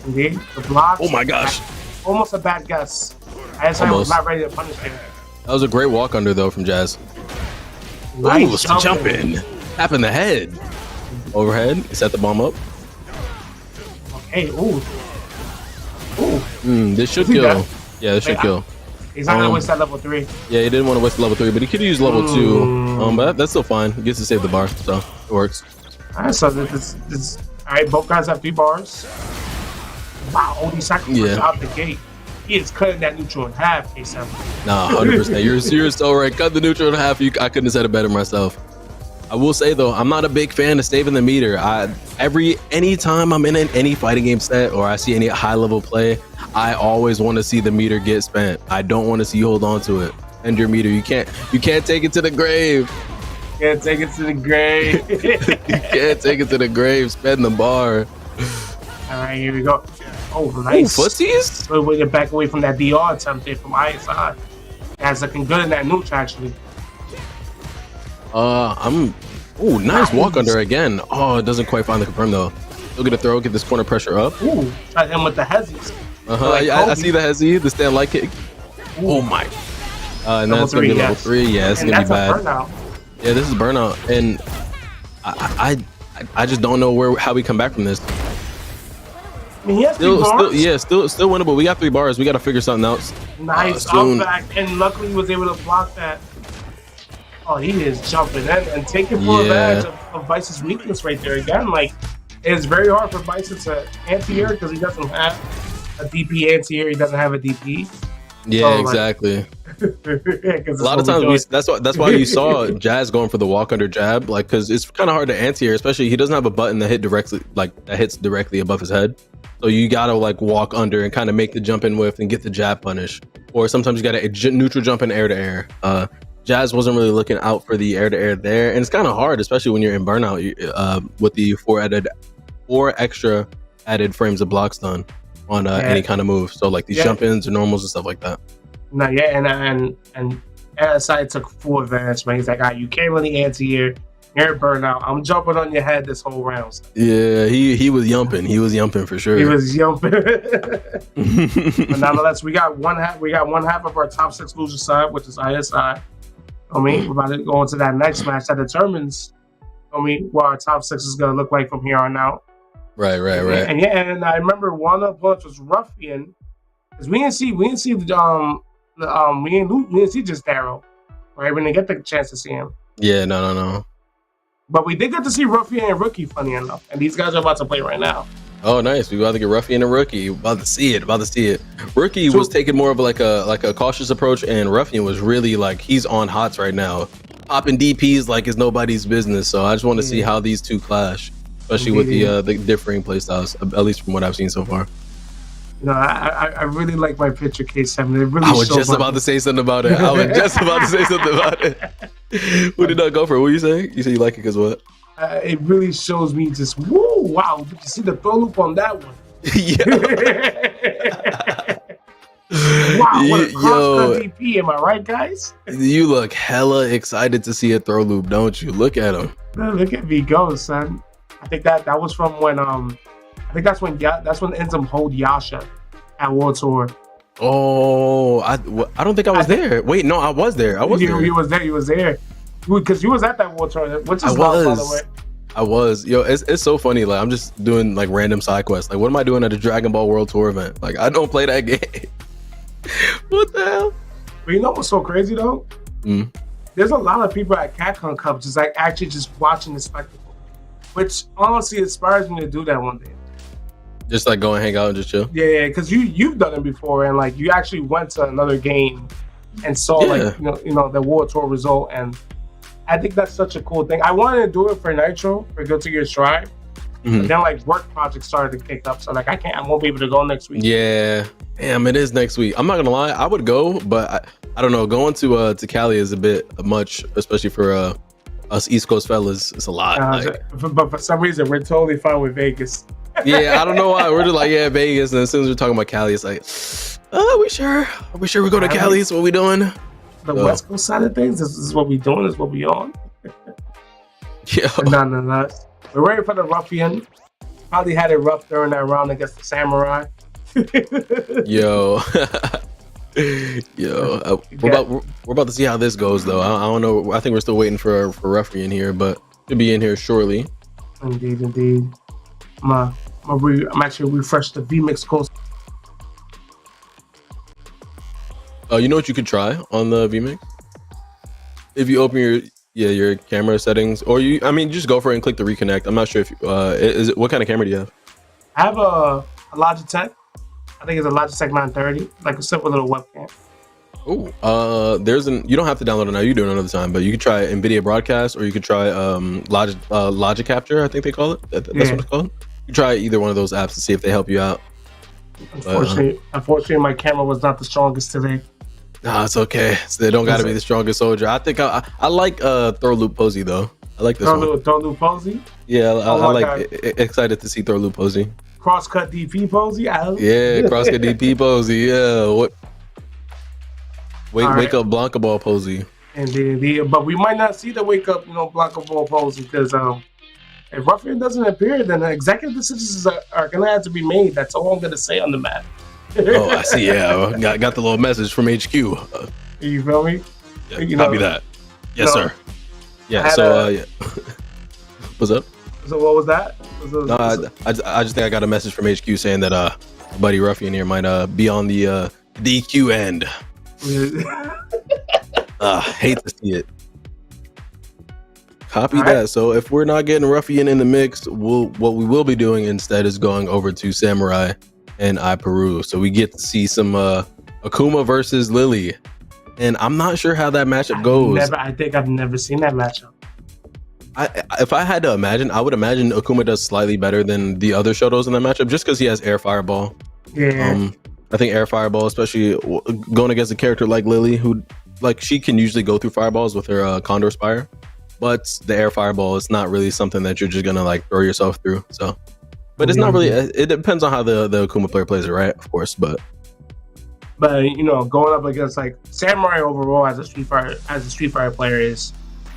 Indeed, the blocks. Oh my gosh! Almost a bad guess. I was not ready to punish him. That was a great walk under though from Jazz. Nice jumping, tapping the head, overhead. Set the bomb up. Okay. Ooh. This should kill. Yeah, this should kill. He's not gonna waste that level 3. Yeah, he didn't want to waste level 3, but he could use level 2. But that's still fine. He gets to save the bar, so it works. Alright, so this alright, both guys have 3 bars. Wow, only sacrifice out the gate. He is cutting that neutral in half, K7. Nah, 100%. You're so right. Cut the neutral in half. I couldn't have said it better myself. I will say though, I'm not a big fan of saving the meter. Anytime I'm in any fighting game set or I see any high level play, I always want to see the meter get spent. I don't want to see you hold on to it. End your meter. You can't take it to the grave. Can't take it to the grave. You can't take it to the grave. Spend the bar. All right, here we go. Oh, nice. Ooh, footsies? Good way to back away from that DR attempt there from ISI. That's looking good in that neutral actually. Nice walk under again. Oh, it doesn't quite find the confirm though. Still get a throw, get this corner pressure up. Ooh, try him with the hezzies. Like I see the hezzy, the stand light kick. Ooh. Oh my. And that's gonna be level 3. Yeah, it's gonna be bad. Burnout. Yeah, this is burnout, and I just don't know how we come back from this. I mean, he has 3 bars. Still winnable. We got 3 bars. We got to figure something else. Nice up back, and luckily he was able to block that. Oh, he is jumping in and taking full advantage of Vice's weakness right there again. Like, it's very hard for Vice to anti-air because he doesn't have a DP anti-air. He doesn't have a DP. Yeah, so, exactly. A lot of times that's why you saw Jazz going for the walk under jab, like because it's kind of hard to anti-air, especially he doesn't have a button that hits directly above his head. So you gotta like walk under and kind of make the jump in with and get the jab punish. Or sometimes you gotta neutral jump in air to air. Jazz wasn't really looking out for the air to air there, and it's kind of hard, especially when you're in burnout with the 4 extra added frames of blocks done on any kind of move. So like these jump ins or normals and stuff like that. No, and SI took full advantage, man. He's like, you can't really anti-air. You're burnout. I'm jumping on your head this whole round. So. Yeah, he was yumping. He was yumping for sure. He was yumping. But nonetheless, we got one half of our top 6 loser side, which is ISI. We're about to go into that next match that determines, what our top 6 is gonna look like from here on out. Right. And I remember one of the opponents was Ruffian, because we didn't see just Darrow, right? We didn't get the chance to see him. Yeah, no. But we did get to see Ruffian and Rookie, funny enough, and these guys are about to play right now. Oh, nice. We about to get Ruffian and Rookie. About to see it. Rookie was taking more of like a cautious approach, and Ruffian was really like he's on hots right now, popping DPs like it's nobody's business. So I just want to see how these two clash, especially with the differing playstyles, at least from what I've seen so far. I really like my picture, K7. It really I was just about to say something about it. Who did not go for it? What are you saying? You said you like it because what? It really shows me just, wow. Did you see the throw loop on that one? Wow, what a cross-cut DP. Am I right, guys? You look hella excited to see a throw loop, don't you? Look at him. Look at me go, son. I think that was from when that's when Enzim hold Yasha at World Tour. Oh, I don't think I was there. Wait, no, I was there. You was there. Because you was at that World Tour, which is by the way. I was. Yo, it's so funny. Like, I'm just doing like random side quests. Like, what am I doing at a Dragonball World Tour event? Like, I don't play that game. What the hell? But you know what's so crazy though? There's a lot of people at Capcom Cup just like actually just watching the spectacle, which honestly inspires me to do that one day. Just like go and hang out and just chill. Yeah, because you've done it before, and like you actually went to another game and saw like the World Tour result, and I think that's such a cool thing. I wanted to do it for Nitro for Guilty Gear Strive, but then like work projects started to kick up, so like I won't be able to go next week. Yeah, damn, it is next week. I'm not gonna lie, I would go, but I don't know. Going to Cali is a bit much, especially for us East Coast fellas. It's a lot. But for some reason, we're totally fine with Vegas. Yeah, I don't know why. We're just like, Vegas, and as soon as we're talking about Cali, it's like, are we sure we go to Cali? Is what we doing? the West Coast side of things. This is what we doing. This is what we on. Yeah. Nonetheless, we're ready for the ruffian. Probably had it rough during that round against the samurai. Yo. Yo. We're about to see how this goes, though. I don't know. I think we're still waiting for ruffian here, but should be in here shortly. Indeed. I'm actually refresh the VMix course. You know what you could try on the VMix? If you open your camera settings, or just go for it and click the reconnect. I'm not sure if what kind of camera do you have? I have a Logitech. I think it's a Logitech 930, like a simple little webcam. Oh, you don't have to download it now. You do it another time, but you could try NVIDIA Broadcast, or you could try Logic Capture. I think they call it. That's what it's called. You try either one of those apps to see if they help you out. Unfortunately, my camera was not the strongest today. Nah, it's okay. They don't got to be the strongest soldier. I think I like Throw Loop Posey though. I like this one. Throw Loop Posey. Yeah, I like. Excited to see Throw Loop Posey. Crosscut DP Posey. Yeah, crosscut DP Posey. Yeah. What? Wake up Blanca Ball Posey. Indeed, but we might not see the wake up, Blanca Ball Posey because if Ruffian doesn't appear, then executive decisions are gonna have to be made. That's all I'm gonna say on the mat. Oh, I see. Yeah, got the little message from HQ. You feel me? Yeah, copy that. Yes, sir. Yeah. So, yeah. What's up? So what was that? I just think I got a message from HQ saying that buddy Ruffian here might be on the DQ end. Hate to see it. Copy that. So if we're not getting Ruffian in the mix, what we will be doing instead is going over to Samurai and Peru. So we get to see some Akuma versus Lily. And I'm not sure how that matchup goes. I think I've never seen that matchup. If I had to imagine, I would imagine Akuma does slightly better than the other Shotos in that matchup, just because he has Air Fireball. Yeah. I think Air Fireball, especially going against a character like Lily, who she can usually go through fireballs with her Condor Spire, but the Air Fireball is not really something that you're just gonna throw yourself through. So, but it's not really. It depends on how the Akuma player plays it, right? Of course, but going up against Samurai overall as a Street Fighter player is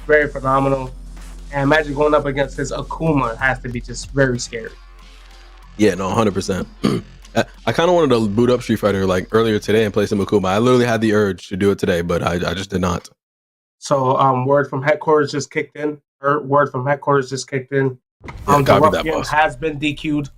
very phenomenal. And imagine going up against his Akuma has to be just very scary. Yeah, no, 100%. I kind of wanted to boot up Street Fighter earlier today and play some Akuma. I literally had the urge to do it today, but I just did not. So word from headquarters just kicked in. The Ruffian has been DQ'd.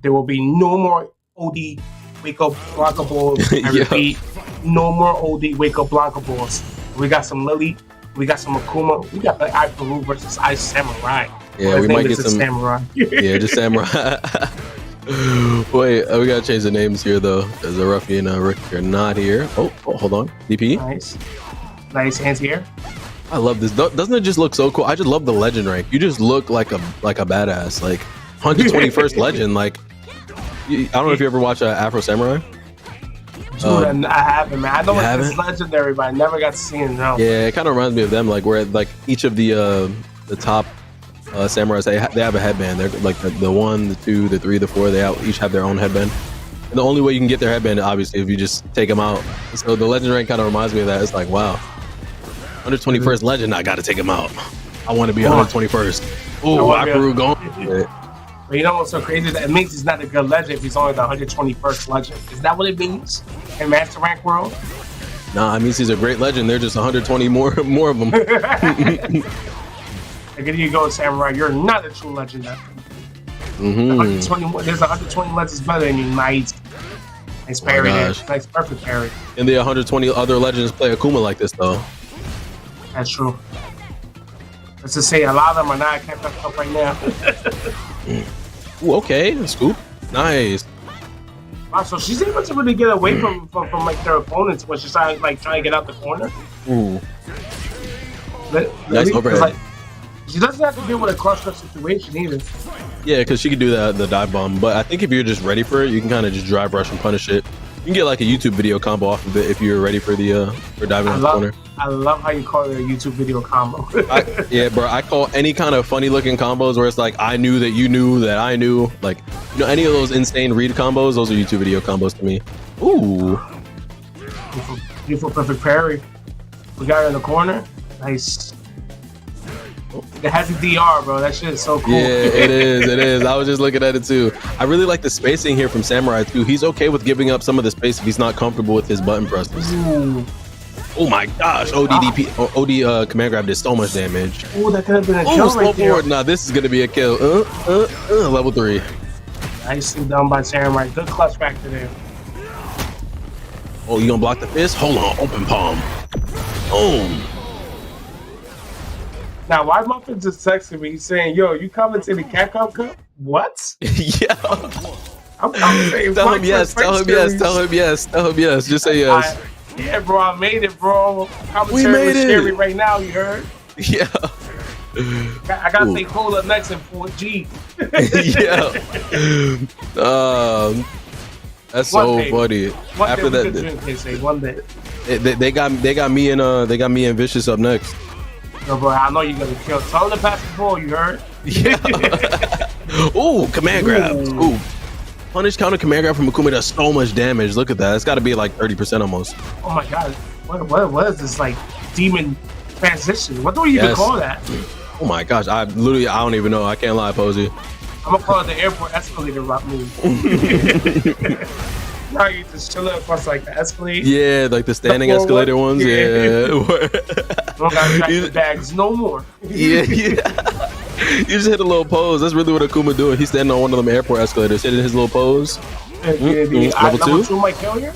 There will be no more OD wake up Blanca balls. I repeat, no more OD wake up Blanca balls. We got some Lily. We got some Akuma. We got the Peru versus Ice Samurai. Yeah, we might get some Samurai. Yeah, just Samurai. Wait, we gotta change the names here though, because the Ruffian Rick are not here. Oh, hold on. DP. Nice hands here. I love this. Doesn't it just look so cool? I just love the legend rank. You just look like a badass. 121st legend. I don't know if you ever watch Afro Samurai. Dude, I haven't, man. I know it's legendary, but I never got to see it. No. Yeah, it kind of reminds me of them. Where each of the top samurais, they have a headband. They're the 1, the 2, the 3, the 4. They each have their own headband. And the only way you can get their headband, obviously, if you just take them out. So the legend rank kind of reminds me of that. It's wow, 121st legend. I got to take him out. I want to be 121st. Oh, Peru going. But you know what's so crazy? That it means he's not a good legend if he's only the 121st legend. Is that what it means in Master Rank world? Nah, it means he's a great legend. There's just 120 more of them. Here you go, Samurai. You're not a true legend. There's 120 legends better than you. Nice parry there. Nice perfect parry. And the 120 other legends play Akuma like this though. That's true. Let's just say a lot of them are not kept up right now. Ooh, okay, scoop. Nice. Wow, so she's able to really get away from their opponents when she's trying to get out the corner. Ooh. Nice overhead. She doesn't have to deal with a cluster situation either. Yeah, because she could do the dive bomb. But I think if you're just ready for it, you can kind of just drive rush and punish it. You can get a YouTube video combo off of it if you're ready for diving out the corner. I love how you call it a YouTube video combo. Yeah, bro. I call any kind of funny looking combos where it's I knew that you knew that I knew. Any of those insane read combos, those are YouTube video combos to me. Ooh. Beautiful perfect parry. We got her in the corner. Nice. It has a DR, bro. That shit is so cool. Yeah, it is. It is. I was just looking at it too. I really like the spacing here from Samurai too. He's okay with giving up some of the space if he's not comfortable with his button presses. Ooh. Oh my gosh, OD command grab did so much damage. Ooh, that could have been a Oh, kill slow right there. forward. Nah, this is gonna be a kill. Level 3. Nicely done by Samurai. Good clutch factor there. Oh, you gonna block the fist? Hold on, open palm. Boom. Now, why Muffin just texting me? He's saying, "Yo, you coming to the Capcom Cup? What?" Yeah. I'm commentating. Tell him yes. Tell him yes. Tell him yes. Tell him yes. Just say yes. Yeah, bro, I made it, bro. Commentary We made was it. scary right now. You heard? Yeah. I gotta say cola next in 4G. Yeah. That's One so day. funny. One After day that, we could drink, they say one day. they got me and Vicious up next. No, bro, I know you're gonna kill. Tell him to pass the ball. You heard? Yeah. Ooh, command grab. Ooh. Punish counter command grab from Akuma does so much damage. Look at that. It's got to be like 30% almost. Oh my god, what is this like demon transition? What do we even call that? Oh my gosh, I don't even know. I can't lie, Posey. I'm gonna call it the airport escalator rock move. Now you just chill across like the escalator. Yeah, like the standing escalator ones. Yeah. Don't gotta drag the bags no more. Yeah. You just hit a little pose. That's really what Akuma doing. He's standing on one of them airport escalators, hitting his little pose. Level 2 might kill you.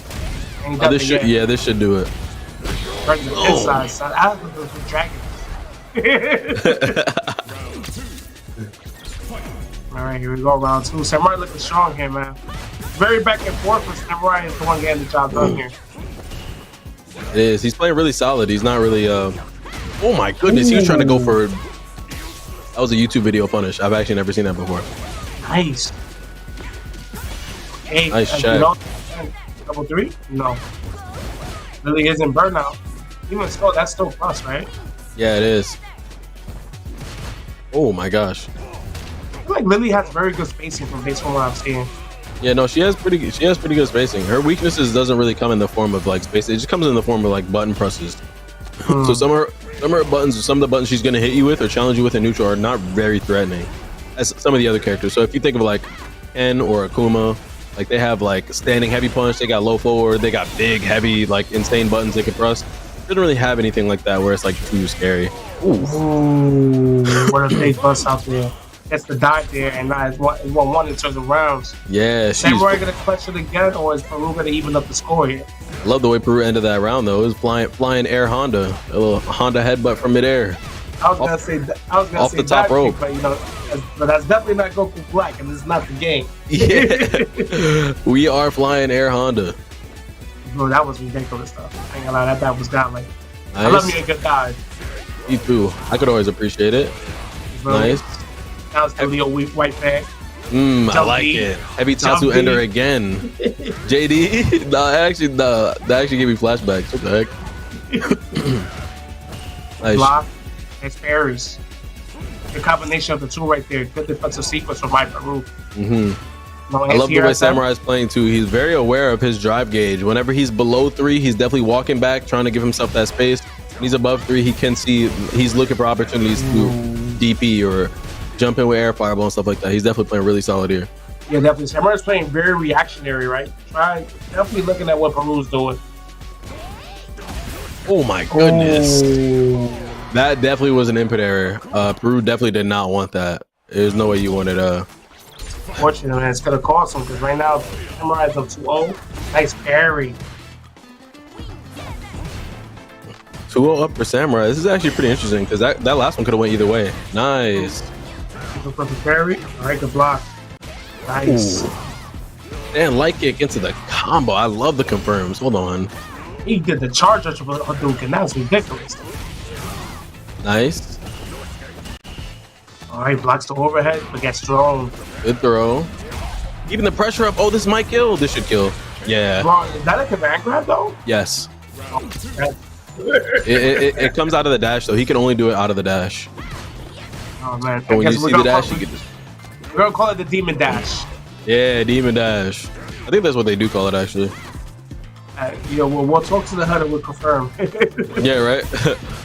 This should do it. Right the inside side. I have to go for dragon. All right, here we go, round 2. Samurai looking strong here, man. Very back and forth, but Samurai is the one getting the job done here. It is. He's playing really solid. He's not really. Oh my goodness, he was trying to go for. That was a YouTube video punish. I've actually never seen that before. Nice. Hey, nice check. Level 3? No. Really isn't burnout. Even still, that's still plus, right? Yeah, it is. Oh my gosh. I feel like Lily has very good spacing from based on what I'm seeing. Yeah, no, she has pretty good spacing. Her weaknesses doesn't really come in the form of like spacing. It just comes in the form of like button presses. So some of her buttons, some of the buttons she's gonna hit you with or challenge you with in neutral are not very threatening as some of the other characters. So if you think of like Ken or Akuma, like they have like standing heavy punch, they got low forward, they got big heavy like insane buttons they can press. They don't really have anything like that where it's like too scary. Ooh, what a big bust out there. That's the dot there, and now it's one in terms of rounds. Yeah, Samurai gonna clutch it again, or is Peru gonna even up the score here? I love the way Peru ended that round though. It was flying air Honda, a little Honda headbutt from midair. I was gonna say off the top rope, but but that's definitely not Goku Black, and this is not the game. Yeah, we are flying air Honda. Bro, that was ridiculous stuff. I ain't gonna lie, that was godlike. Nice. I love me a good dive. Me too. I could always appreciate it. Bro, nice. That was the Leo white bag. I like it. Heavy Tatsu Ender again. JD? That actually gave me flashbacks. What the heck? Nice. Block and parries. The combination of the two right there. Good defensive sequence from my Peru. I love the way Samurai is playing too. He's very aware of his drive gauge. Whenever he's below 3, he's definitely walking back, trying to give himself that space. When he's above 3, he can see he's looking for opportunities to DP or jump in with air fireball and stuff like that. He's definitely playing really solid here. Yeah, definitely. Samurai's playing very reactionary, right? Definitely looking at what Peru's doing. Oh my goodness. That definitely was an input error. Peru definitely did not want that. There's no way you wanted Fortunately, man, it's gonna cost him because right now Samurai's up 2-0. Nice parry. 2-0 up for Samurai. This is actually pretty interesting because that last one could have went either way. Nice. Perfect parry. All right, good block. Nice. And light kick into the combo. I love the confirms. Hold on. He did the charge of Hadouken. That was ridiculous. Nice. All right, blocks the overhead, but gets thrown. Good throw. Even the pressure up. Oh, this might kill. This should kill. Yeah. Bro, is that a command grab though? Yes. It comes out of the dash, though. He can only do it out of the dash. Oh man! So when you see the dash, you can just. We're gonna call it the Demon Dash. Yeah, Demon Dash. I think that's what they do call it, actually. We'll talk to the head and we'll confirm. Yeah, right.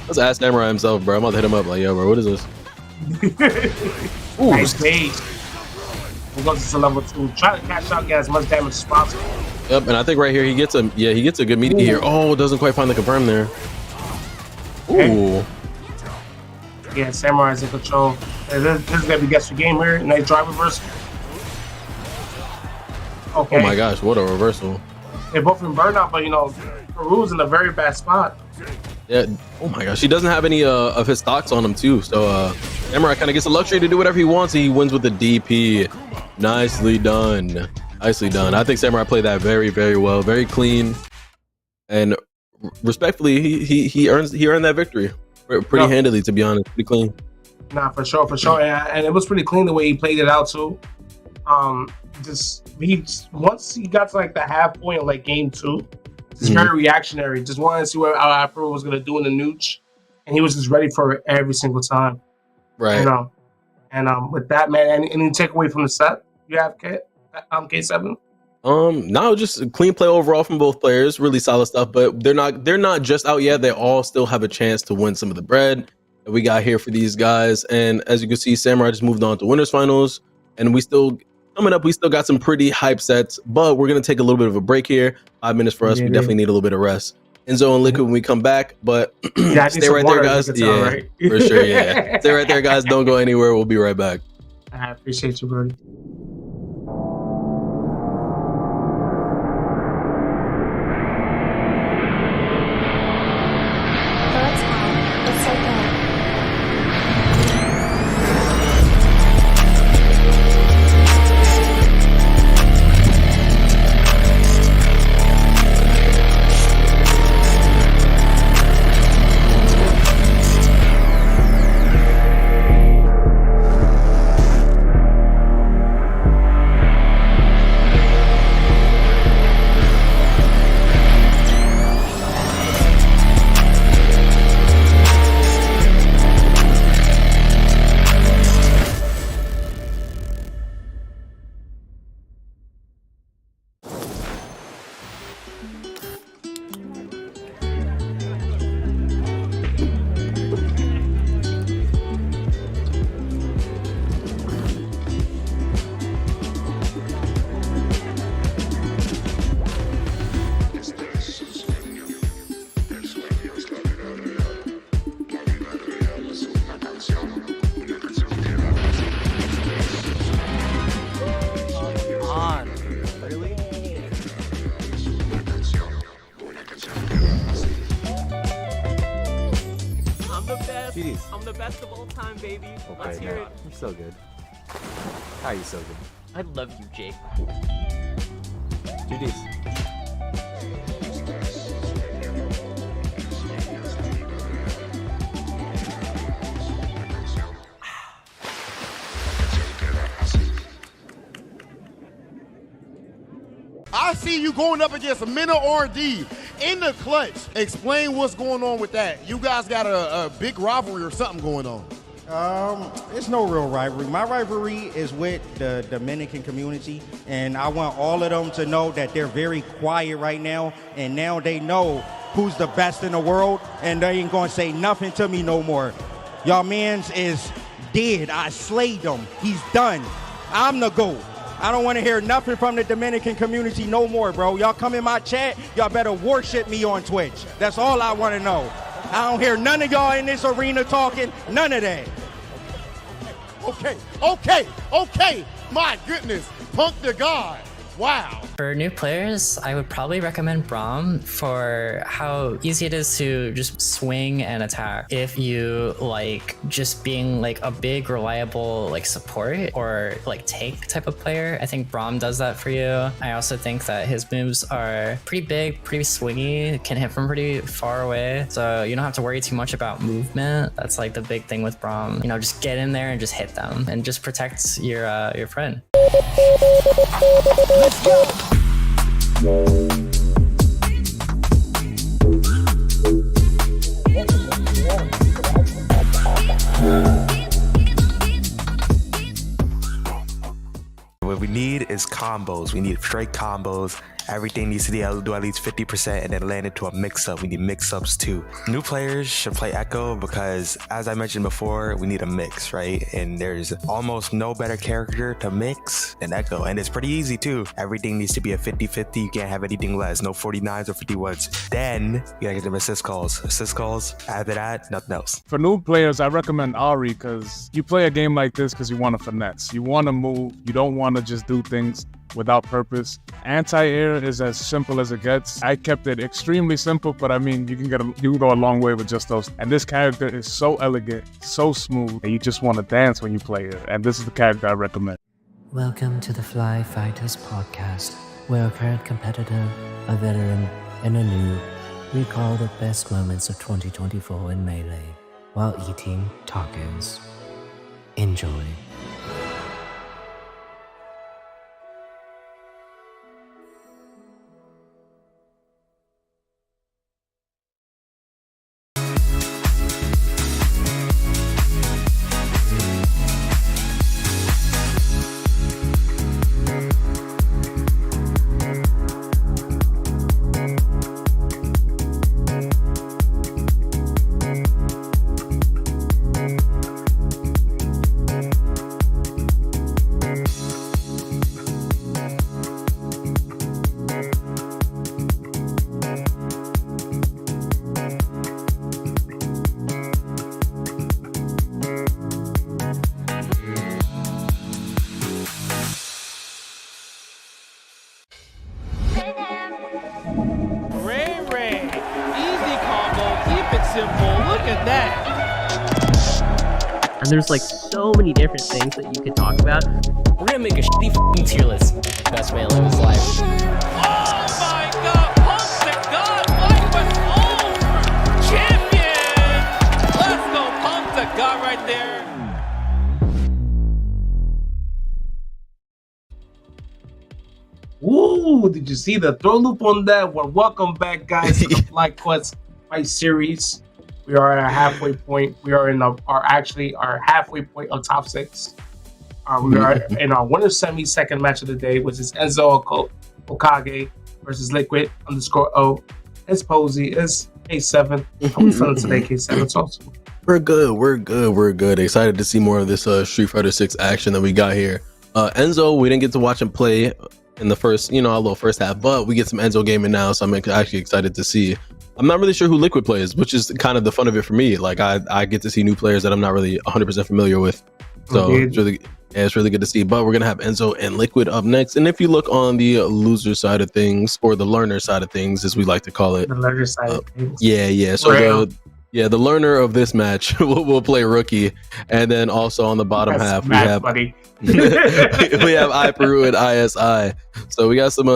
Let's ask Samurai himself, bro. I'm about to hit him up like, yo, bro, what is this? Ooh, nice bait. He goes to level 2. Try to cash out, get as much damage as possible. Yep, and I think right here he gets a good meaty here. Oh, doesn't quite find the confirm there. Ooh. Yeah, Samurai's in control. This is gonna be guess for game here. Nice drive reversal. Okay. Oh my gosh, what a reversal. They're both in burnout, but Peru's in a very bad spot. Yeah. Oh my gosh, he doesn't have any of his stocks on him too. So Samurai kind of gets the luxury to do whatever he wants. He wins with the DP. Nicely done. Nicely done. I think Samurai played that very, very well, very clean, and respectfully, he earned that victory pretty handily, to be honest. Pretty clean. Nah, for sure, and it was pretty clean the way he played it out too. Once he got to like the half point of like game 2, it's very reactionary. Just wanted to see what our Peru was gonna do in the nooch, and he was just ready for it every single time. Right. And with that, man, any takeaway from the set you have, K7? No, just clean play overall from both players. Really solid stuff, but they're not just out yet. They all still have a chance to win some of the bread that we got here for these guys. And as you can see, Samurai just moved on to winners finals, and we still got some pretty hype sets, but we're gonna take a little bit of a break here. 5 minutes for us. We definitely need a little bit of rest. Enzo and Liquid when we come back, but stay right there, guys. Yeah, right? For sure. Yeah, stay right there, guys. Don't go anywhere. We'll be right back. I appreciate you, Brody. I'm the best of all time, baby. Let's hear it. You're so good. How are you so good? I love you, Jake. GDs. I see you going up against a Minna R&D in the clutch. Explain what's going on with that. You guys got a big rivalry or something going on. It's no real rivalry. My rivalry is with the Dominican community, and I want all of them to know that they're very quiet right now, and now they know who's the best in the world, and they ain't gonna say nothing to me no more. Y'all mans is dead. I slayed him. He's done. I'm the GOAT. I don't want to hear nothing from the Dominican community no more, bro. Y'all come in my chat, y'all better worship me on Twitch. That's all I want to know. I don't hear none of y'all in this arena talking, none of that. Okay. My goodness, Punk the God. Wow. For new players, I would probably recommend Braum for how easy it is to just swing and attack. If you like just being like a big reliable like support or like tank type of player, I think Braum does that for you. I also think that his moves are pretty big, pretty swingy, can hit from pretty far away. So you don't have to worry too much about movement. That's like the big thing with Braum. You know, just get in there and just hit them and just protect your friend. Let's go. What we need is combos. We need straight combos. Everything needs to do at least 50% and then land into a mix-up. We need mix-ups too. New players should play Echo because, as I mentioned before, we need a mix, right? And there's almost no better character to mix than Echo. And it's pretty easy too. Everything needs to be a 50-50. You can't have anything less. No 49s or 51s. Then you gotta get them assist calls. Assist calls. After that, nothing else. For new players, I recommend Ari because you play a game like this because you want to finesse. You want to move. You don't want to just do things without purpose. Anti-air is as simple as it gets. I kept it extremely simple, but I mean, you can go a long way with just those. And this character is so elegant, so smooth, and you just want to dance when you play it. And this is the character I recommend. Welcome to the FlyQuest podcast, where a current competitor, a veteran, and a new recall the best moments of 2024 in Melee while eating tacos. Enjoy. And there's like so many different things that you could talk about. We're gonna make a shitty f***ing tier list. Best way to live his life. Oh my god, Punk the God, FlyQuest over! Champion! Let's go, Punk the God right there. Ooh, did you see the throw loop on that one? Welcome back, guys, to the FlyQuest Fight Series. We are at our halfway point. We are in our halfway point of top 6. We are in our winner's semi second match of the day, which is Enzo Okage versus Liquid _O. It's Posey. It's K7. How we feeling today, K7? It's awesome. We're good. Excited to see more of this Street Fighter 6 action that we got here. Enzo, we didn't get to watch him play in the first, a little first half, but we get some Enzo gaming now, so I'm actually excited to see. I'm not really sure who Liquid plays, which is kind of the fun of it for me. Like I get to see new players that I'm not really 100% familiar with. So it's really good to see. But we're gonna have Enzo and Liquid up next. And if you look on the loser side of things, or the learner side of things, as we like to call it, the learner side of things. Yeah. So the learner of this match will play Rookie, and then also on the bottom half we have we have iPeru and ISI. So we got some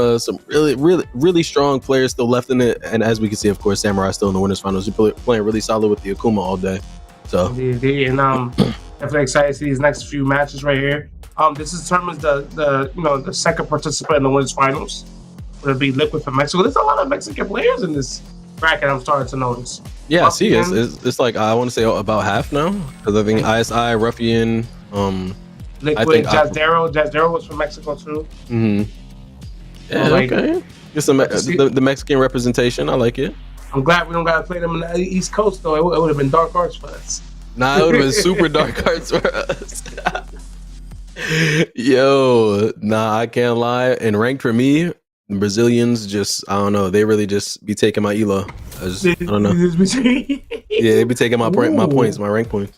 really strong players still left in it, and as we can see, of course, Samurai still in the winners finals. We're playing really solid with the Akuma all day. So and definitely excited to see these next few matches right here. This determines the second participant in the winners finals. It'll be Liquid from Mexico. There's a lot of Mexican players in this bracket. I'm starting to notice. Yeah, it's like I want to say about half now, because I think ISI, Ruffian, Liquid, Jazdero was from Mexico too. Mm-hmm. Yeah, okay. Get some the Mexican representation. I like it. I'm glad we don't gotta play them in the East Coast though. It would have been dark arts for us. Nah, it would have been super dark arts for us. Yo, nah, I can't lie. And ranked for me, the Brazilians just, I don't know, they really just be taking my elo. I don't know. Yeah, they be taking my points, my rank points.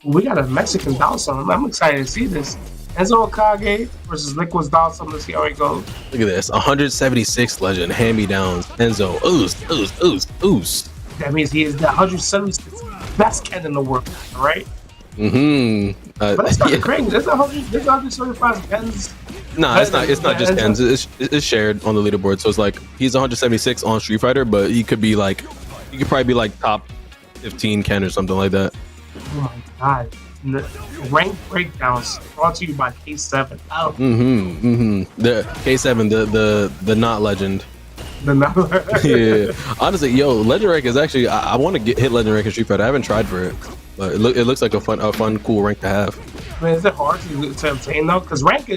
We got a Mexican Dawson. I'm excited to see this. Enzo Okage versus Liquid's Dawson. Let's see how it goes. Look at this. 176 legend hand-me-downs. Enzo, oost. That means he is the 176 best Ken in the world, right? Mm-hmm. But that's not crazy. There's 175 Kens. No, it's not just Kens. It's shared on the leaderboard. So it's like he's 176 on Street Fighter, but he could probably be like top 15 Ken or something like that. Oh my god. The rank breakdowns brought to you by K7. Oh. The K7, the not legend. The not yeah. Honestly, legend rank is actually I want to hit legend rank in Street Fighter. I haven't tried for it, but it looks like a fun, cool rank to have. I mean, is it hard to obtain though? Because rank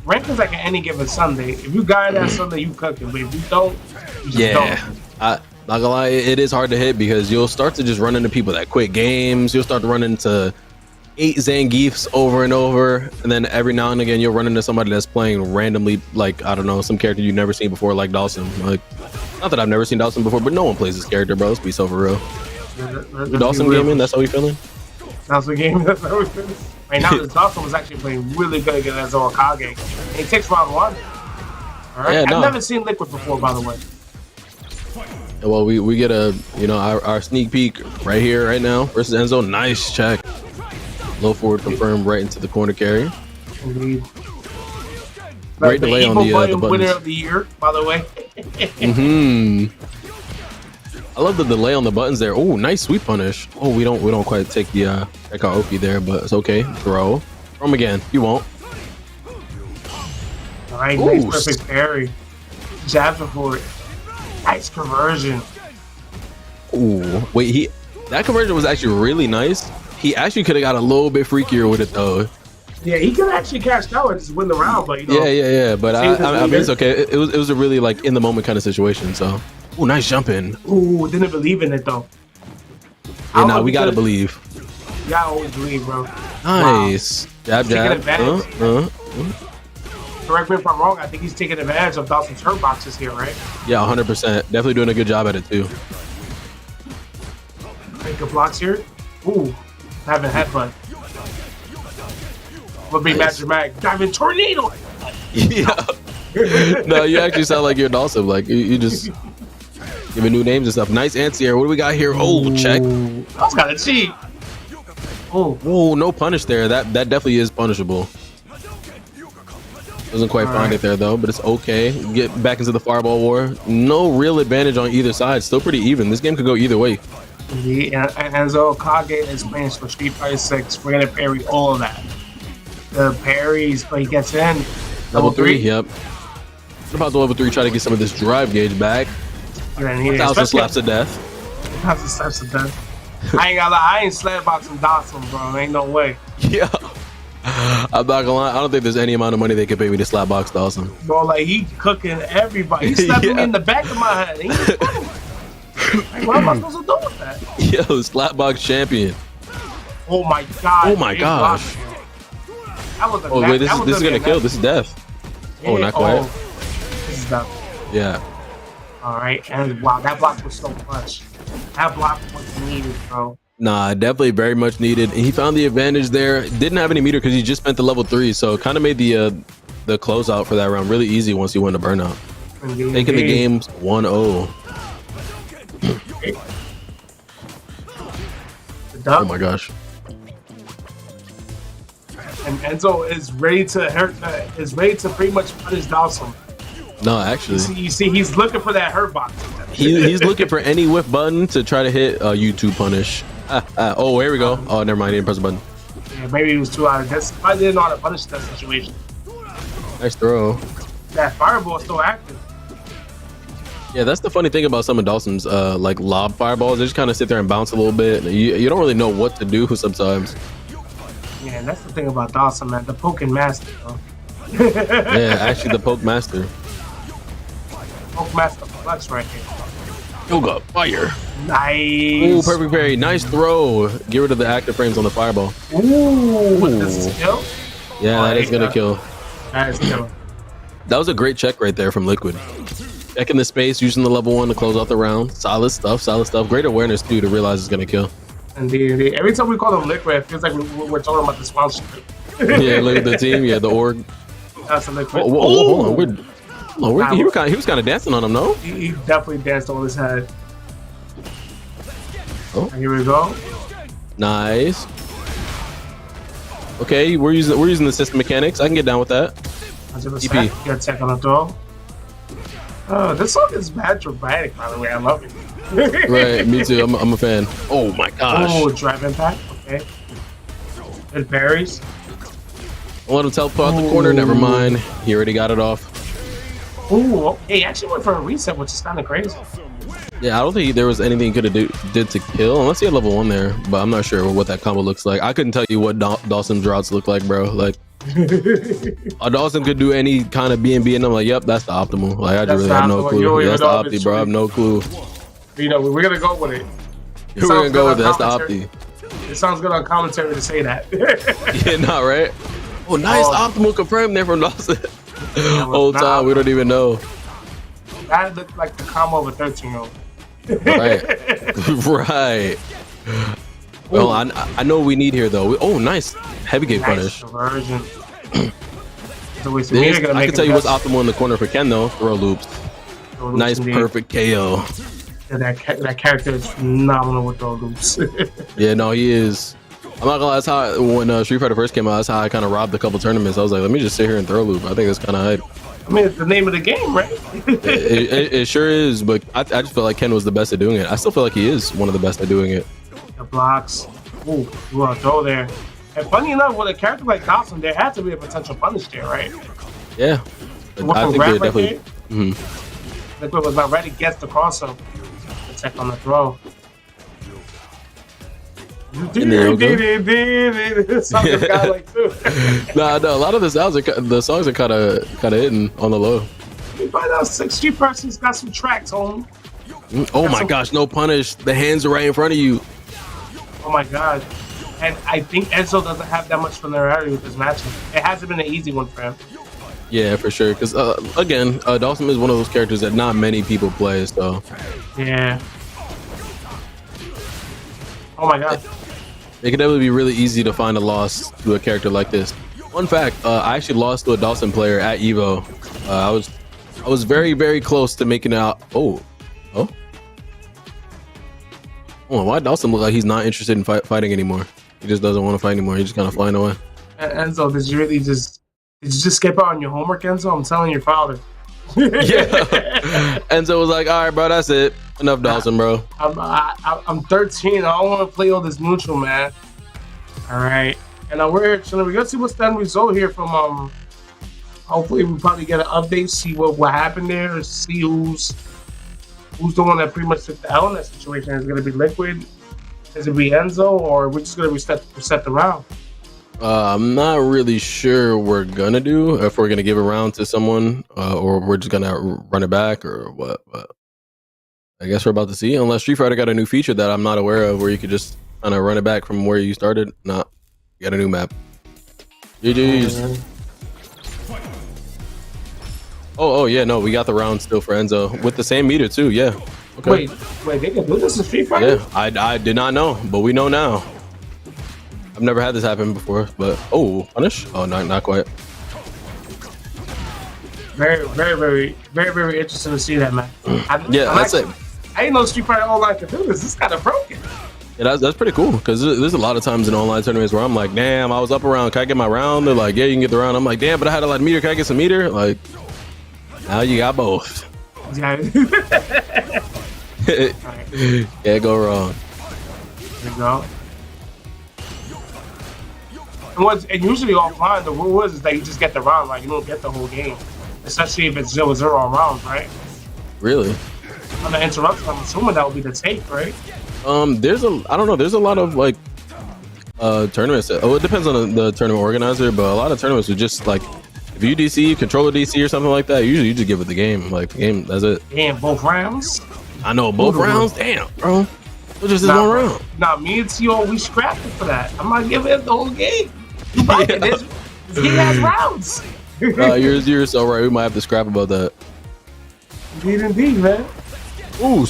Rank is like an any given Sunday. If you got that Sunday, you cooking. But if you don't, you just don't. Not gonna lie, it is hard to hit because you'll start to just run into people that quit games. You'll start to run into 8 Zangiefs over and over, and then every now and again you'll run into somebody that's playing randomly, like, I don't know, some character you've never seen before, like Dawson. Like, not that I've never seen Dawson before, but no one plays this character, bro. Let's be so for real. Dawson gaming, that's how we feeling. Dawson gaming, that's how we feeling. Right now, this Dawson was actually playing really good against Okage, and he takes round 1. All right, I've never seen Liquid before, by the way. Well, we get a, you know, our sneak peek right here, right now versus Enzo. Nice check. Low forward confirmed right into the corner carry. Indeed. Great delay on the buttons. Winner of the year, by the way. I love the delay on the buttons there. Oh, nice sweep punish. Oh, we don't quite take the check out Oki there, but it's okay. Throw. Throw him again. You won't. All right, nice perfect parry. Jabs before it. Nice conversion. Ooh, wait, that conversion was actually really nice. He actually could have got a little bit freakier with it though. Yeah, he could actually catch out and just win the round, but you know. Yeah. But I mean, it's okay. It was a really like in the moment kind of situation. So, ooh, nice jumping. Ooh, didn't believe in it though. Yeah, nah, we gotta believe. You gotta always believe, bro. Nice. Wow. Jab. Correct me if I'm wrong. I think he's taking advantage of Dawson's hurt boxes here, right? Yeah, 100%. Definitely doing a good job at it too. Make good blocks here. Ooh, having headbutt. Would be Magic Mag diving tornado. Yeah. No, you actually sound like you're Dawson. Like you just giving new names and stuff. Nice anti-air. What do we got here? Oh, check. I was kind of cheap. Oh, no punish there. That definitely is punishable. Doesn't quite find it there though, but it's okay. Get back into the fireball war. No real advantage on either side. Still pretty even. This game could go either way. Yeah, and Enzo Okage is playing for Street Fighter 6. We're gonna parry all of that. The parries, but he gets in. Level 3, yep. What about the level 3? Try to get some of this drive gauge back. 1,000 slaps to death. 1,000 slaps to death. I ain't gonna lie, I ain't slapboxing Dawson, bro. Ain't no way. Yeah. I'm not gonna lie, I don't think there's any amount of money they could pay me to slapbox Dawson. Bro, like he cooking everybody. He's slapping me in the back of my head. Like, what am I supposed to do with that? Yo, slapbox champion. Oh my god. Oh my gosh. That was a wait, this is gonna kill. This is death. Yeah, oh, not quite. This is death. Yeah. Alright, and wow, that block was so clutch. That block was needed, bro. Nah, definitely very much needed. And he found the advantage there. Didn't have any meter because he just spent the level 3, so it kind of made the closeout for that round really easy once he won the burnout. Indeed. Taking the games 1-0. Oh my gosh. And Enzo is ready to pretty much punish Dawson. No, actually. You see, he's looking for that hurt box. He's looking for any whiff button to try to hit YouTube punish. Oh, here we go. Oh, never mind. He didn't press the button. Yeah, maybe he was too out of this. I didn't know how to punish that situation. Nice throw. That fireball is still active. Yeah, that's the funny thing about some of Dawson's like lob fireballs. They just kind of sit there and bounce a little bit. You don't really know what to do sometimes. Yeah, that's the thing about Dawson, man. The poking master, bro. Yeah, actually the poke master. Poke master flex right here. Yoga fire. Nice. Ooh, perfect parry. Nice throw. Get rid of the active frames on the fireball. Ooh. This is kill? Yeah, that is gonna kill. That is killing. That was a great check right there from Liquid. Checking the space, using the level 1 to close out the round. Solid stuff, solid stuff. Great awareness too to realize it's gonna kill. Indeed. Every time we call them Liquid, it feels like we're talking about the sponsorship. Yeah, look at the team. Yeah, the org. That's a Liquid. Hold on. He was kind of dancing on him, no? He definitely danced on his head. Oh, and here we go. Nice. Okay, we're using the system mechanics. I can get down with that. 100%. Get check on the throw. Oh, this song is mad dramatic, by the way. I love it. Right, me too. I'm a fan. Oh my gosh. Oh, drive impact. Okay. Good parries. I'll let him teleport out the corner. Never mind. He already got it off. Ooh, he actually went for a reset, which is kind of crazy. Yeah, I don't think there was anything he could have did to kill, unless he had level 1 there. But I'm not sure what that combo looks like. I couldn't tell you what Dawson's routes look like, bro. Like, Dawson could do any kind of B&B, and I'm like, yep, that's the optimal. Like, I just really have no clue. Yeah, that's the Opti, bro. I have no clue. You know, we're gonna go with it. We're gonna go with it. That's the Opti. It sounds good on commentary to say that. Yeah, not right. Oh, nice optimal confirmed there from Dawson. Whole time we don't even know. That looked like the combo of a 13-year-old. Right. Right. Well, I know what we need here though. Oh, nice heavy gate punish. Conversion. I can tell you what's optimal in the corner for Ken though. Throw loops. Nice, perfect KO. Yeah, that character is phenomenal with throw loops. Yeah, no, he is. I'm not gonna lie, that's how when Street Fighter first came out, that's how I kind of robbed a couple tournaments. I was like, let me just sit here and throw loop. I think that's kind of hype. I mean, it's the name of the game, right? it sure is, but I just feel like Ken was the best at doing it. I still feel like he is one of the best at doing it. The blocks. Ooh, you want to throw there. And funny enough, with a character like Dawson, there had to be a potential punish there, right? Yeah. I think they definitely. Liquid was not ready, gets the crossover. Attack on the throw. Something guy like too. Nah, no, a lot of the songs are kind of hitting on the low. You find out 60 persons got some tracks on. Oh my gosh, no punish. The hands are right in front of you. Oh my god. And I think Enzo doesn't have that much familiarity with this matchup. It hasn't been an easy one for him. Yeah, for sure. Because again, Dawson is one of those characters that not many people play. So yeah. Oh my god. It could definitely be really easy to find a loss to a character like this. Fun fact: I actually lost to a Dawson player at Evo. I was very, very close to making it out. Oh, why Dawson look like he's not interested in fighting anymore? He just doesn't want to fight anymore. He's just kind of flying away. Enzo, did you just skip out on your homework, Enzo? I'm telling your father. Yeah. Enzo was like, all right, bro, that's it. Enough Dawson, bro. I'm 13. I don't want to play all this neutral, man. All right. And we're here chilling. We're going to see what's the end result here from, hopefully we'll probably get an update, see what happened there, see who's the one that pretty much took the L in that situation. Is it going to be Liquid? Is it be Enzo? Or we're just going to reset the round? I'm not really sure we're gonna do if we're gonna give a round to someone or we're just gonna run it back or what. But I guess we're about to see. Unless Street Fighter got a new feature that I'm not aware of, where you could just kind of run it back from where you started. Nah, you got a new map. GG's. Oh yeah, no, we got the round still for Enzo with the same meter too. Yeah. Okay. Wait, they can do this in Street Fighter? Yeah, I did not know, but we know now. I've never had this happen before, but punish? Oh, not quite. Very, very, very, very, very interesting to see that, man. That's it. I didn't know Street Fighter Online could do this. This is kind of broken. Yeah, that's pretty cool because there's a lot of times in online tournaments where I'm like, damn, I was up around. Can I get my round? They're like, yeah, you can get the round. I'm like, damn, but I had a lot of meter. Can I get some meter? Like, now you got both. Yeah. Can't go wrong. There you go. And usually offline, the rule is that you just get the round, like you don't get the whole game, especially if it's 0-0 rounds, right? Really? On the interruption, I'm assuming that would be the take, right? I don't know. There's a lot of like tournaments. It depends on the tournament organizer, but a lot of tournaments are just like if you DC, controller DC or something like that. Usually, you just give it the game. Like the game, that's it. Damn, both rounds. I know both rounds. Damn, bro. It was just one round. Nah, me and Tio, we scrapped it for that. I'm not giving it the whole game. This game has rounds. You're so right. We might have to scrap about that. Indeed, man. Ooh.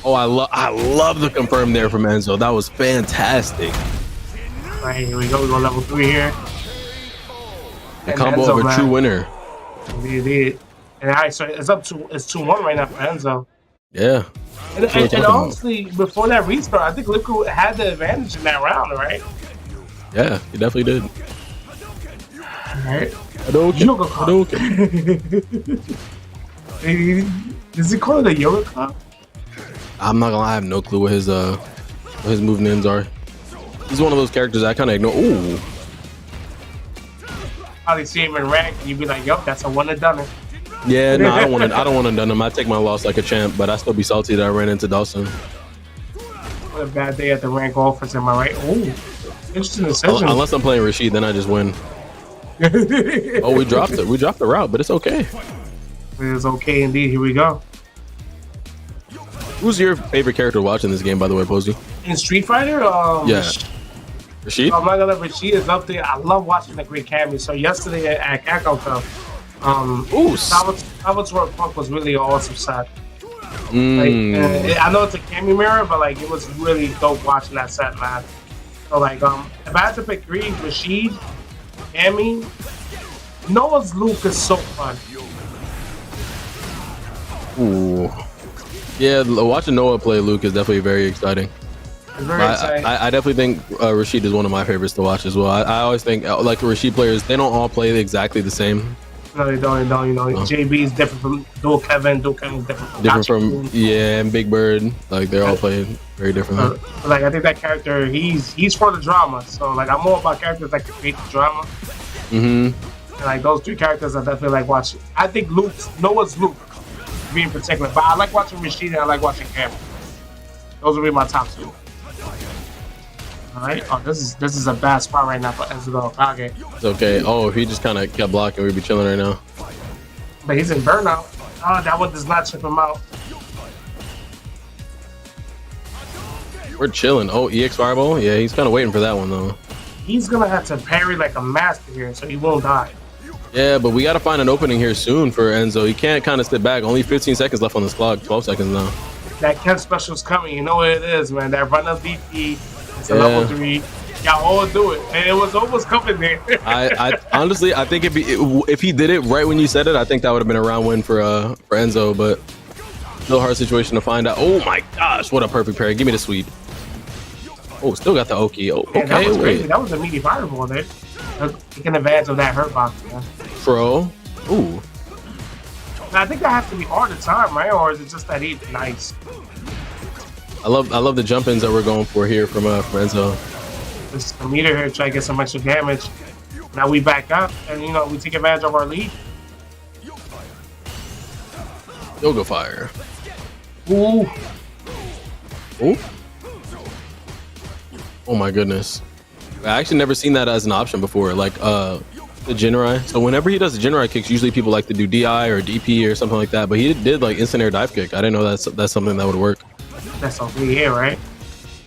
Oh, I love the confirm there from Enzo. That was fantastic. All right, here we go. We go level 3 here. The combo Enzo, of a true winner. Indeed. And all right, so it's 2-1 right now for Enzo. Yeah. And honestly, before that restart, I think Liquid had the advantage in that round, right? Yeah, he definitely did. Alright. Does he call it a yoga club? I'm not gonna lie, I have no clue what his move names are. He's one of those characters I kinda ignore. Ooh. Probably see him in rank and you'd be like, yup, that's a one and done it. Yeah, no, I don't want to done him. I take my loss like a champ, but I still be salty that I ran into Dawson. What a bad day at the rank offers, am I right? Ooh. Interesting decision. Unless I'm playing Rashid, then I just win. Oh, we dropped it. We dropped the route, but it's okay. It's okay indeed. Here we go. Who's your favorite character watching this game, by the way, Posey? In Street Fighter, Yeah. Rashid? I'm not gonna let Rashid is up there. I love watching the great cameo. So yesterday at Capcom Cup, Salvatore Punk was really an awesome set. Like, I know it's a cameo mirror, but like it was really dope watching that set, man. So like, if I had to pick three, Rashid, Cammy, Noah's Luke is so fun. Ooh. Yeah, watching Noah play Luke is definitely very exciting. It's very exciting. I definitely think Rashid is one of my favorites to watch as well. I always think like Rashid players, they don't all play exactly the same. No, they don't. You know, JB is different from Dual Kevin. Dual Kevin is different from yeah, and Big Bird. Like they're all playing very differently. Like I think that character, he's for the drama. So like I'm more about characters that can create the drama. And like those three characters, I definitely like watching. I think Noah's Luke, being particular, but I like watching Rashid and I like watching Cameron. Those would be my top two. All right. Oh, this is a bad spot right now for Enzo. Okay. It's okay. Oh, if he just kind of kept blocking, we'd be chilling right now. But he's in burnout. Oh, that one does not chip him out. We're chilling. Oh, EX Fireball? Yeah, he's kind of waiting for that one, though. He's going to have to parry like a master here, so he won't die. Yeah, but we got to find an opening here soon for Enzo. He can't kind of sit back. Only 15 seconds left on this clock. 12 seconds now. That Kev special's coming. You know what it is, man. That run up DP. It's a level 3. Y'all all do it. And it was almost coming there. I honestly, I think if he did it right when you said it, I think that would have been a round win for Enzo, but still hard situation to find out. Oh my gosh, what a perfect parry. Give me the sweep. Oh, still got the Oki. Oh, okay, that was crazy. That was a meaty fireball there. Taking advantage of that hurt box, man. Pro. Ooh. I think that has to be all the time, right? Or is it just that he's nice? I love the jump ins that we're going for here from Enzo. This is a meter here, try to get some extra damage. Now we back up, and you know we take advantage of our lead. Yoga fire. Ooh. Ooh. Oh my goodness. I actually never seen that as an option before. Like the Jinrai. So whenever he does the Jinrai kicks, usually people like to do DI or DP or something like that. But he did like instant air dive kick. I didn't know that's something that would work. That's all we here, right?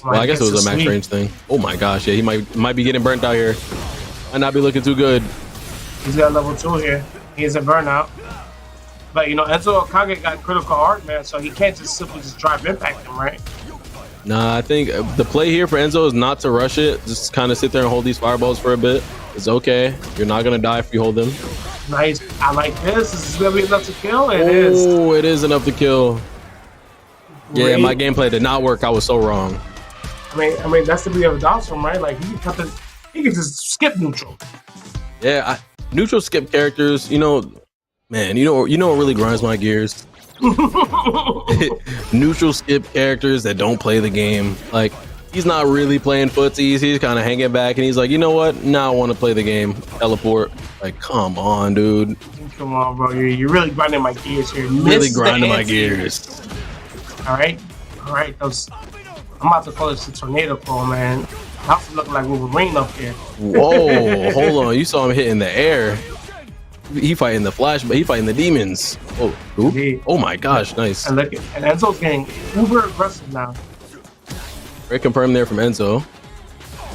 Well, I guess it was a max range thing. Oh my gosh, yeah, he might be getting burnt out here. Might not be looking too good. He's got level 2 here. He is a burnout. But you know, Enzo Okage got critical art, man, so he can't just simply just drive impact him, right? Nah, I think the play here for Enzo is not to rush it. Just kind of sit there and hold these fireballs for a bit. It's okay. You're not gonna die if you hold them. Nice. I like this. This is gonna be enough to kill. It is. Oh, it is enough to kill. Yeah, my gameplay did not work. I was so wrong. I mean, that's the beauty of Dawson, right? Like he can just skip neutral. Yeah, neutral skip characters. You know, man. You know what really grinds my gears? Neutral skip characters that don't play the game. Like he's not really playing footsies. He's kind of hanging back, and he's like, you know what? Now I want to play the game. Teleport. Like, come on, dude. Come on, bro. You're really grinding my gears here. Really grinding my gears. All right. I'm about to call this a tornado call, man. House is looking like Wolverine up here. Whoa, hold on. You saw him hit in the air. He fighting the Flash, but he fighting the demons. Oh, who? Oh my gosh, nice. And look, and Enzo's getting uber aggressive now. Great confirm there from Enzo.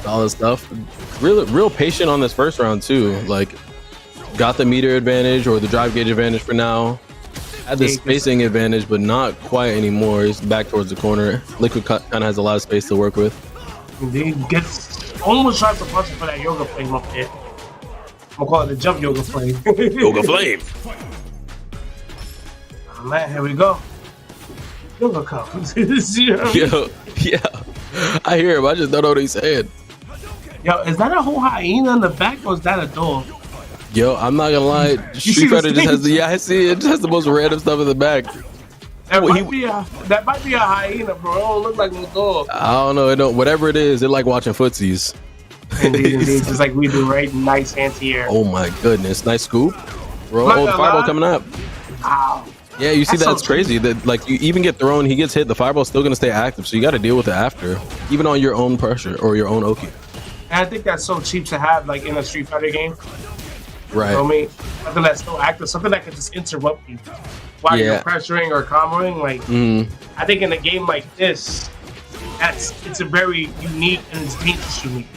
Solid stuff. Real patient on this first round too. Like, got the meter advantage or the drive gauge advantage for now. Had the spacing advantage, but not quite anymore. He's back towards the corner. Liquid kind of has a lot of space to work with. He almost tries to punch him for that yoga flame up there. I'm gonna call it the jump yoga flame. Yoga flame. Oh man, here we go. Yoga cup. Yo, yeah. I hear him. I just don't know what he's saying. Yo, is that a whole hyena in the back, or is that a dog? Yo, I'm not gonna lie. Street Fighter just has I see it. It just has the most random stuff in the back. That might be a hyena, bro. It don't look like a dog. I don't know. Whatever it is, it like watching footsies. Indeed, just like we do, right? Nice anti-air. Oh my goodness, nice scoop, bro. Oh, the fireball coming up. Wow. Yeah, you see that's crazy. That like you even get thrown, he gets hit. The fireball's still gonna stay active, so you got to deal with it after, even on your own pressure or your own Oki. And I think that's so cheap to have, like, in a Street Fighter game. Right. You know what I mean? Something that's so active, something that can just interrupt you while you're pressuring or comboing. Like, I think in a game like this, it's a very unique and it's dangerous to me.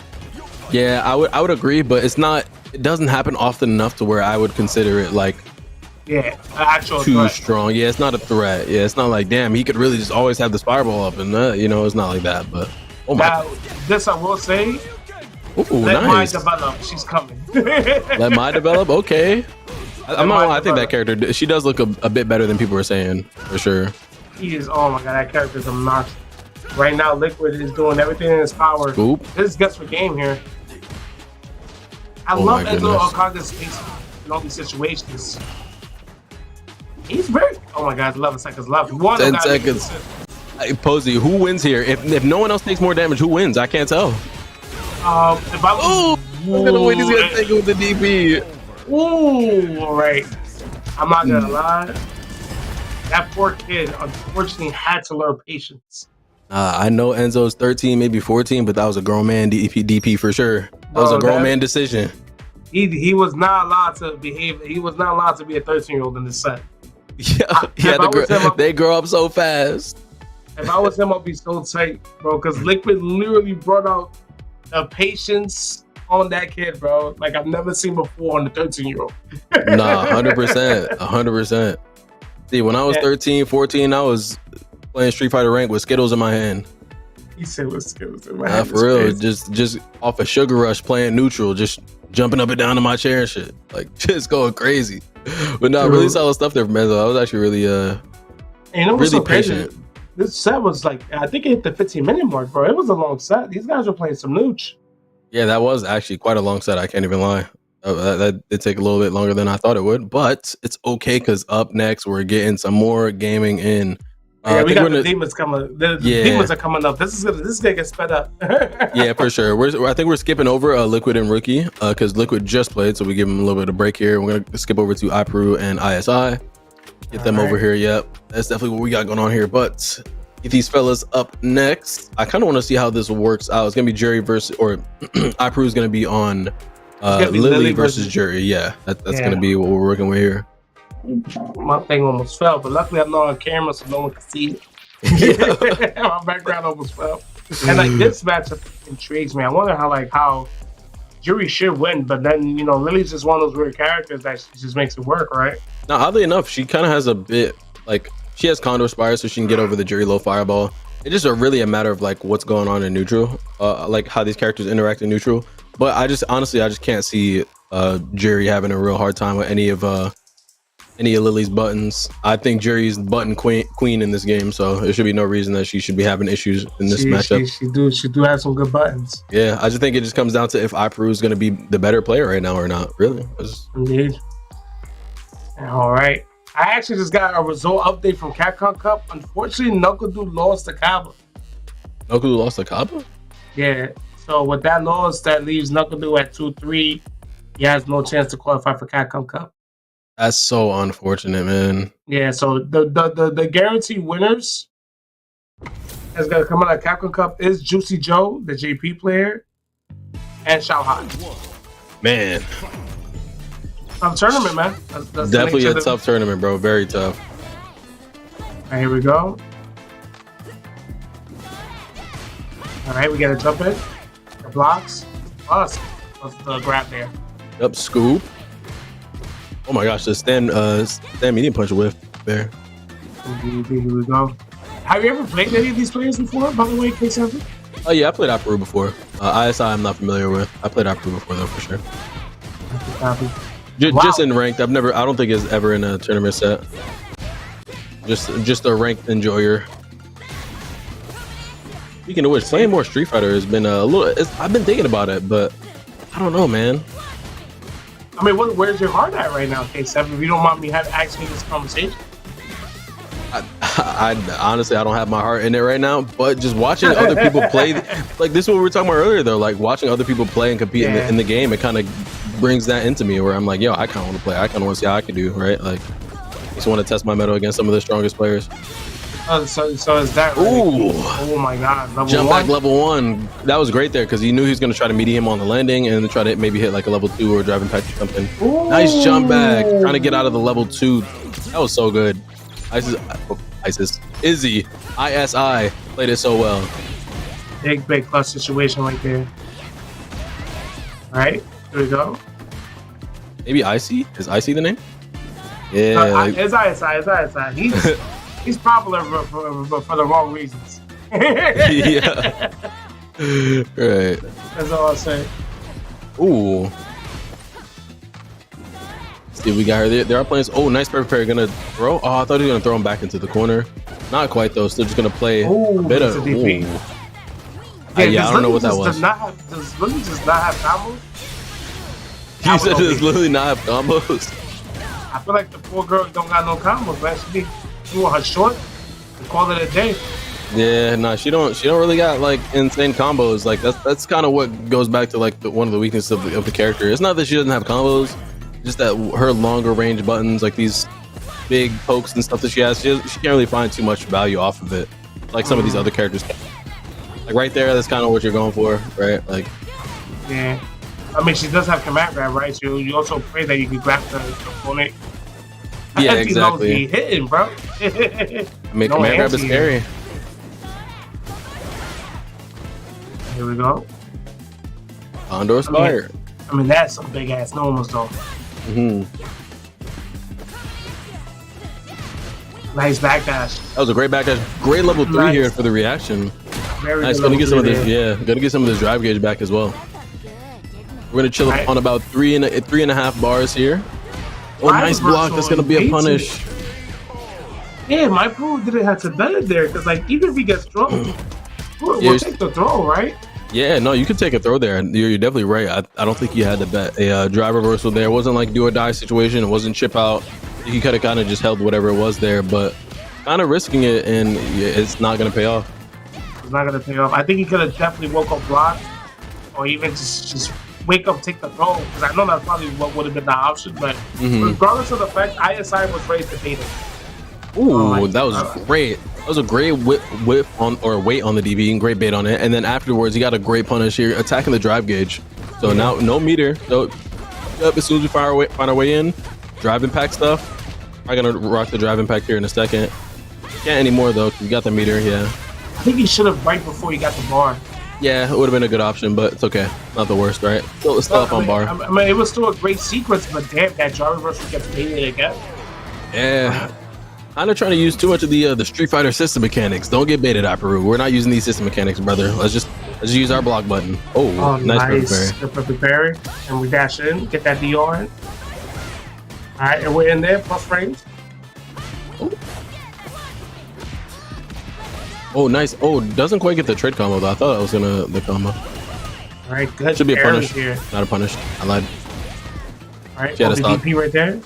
Yeah, I would agree, but it doesn't happen often enough to where I would consider it like actual too threat. strong. Yeah, it's not a threat. Yeah, it's not like, damn, he could really just always have this fireball up, and you know, it's not like that. But now, this I will say. Ooh, let nice. Mai develop. She's coming. Let Mai develop. Okay. I'm not. I think that character. She does look a bit better than people are saying, for sure. He is. Oh my god, that character is obnoxious. Right now, Liquid is doing everything in his power. Scoop. This is guts for game here. I love Enzo Okaga's space in all these situations. He's very. Oh my god, 11 seconds left. 10 seconds. Hey, Posey, who wins here? If no one else takes more damage, who wins? I can't tell. If I was, look at the way he's gonna take it with the DP. Ooh, all right. I'm not gonna lie. That poor kid, unfortunately, had to learn patience. I know Enzo's 13, maybe 14, but that was a grown man DP for sure. That was a grown man decision. He was not allowed to behave. He was not allowed to be a 13-year-old in this set. Yeah, they grow up so fast. If I was him, I'd be so tight, bro, because Liquid literally brought out the patience on that kid, bro. Like I've never seen before on the 13-year-old. Nah, 100%. 100%. See, when I was 13, 14, I was playing Street Fighter rank with Skittles in my hand. He said with Skittles in my hand. For real, just off a Sugar Rush playing neutral, just jumping up and down in my chair and shit. Like, just going crazy. But no, really solid stuff there from Enzo. I was actually really, really patient. This set was like, I think it hit the 15-minute mark, bro. It was a long set. These guys were playing some nooch. Yeah, that was actually quite a long set. I can't even lie. That did take a little bit longer than I thought it would, but it's okay because up next we're getting some more gaming in. Yeah, we got the demons coming. The demons are coming up. This is gonna get sped up. Yeah, for sure. I think we're skipping over Liquid and Rookie because Liquid just played, so we give them a little bit of break here. We're gonna skip over to iPru and ISI. Get them over here. Yep, that's definitely what we got going on here. But get these fellas up next. I kind of want to see how this works out. It's gonna be Jerry versus, or iPru is gonna be on Lily versus Jerry. Yeah, that's gonna be what we're working with here. My thing almost fell, but luckily I'm not on camera, so no one can see it. My background almost fell. And like this matchup intrigues me. I wonder how Yuri should win, but then Lily's just one of those weird characters that just makes it work, right? Now, oddly enough, she kind of has a bit like she has Condor Spire, so she can get over the Jury low fireball. It's just really a matter of like what's going on in neutral, like how these characters interact in neutral. But I just can't see Jury having a real hard time with any of Lily's buttons. I think Jury's button queen in this game, so there should be no reason that she should be having issues in this matchup. She do have some good buttons. Yeah, I just think it just comes down to if iPru is going to be the better player right now or not. Really. Indeed. All right. I actually just got a result update from Capcom Cup. Unfortunately, NACL lost to Kaba. NACL lost to Kaba? Yeah. So with that loss, that leaves NACL at 2-3. He has no chance to qualify for Capcom Cup. That's so unfortunate, man. Yeah, so the guaranteed winners that's gonna come out of Capcom Cup is Juicy Joe, the JP player, and Shao Han. Man. Tough tournament, man. That's definitely a tough tournament, bro. Very tough. All right, here we go. All right, we got to jump in. The blocks. Plus the grab there. Yep, scoop. Oh my gosh, the stand medium punch whiff there. Here we go. Have you ever played any of these players before, by the way, K7? Oh yeah, I played iPru before. ISI I'm not familiar with. I played iPru before though, for sure. Just in ranked. I don't think it's ever in a tournament set. Just a ranked enjoyer. Speaking of which, playing more Street Fighter has been a little. I've been thinking about it, but I don't know, man. I mean, where's your heart at right now, K7? If you don't mind me asking this conversation. I honestly, I don't have my heart in it right now, but just watching other people play, like this is what we were talking about earlier, though, like watching other people play and compete in the game, it kind of brings that into me where I'm like, yo, I kind of want to play. I kind of want to see how I can do, right? Like, I just want to test my mettle against some of the strongest players. So is that right? Ooh. Oh my god. Level Jump 1? back level 1. That was great there because he knew he was going to try to meet him on the landing and then try to maybe hit like a level 2 or driving patch or something. Ooh. Nice jump back. Trying to get out of the level 2. That was so good. Izzy. ISI played it so well. Big clutch situation right there. Alright, here we go. Maybe IC? Is IC the name? Yeah. It's ISI. He's popular for the wrong reasons. Yeah. Right. That's all I'll say. Ooh. See, we got her. There are plans. Oh, nice perfect parry. Gonna throw. Oh, I thought he was gonna throw him back into the corner. Not quite though. Still just gonna play a bit of. DP. Yeah, I don't know what that was. Does Lily just not have combos? He said, does Lily not have combos? I feel like the poor girl don't got no combos, man. She be doing her short and call it a day. Yeah, nah, she don't really got like insane combos. Like that's kind of what goes back to like one of the weaknesses of the character. It's not that she doesn't have combos, just that her longer range buttons, like these big pokes and stuff that she has, she can't really find too much value off of it, like some of these other characters. Like right there, that's kind of what you're going for, right? Like, yeah. I mean, she does have command grab, right? So you also pray that you can grab the opponent. Yeah, exactly. He hitting, bro. I mean, command grab is scary. Here we go. Condor's fire. I mean, that's some big ass normals though. Nice backdash. That was a great backdash. Great level 3 here for the reaction. Very nice. Gonna get some of this. Yeah, gonna get some of this drive gauge back as well. We're gonna chill on about 3.5 bars here. Oh, nice block. That's gonna be a punish. Yeah, my pool didn't have to bet it there because, like, even if he gets thrown, we'll take the throw, right? Yeah, no, you could take a throw there. You're definitely right. I don't think you had to bet a drive reversal there. It wasn't like do or die situation. It wasn't chip out. You could have kind of just held whatever it was there, but kind of risking it, and it's not gonna pay off. It's not gonna pay off. I think he could have definitely woke up block, or even just wake up, take the throw, because I know that's probably what would have been the option. But regardless of the fact, ISI was ready to bait it. Ooh, that was great. That was a great whip on or weight on the DB and great bait on it. And then afterwards, he got a great punish here, attacking the drive gauge. So now no meter. So as soon as we find our way in, drive impact stuff. I'm gonna rock the drive impact here in a second. Can't anymore though. You got the meter. Yeah. I think he should have right before he got the bar. Yeah, it would have been a good option, but it's okay. Not the worst, right? Still up on bar. I mean, it was still a great sequence, but damn, that drive reversal gets baited again. Yeah. I'm not trying to use too much of the Street Fighter system mechanics. Don't get baited out, Peru. We're not using these system mechanics, brother. Let's just use our block button. Oh, nice. Perfect parry. And we dash in, get that DR in. All right, and we're in there, plus frames. Oh, nice. Oh, doesn't quite get the trade combo though. I thought I was gonna the combo. All right, good. Should be a punish. Here. Not a punish. I lied. All right, DP right there.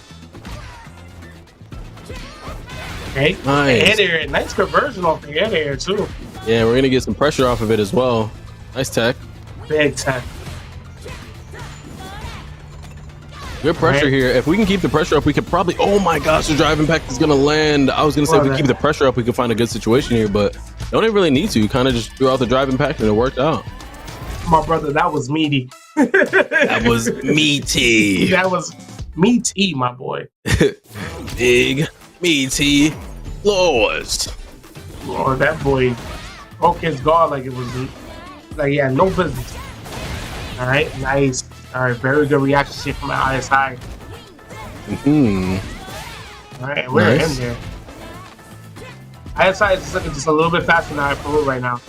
Okay, nice. Nice conversion off the air too. Yeah, we're gonna get some pressure off of it as well. Nice tech. Big tech. Good pressure here. If we can keep the pressure up, we could probably. Oh my gosh, the drive impact is gonna land. I was gonna say if we keep the pressure up, we could find a good situation here, but don't even really need to. Kind of just threw out the drive impact and it worked out. My brother, that was meaty. That was meaty. That was meaty, my boy. Big meaty floors. Lord, that boy broke his guard like it was like he had no business. All right, nice. All right, very good reaction shit from ISI. All right, we're in there. ISI is looking just a little bit faster than Peru right now.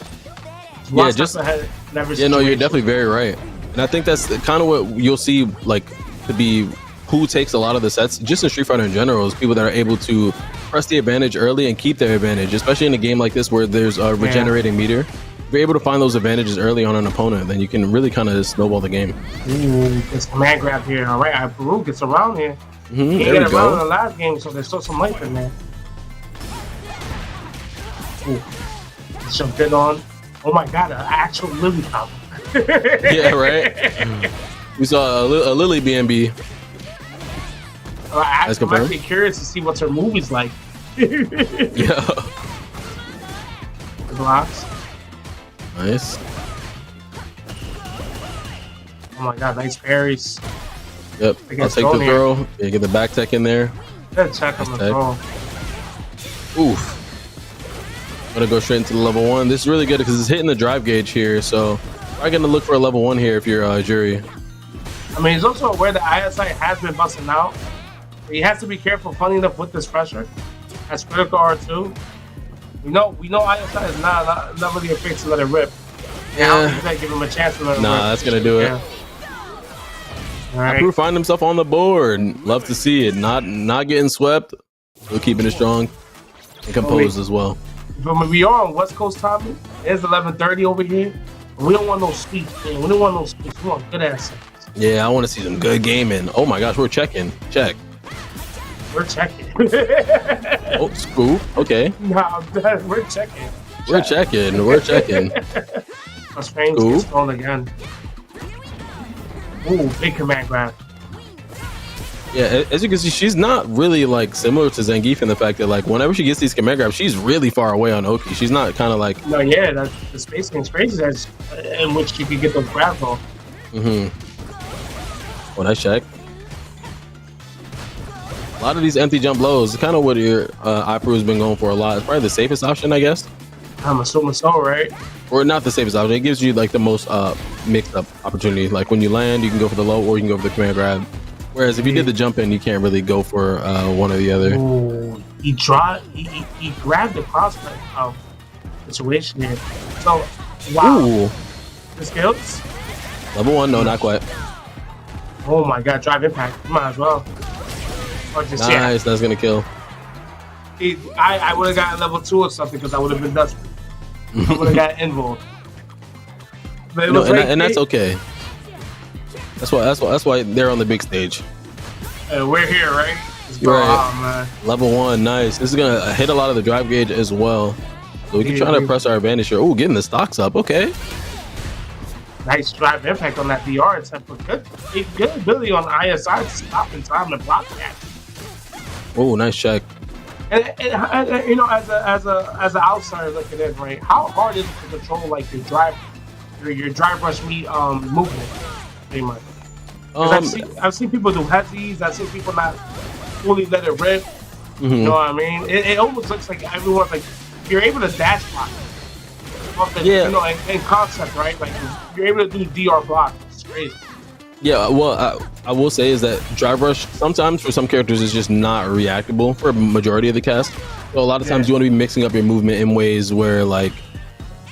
Yeah, just ahead. Yeah, no, you're definitely very right, and I think that's kind of what you'll see, like, to be who takes a lot of the sets, just in Street Fighter in general, is people that are able to press the advantage early and keep their advantage, especially in a game like this where there's a regenerating meter. If you're able to find those advantages early on an opponent, then you can really kind of snowball the game. Ooh, this command grab here. All right, Peru gets around here. He there get we around in go. the last game, so there's still some life in there. Ooh. Jumped in on. Oh my god, an actual Lily combo. Yeah, right? We saw a Lily BNB. I'm actually curious to see what her movie's like. Yeah. blocks. Nice. Oh my god, nice parries. Yep. I'll take the throw. Yeah, get the back tech in there. Good check on the throw. Oof. I'm gonna go straight into the level 1. This is really good because it's hitting the drive gauge here. So I'm gonna look for a level 1 here if you're Jury. I mean, he's also aware that ISI has been busting out. He has to be careful, funny enough, with this pressure. That's critical R2. We know ISI is not really afraid to let it rip. Yeah, I don't think that give him a chance to let it rip. Nah, that's gonna do it. Right. Crew find himself on the board. Love to see it. Not getting swept. Still keeping it strong and composed as well. But we are on West Coast timing. It's 11:30 over here. We don't want no sweeps, man. We don't want no sweeps. We want good ass. Yeah, I want to see some good gaming. Oh my gosh, we're checking. Check. We're checking. Oh, scoop. Okay. Nah, we're checking. We're checking. We're checking. My strange gets thrown again. Ooh, big command grab. Yeah, as you can see, she's not really like similar to Zangief in the fact that like whenever she gets these command grabs, she's really far away on Oki. She's not kind of like. No, yeah, that's the spacing is crazy as in which you can get those grabs off. Oh, nice check. A lot of these empty jump blows is kind of what your iPro has been going for a lot. It's probably the safest option, I guess. I'm assuming so, right? Or not the safest option. It gives you like the most mixed up opportunity. Like when you land, you can go for the low or you can go for the command grab. Whereas if you did the jump in, you can't really go for one or the other. Ooh, he grabbed the prospect of situation here. So, wow. Ooh. The skills? Level 1, no, not quite. Oh my god, drive impact. Might as well. Or just, nice, that's gonna kill. I would have gotten level 2 or something because I would have been desperate. I would have got involved. But it was and that's okay. That's why they're on the big stage. We're here, right? Right. Level 1, nice. This is gonna hit a lot of the drive gauge as well. So we can try to press our advantage here. Oh, getting the stocks up. Okay. Nice drive impact on that DR attempt, but good ability on ISI to stop in time to block that. Oh, nice check. And you know, as an outsider looking in, right? How hard is it to control like your drive rush meet movement, pretty much? I've seen people do heavies. I've seen people not fully let it rip. You know what I mean? It almost looks like everyone's like you're able to dash block. You know, in concept, right? Like you're able to do DR block. It's crazy. Yeah, well, I will say is that drive rush sometimes for some characters is just not reactable for a majority of the cast. So a lot of times you want to be mixing up your movement in ways where like,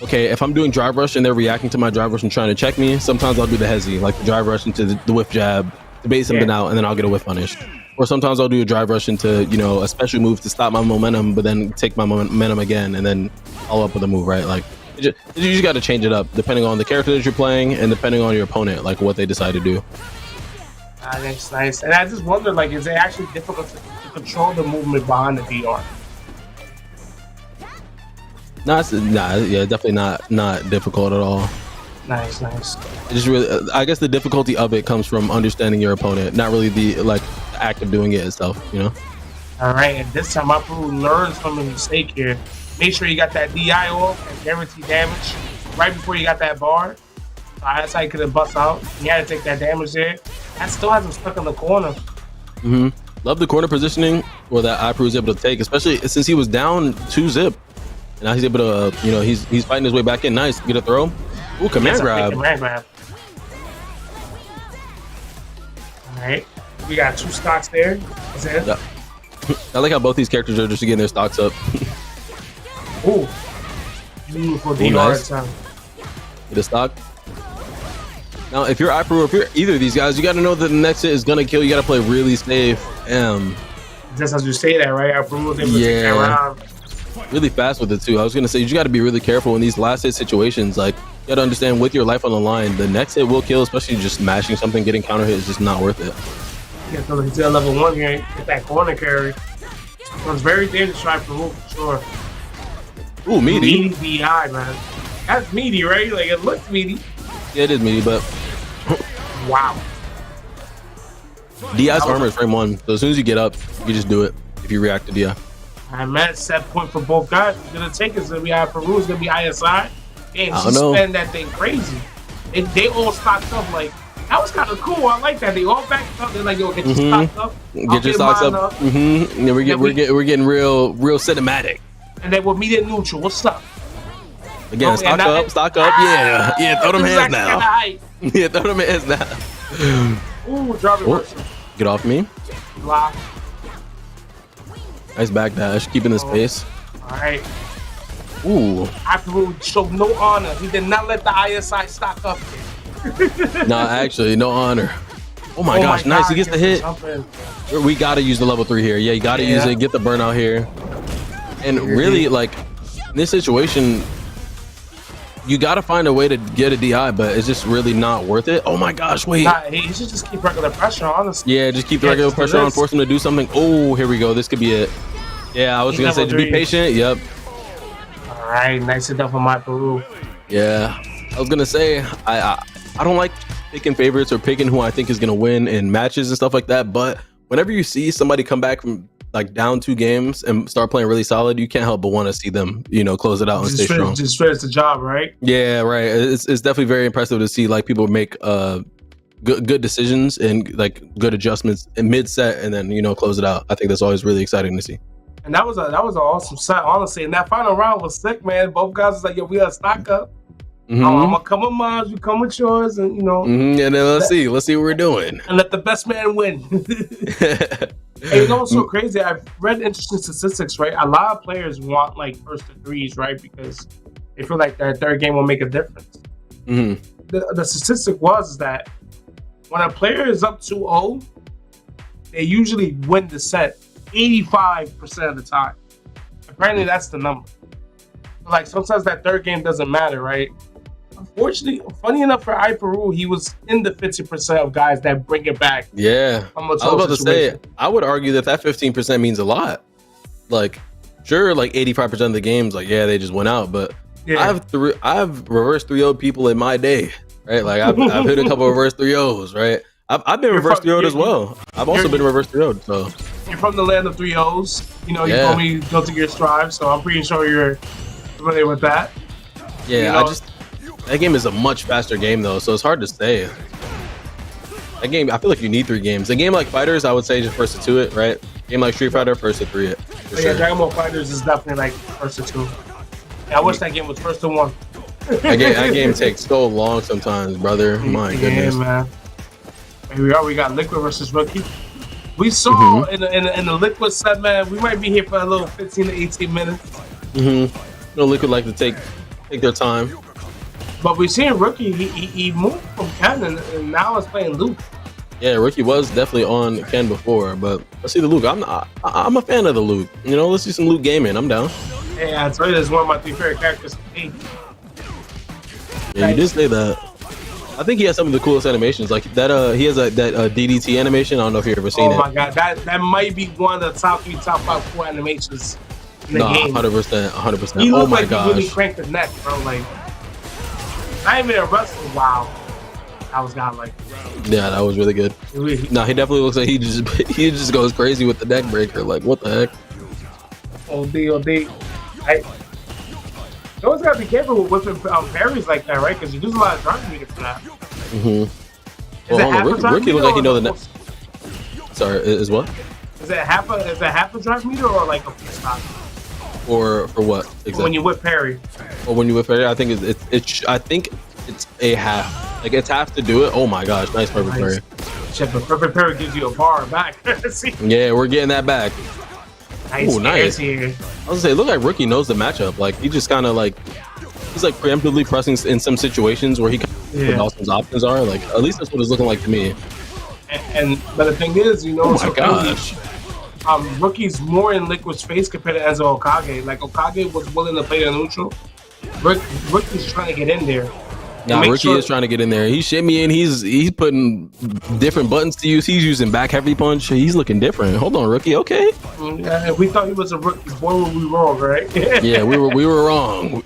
okay, if I'm doing drive rush and they're reacting to my drive rush and trying to check me, sometimes I'll do the hezzy, like the drive rush into the whiff jab to bait something out, and then I'll get a whiff punish. Or sometimes I'll do a drive rush into, you know, a special move to stop my momentum, but then take my momentum again and then follow up with a move, right? Like you just got to change it up depending on the character that you're playing and depending on your opponent, like what they decide to do. That's nice. And I just wonder, like, is it actually difficult to control the movement behind the DR? Nah, definitely not difficult at all. Nice. It just really, I guess the difficulty of it comes from understanding your opponent, not really the act of doing it itself, you know? All right, and this time I probably learned from a mistake here. Make sure you got that DI off and guarantee damage right before you got that bar. That's how you could have bust out. You had to take that damage there. That still has him stuck in the corner. Love the corner positioning where that iPro was able to take, especially since he was down 2-zip. And now he's able to, you know, he's fighting his way back in. Nice. Get a throw. Ooh, command grab. Command grab. All right. We got 2 stocks there. That's it. Yeah. I like how both these characters are just getting their stocks up. Ooh. Beautiful DR nice. time. Get a stock. Now, if you're iPro, if you're either of these guys, you got to know that the next hit is going to kill. You got to play really safe. Just as you say that, right? iPro was able to take that round. Really fast with it, too. I was going to say, you got to be really careful in these last hit situations. Like, you got to understand with your life on the line, the next hit will kill, especially just mashing something, getting counter hit is just not worth it. Yeah, so he's at level 1 here. Get that corner carry. So it's very dangerous to try for sure. Ooh, meaty. Meaty DI, man. That's meaty, right? Like, it looks meaty. Yeah, it is meaty, but... wow. DI's armor is frame 1, so as soon as you get up, you just do it if you react to DI. I'm at set point for both guys. It's gonna take us. It's gonna be Peru. It's gonna be ISI. Damn, I she's don't know. spending that thing crazy. They all stocked up. Like that was kind of cool. I like that. They all backed up. They're like, yo, get your stocks up. Get your stocks up. Yeah, we're getting real cinematic. And then we'll meet at neutral. What's up? Again, stock up. Yeah, throw them hands now. Yeah, throw them hands now. Ooh, drop it. Get off me. Lock. Nice backdash, keeping the space. All right. Ooh. Peru showed no honor. He did not let the ISI stock up. Nah, actually, no honor. Oh my gosh, nice. He gets the hit. We gotta use the level 3 here. Yeah, you gotta use it. Get the burnout here. And really, like, in this situation, you gotta find a way to get a DI, but it's just really not worth it. Oh my gosh, wait. He should just keep regular pressure, honestly. Yeah, just keep the regular pressure on, force him to do something. Oh, here we go. This could be it. Yeah, I was gonna say, just be patient. Yep. All right, nice enough for my Peru. Yeah, I was gonna say, I don't like picking favorites or picking who I think is gonna win in matches and stuff like that. But whenever you see somebody come back from like down 2 games and start playing really solid, you can't help but want to see them, close it out and stay strong. Just finish the job, right? Yeah, right. It's definitely very impressive to see like people make good decisions and like good adjustments in mid set and then close it out. I think that's always really exciting to see. And that was an awesome set, honestly. And that final round was sick, man. Both guys was like, yo, we gotta stock up. I'm gonna come with mine, you come with yours, and And then let's see what we're doing. And let the best man win. Hey, what's so crazy? I've read interesting statistics, right? A lot of players want like first to threes, right? Because they feel like their third game will make a difference. The statistic was that when a player is up 2-0, they usually win the set 85% of the time. Apparently, that's the number. Like sometimes that third game doesn't matter, right? Unfortunately, funny enough for Peru, he was in the 50% of guys that bring it back. Yeah, I was about to say, I would argue that 15% means a lot. Like, sure, like 85% of the games, like they just went out. But I've reversed 3-0 people in my day, right? Like I've hit a couple of reverse 3-0s, right? I've been reverse 3-0'd as well. I've also been reverse 3-0'd. So you're from the land of 3-0s. You told me go to your strive, so I'm pretty sure you're familiar with that. Yeah, that game is a much faster game though, so it's hard to say. That game, I feel like you need 3 games. A game like FighterZ, I would say just first to 2 it, right? Game like Street Fighter, first to 3 it. Yeah, Dragonball FighterZ is definitely like first to 2. Yeah, I wish that game was first to 1. that game takes so long sometimes, brother. My goodness. Yeah, man. Here we are. We got Liquid versus Rookie. We saw in the Liquid set, man. We might be here for a little 15 to 18 minutes. Liquid like to take their time. But we've seen Rookie, he moved from Ken and now is playing Luke. Yeah, Rookie was definitely on Ken before, but let's see the Luke. I'm a fan of the Luke. Let's see some Luke gaming. I'm down. Yeah, I tell you, that's one of my 3 favorite characters. Yeah, you did say that. I think he has some of the coolest animations. Like that, he has that DDT animation. I don't know if you've ever seen it. Oh my god, that might be one of the top 3, top 5 cool animations in the game. 100%. He Oh looked my like gosh. he really cranked the neck, bro. Like, not even a wrestler. Wow, that was godlike. Yeah, that was really good. No, he definitely looks like he just goes crazy with the neck breaker. Like, what the heck? OD. You always gotta be careful with whipping parries like that, right? Because you use a lot of drive meter for that. Rookie look like he know the neck. Sorry, is what? Is it half a drive meter or like a full stop? Or for what exactly? When you whip parry. Or when you whip parry, I think it's a half. Like it's half to do it. Oh my gosh, nice perfect parry. Shit, but perfect parry gives you a bar back. Yeah, we're getting that back. Nice. Ooh, nice. I was gonna say, look like Rookie knows the matchup. Like he just kind of like he's like preemptively pressing in some situations where he what Dawson's options are. Like at least that's what it's looking like to me. But the thing is, oh my gosh. Rookie's more in Liquid's face compared to Enzo Okage. Like Okage was willing to play the neutral. Rookie's trying to get in there. Nah, Rookie is trying to get in there. He's shimmying. He's putting different buttons to use. He's using back heavy punch. He's looking different. Hold on, Rookie. Okay. Yeah, we thought he was a rookie. Boy, were we wrong, right? Yeah, we were wrong.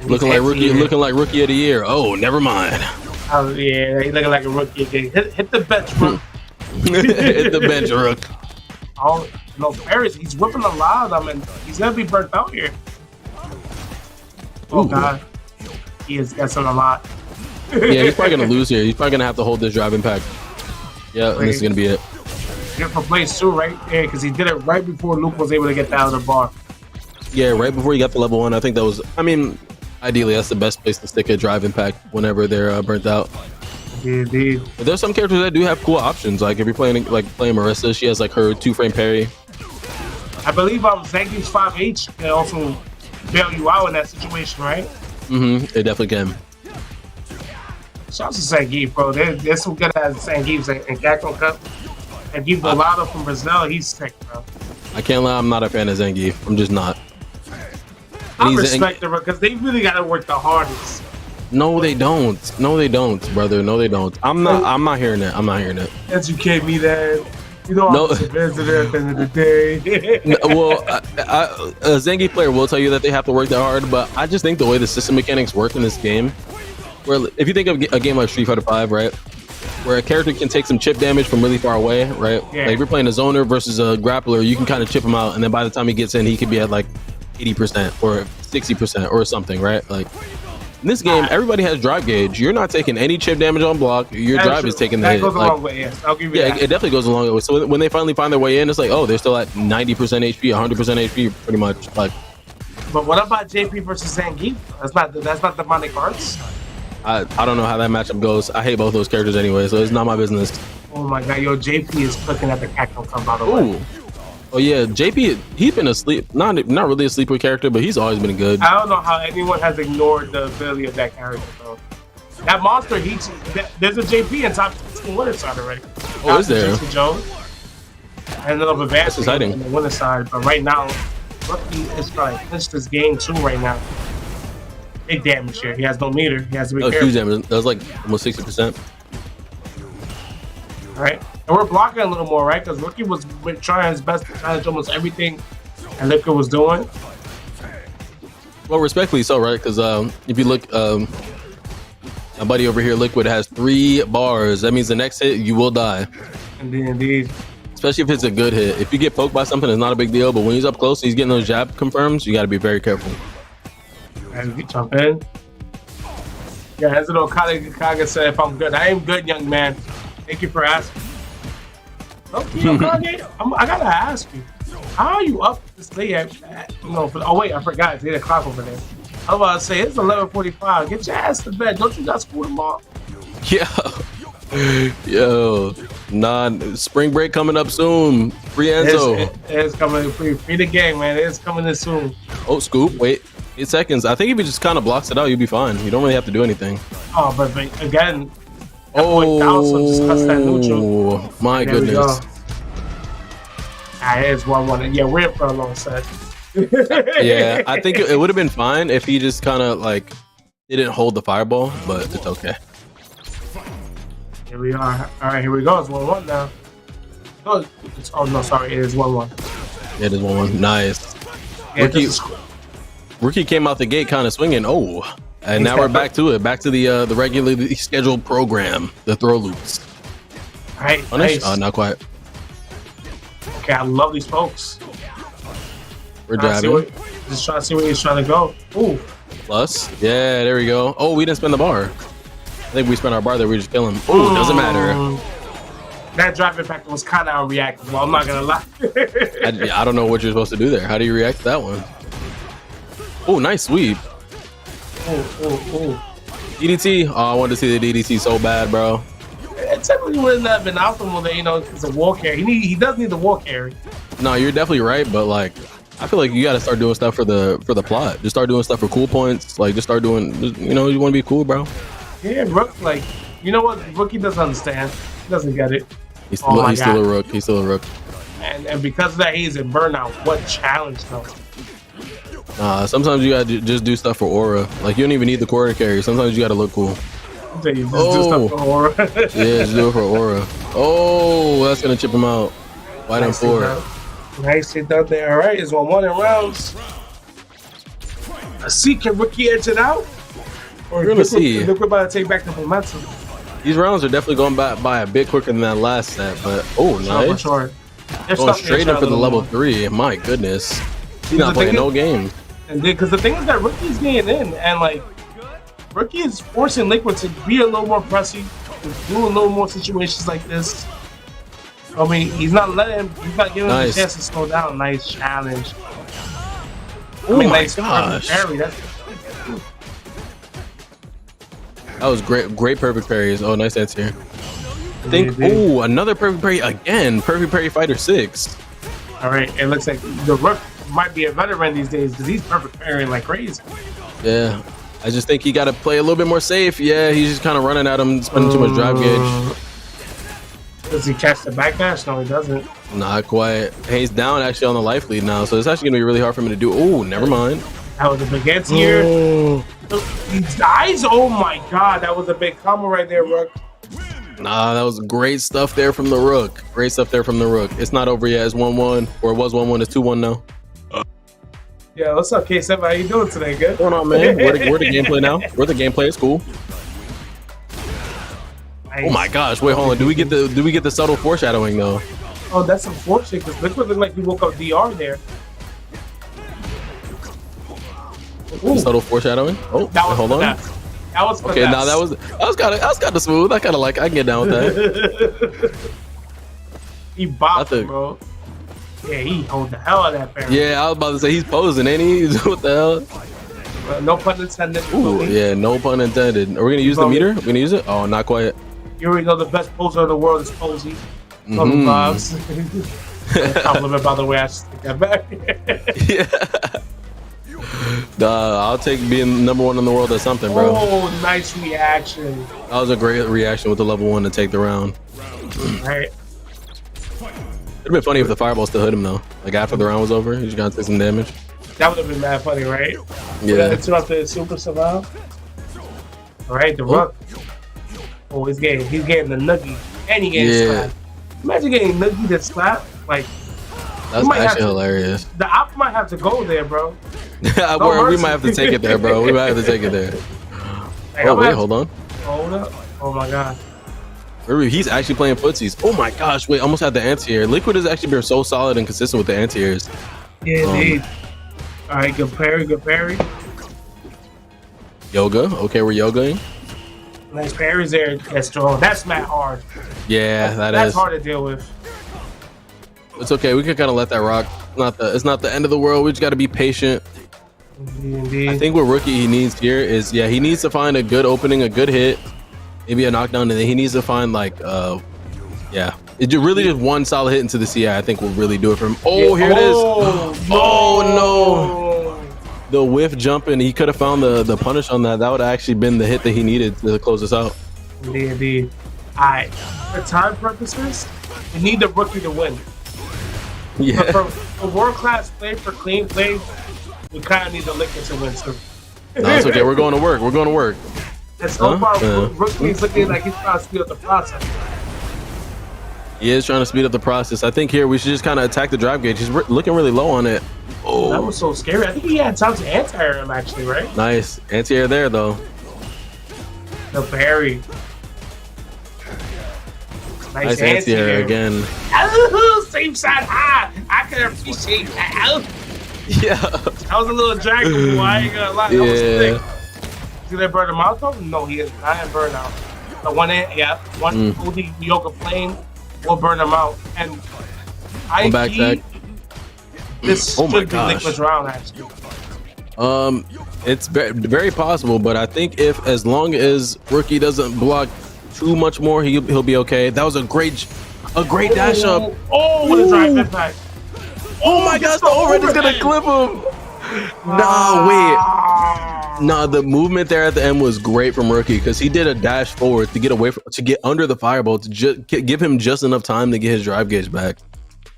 Looking like rookie of the year. Oh, never mind. Oh yeah, he looking like a rookie again. Hit the bench, Rook. Hit the bench, Rook. Oh, no, Paris, he's whipping a lot of them, and he's gonna be burnt out here. Oh God, he is guessing a lot. Yeah, he's probably gonna lose here. He's probably gonna have to hold this drive impact. Yeah, and this is gonna be it. Good for place too, right? Yeah, because he did it right before Luke was able to get that out of the bar. Yeah, right before he got to level 1. I think that was. I mean, ideally, that's the best place to stick a drive impact whenever they're burnt out. Indeed. But there's some characters that do have cool options. Like if you're playing Marissa, she has like her 2-frame parry. I believe Zangief's 5H can also bail you out in that situation, right? Mm-hmm. It definitely can. Shouts to Zangief, bro. There's some good ass Zangiefs in Capcom Cup. Zangief Volado from Brazil, he's sick, bro. I can't lie, I'm not a fan of Zangief. I'm just not. I respect it, because they really got to work the hardest. No, they don't. No, they don't, brother. No, they don't. I'm not hearing it. I'm not hearing it. Educate me, that. You know, I'm a visitor at the end of the day. Well, a Zangief player will tell you that they have to work that hard, but I just think the way the system mechanics work in this game, where if you think of a game like Street Fighter V, right, where a character can take some chip damage from really far away, right? Yeah. Like if you're playing a zoner versus a grappler, you can kind of chip him out, and then by the time he gets in, he could be at like 80% or 60% or something, right? Like in this game, everybody has drive gauge. You're not taking any chip damage on block. Your drive is taking the hit. That goes a long way, yes. I'll give you that. It definitely goes a long way. So when they finally find their way in, it's like, oh, they're still at 90% HP, 100% HP, pretty much. Like, but what about JP versus Zangief? That's not demonic arts. I don't know how that matchup goes. I hate both those characters anyway, so it's not my business. Oh my God, yo, JP is cooking at the Capcom Cup, by the way. Oh yeah, JP, he's been asleep. Not really a sleeper character, but he's always been good. I don't know how anyone has ignored the ability of that character, though. That monster, there's a JP in top 16 winner side already. Oh, is there? Joe. And a little bit That's exciting. on the winner side, but right now, Rookie is trying to clinch this game too right now. Big damage here. He has no meter. He has to be careful. Huge damage. That was like almost 60%. All right, and we're blocking a little more, right? Because Rookie was trying his best to challenge almost everything, and Liquid was doing. Well, respectfully so, right? Because if you look, my buddy over here, Liquid, has 3 bars. That means the next hit you will die. Indeed. Especially if it's a good hit. If you get poked by something, it's not a big deal. But when he's up close, he's getting those jab confirms. You got to be very careful. And we jump in. Yeah, Hezuro Kaga said, if I'm good. I am good, young man. Thank you for asking. Okay, Kage, I gotta ask you, how are you up this late oh wait, I forgot, it's 8 o'clock over there. I was about to say, it's 11:45. Get your ass to bed. Don't you got school tomorrow? Yo, spring break coming up soon. Free Enzo. It's coming free the game, man. It's coming in soon. Oh, Scoop, wait. 8 seconds. I think if he just kind of blocks it out, you'll be fine. You don't really have to do anything. Oh, but again, just cuts that neutral. My goodness. It's 1-1. Yeah, we're in for a long set. Yeah, I think it would have been fine if he just kind of like didn't hold the fireball, but it's okay. Here we are. All right, here we go. It's 1-1 now. Oh no, sorry. It is 1-1. It is 1-1. Nice. Yeah, Rookie came out the gate kind of swinging. Oh, and now we're back to it. Back to the regularly scheduled program, the throw loops. All right, Punish? nice. Not quite. Okay, I love these folks. We're driving. Just trying to see where he's trying to go. Ooh. Plus. Yeah, there we go. Oh, we didn't spend the bar. I think we spent our bar there. We just kill him. Oh, it doesn't matter. That drive impact was kind of unreactable. I'm not going to lie. I don't know what you're supposed to do there. How do you react to that one? Oh, nice sweep. DDT. Oh, I wanted to see the DDT so bad, bro. It technically wouldn't have been optimal that, it's a wall carry. He does need the wall carry. No, you're definitely right, but like, I feel like you got to start doing stuff for the plot. Just start doing stuff for cool points. Like, just start doing, you want to be cool, bro. Yeah, Rook, like, you know what? Rookie doesn't understand. He doesn't get it. He's still a rook. He's still a rook. And because of that, he's in burnout. What challenge, though? Sometimes you gotta just do stuff for aura. Like, you don't even need the quarter carry. Sometimes you gotta look cool. Do stuff for aura. Yeah, just do it for aura. Oh, that's gonna chip him out. White on 4. Nice hit out there. All right, it's 1-1 in rounds. Let's see, can Rookie edge it out? Or we're gonna see. Look, we're about to take back the momentum. These rounds are definitely going by a bit quicker than that last set, but nice. Sure. Going straight in for the level 3. My goodness. He's not playing no game. And because the thing is that Rookie's getting in, and like Rookie is forcing Liquid to be a little more pressy, to do a little more situations like this. I mean, he's not giving him a chance to slow down. Nice challenge. Oh my nice gosh. parry. That was great perfect parries. Oh, nice answer. I think, another perfect parry again. Perfect parry FighterZ. All right, it looks like the Rook might be a veteran these days because he's perfect parrying like crazy. Yeah, I just think he got to play a little bit more safe. Yeah, he's just kind of running at him, spending too much drive gauge. Does he catch the backdash? No, he doesn't. Not quite. Hey, he's down actually on the life lead now, so it's actually gonna be really hard for him to do. Oh, never mind. That was a big anti-air. He dies. Oh my god, that was a big combo right there, Rook. Nah, that was great stuff there from the Rook. Great stuff there from the Rook. It's not over yet. It's 1-1, or it was 1-1. It's 2-1 now. Yeah, what's up, K7? How you doing today? Good. What's going on, man? We're the gameplay now. We're the gameplay. It's cool. Nice. Oh my gosh! Wait, hold on. Do we get the subtle foreshadowing though? Oh, that's unfortunate because Liquid looked like he woke up DR there. Ooh. Subtle foreshadowing. Oh, that was hold on. That was okay. Now that was kind of smooth. I kind of like. I can get down with that. He bopped, bro. Yeah, he hold the hell out of that parry. Yeah, I was about to say he's posing, ain't he? What the hell? No pun intended. Ooh, yeah, no pun intended. Are we gonna use the meter? We're gonna use it? Oh, not quite. You already know the best poser in the world is Posey. Vibes. Compliment, by the way. I should take that back. Yeah. I'll take being #1 in the world or something, bro. Oh, nice reaction. That was a great reaction with the level 1 to take the round. Right. It'd been funny if the fireball still hit him though. Like after the round was over, he's gonna take some damage. That would have been mad funny, right? Yeah. Interrupt the super survive. All right, the Rook. Oh, he's getting the noogie, and he getting slapped. Imagine getting noogie to slap. Like that's actually hilarious. The op might have to go there, bro. We might have to take it there, bro. We might have to take it there. Like, oh wait, hold on. Hold up. Oh my god. He's actually playing footsies. Oh my gosh, wait, almost had the anti-air. Liquid has actually been so solid and consistent with the anti-airs. Yeah, indeed. All right, good parry, good parry. Yoga. Okay, we're yogaing. Nice parries there. That's strong. That's mad hard. Yeah, that's hard to deal with. It's okay. We can kind of let that rock. It's not the end of the world. We just got to be patient. Indeed. I think what Rookie he needs here is he needs to find a good opening, a good hit, maybe a knockdown, and then he needs to find like it's really just one solid hit into the CI. I think will really do it for him. Oh, here it is. Oh no. The whiff jumping. He could have found the punish on that. That would have actually been the hit that he needed to close us out. Indeed. All right. For time purposes, we need the Rookie to win. Yeah. But for world-class play, for clean play, we kind of need the Liquid to win too. No, it's okay. We're going to work. We're going to work. And so far, Rookie's looking like he's trying to speed up the process. He is trying to speed up the process. I think here we should just kind of attack the drive gauge. He's looking really low on it. Oh, that was so scary. I think he had time to anti-air him actually, right? Nice anti-air there though. The parry. Nice anti-air again. Oh, same side high. I can appreciate that. Yeah. That was a little Dragon Ball. I ain't gonna lie. That was thick. Did they burn him out though? No, he is not in burnout. The one OD Yoga plane will burn him out. And I back. This should be Liquid's round actually. It's very possible, but I think as long as Rookie doesn't block too much more, he'll be okay. That was a great dash up. Oh, what a drive impact. Oh my gosh, the overhead is gonna clip him. Nah, wait. Nah, the movement there at the end was great from Rookie because he did a dash forward to get under the fireball to give him just enough time to get his drive gauge back.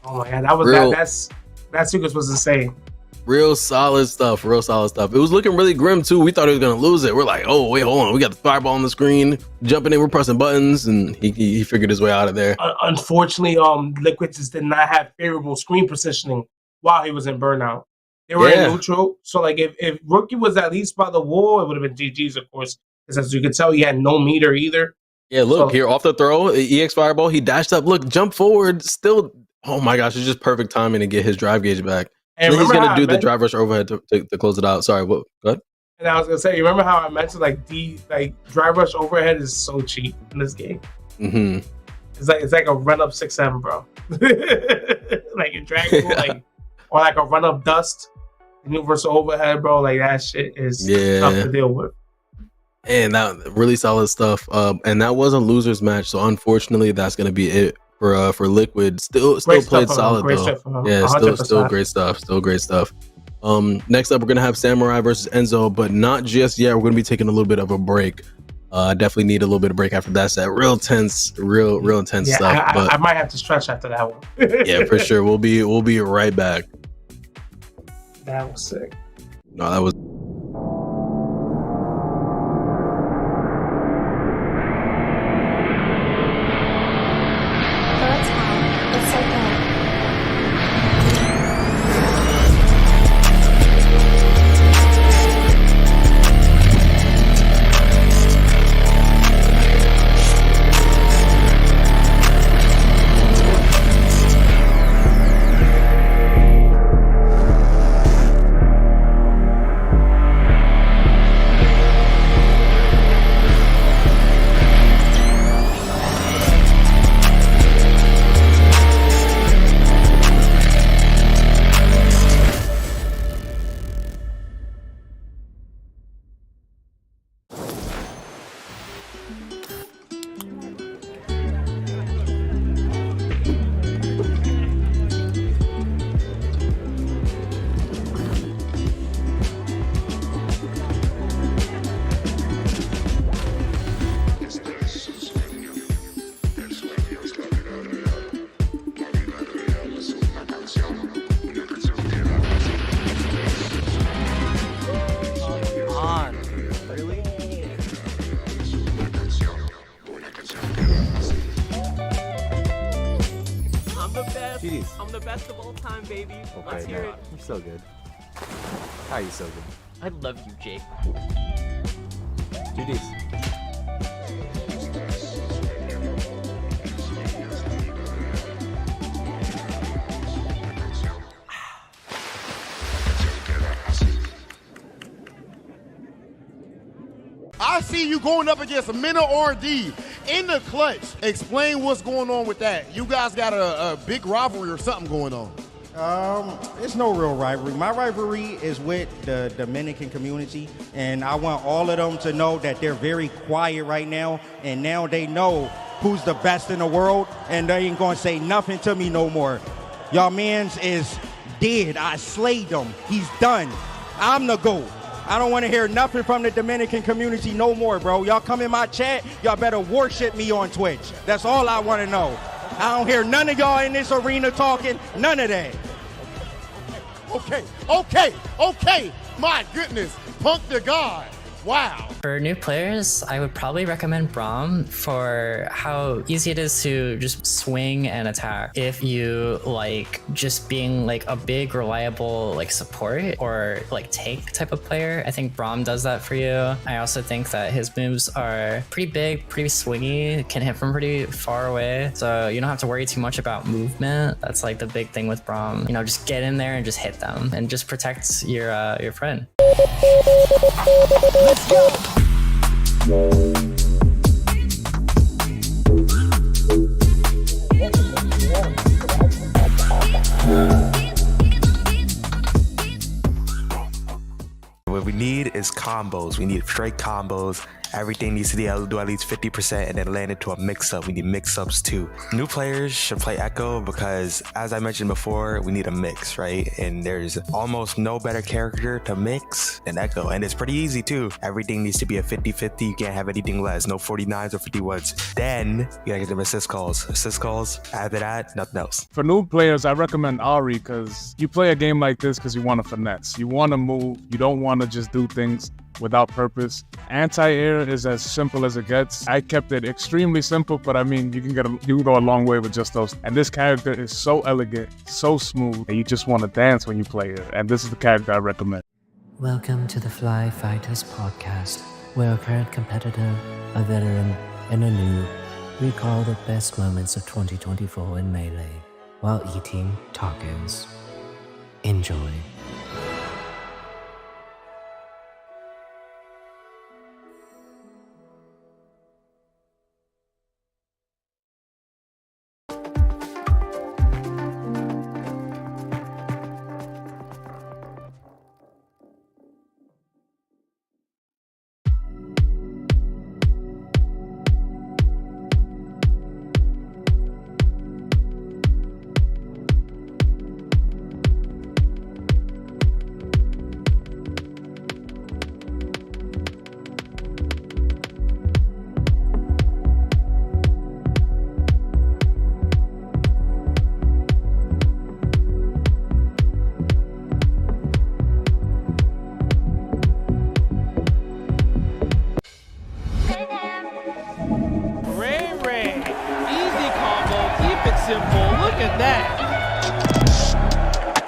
Oh my god, that sequence was insane. Real solid stuff. It was looking really grim too. We thought he was gonna lose it. We're like, oh wait, hold on. We got the fireball on the screen, jumping in, we're pressing buttons, and he figured his way out of there. Unfortunately, Liquid just did not have favorable screen positioning while he was in burnout. They were in neutral, so like if Rookie was at least by the wall, it would have been GG's, of course, because as you can tell, he had no meter either. Yeah, look here off the throw, EX fireball. He dashed up. Look, jump forward. Still Oh my gosh, it's just perfect timing to get his drive gauge back. And then he's remember gonna how do I the meant- drive rush overhead to close it out. Sorry, what? Go ahead. And I was gonna say, you remember how I mentioned like drive rush overhead is so cheap in this game. Mm-hmm. It's like a run up 6-7, bro. Like a Dragonball, like or like a run up dust, universal overhead, bro. Like that shit is tough to deal with. And that really solid stuff. And that was a losers match, so unfortunately, that's gonna be it for Liquid. Still Great played stuff, solid great though. stuff from him. Yeah, 100%. still great stuff. Still great stuff. Next up, we're gonna have Samurai versus Enzo, but not just yet. We're gonna be taking a little bit of a break. Definitely need a little bit of break after that set. Real intense stuff. But I might have to stretch after that one. yeah, for sure. We'll be right back. That was sick. No, that was. I'm the best of all time, baby. Let's hear it. You're so good. How are you so good? I love you, Jake. GDs. I see you going up against a Minna R&D in the clutch. Explain what's going on with that. You guys got a big rivalry or something going on. It's no real rivalry. My rivalry is with the Dominican community, and I want all of them to know that they're very quiet right now, and now they know who's the best in the world, and they ain't gonna say nothing to me no more. Y'all mans is dead. I slayed him. He's done. I'm the GOAT. I don't want to hear nothing from the Dominican community no more, bro. Y'all come in my chat, y'all better worship me on Twitch. That's all I want to know. I don't hear none of y'all in this arena talking, none of that. Okay. My goodness. Punk the God. Wow. For new players, I would probably recommend Braum for how easy it is to just swing and attack. If you like just being like a big, reliable like support or like tank type of player, I think Braum does that for you. I also think that his moves are pretty big, pretty swingy, can hit from pretty far away. So you don't have to worry too much about movement. That's like the big thing with Braum. You know, just get in there and just hit them and just protect your friend. Let's go! What we need is combos. We need straight combos. Everything needs to do at least 50% and then land into a mix-up. We need mix-ups too. New players should play Echo because, as I mentioned before, we need a mix, right? And there's almost no better character to mix than Echo. And it's pretty easy too. Everything needs to be a 50-50. You can't have anything less. No 49s or 51s. Then you gotta get them assist calls. Assist calls, after that, nothing else. For new players, I recommend Ari because you play a game like this because you want to finesse. You want to move. You don't want to just do things without purpose. Anti-air is as simple as it gets. I kept it extremely simple, but I mean, you can go a long way with just those. And this character is so elegant, so smooth, that you just want to dance when you play it. And this is the character I recommend. Welcome to the FlyQuest podcast, where a current competitor, a veteran, and a new recall the best moments of 2024 in Melee, while eating tacos. Enjoy. Ray, easy combo, keep it simple. Look at that.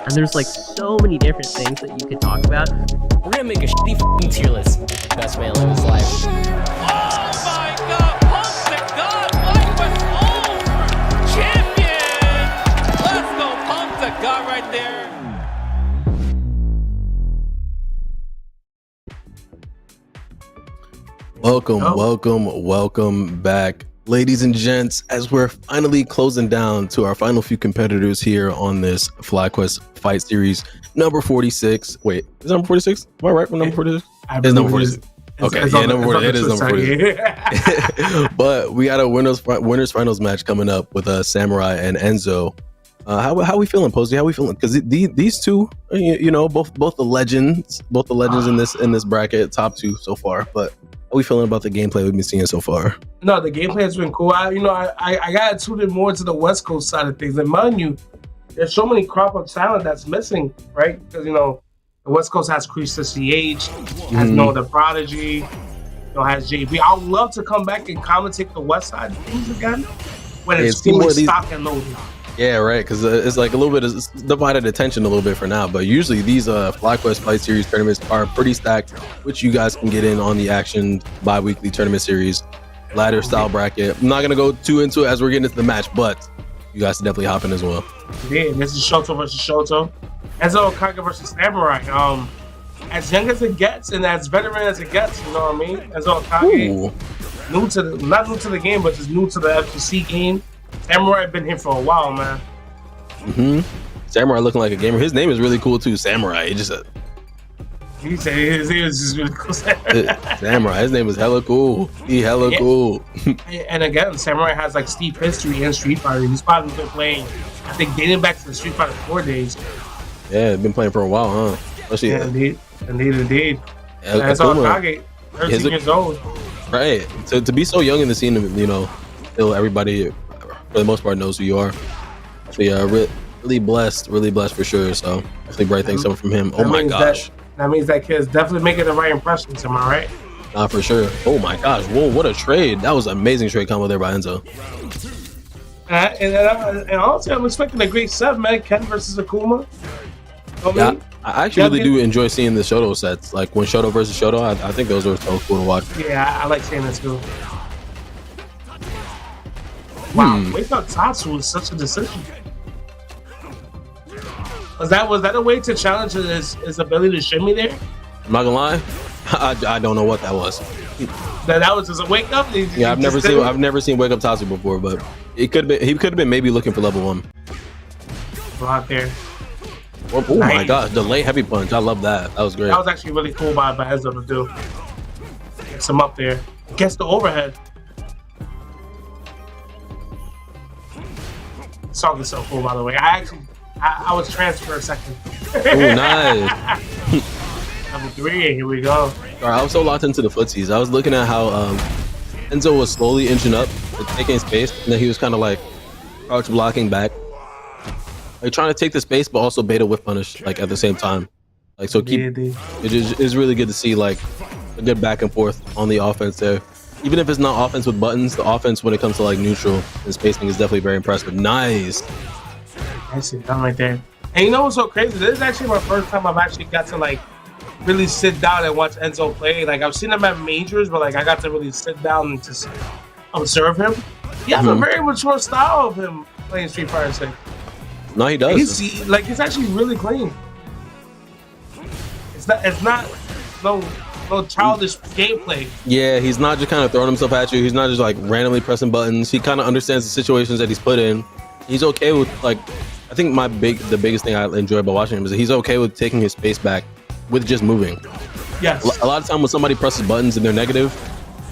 And there's like so many different things that you could talk about. We're gonna make a shitty f***ing tier list. Best way to live his life. Oh my God, Punk the God, FlyQuest over, champion. Let's go, Punk the God right there. Welcome back, ladies and gents, as we're finally closing down to our final few competitors here on this FlyQuest Fight Series number 46. Wait, is it number 46? Am I right with number 46? It's number 46. Okay, yeah, number 46. It is number 46. But we got a winners finals match coming up with Samurai and Enzo. How we feeling, Posey? How we feeling? Because these two, you know, both the legends in this bracket, top two so far. But how we feeling about the gameplay we've been seeing so far? No, the gameplay has been cool. I got to tune in more to the West Coast side of things. And mind you, there's so many crop up talent that's missing, right? Because, you know, the West Coast has Crease CH, has No the Prodigy, you know, has JB. I would love to come back and commentate the West side of things again when it's fully stock and loaded. Yeah, right, because it's like a little bit of divided attention a little bit for now, but usually these FlyQuest Fight Series tournaments are pretty stacked, which you guys can get in on the Action bi-weekly tournament series ladder style bracket. I'm not going to go too into it as we're getting into the match, but you guys can definitely hop in as well. Yeah, this is Shoto versus Shoto. Enzo Okage versus Samurai. As young as it gets and as veteran as it gets, you know what I mean? Enzo Okage, not new to the game, but just new to the FGC game. Samurai been here for a while, man. Samurai looking like a gamer. His name is really cool too, Samurai. He said his name is just really cool. Samurai. His name is hella cool. He hella cool. And again, Samurai has like steep history in Street Fighter. He's probably been playing, I think, dating back to the Street Fighter 4 days. Yeah, been playing for a while, huh? Especially, yeah, indeed. That's all Okage, 13 years old. Right. To be so young in the scene, you know, still everybody, for the most part, knows who you are. So yeah, really blessed for sure. So definitely bright things coming from him. Oh my gosh. That means that kid's definitely making the right impressions. Am I right? Nah, for sure. Oh my gosh. Whoa, what a trade. That was an amazing trade combo there by Enzo. And honestly, I'm expecting a great set, man. Ken versus Akuma. Yeah, I actually really do enjoy seeing the Shoto sets. Like when Shoto versus Shoto, I think those are so cool to watch. Yeah, I like seeing that too. Wow, wake up Tatsu was such a decision. Was that a way to challenge his ability to shimmy there? I'm not gonna lie, I don't know what that was. That was just a wake up. Yeah, I've never seen wake up Tatsu before, but he could have been maybe looking for level 1. Go out there. Oh nice. My gosh, the late heavy punch. I love that. That was great. That was actually really cool by Enzo to do. Gets him up there. Gets the overhead. This song is so cool, by the way. I was transferred for a second. Oh, nice. Level 3, here we go. All right, I was so locked into the footsies. I was looking at how Enzo was slowly inching up, like, taking space, and then he was kind of like crouch blocking back. Like trying to take the space, but also beta whip punish like at the same time. Like so, it's really good to see like a good back and forth on the offense there. Even if it's not offense with buttons, the offense when it comes to like neutral and spacing is definitely very impressive. Nice. I see that right there. And you know what's so crazy? This is actually my first time I've actually got to like really sit down and watch Enzo play. Like I've seen him at majors, but like I got to really sit down and just observe him. He has a very mature style of him playing Street Fighter 6. No, he does. He's actually really clean. It's not no childish gameplay. Yeah, he's not just kind of throwing himself at you. He's not just like randomly pressing buttons. He kind of understands the situations that he's put in. He's okay with like, I think the biggest thing I enjoy about watching him is that he's okay with taking his space back with just moving. Yes. A lot of time when somebody presses buttons and they're negative,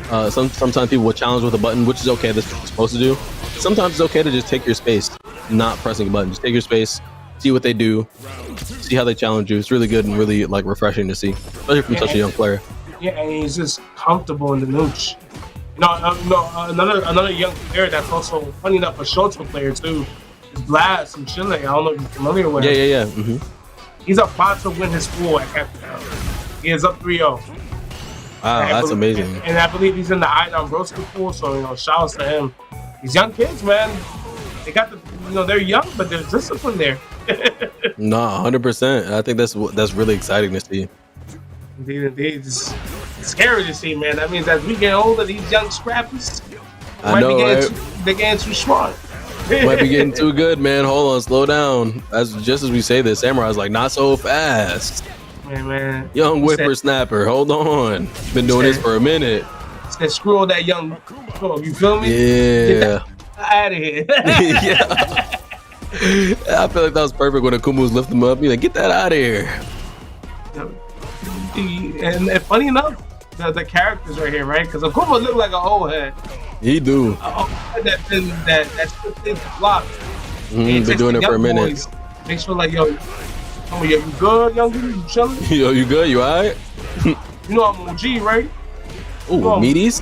sometimes people will challenge with a button, which is okay. That's what you're supposed to do. Sometimes it's okay to just take your space, not pressing a button. Just take your space, see what they do, see how they challenge you. It's really good and really like refreshing to see, especially from such a young player. Yeah, and he's just comfortable in the nooch. Another young player that's also funny enough a Shoto player too is Blast from Chile. I don't know if you're familiar with him. Yeah. Mm-hmm. He's about to win his school at Capcom. He is up 3-0. Wow, that's amazing. And I believe he's in the Idon Broski pool, so shout outs to him. These young kids, man, they got they're young, but there's discipline there. No, 100%. I think that's really exciting to see. Indeed. It's scary to see, man. That means as we get older, these young scrappers they're getting too smart. Might be getting too good, man. Hold on, slow down. Just as we say this, Samurai's like, not so fast. Man. Young whippersnapper, hold on. Been doing this for a minute. Said screw all that young. You feel me? Yeah. Out of here. Yeah. I feel like that was perfect when Akuma was lifting him up. Be like, get that out of here. And funny enough, the characters right here, right? Because Akuma look like an old head. He do. That's the block. Been doing it for a minute. Boys, make sure like you good, young dude? You chilling? Yo, you good? You alright? You know I'm OG, right? Ooh, meaties?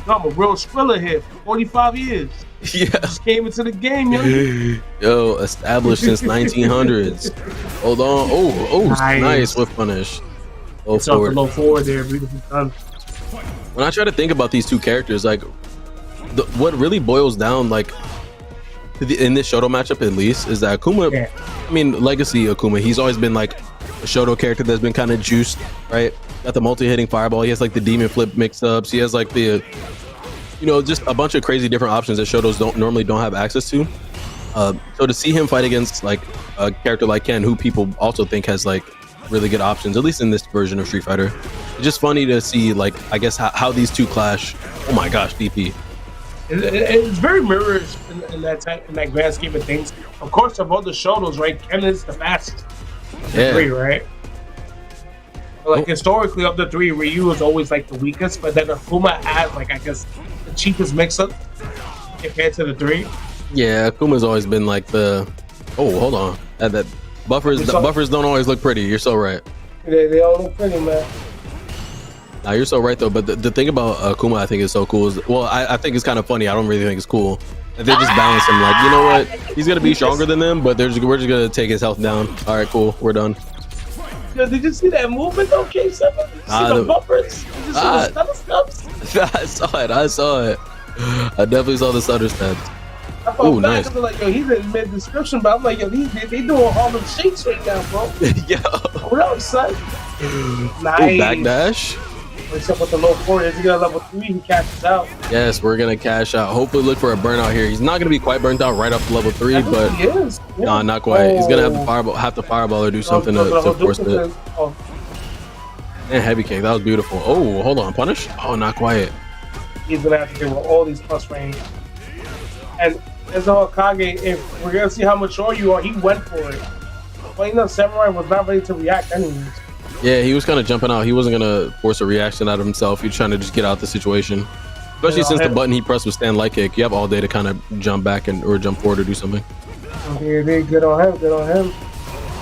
No, I'm a real Skrilla here for 45 years. Yeah. Just came into the game, young. Yo, established since 1900s. Hold on. Oh, nice whip punish. Low forward there, beautiful done. When I try to think about these two characters, like what really boils down, like in this Shoto matchup at least, is that Akuma. Yeah. I mean, legacy Akuma. He's always been like a Shoto character that's been kind of juiced, right? Got the multi-hitting fireball. He has like the demon flip mix-ups. He has like the, just a bunch of crazy different options that Shotos normally don't have access to. So to see him fight against like a character like Ken, who people also think has like really good options, at least in this version of Street Fighter, it's just funny to see like I guess how these two clash. Oh my gosh, DP. It's very mirrored in that grand scheme of things. Of course, of all the Shotos, right? Ken is the fastest. Yeah. Three, right? Like historically, of the three, Ryu was always like the weakest, but then Akuma had like I guess the cheapest mix-up compared to the three. Yeah, Akuma's always been like the. Oh, hold on. That buffers don't always look pretty. You're so right. They all look pretty, man. Nah, you're so right though. But the thing about Akuma, I think is so cool is, well, I think it's kind of funny. I don't really think it's cool. They just balance him like, you know what? He's gonna be stronger than them, but we're just gonna take his health down. All right, cool. We're done. Yo, did you see that movement though, K7? Did you see the bumpers? Did you see the stutter steps? I saw it. I definitely saw the stutter steps. I felt bad because like, yo, he's in mid-description, but I'm like, yo, they doing Harlem Shakes right now, bro. Yo. What up, son? Nice. Ooh, backdash. Except with the low forward, as he got level 3, he cashes out. Yes, we're gonna cash out. Hopefully look for a burnout here. He's not gonna be quite burnt out right off level 3, but he is. Yeah. Nah, not quite. He's gonna have to fireball or do something to force it. And heavy kick, that was beautiful. Oh, hold on, punish? Oh, not quite. He's gonna have to deal with all these plus range. And as a Hokage, if we're gonna see how mature you are, he went for it. But Samurai was not ready to react anyways. Yeah, he was kind of jumping out. He wasn't gonna force a reaction out of himself. He was trying to just get out the situation. Especially since the button he pressed was stand light kick. You have all day to kind of jump back or jump forward or do something. Okay, good on him.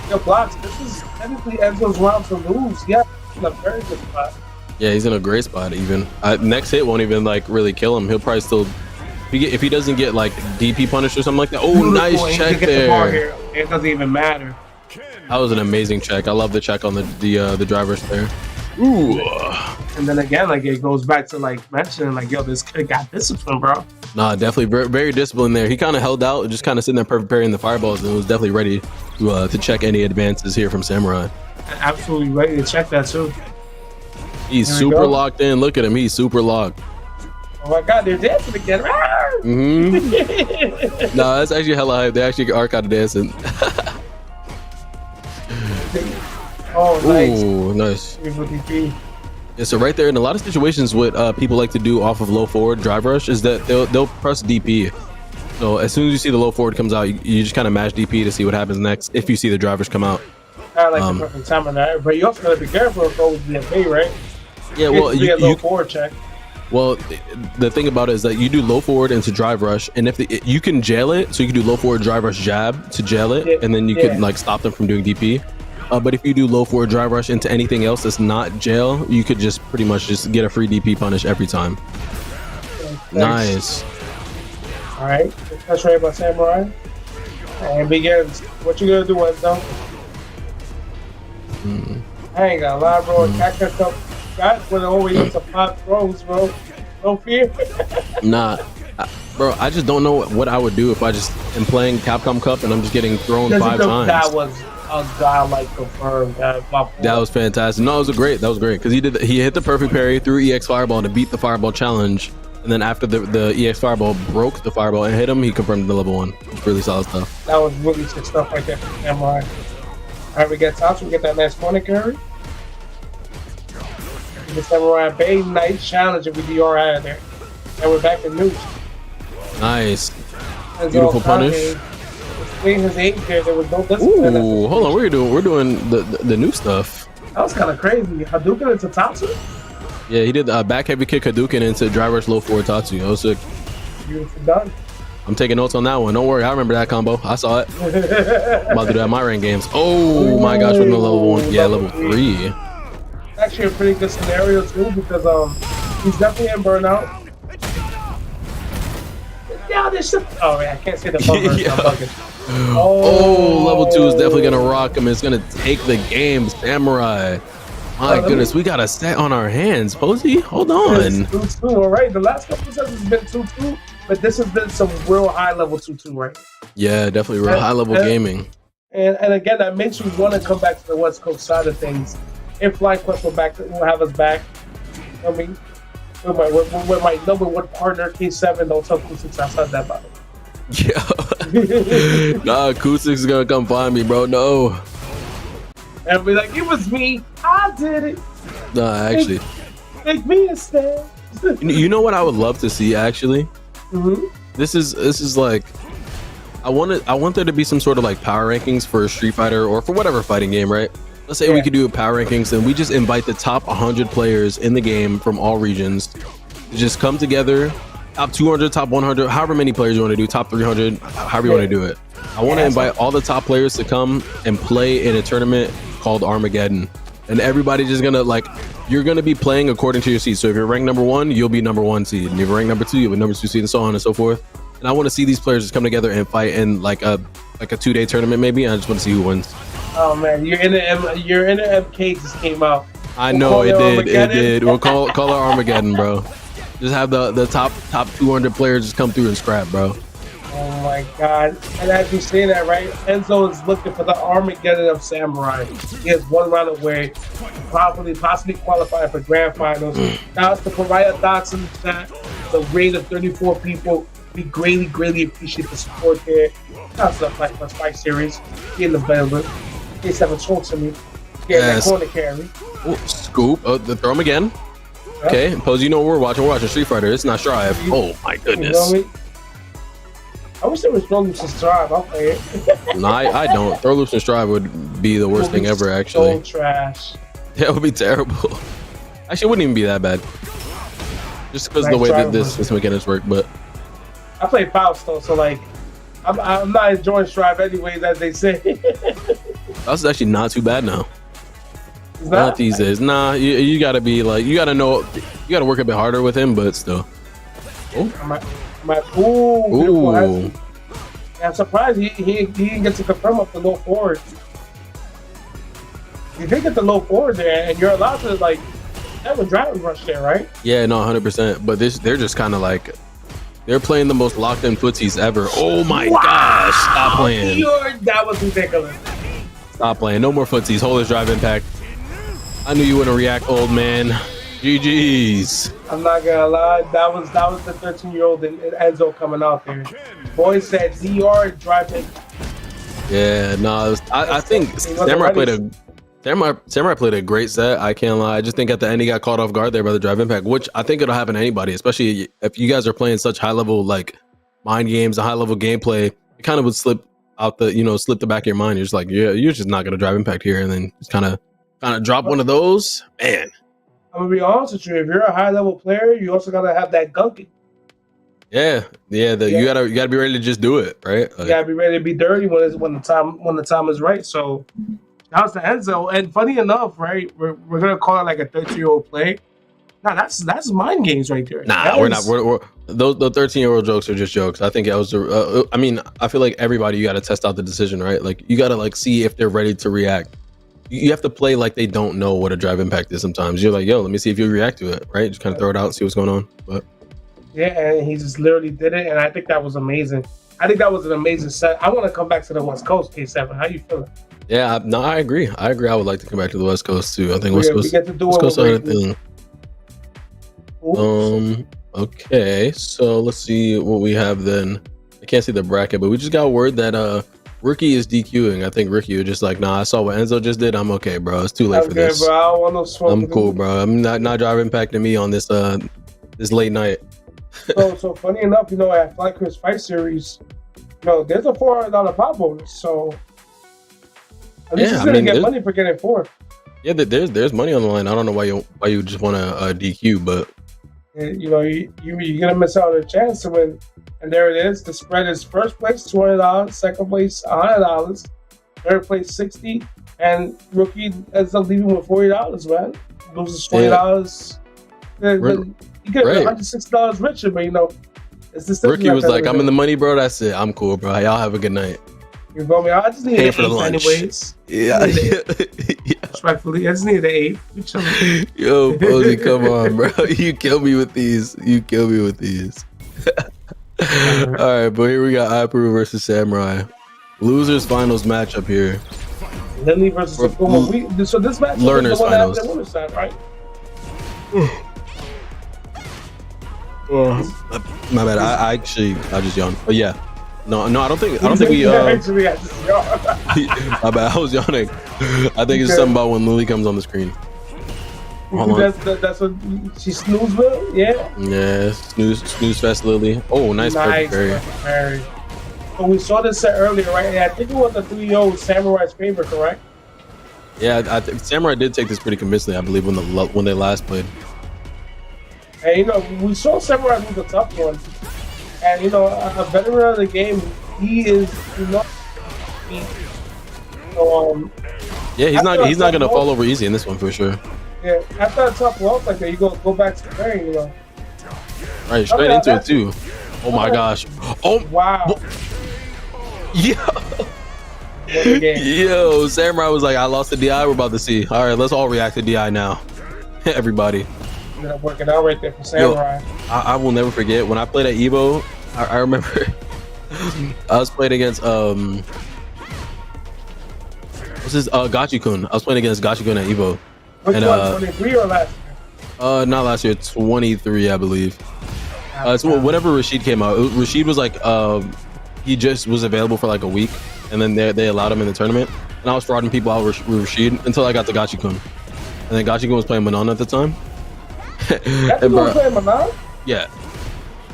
Your blocks. This is technically Enzo's round to lose. Yeah, in a very good spot. Yeah, he's in a great spot. Even next hit won't even like really kill him. He'll probably still, if he doesn't get like DP punish or something like that. Oh, nice check there. It doesn't even matter. That was an amazing check. I love the check on the drivers there. Ooh. And then again, like it goes back to like mentioning like, yo, this kid got discipline, bro. Nah, definitely very, very disciplined there. He kind of held out, just kind of sitting there preparing the fireballs, and was definitely ready to check any advances here from Samurai. Absolutely ready to check that too. He's super locked in. Look at him. He's super locked. Oh my God, they're dancing again. Mm-hmm. No, that's actually hella hype. They actually are kind of dancing. Oh, nice. Ooh, nice. Beautiful DP. Yeah, so right there, in a lot of situations, what people like to do off of low forward drive rush is that they'll press DP. So as soon as you see the low forward comes out, you just kind of mash DP to see what happens next if you see the drivers come out. I like the perfect time on that, but you also gotta be careful if always DFA, right? Yeah, well, you get low forward check. Well, the thing about it is that you do low forward into drive rush, and if you can jail it, so you can do low forward drive rush jab to jail it, and then you can like stop them from doing DP. But if you do low forward drive rush into anything else that's not jail, you could just pretty much just get a free DP punish every time. Nice. All right, that's right about Samurai. And begins. What you gonna do, Enzo? I ain't gonna lie, bro. Capcom got went all the way up to 5 throws, bro. No fear. Nah. Bro, I just don't know what I would do if I just am playing Capcom Cup and I'm just getting thrown 5 times. That was a godlike confirmed. That was fantastic. No, it was great. That was great because he hit the perfect parry, threw EX Fireball to beat the Fireball challenge, and then after the EX Fireball broke the Fireball and hit him, he confirmed the level 1. It's really solid stuff. That was really sick stuff right there from Samurai. All right, we get Tatsu. We get that nice corner carry. We get Samurai Bay. Nice challenge if we DR out of there. And we're back to news. Nice. Beautiful punish. His age there was no discipline. Ooh, hold on. We're doing the new stuff. That was kind of crazy. Hadouken into Tatsu? Yeah, he did the back heavy kick Hadouken into drive rush low forward Tatsu. That was sick. Beautiful done. I'm taking notes on that one. Don't worry, I remember that combo. I saw it. I'm about to do that in my rank games. Oh my gosh, with no level 1. Yeah, level 3. Actually a pretty good scenario too because he's definitely in burnout. Yeah, this shit. Oh yeah, I can't say the bumper. Oh, level 2 is definitely gonna rock him. It's gonna take the game, Samurai. My goodness, we got a set on our hands. Posey, hold on. 2-2, all right. The last couple sets has been 2-2, but this has been some real high level 2-2, right? Yeah, definitely real high level gaming. And again, that makes you want to come back to the West Coast side of things. If FlyQuest will have us back, I mean, with my number 1 partner, K7, don't tell Kusix I said that about it. Yeah. Nah, Kusix is gonna come find me, bro. No. And be like, it was me. I did it. Nah, actually. Make me instead. You know what I would love to see, actually? This is like, I want there to be some sort of like power rankings for Street Fighter or for whatever fighting game, right? Let's say we could do a power rankings and we just invite the top 100 players in the game from all regions to just come together, top 200, top 100, however many players you want to do, top 300, however you want to do it. I want to invite all the top players to come and play in a tournament called Armageddon. And everybody just gonna you're gonna be playing according to your seed. So if you're ranked number 1, you'll be number 1 seed. And if you're ranked number 2, you'll be number 2 seed, and so on and so forth. And I want to see these players just come together and fight in like a 2-day tournament maybe. I just want to see who wins. Oh man, your inner MK just came out. I know it did. We'll call it Armageddon, bro. Just have the top 200 players just come through and scrap, bro. Oh my god. And as you say that, right, Enzo is looking for the Armageddon of Samurai. He has 1 round away, possibly qualifying for grand finals. Now it's the Pariah Dotson chat, the rate of 34 people. We greatly appreciate the support there. That's the FlyQuest Fight Series. In the building. K7 talks to me. Yeah, that corner carry. Ooh, scoop. Throw him again. Yep. Okay, Pose, you know what we're watching? We're watching Street Fighter. It's not Strive. Oh my goodness. You know I wish there was Throw Loose and Strive. I'll play it. No, I don't. Throw Loose and Strive would be the worst thing ever, actually. So trash. Yeah, it would be terrible. Actually, it wouldn't even be that bad. Just because of the way that this mechanics work, but I play Fausto, so like I'm not enjoying Strive anyways, as they say. That's actually not too bad now. It's not these days. Nah, you gotta be like, you gotta know, you gotta work a bit harder with him, but still. Ooh. I'm surprised he didn't get to confirm up the low forward. You did get the low forward there, and you're allowed to like have a driving rush there, right? Yeah, no, 100%. But they're just kind of like, they're playing the most locked in footsies ever. Oh my gosh! Stop playing. That was ridiculous. Stop playing. No more footsies. Hold his drive impact. I knew you wouldn't react, old man. GG's. I'm not gonna lie, that was the 13-year-old in Enzo coming out there. Boy said DR driving. Yeah, no, I think Samurai played a great set. I can't lie. I just think at the end he got caught off guard there by the drive impact, which I think it'll happen to anybody, especially if you guys are playing such high level like mind games, a high level gameplay. It kind of would slip out the slip the back of your mind. You're just like, yeah, you're just not gonna drive impact here, and then just kind of drop one of those. Man, I'm gonna be honest with you. If you're a high level player, you also gotta have that gunking. Yeah. You gotta be ready to just do it, right? You gotta be ready to be dirty when the time is right. So that was the Enzo. And funny enough, right? We're gonna call it like a 13-year-old play. Nah, that's mind games right there. Nah, we're not. We're those the 13-year-old jokes are just jokes. I think that was I mean, I feel like everybody, you gotta test out the decision, right? Like you gotta like see if they're ready to react. You have to play like they don't know what a drive impact is. Sometimes you're like, yo, let me see if you react to it, right? Just kind of throw it out and see what's going on. But yeah, and he just literally did it, and I think that was amazing. I think that was an amazing set. I want to come back to the West Coast, K7. How you feeling? Yeah, no, I agree. I would like to come back to the West Coast too. I think West Coast. We get to do West it Coast with thing. Okay, so let's see what we have then. I can't see the bracket, but we just got word that Rookie is DQing. I think Rookie was just like, nah, I saw what Enzo just did. I'm okay, bro. It's too late for this. Bro. I don't want no smoke. I'm cool, bro. I'm not driving impacting me on this this late night. So funny enough, at FlyQuest Fight Series, there's a $400 pop bonus. So at least he's gonna get money for getting 4. Yeah, there's money on the line. I don't know why you just want to DQ, but you're gonna miss out on a chance to win. And there it is. The spread is first place $200, second place $100, third place $60, and Rookie ends up leaving with $40, man. Loses $20. You get $160 richer, but it's this. Rookie was like, "I'm in the money, bro. That's it. I'm cool, bro. Y'all have a good night." You feel me? I just need an 8 anyways. Yeah. Respectfully, I just need an 8. Yo, Posey, come on, bro. You kill me with these. All right, but here we got iPro versus Samurai. Losers finals matchup here. Lily versus Akuma. So this match learners is the one finals. that has the winner's side, right? My bad. I just yawned. But yeah, no. I don't think we. Actually, I just yawned. My bad. I was yawning. I think it's something about when Lily comes on the screen. Hold on. That's what she snooze with. Yeah. Yeah, snooze fest Lily. Oh, nice perfect parry. But we saw this set earlier, right? And I think it was the 3-0 Samurai's favor, correct? Yeah, I think Samurai did take this pretty convincingly. I believe when they last played. And we saw Samurai lose a tough one, and a veteran of the game, he is yeah, he's not gonna fall over easy in this one for sure. Yeah, after a tough loss like that, you go back to playing, Right, straight into it too. Oh my gosh. Oh wow. Yo, Samurai was like, I lost the DI. We're about to see. All right, let's all react to DI now. Everybody. Ended up working out right there for Samurai. I will never forget when I played at Evo. I remember I was playing against this is Gachi-kun. I was playing against Gachi-kun at Evo. Which one, 23 or last year? Not last year, 23, I believe. So whenever Rashid came out, Rashid was like, he just was available for like a week, and then they allowed him in the tournament. And I was frauding people out with Rashid until I got to Gachi-kun. And then Gachi-kun was playing Manon at the time. Was playing Manon? Yeah.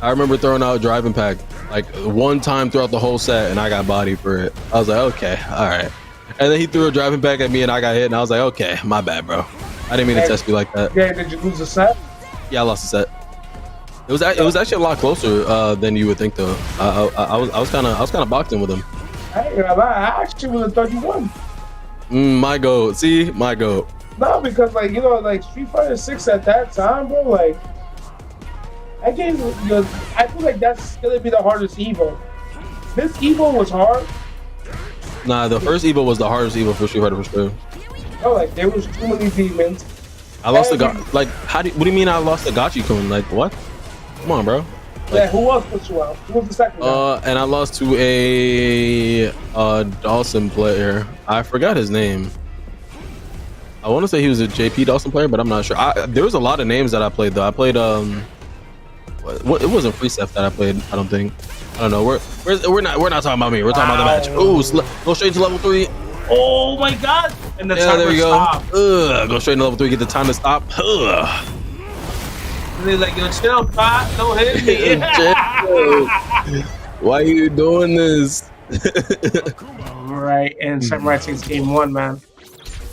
I remember throwing out drive impact like one time throughout the whole set, and I got bodied for it. I was like, okay, all right. And then he threw a drive impact at me, and I got hit, and I was like, okay, my bad, bro. I didn't mean to test you like that. Yeah, did you lose a set? Yeah, I lost a set. It was actually a lot closer than you would think, though. I was kind of boxing with him. I ain't gonna lie, I actually was a 31. My goat. See, my goat. No, because like Street Fighter 6 at that time, bro, like that game, I feel like that's gonna be the hardest Evo. This Evo was hard. Nah, the first Evo was the hardest Evo for Street Fighter for sure. No, like there was too many demons. I lost what do you mean I lost the Gachi-kun? Like what? Come on, bro. Yeah, who else put you out? Who was the second guy? And I lost to a Dawson player. I forgot his name. I want to say he was a JP Dawson player, but I'm not sure. There was a lot of names that I played though. I played what it wasn't Free Steph that I played. I don't think. I don't know. We're not talking about me. We're talking about the match. Ooh, go straight to level 3. Oh my god! And the Yeah, there we go. stop. Go straight to level 3. Get the time to stop. And they're like, yo, chill, Pop. Don't hit me. Why are you doing this? Right, and Samurai takes game 1, man.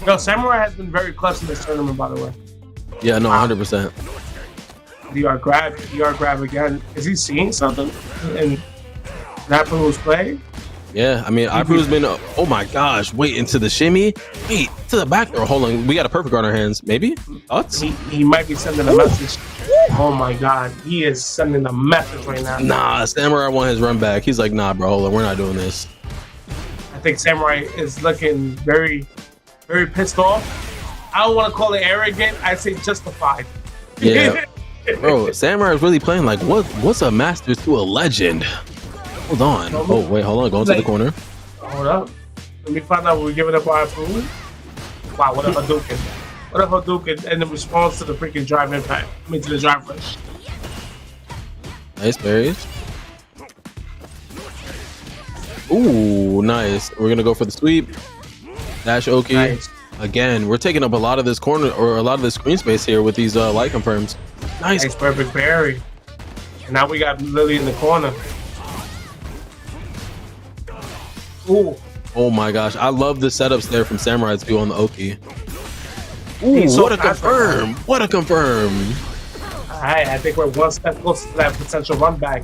Yo, Samurai has been very clutch in this tournament, by the way. Yeah, no, 100%. DR grab again. Is he seeing something in Napo's play? Yeah, I mean, Ipro's been. Oh my gosh! Wait, into the shimmy. Wait, to the back door. Hold on, we got a perfect on our hands. Maybe thoughts? He might be sending a message. Oh my god, he is sending a message right now. Nah, Samurai won his run back. He's like, nah, bro, hold on, we're not doing this. I think Samurai is looking very, very pissed off. I don't want to call it arrogant. I say justified. Yeah, bro, Samurai is really playing like what's a master to a legend? Hold on. Oh wait, hold on. Going to the corner. Hold up. Let me find out what we're giving up our food. Wow, what if Hadouken? What if Hadouken and in response to the freaking drive impact? I mean, to the drive rush. Nice berries. Ooh, nice. We're gonna go for the sweep. Dash Oki. Nice. Again, we're taking up a lot of this corner or a lot of this screen space here with these light confirms. Nice. Perfect berry. And now we got Lily in the corner. Ooh. Oh my gosh, I love the setups there from Samurai's view on the Oki. Ooh, So what a confirm! What a confirm! Alright, I think we're one step closer to that potential run back.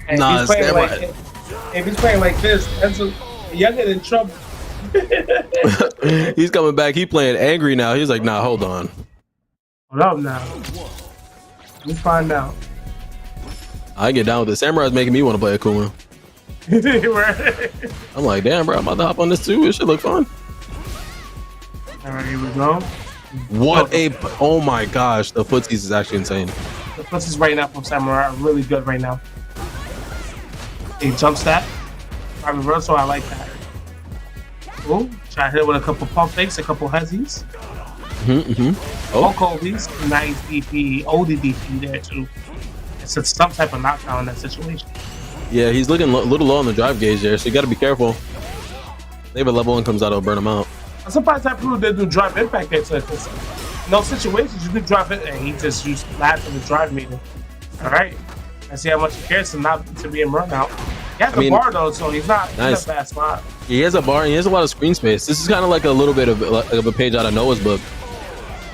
And Nah, he's playing Samurai. if he's playing like this, Enzo Young in trouble. He's coming back. He playing angry now. He's like, nah, hold on. Hold up now. Let me find out. I get down with it. Samurai's making me want to play Akuma. I'm like, damn, bro, I'm about to hop on this too. It should look fun. Alright, here we go. Oh my gosh, the footsies is actually insane. The footsies right now from Samurai are really good right now. He jump stat. I reversal, I like that. Ooh, try to hit it with a couple pump fakes, a couple hezzies. Oh, Kobe's nice DP, old DP there too. It's some type of knockdown in that situation. Yeah, he's looking a little low on the drive gauge there, so you got to be careful. They have a level 1 comes out, it'll burn him out. I'm surprised that people did do drive impact there too. Because in those situations, you do drive it, and he just used last of the drive meter. All right, I see how much he cares to not to be in burnout. He has a bar though, so he's not in a bad spot. He has a bar and he has a lot of screen space. This is kind of like a little bit of a page out of Noah's book.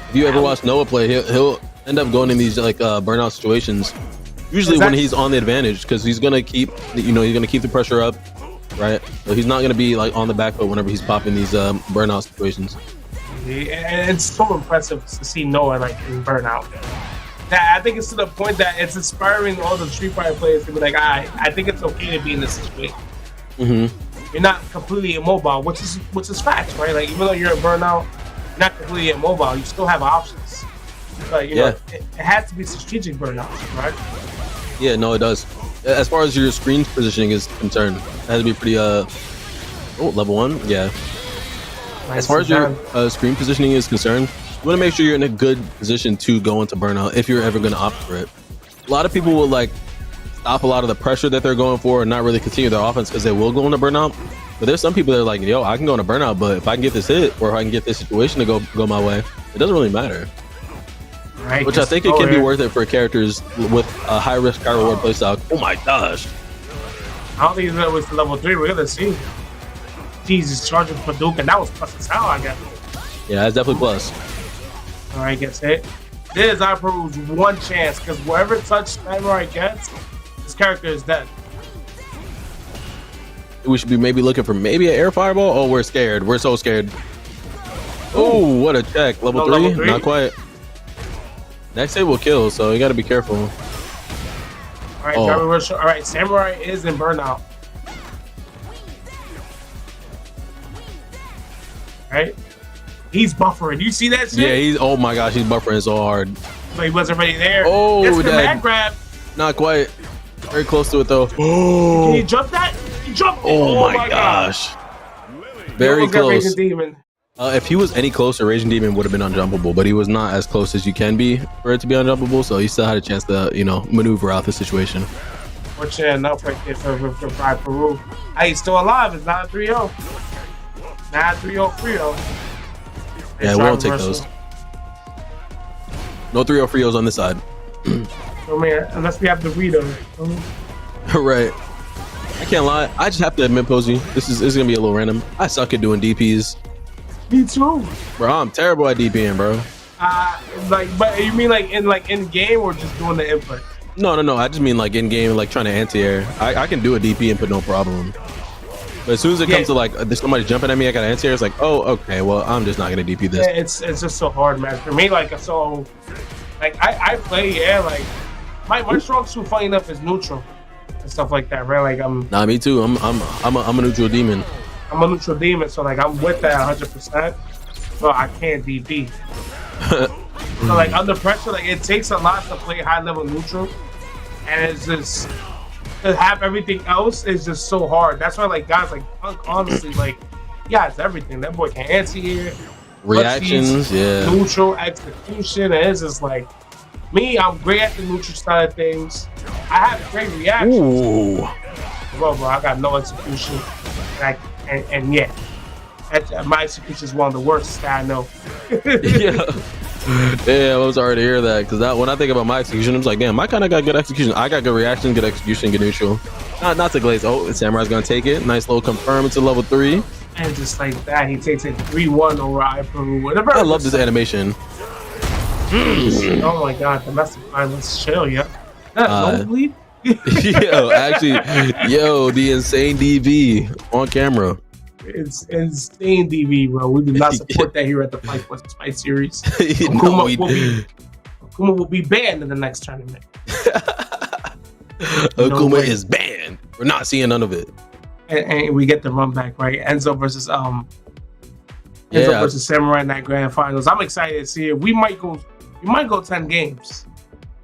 If you ever watch Noah play, he'll end up going in these like burnout situations. Usually when he's on the advantage, because he's gonna keep, he's gonna keep the pressure up, right? So he's not gonna be like on the back foot whenever he's popping these burnout situations. And it's so impressive to see Noah like in burnout. That I think it's to the point that it's inspiring all the Street Fighter players to be like, I think it's okay to be in this situation. You're not completely immobile, which is facts, right? Like even though you're in burnout, you're not completely immobile. You still have options. But you know, it has to be strategic burnout, right? Yeah, no, it does. As far as your screen positioning is concerned, it has to be pretty level 1, yeah. As far as your screen positioning is concerned, you want to make sure you're in a good position to go into burnout if you're ever going to opt for it. A lot of people will like stop a lot of the pressure that they're going for and not really continue their offense because they will go into burnout. But there's some people that are like, yo, I can go into burnout, but if I can get this hit or if I can get this situation to go my way, it doesn't really matter. Right, which I think it can be worth it for characters with a high risk, high reward playstyle. Oh my gosh! I don't think that was the level 3. We're gonna see. Jesus, charging for Duke, and that was plus as hell, I guess. Yeah, that's definitely plus. All right, gets hit. This is Ipro's one chance because wherever touch Samurai gets, his character is dead. We should be maybe looking for maybe an air fireball. Oh, we're scared. We're so scared. Oh, what a check! Level 3? Level 3? Not quite. Next hit will kill, so you got to be careful. All right, all right, Samurai is in burnout. All right, he's buffering. You see that shit? Yeah, he's. Oh my gosh, he's buffering so hard. So he wasn't ready there. Oh, it's the that mad grab. Not quite. Very close to it though. Can you jump that? He jumped it. Oh my gosh. Very close. Demon. If he was any closer, Raging Demon would have been unjumpable, but he was not as close as you can be for it to be unjumpable, so he still had a chance to, you know, maneuver out the situation. Fortunate enough right there for Pride Peru. Hey, he's still alive. It's 9-3-0. 9-3-0 Frio. Yeah, we won't take those. No 3-0 Frios on this side. So, man, unless we have the Rito. Right. I can't lie. I just have to admit, Posey, this is gonna be a little random. I suck at doing DPs. Me too. Bro, I'm terrible at DPing, bro. But you mean like in game or just doing the input? No. I just mean like in game, like trying to anti-air. I can do a DP input, no problem. But as soon as it comes to like there's somebody jumping at me, I got to anti-air. It's like, oh, okay, well, I'm just not gonna DP this. Yeah, it's just so hard, man. For me, like I play, like my strong suit, funny enough, is neutral and stuff like that, right? Like Nah, me too. I'm a neutral demon. I'm a neutral demon, so like I'm with that 100%. So I can't DP. So like under pressure, like it takes a lot to play high level neutral, and it's just to have everything else is just so hard. That's why like guys like Punk, honestly, like it's everything. That boy can anti-air, reactions, neutral execution, and it's just like me. I'm great at the neutral side of things. I have great reactions. Ooh. Bro, I got no execution. And yeah, my execution is one of the worst that I know. Yeah, I was sorry to hear that, because when I think about my execution, I'm like, damn, I kind of got good execution. I got good reaction, good execution, good neutral. Not to glaze. Oh, Samurai's gonna take it. Nice little confirm into level 3. And just like that, he takes it 3-1 over Peru. Whatever. I love this animation. Oh my god, domestic violence, chill, yeah. Nosebleed? The insane DV on camera. It's insane DV, bro. We do not support that here at the FlyQuest Fight Series. Akuma will be banned in the next tournament. Akuma is banned. We're not seeing none of it. And we get the run back, right? Enzo versus Samurai in that grand finals. I'm excited to see it. We might go 10 games.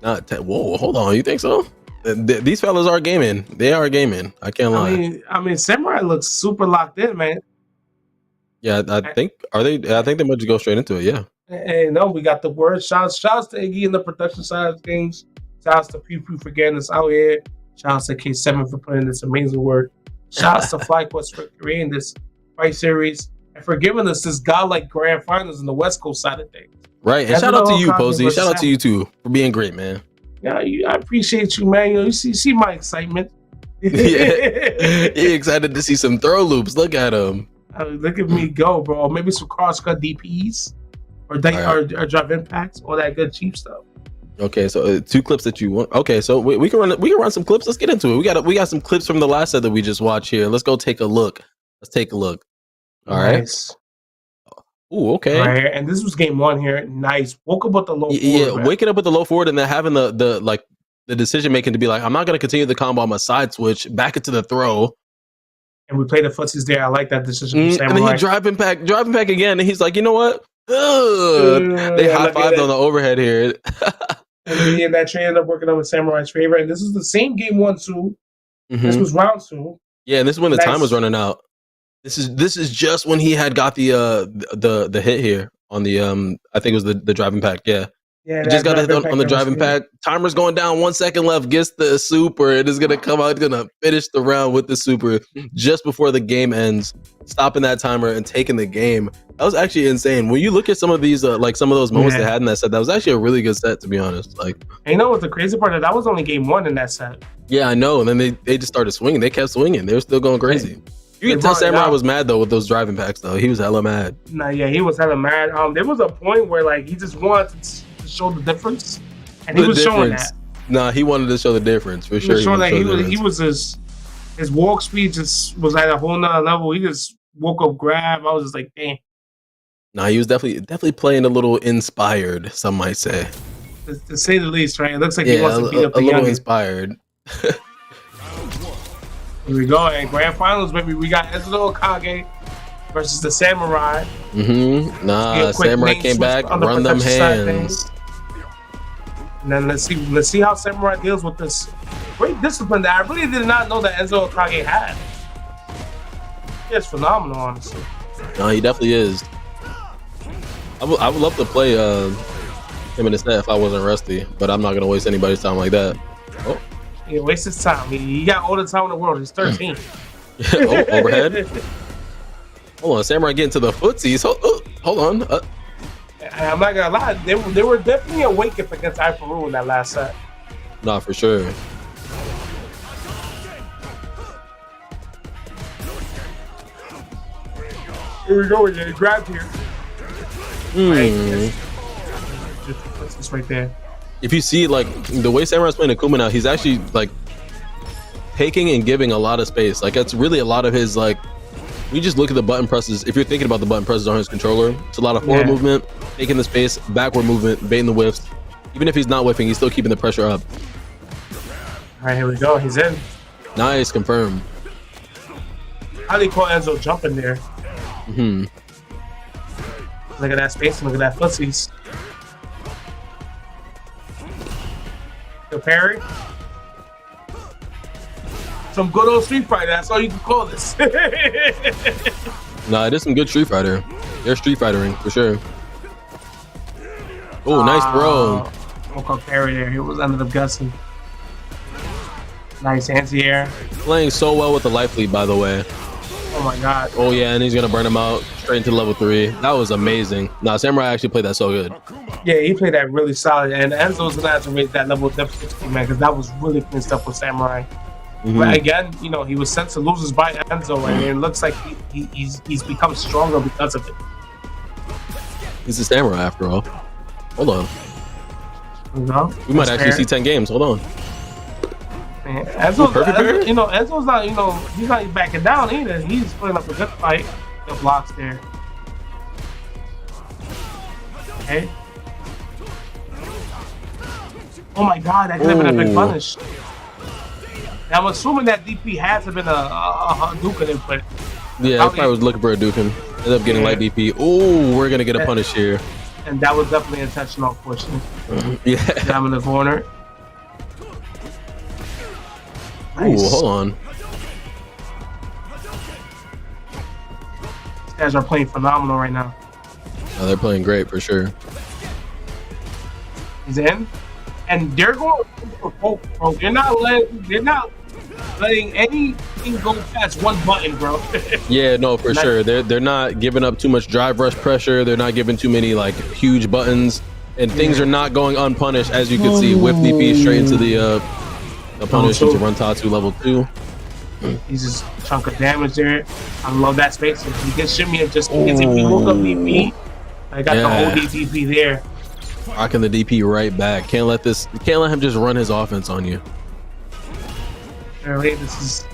Not 10. Whoa, hold on. You think so? These fellas are gaming. They are gaming. I can't lie. I mean, Samurai looks super locked in, man. Yeah, I think they might just go straight into it. Yeah. And no, we got the word. Shouts to Iggy in the production side of things. Shouts to Pew Pew for getting us out here. Shouts to K7 for putting this amazing work. Shouts to FlyQuest for creating this fight series and for giving us this godlike grand finals in the West Coast side of things. Right, and shout out to you, Posey. Shout out to you too for being great, man. Yeah, I appreciate you, man. You see my excitement. Yeah, he excited to see some throw loops. Look at him. Look at me go, bro. Maybe some cross-cut DPs or drive impacts, all that good cheap stuff. Okay, so 2 clips that you want. Okay, so we can run some clips. Let's get into it. We got some clips from the last set that we just watched here. Let's go take a look. All nice. Right. Ooh, okay. Right, and this was game 1 here. Nice. Woke up with the low forward. Yeah, waking up with the low forward and then having the decision making to be like, I'm not gonna continue the combo. I'm a side switch back into the throw. And we play the footsies there. I like that decision. And then he drive impact again, and he's like, you know what? They high fived on the overhead here. And that train ended up working out with Samurai's favor. And this is the same game 1 too. This was round 2. Yeah, and this is when the time was running out. This is just when he had got the hit here on the I think it was the drive impact. Yeah. Yeah, just got a hit on the drive impact. Timer's going down. 1 second left. Gets the super. It is gonna come out. It's gonna finish the round with the super just before the game ends, stopping that timer and taking the game. That was actually insane. When you look at some of these, like some of those moments they had in that set, that was actually a really good set, to be honest. Like, and you know what the crazy part is? That was only game 1 in that set. Yeah, I know. And then they just started swinging. They kept swinging. They were still going crazy. You can tell Samurai was mad though with those driving packs though. He was hella mad. Nah, yeah, he was hella mad. There was a point where like he just wanted to show the difference, and he was showing that. Nah, he wanted to show the difference for sure. He was showing that he was his walk speed just was at a whole nother level. He just woke up, grab. I was just like, damn. Nah, he was definitely playing a little inspired. Some might say, to say the least, right? It looks like he wants to beat up the little youngest. Inspired. Here we go, and grand finals, baby. We got Ezo Okage versus the Samurai. Nah, Samurai came back, run them hands. And then let's see how Samurai deals with this great discipline that I really did not know that Ezo Okage had. It's phenomenal, honestly. No, he definitely is. I would love to play him in the set if I wasn't rusty, but I'm not gonna waste anybody's time like that. Oh, He wastes his time. He got all the time in the world. He's 13. oh, overhead. Hold on, Samurai getting to the footsies. Hold on. I'm not gonna lie, they were definitely awake up against Iperu in that last set. Nah, for sure. Here we go. Yeah, grab here. Right. Just right there. If you see like the way Samurai's playing Akuma now, he's actually like taking and giving a lot of space. Like that's really a lot of his like. You just look at the button presses. If you're thinking about the button presses on his controller, it's a lot of forward movement, taking the space, backward movement, baiting the whiffs. Even if he's not whiffing, he's still keeping the pressure up. All right, here we go. He's in. Nice, confirmed. How do you call Enzo jumping there? Look at that space and look at that footsies. Good parry. Some good old Street Fighter. That's all you can call this. Nah, it is some good Street Fighter. They're Street Fightering for sure. Oh, nice bro. Okay, parry there. He was ended up guessing. Nice anti-air. Playing so well with the life lead, by the way. Oh my god. Oh yeah, and he's gonna burn him out straight into level 3. That was amazing. Nah, Samurai actually played that so good. Yeah, he played that really solid, and Enzo's gonna have to raise that level of depth 60, man, because that was really clean stuff with Samurai. But again, you know, he was sent to losers by Enzo, and it looks like he's become stronger because of it. He's a Samurai after all. Hold on. No, we might actually see 10 games. Hold on. Man, Enzo, you know, Enzo's not, you know, he's not backing down either. He's putting up a good fight. The blocks there. Okay. Oh my god, that could have been a big punish. Now, I'm assuming that DP has been a Hadouken, but yeah, I probably was looking for a Hadouken. Ended up getting light DP. Oh, we're gonna get a punish here. And that was definitely intentional, unfortunately. Yeah. Down in the corner. Nice. Ooh, hold on. These guys are playing phenomenal right now. Oh, they're playing great for sure. He's in, and they're going for poke, bro. They're not letting anything go past one button, bro. Yeah, no, for sure. They're not giving up too much drive rush pressure. They're not giving too many like huge buttons, and things are not going unpunished, as you can see. Whip DP straight into the punish into run Tatsu level 2. He's just a chunk of damage there. I love that space. If he gets shimmy and just gets if he hook up DP, I got the whole DP there. Rocking the DP right back. Can't let him just run his offense on you. Really, this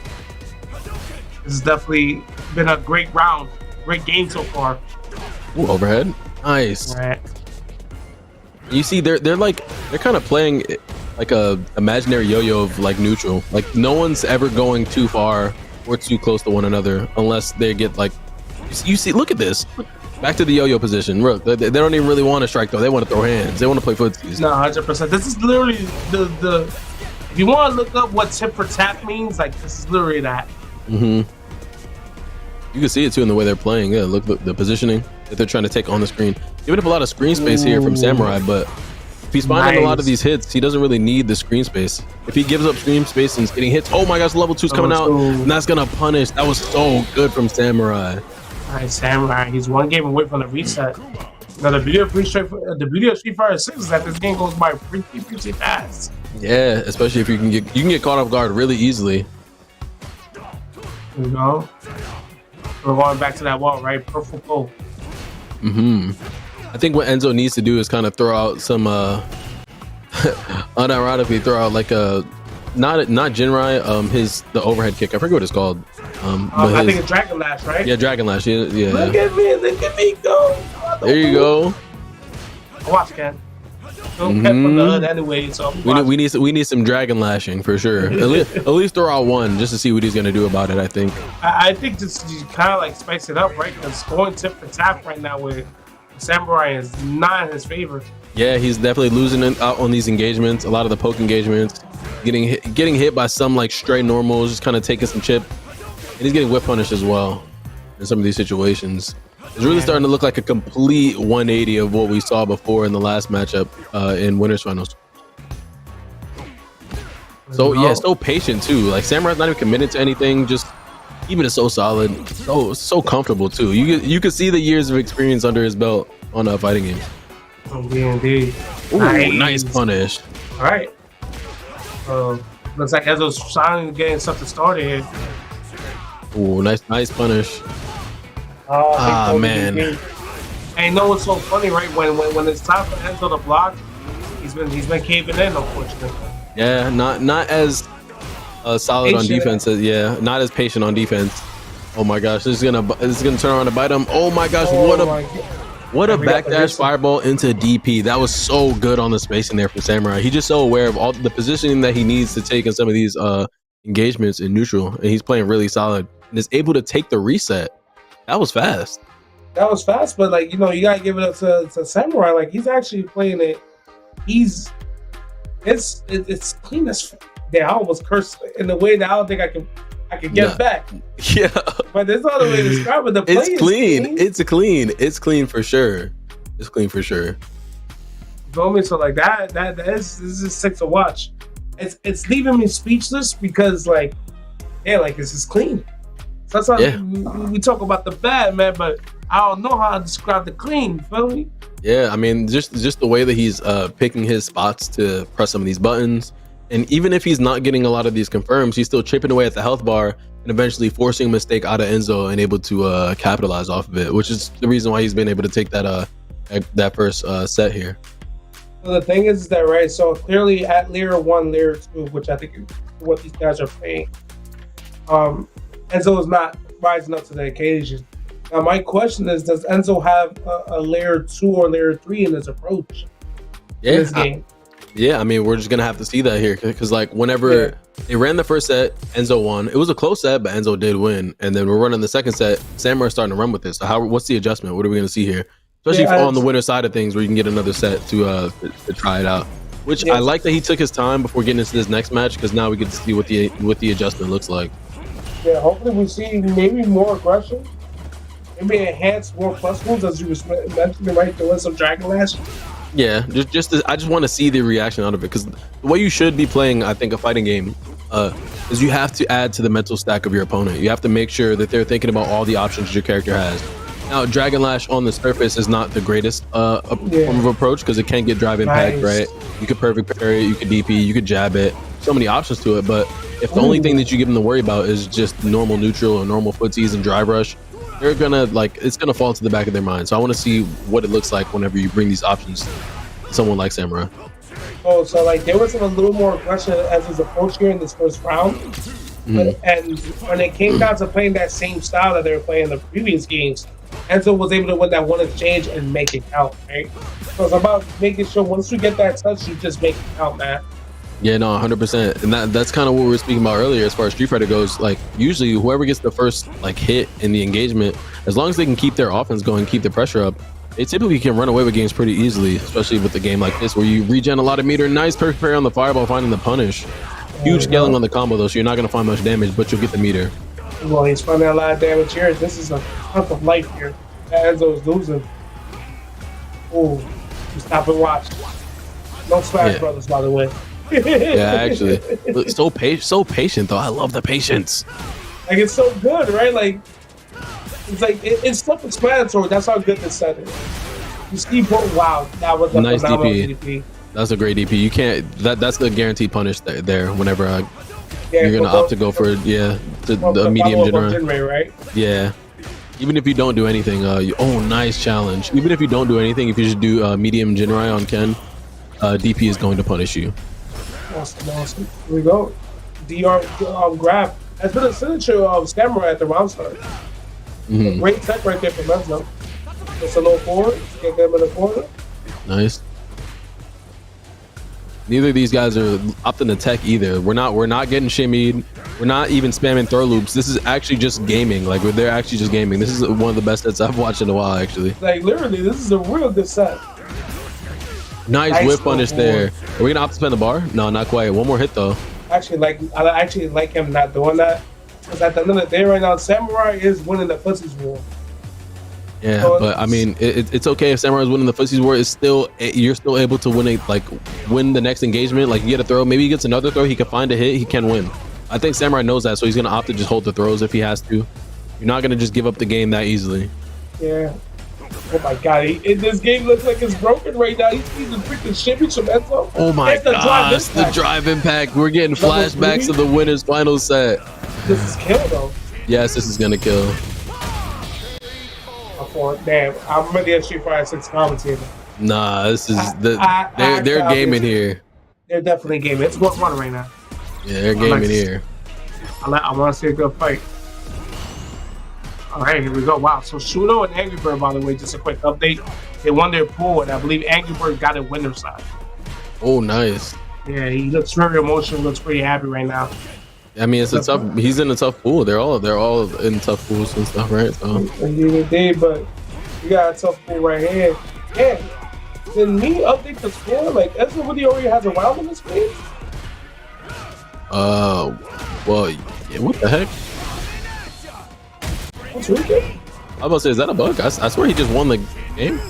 has definitely been a great round, great game so far. Ooh, overhead, nice. Right. You see, they're kind of playing like a imaginary yo-yo of like neutral. Like no one's ever going too far or too close to one another unless they get like. You see, look at this. Back to the yo-yo position. Look, they don't even really want to strike though. They want to throw hands. They want to play footsies. No, 100%. This is literally the. If you want to look up what tip for tap means, like this is literally that. You can see it too in the way they're playing. Yeah, look the positioning that they're trying to take on the screen. Giving up a lot of screen space here from Samurai, but if he's finding a lot of these hits, he doesn't really need the screen space. If he gives up screen space and is getting hits, oh my gosh, level 2's coming out, and that's gonna punish. That was so good from Samurai. All right, Samurai. He's one game away from the reset. Now the beauty of Street Fighter 6 is that this game goes by pretty fast. Yeah, especially if you can get caught off guard really easily. There we go. We're going back to that wall, right? Purple pole. I think what Enzo needs to do is kind of throw out some unironically throw out like a not Jinrai, the overhead kick. I forget what it's called. I think it's Dragon Lash, right? Yeah, Dragon Lash. Yeah. Look at me go. There you go. Watch, Ken. Don't cut from the hood anyway, so we need some Dragon Lashing for sure. At least throw out one just to see what he's gonna do about it. I think. I think just you kind of like spice it up, right? Because going tip for tap right now with Samurai is not in his favor. Yeah, he's definitely losing out on these engagements. A lot of the poke engagements, getting hit by some like stray normals, just kind of taking some chip, and he's getting whip punished as well in some of these situations. It's really starting to look like a complete 180 of what we saw before in the last matchup in winners finals. So yeah, so patient too. Like Samurai's not even committed to anything. Just even is so solid, so comfortable too. You could see the years of experience under his belt on fighting games. Indeed. Ooh, nice punish. All right. Looks like Enzo's finally getting something started here. Ooh, nice punish. Ah man. And you know what's so funny, right? When it's time for Enzo to block, he's been caving in, unfortunately. Yeah, not as solid on defense as not as patient on defense. Oh my gosh, this is gonna turn around and bite him. Oh my gosh, what a backdash fireball into DP. That was so good on the spacing there for Samurai. He's just so aware of all the positioning that he needs to take in some of these engagements in neutral, and he's playing really solid and is able to take the reset. That was fast. That was fast, but like, you know, you gotta give it up to Samurai. Like, he's actually playing it. It's clean as I almost cursed in the way that I don't think I can get back. Yeah, but there's no other way to describe it. The play it's clean. It's clean for sure. It's clean for sure. You feel me? So like that is sick to watch. It's leaving me speechless because like, yeah, like this is clean. So that's how we talk about the bad, man, but I don't know how to describe the clean. You feel me? Yeah, I mean, just the way that he's picking his spots to press some of these buttons. And even if he's not getting a lot of these confirms, he's still chipping away at the health bar and eventually forcing a mistake out of Enzo and able to capitalize off of it, which is the reason why he's been able to take that first set here. So the thing is that, right, so clearly at layer 1, layer 2, which I think is what these guys are playing, Enzo is not rising up to the occasion. Now, my question is, does Enzo have a layer 2 or layer 3 in his approach in this game? Yeah, I mean, we're just gonna have to see that here because, like, whenever they ran the first set, Enzo won. It was a close set, but Enzo did win. And then we're running the second set. Samurai's starting to run with this. So, what's the adjustment? What are we gonna see here? Especially on the winner side of things, where you can get another set to try it out. Which I like that he took his time before getting into this next match because now we get to see what the adjustment looks like. Yeah, hopefully we see maybe more aggression, maybe enhance more plus moves as you was mentioning, right? Doing some Dragon Lash. Yeah, I just want to see the reaction out of it because the way you should be playing, I think, a fighting game is you have to add to the mental stack of your opponent. You have to make sure that they're thinking about all the options your character has. Now, Dragon Lash on the surface is not the greatest form of approach because it can get drive impact, right? You could perfect parry it, you could DP, you could jab it. So many options to it, but if the only thing that you give them to worry about is just normal neutral or normal footsies and drive rush, they're gonna it's gonna fall to the back of their mind. So I want to see what it looks like whenever you bring these options to someone like Samurai. Oh, so like there was a little more aggression as his approach here in this first round. And when it came down to playing that same style that they were playing in the previous games, Enzo was able to win that one exchange and make it count, right? So it's about making sure once you get that touch, you just make it count, man. Yeah, no, 100%. And that's kind of what we were speaking about earlier as far as Street Fighter goes. Like, usually whoever gets the first hit in the engagement, as long as they can keep their offense going, keep the pressure up, they typically can run away with games pretty easily, especially with a game like this where you regen a lot of meter. Nice perfect parry on the fireball, finding the punish. Huge scaling on the combo though, so you're not going to find much damage, but you'll get the meter. Well, he's finding a lot of damage here. This is a chunk of life here that Enzo is losing. Oh, you stop and watch. No Smash Brothers, by the way. Yeah, actually. So patient though. I love the patience. Like, it's so good, right? Like, it's like it's self-explanatory. That's how good this set is. You see, wow, that was a nice DP. That's a great DP. You can't. That's the guaranteed punish there. Whenever you're gonna opt to go for the medium Jinrai, right? Yeah. Even if you don't do anything, nice challenge. Even if you don't do anything, if you just do medium Jinrai on Ken, DP is going to punish you. Awesome. Here we go. DR grab. That's been a signature of Samurai at the round start. Great tech right there for Enzo. Just a little forward. Get them in the corner. Nice. Neither of these guys are opting to tech either. We're not getting shimmied. We're not even spamming throw loops. This is actually just gaming. Like, they're actually just gaming. This is one of the best sets I've watched in a while, actually. Like, literally, this is a real good set. Nice whip punish there. Are we gonna opt to spend the bar? No, not quite. One more hit though. I actually like him not doing that. Because at the end of the day right now, Samurai is winning the footsies war. Yeah, So but I mean, it's okay if Samurai's winning the Footsies War. It's still you're still able to win the next engagement. Like you get a throw, maybe he gets another throw, he can find a hit, he can win. I think Samurai knows that, so he's gonna opt to just hold the throws if he has to. You're not gonna just give up the game that easily. Yeah. Oh my god, this game looks like it's broken right now. He's the freaking shimmy from Enzo. Oh my gosh, the drive impact. We're getting flashbacks of the winner's final set. This is kill though. Yes, this is gonna kill. Damn, I'm really a Street Fighter 6 commentator. Nah, this is they're gaming here. They're definitely gaming. It's going on right now. Yeah, they're gaming here. I want to see a good fight. All right, here we go. Wow. So Shuno and Angry Bird, by the way, just a quick update. They won their pool, and I believe Angry Bird got a winner's side. Oh, nice. Yeah, he looks very emotional. Looks pretty happy right now. I mean, it's a tough. He's in a tough pool. They're all in tough pools and stuff, right? So. Indeed, but we got a tough pool right here. And did me update the score? Like, Ezra really already has a round in this game? Well, yeah, what the heck? What's Ricky? I was about to say, is that a bug? I swear he just won the game.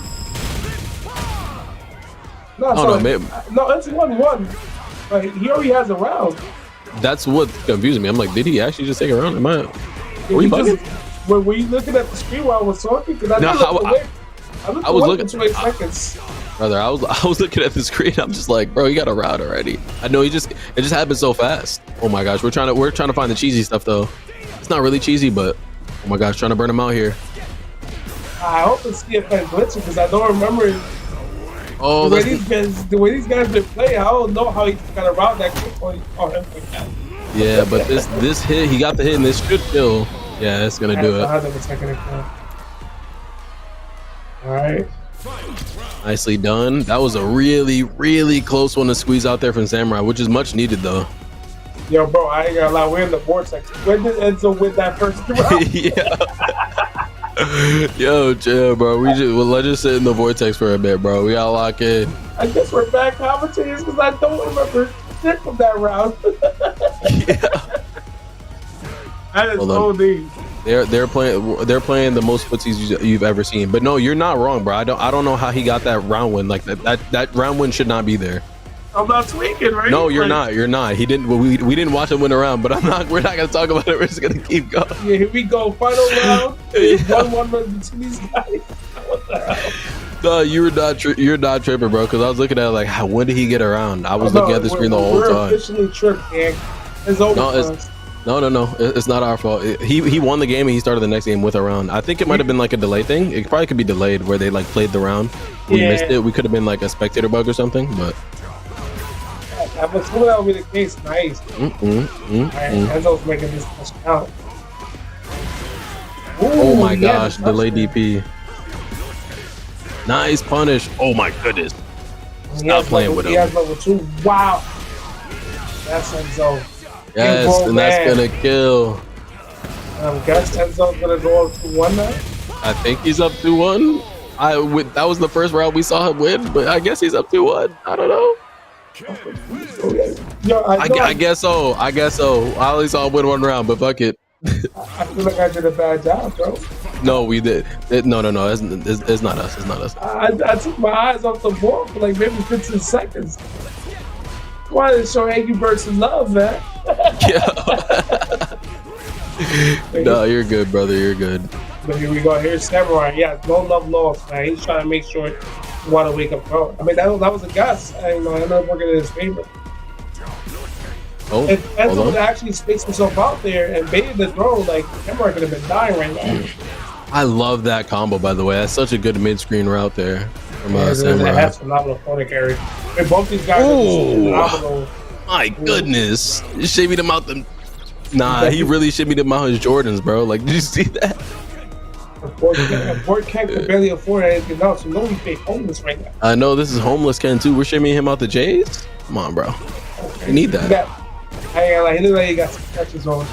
No, it's 1-1. But he already has a round. That's what confused me. I'm like, did he actually just take a round? Were you bugging? Were you looking at the screen while I was talking? Because I was looking 28 seconds. Brother, I was looking at the screen. I'm just like, bro, you got a round already. I know it just happened so fast. Oh my gosh, we're trying to find the cheesy stuff though. It's not really cheesy, but oh my gosh, trying to burn him out here. I hope it's CFN glitching because I don't remember. Oh, the way these guys been playing, I don't know how he got around that quick on him like that. Yeah, but this hit, he got the hit, and this should kill. Yeah, it's gonna do it. All right. Nicely done. That was a really, really close one to squeeze out there from Samurai, which is much needed though. Yo, bro, I ain't gonna lie, we're in the vortex. When did Enzo win that first round? Yeah. Yo, chill, bro. Let's just sit in the vortex for a bit, bro. We gotta lock in. I guess we're bad commentators because I don't remember shit from that round. Yeah. That is OD. They're playing the most footsies you've ever seen. But no, you're not wrong, bro. I don't know how he got that round win. Like that round win should not be there. I'm not tweaking, right? No, you're not. You're not. He didn't. We didn't watch him win a round, but we're not gonna talk about it. We're just gonna keep going. Yeah, here we go. Final round. 1-1 run between these guys. What the hell? No, you're not tripping, bro. Because I was looking at it like, when did he get around? I was looking at the screen the whole time. We're officially tripped, man. It's over. No. It's not our fault. He won the game and he started the next game with a round. I think it might have been like a delay thing. It probably could be delayed where they like played the round. We missed it. We could have been like a spectator bug or something, but. I'm assuming that would be the case. Nice. Enzo's making this push count. Oh my gosh, delay DP. Nice punish. Oh my goodness. Stop playing with him. He has level 2. Wow. That's Enzo. Yes, and that's gonna kill. Guess Enzo's gonna go up 2-1 now? I think he's up 2-1. That was the first round we saw him win, but I guess he's up 2-1. I don't know. Yo, I guess so. I only saw him win one round, but fuck it. I feel like I did a bad job, bro. No, we did. No. It's not us. It's not us. I took my eyes off the ball for like maybe 15 seconds. Why did show Angry Birds some love, man? No, you're good, brother. You're good. But here we go. Here's Samurai. Yeah, no love lost, man. He's trying to make sure you want to wake up, bro. I mean, that was a guess. I ended up working in his favor. If Enzo would actually space himself out there and baited the throw, like, Samurai could have been dying right now. I love that combo, by the way. That's such a good mid-screen route there from Samurai. That's phenomenal corner carry. And both these guys are just phenomenal. My goodness. You shimmied him out them. Nah, he really shimmied him out his Jordans, bro. Like, did you see that? Poor Ken could barely afford anything else. You know we pay homeless right now. I know this is homeless Ken too. We're shimmying him out the J's. Come on, bro. You need that. He look like he got some touches on.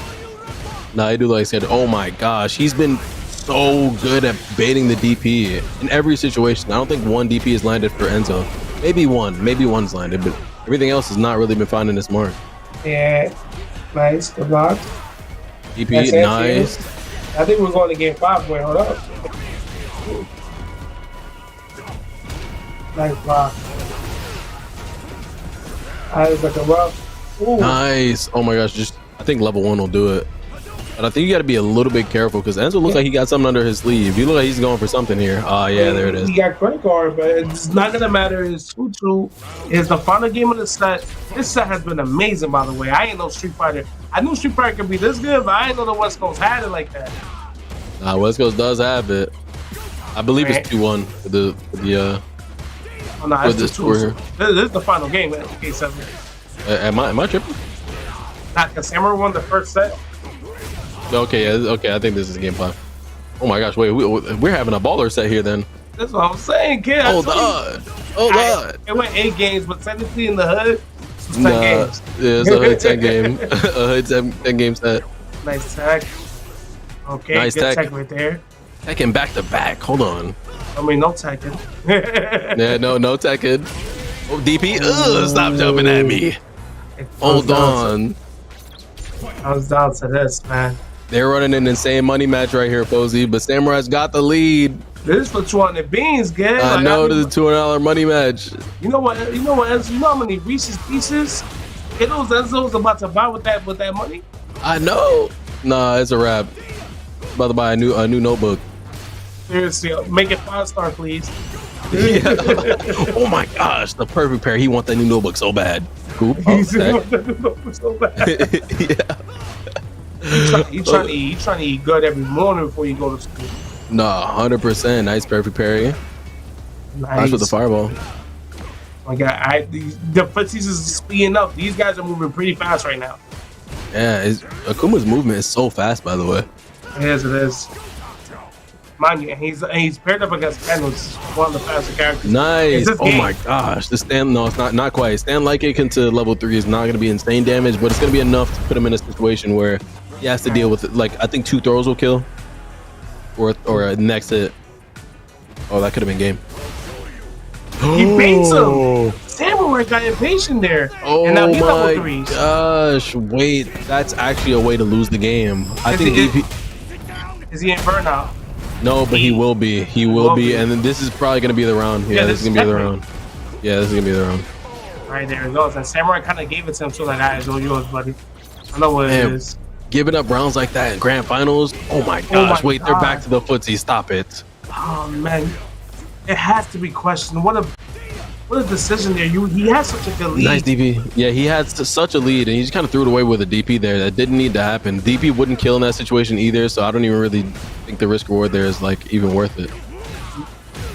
Nah, he do like said. Oh my gosh, he's been so good at baiting the DP in every situation. I don't think one DP has landed for Enzo. Maybe one's landed, but everything else has not really been finding this mark. Yeah, nice. Good luck. DP, nice. I think we're going to game 5. Wait, hold up. Nice block. That is like a rough. Ooh. Nice. Oh my gosh, I think level 1 will do it. But I think you got to be a little bit careful because Enzo looks like he got something under his sleeve. You look like he's going for something here. Oh yeah, there it is. He got credit card, but it's not gonna matter. It's 2-2. It's the final game of the set. This set has been amazing, by the way. I ain't know Street Fighter. I knew Street Fighter could be this good, but I didn't know the West Coast had it like that. West Coast does have it. I believe it's 2-1 for the Oh no, it's this 2-2. score here. This is the final game at K7. Am I tripping? Not because Samurai won the first set. Okay, okay. I think this is game 5. Oh my gosh, wait, we're having a baller set here then. That's what I'm saying, kid. Hold on. It went 8 games, but technically in the hood, it's 10 games. Yeah, it's a hood 10 game, a hood 10 game set. Nice tech. Okay, nice good tech. tech right there. Tekken back to back. Hold on. I mean, no teching. Yeah, no Tekken. Oh, DP. Stop jumping at me. Hold on. I was down to this, man. They're running an insane money match right here, Posey, but Samurai's got the lead. This is for 200 beans, gang. I know this is a $200 money match. You know what, Enzo? You know how many Reese's Pieces Enzo's about to buy with that money? I know. Nah, it's a wrap. About to buy a new notebook. Seriously, make it 5-star, please. Yeah. Oh my gosh, the perfect pair. He wants that new notebook so bad. Cool. He's so bad. Yeah. He trying to eat good every morning before you go to school. Nah, 100%. Nice perfect parry. Nice with the fireball. Oh my God, the footsies is speeding up. These guys are moving pretty fast right now. Yeah, Akuma's movement is so fast, by the way. It is. Mind you, and he's paired up against Ken, who's one of the faster characters. Nice. Oh my gosh. The stand, no, it's not quite. Stand like it into level 3 is not going to be insane damage, but it's going to be enough to put him in a situation where he has to deal with it. Like, I think 2 throws will kill. Or a next hit. Oh, that could have been game. He beats him. Samurai got impatient there. Oh and now he's my level 3. gosh. Wait, that's actually a way to lose the game. I think is he in burnout? No, but he will be. He will be. And then this is probably going to be the round. Yeah, this is going to be the round. Yeah, this is going to be the round. Right there it goes. And Samurai kind of gave it to him, so like, all right, it's all yours, buddy. I know what it is. Giving up rounds like that in grand finals. Oh my gosh. Wait, they're back to the footsie. Stop it. Oh, man. It has to be questioned. What a decision there. He has such a good lead. Nice DP. Yeah, he had such a lead, and he just kind of threw it away with a DP there. That didn't need to happen. DP wouldn't kill in that situation either, so I don't even really think the risk reward there is like even worth it.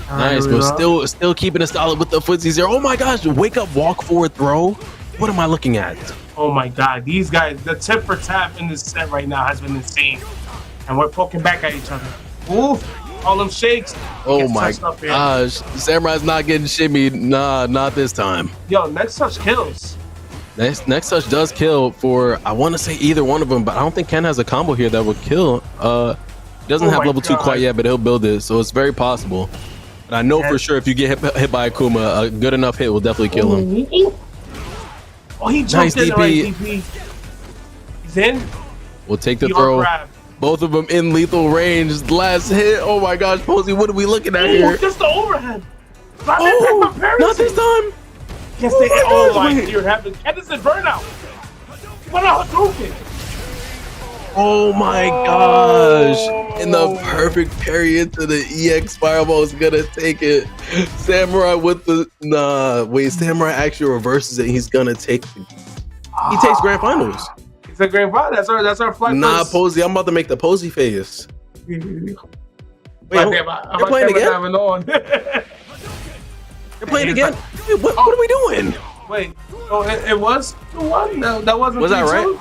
Nice, but still keeping it solid with the footsies there. Oh my gosh, wake up, walk forward, throw. What am I looking at? Oh my God, these guys, the tip for tap in this set right now has been insane. And we're poking back at each other. Ooh, all them shakes. Oh my gosh, Samurai's not getting shimmied. Nah, not this time. Yo, next touch kills. Next touch does kill for, I want to say either one of them, but I don't think Ken has a combo here that would kill. He doesn't have level 2 quite yet, but he'll build it, so it's very possible. And I know for sure if you get hit by Akuma, a good enough hit will definitely kill him. Oh, he jumped in the right DP. He's in. We'll take the throw. Both of them in lethal range. Last hit. Oh my gosh, Posey, what are we looking at here? Just the overhead. Not this time. Yes, they. Oh my dear heavens. Edison burnout. What a Hadouken. Oh my gosh. And the perfect parry into the EX fireball is gonna take it. Samurai with the Samurai actually reverses it. He's gonna take he takes grand finals. It's a grand final. That's our FlyQuest. Nah, Posey, I'm about to make the Posey face. Wait, they're playing again? They're playing again? Wait, what are we doing? Wait, it was 2-1? No, that wasn't. Was that right?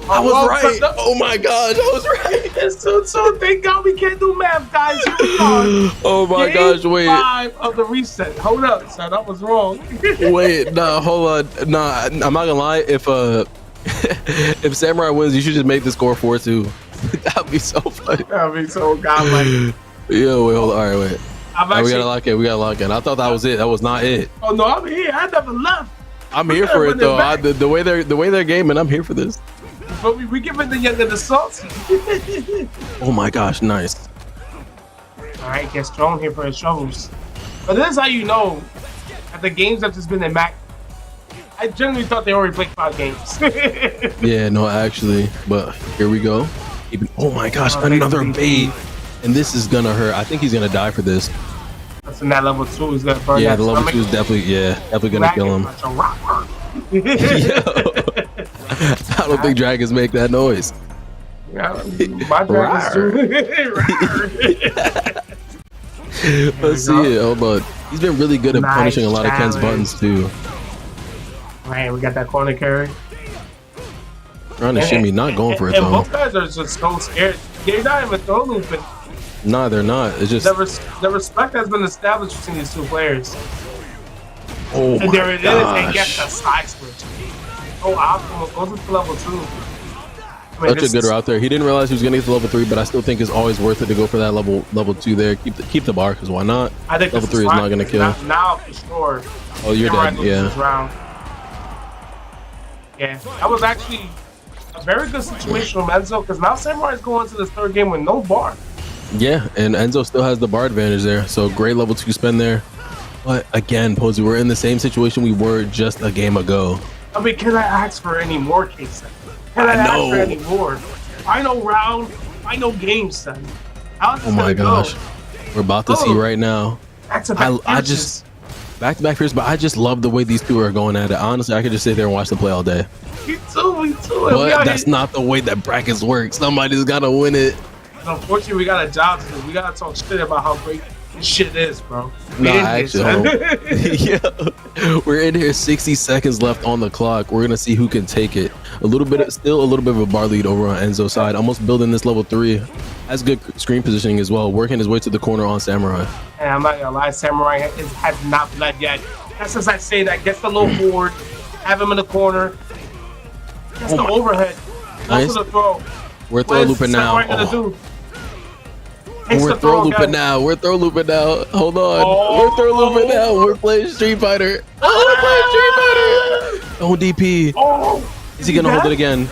I was right. Oh my gosh, I was right. So thank God we can't do math, guys. Here we are. Oh my gosh, wait. 5 of the reset. Hold up, son. I was wrong. Wait, nah, hold on. Nah, I'm not gonna lie. If if Samurai wins, you should just make the score 4-2. That'd be so funny. That'd be so godlike. Yeah, wait, hold on. All right, wait. We gotta lock in. We gotta lock in. I thought that was it. That was not it. Oh no, I'm here. I never left. I'm here for it though. The way they're gaming, I'm here for this. But we giving the younger the salty. Oh my gosh, nice. All right, gets thrown here for his troubles. But this is how you know that the games have just been in Mac. I genuinely thought they already played 5 games. Yeah, no, actually. But here we go. Oh my gosh, another bait. And this is gonna hurt. I think he's gonna die for this. That's in that level 2. He's gonna burn. Yeah, that the level stomach. 2 is definitely gonna kill him. I don't think dragons make that noise. Yeah, my dragons do. Let's see it. Oh, but he's been really good at punishing a lot of Ken's buttons too. Man, we got that corner carry. Trying to shimmy, not going for it and though. both guys are just so scared. They're not even throw looping. Nah, they're not. It's just The respect has been established between these 2 players. oh And my there it is. And get gosh. the side switch. Oh, optimal. Goes into level 2. Such a good route there. He didn't realize he was gonna get to level 3, but I still think it's always worth it to go for that level 2 there. Keep the bar, because why not? I think level 3 is not gonna kill. Now for sure. Oh, you're dead. Yeah. Yeah, that was actually a very good situation from Enzo, because now Samurai's going to the 3rd game with no bar. Yeah, and Enzo still has the bar advantage there. So great level 2 spend there. But again, Posey, we're in the same situation we were just a game ago. I mean, can I ask for any more, K7? Can I ask for any more? Final round, final game, son. Oh my gosh. We're about to see right now. I just back-to-back fierce, but I just love the way these 2 are going at it. Honestly, I could just sit there and watch them play all day. Me too. But that's not the way that brackets work. Somebody's gotta win it. Unfortunately, we got a job to do. We gotta talk shit about how great this shit is, bro. No, actually, yeah, we're in here. 60 seconds left on the clock. We're gonna see who can take it. Still a little bit of a bar lead over on Enzo's side. Almost building this level 3. Has good screen positioning as well. Working his way to the corner on Samurai. And I'm not gonna lie, Samurai has not bled yet. That's as I say that. Gets the low forward, have him in the corner. Gets the overhead. Nice. Goes to the throw. We're throw looping now. We're throw looping now. We're throw looping now. Hold on. We're throw looping now. We're playing Street Fighter. We're playing Street Fighter. Oh, DP. Is he gonna hold it again?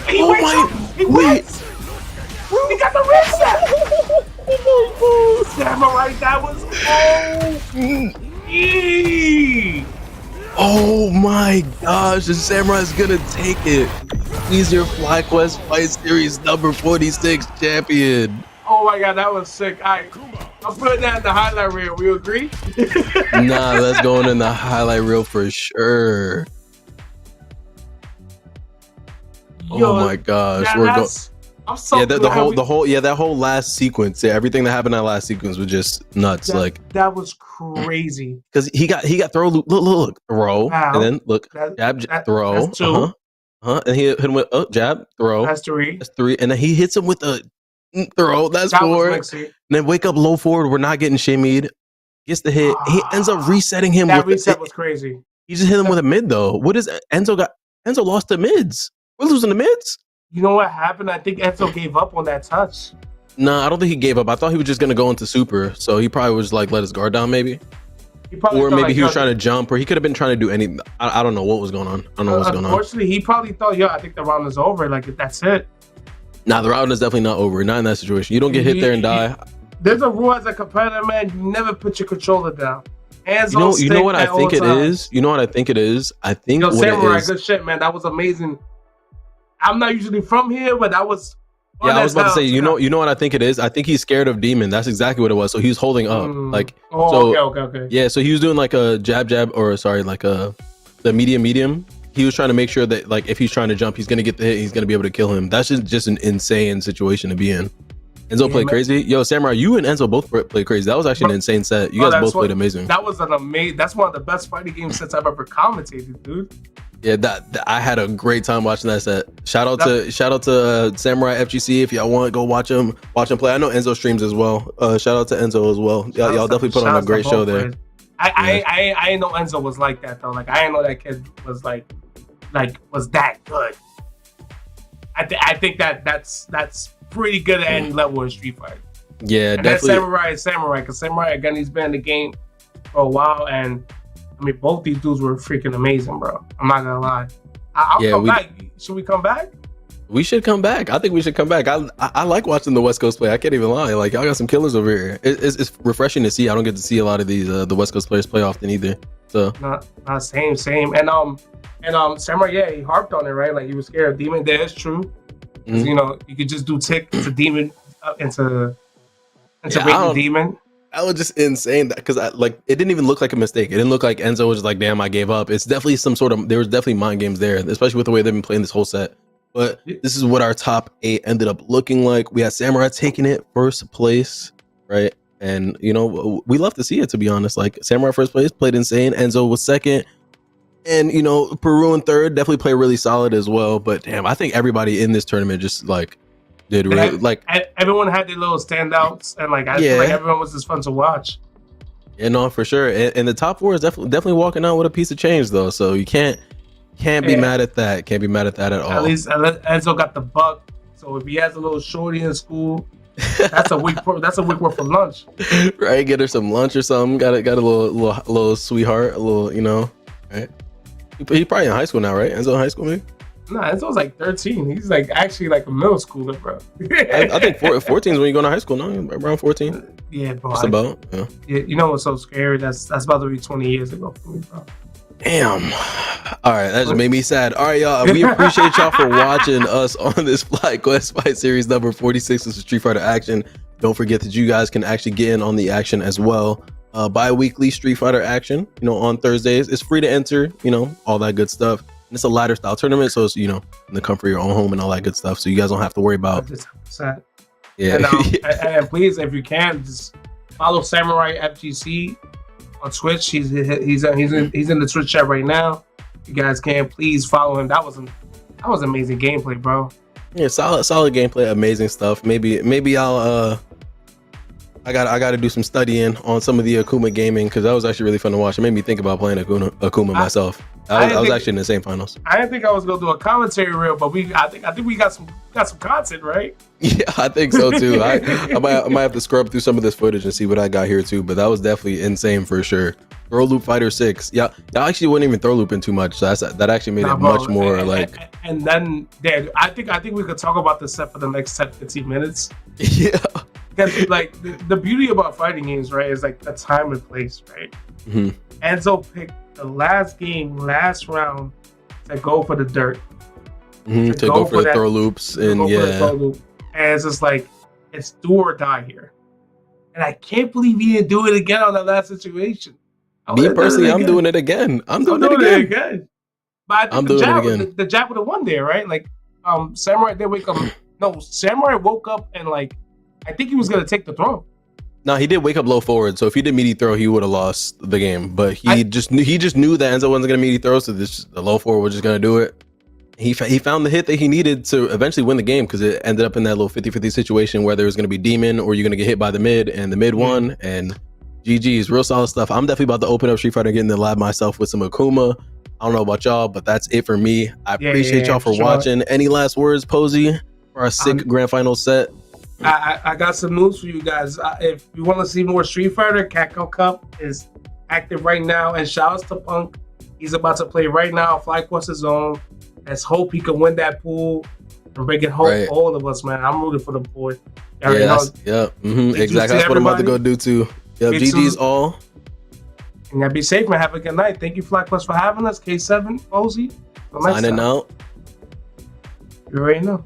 He wait. He got the reset. Samurai, that was oh my gosh, the Samurai's gonna take it. He's your FlyQuest Fight Series number 46 champion. Oh my god, that was sick. I'm putting that in the highlight reel. We agree? Nah, that's going in the highlight reel for sure. Yo, oh my gosh, yeah, we're going. I'm so yeah, glad that whole last sequence. Yeah, everything that happened in that last sequence was just nuts. That was crazy. Because he got throw loop, look, throw, Wow. and then look, jab, throw, that's 2. and he hit him with jab, throw. That's 3. That's 3, and then he hits him with a throw. That's That 4. was And then wake up low forward. We're not getting shimmied. Gets the hit. He ends up resetting him. That reset was crazy. He just hit him with a mid though. What is Enzo got? Enzo lost to mids. We're losing the mids. You know what happened? I think Enzo gave up on that touch. Nah, I don't think he gave up. I thought he was just gonna go into super. So he probably was like let his guard down maybe. Or maybe he was trying to jump, or he could have been trying to do anything. I don't know what was going on. I don't know what's going on. Unfortunately, he probably thought, I think the round is over. Like, that's it. Nah, the round is definitely not over. Not in that situation. You don't get hit there and die. There's a rule as a competitor, man. You never put your controller down. Hands you know what I think it is? You know what I think it is? I think what Samurai, it is. good shit, man. That was amazing. I'm not usually from here, but that was. Yeah, I was about to say, you know what I think it is? I think he's scared of Demon. That's exactly what it was. So he's holding up. Okay. Yeah, so he was doing like a jab, or sorry, like the medium. He was trying to make sure that like if he's trying to jump, he's gonna get the hit, he's gonna be able to kill him. That's just an insane situation to be in. Enzo played crazy. Yo, Samurai, you and Enzo both played crazy. That was actually an insane set. You guys both played amazing. That was an amazing. That's one of the best fighting game sets I've ever commentated, dude. Yeah, that I had a great time watching that set. Shout out to Samurai FGC. If y'all want, go watch him play. I know Enzo streams as well. Shout out to Enzo as well. Y'all definitely put on a great show there. I didn't know Enzo was like that though. Like I didn't know that kid was like was that good. I think that's pretty good at any level in Street Fighter. Yeah, and definitely. That Samurai is Samurai, because Samurai again, he's been in the game for a while, and I mean both these dudes were freaking amazing, bro. I'm not gonna lie. I'll come back. Should we come back? We should come back. I think we should come back. I like watching the West Coast play. I can't even lie. Like, y'all got some killers over here. It's refreshing to see. I don't get to see a lot of these the West Coast players play often either. So not same. And Samurai, yeah, he harped on it, right? Like he was scared of Demon. That is true. Mhm. You know, you could just do tick into Demon into rating Demon. That was just insane because it didn't even look like a mistake. It didn't look like Enzo was just like, damn, I gave up. It's definitely there was definitely mind games there, especially with the way they've been playing this whole set. But this is what our top 8 ended up looking like. We had Samurai taking it first place, right? And, you know, we love to see it, to be honest. Like, Samurai first place, played insane. Enzo was second. And, you know, Peru in third, definitely played really solid as well. But, damn, I think everybody in this tournament just, like, did really, like... Everyone had their little standouts. And, like, I feel like everyone was just fun to watch. Yeah, no, for sure. And the top 4 is definitely walking out with a piece of change, though. So you can't be mad at that. Can't be mad at that at all. At least Enzo got the buck. So if he has a little shorty in school, that's a week worth of lunch. Right, get her some lunch or something. Got a little sweetheart, a little, you know. Right. He probably in high school now, right? Enzo in high school, maybe. Nah, Enzo's like 13. He's like actually like a middle schooler, bro. I think 14 is when you go to high school. No, around 14. Yeah, bro. Just about. Yeah. You know what's so scary? That's about to be 20 years ago for me, bro. Damn. All right, that just made me sad. All right, y'all. We appreciate y'all for watching us on this FlyQuest Fight Series number 46. This is Street Fighter action. Don't forget that you guys can actually get in on the action as well. Bi-weekly Street Fighter action, you know, on Thursdays. It's free to enter, you know, all that good stuff. And it's a ladder style tournament, so it's, you know, in the comfort of your own home and all that good stuff. So you guys don't have to worry about. 100%. Yeah. And please, if you can, just follow Samurai FGC on Twitch. He's in the Twitch chat right now. You guys can please follow him. That was amazing gameplay, bro. Yeah, solid gameplay, amazing stuff. Maybe I'll I got to do some studying on some of the Akuma gaming because that was actually really fun to watch. It made me think about playing Akuma myself. I was actually in the same finals. I didn't think I was gonna do a commentary reel, but I think we got some content, right? Yeah, I think so too. I might have to scrub through some of this footage and see what I got here too. But that was definitely insane for sure. Throw loop FighterZ. Yeah, I actually wouldn't even throw loop in too much. So that actually made it much more like. And then, Dad, I think we could talk about this set for the next 10-15 minutes. Yeah. Because like the beauty about fighting games, right, is like the time and place, right? Mm-hmm. Enzo picked the last round to go for the dirt. To go for the throw loops and yeah. And it's just like it's do or die here. And I can't believe he didn't do it again on that last situation. Me personally, I'm doing it again. I'm doing it again. But I think the Jap would have won there, right? Like Samurai did wake up. No, Samurai woke up and like I think he was gonna take the throw. No, he did wake up low forward, so if he did meaty throw, he would have lost the game. But he just knew that Enzo wasn't gonna meaty throw, so the low forward was just gonna do it. He found the hit that he needed to eventually win the game because it ended up in that little 50-50 situation where there was gonna be Demon or you're gonna get hit by the mid, and the mid won. And GG's, real solid stuff. I'm definitely about to open up Street Fighter and get in the lab myself with some Akuma. I don't know about y'all, but that's it for me. I appreciate y'all for watching. Any last words, Posey, for our sick grand final set? I got some news for you guys. If you want to see more Street Fighter, Capcom Cup is active right now. And shout outs to Punk. He's about to play right now. FlyQuest is on. Let's hope he can win that pool and bring it home for all of us, man. I'm rooting for the boy. Exactly. That's what I'm about to go do too. Yep, GG's all. And be safe, man. Have a good night. Thank you, FlyQuest, for having us. K7, Posey. Signing out. You already know.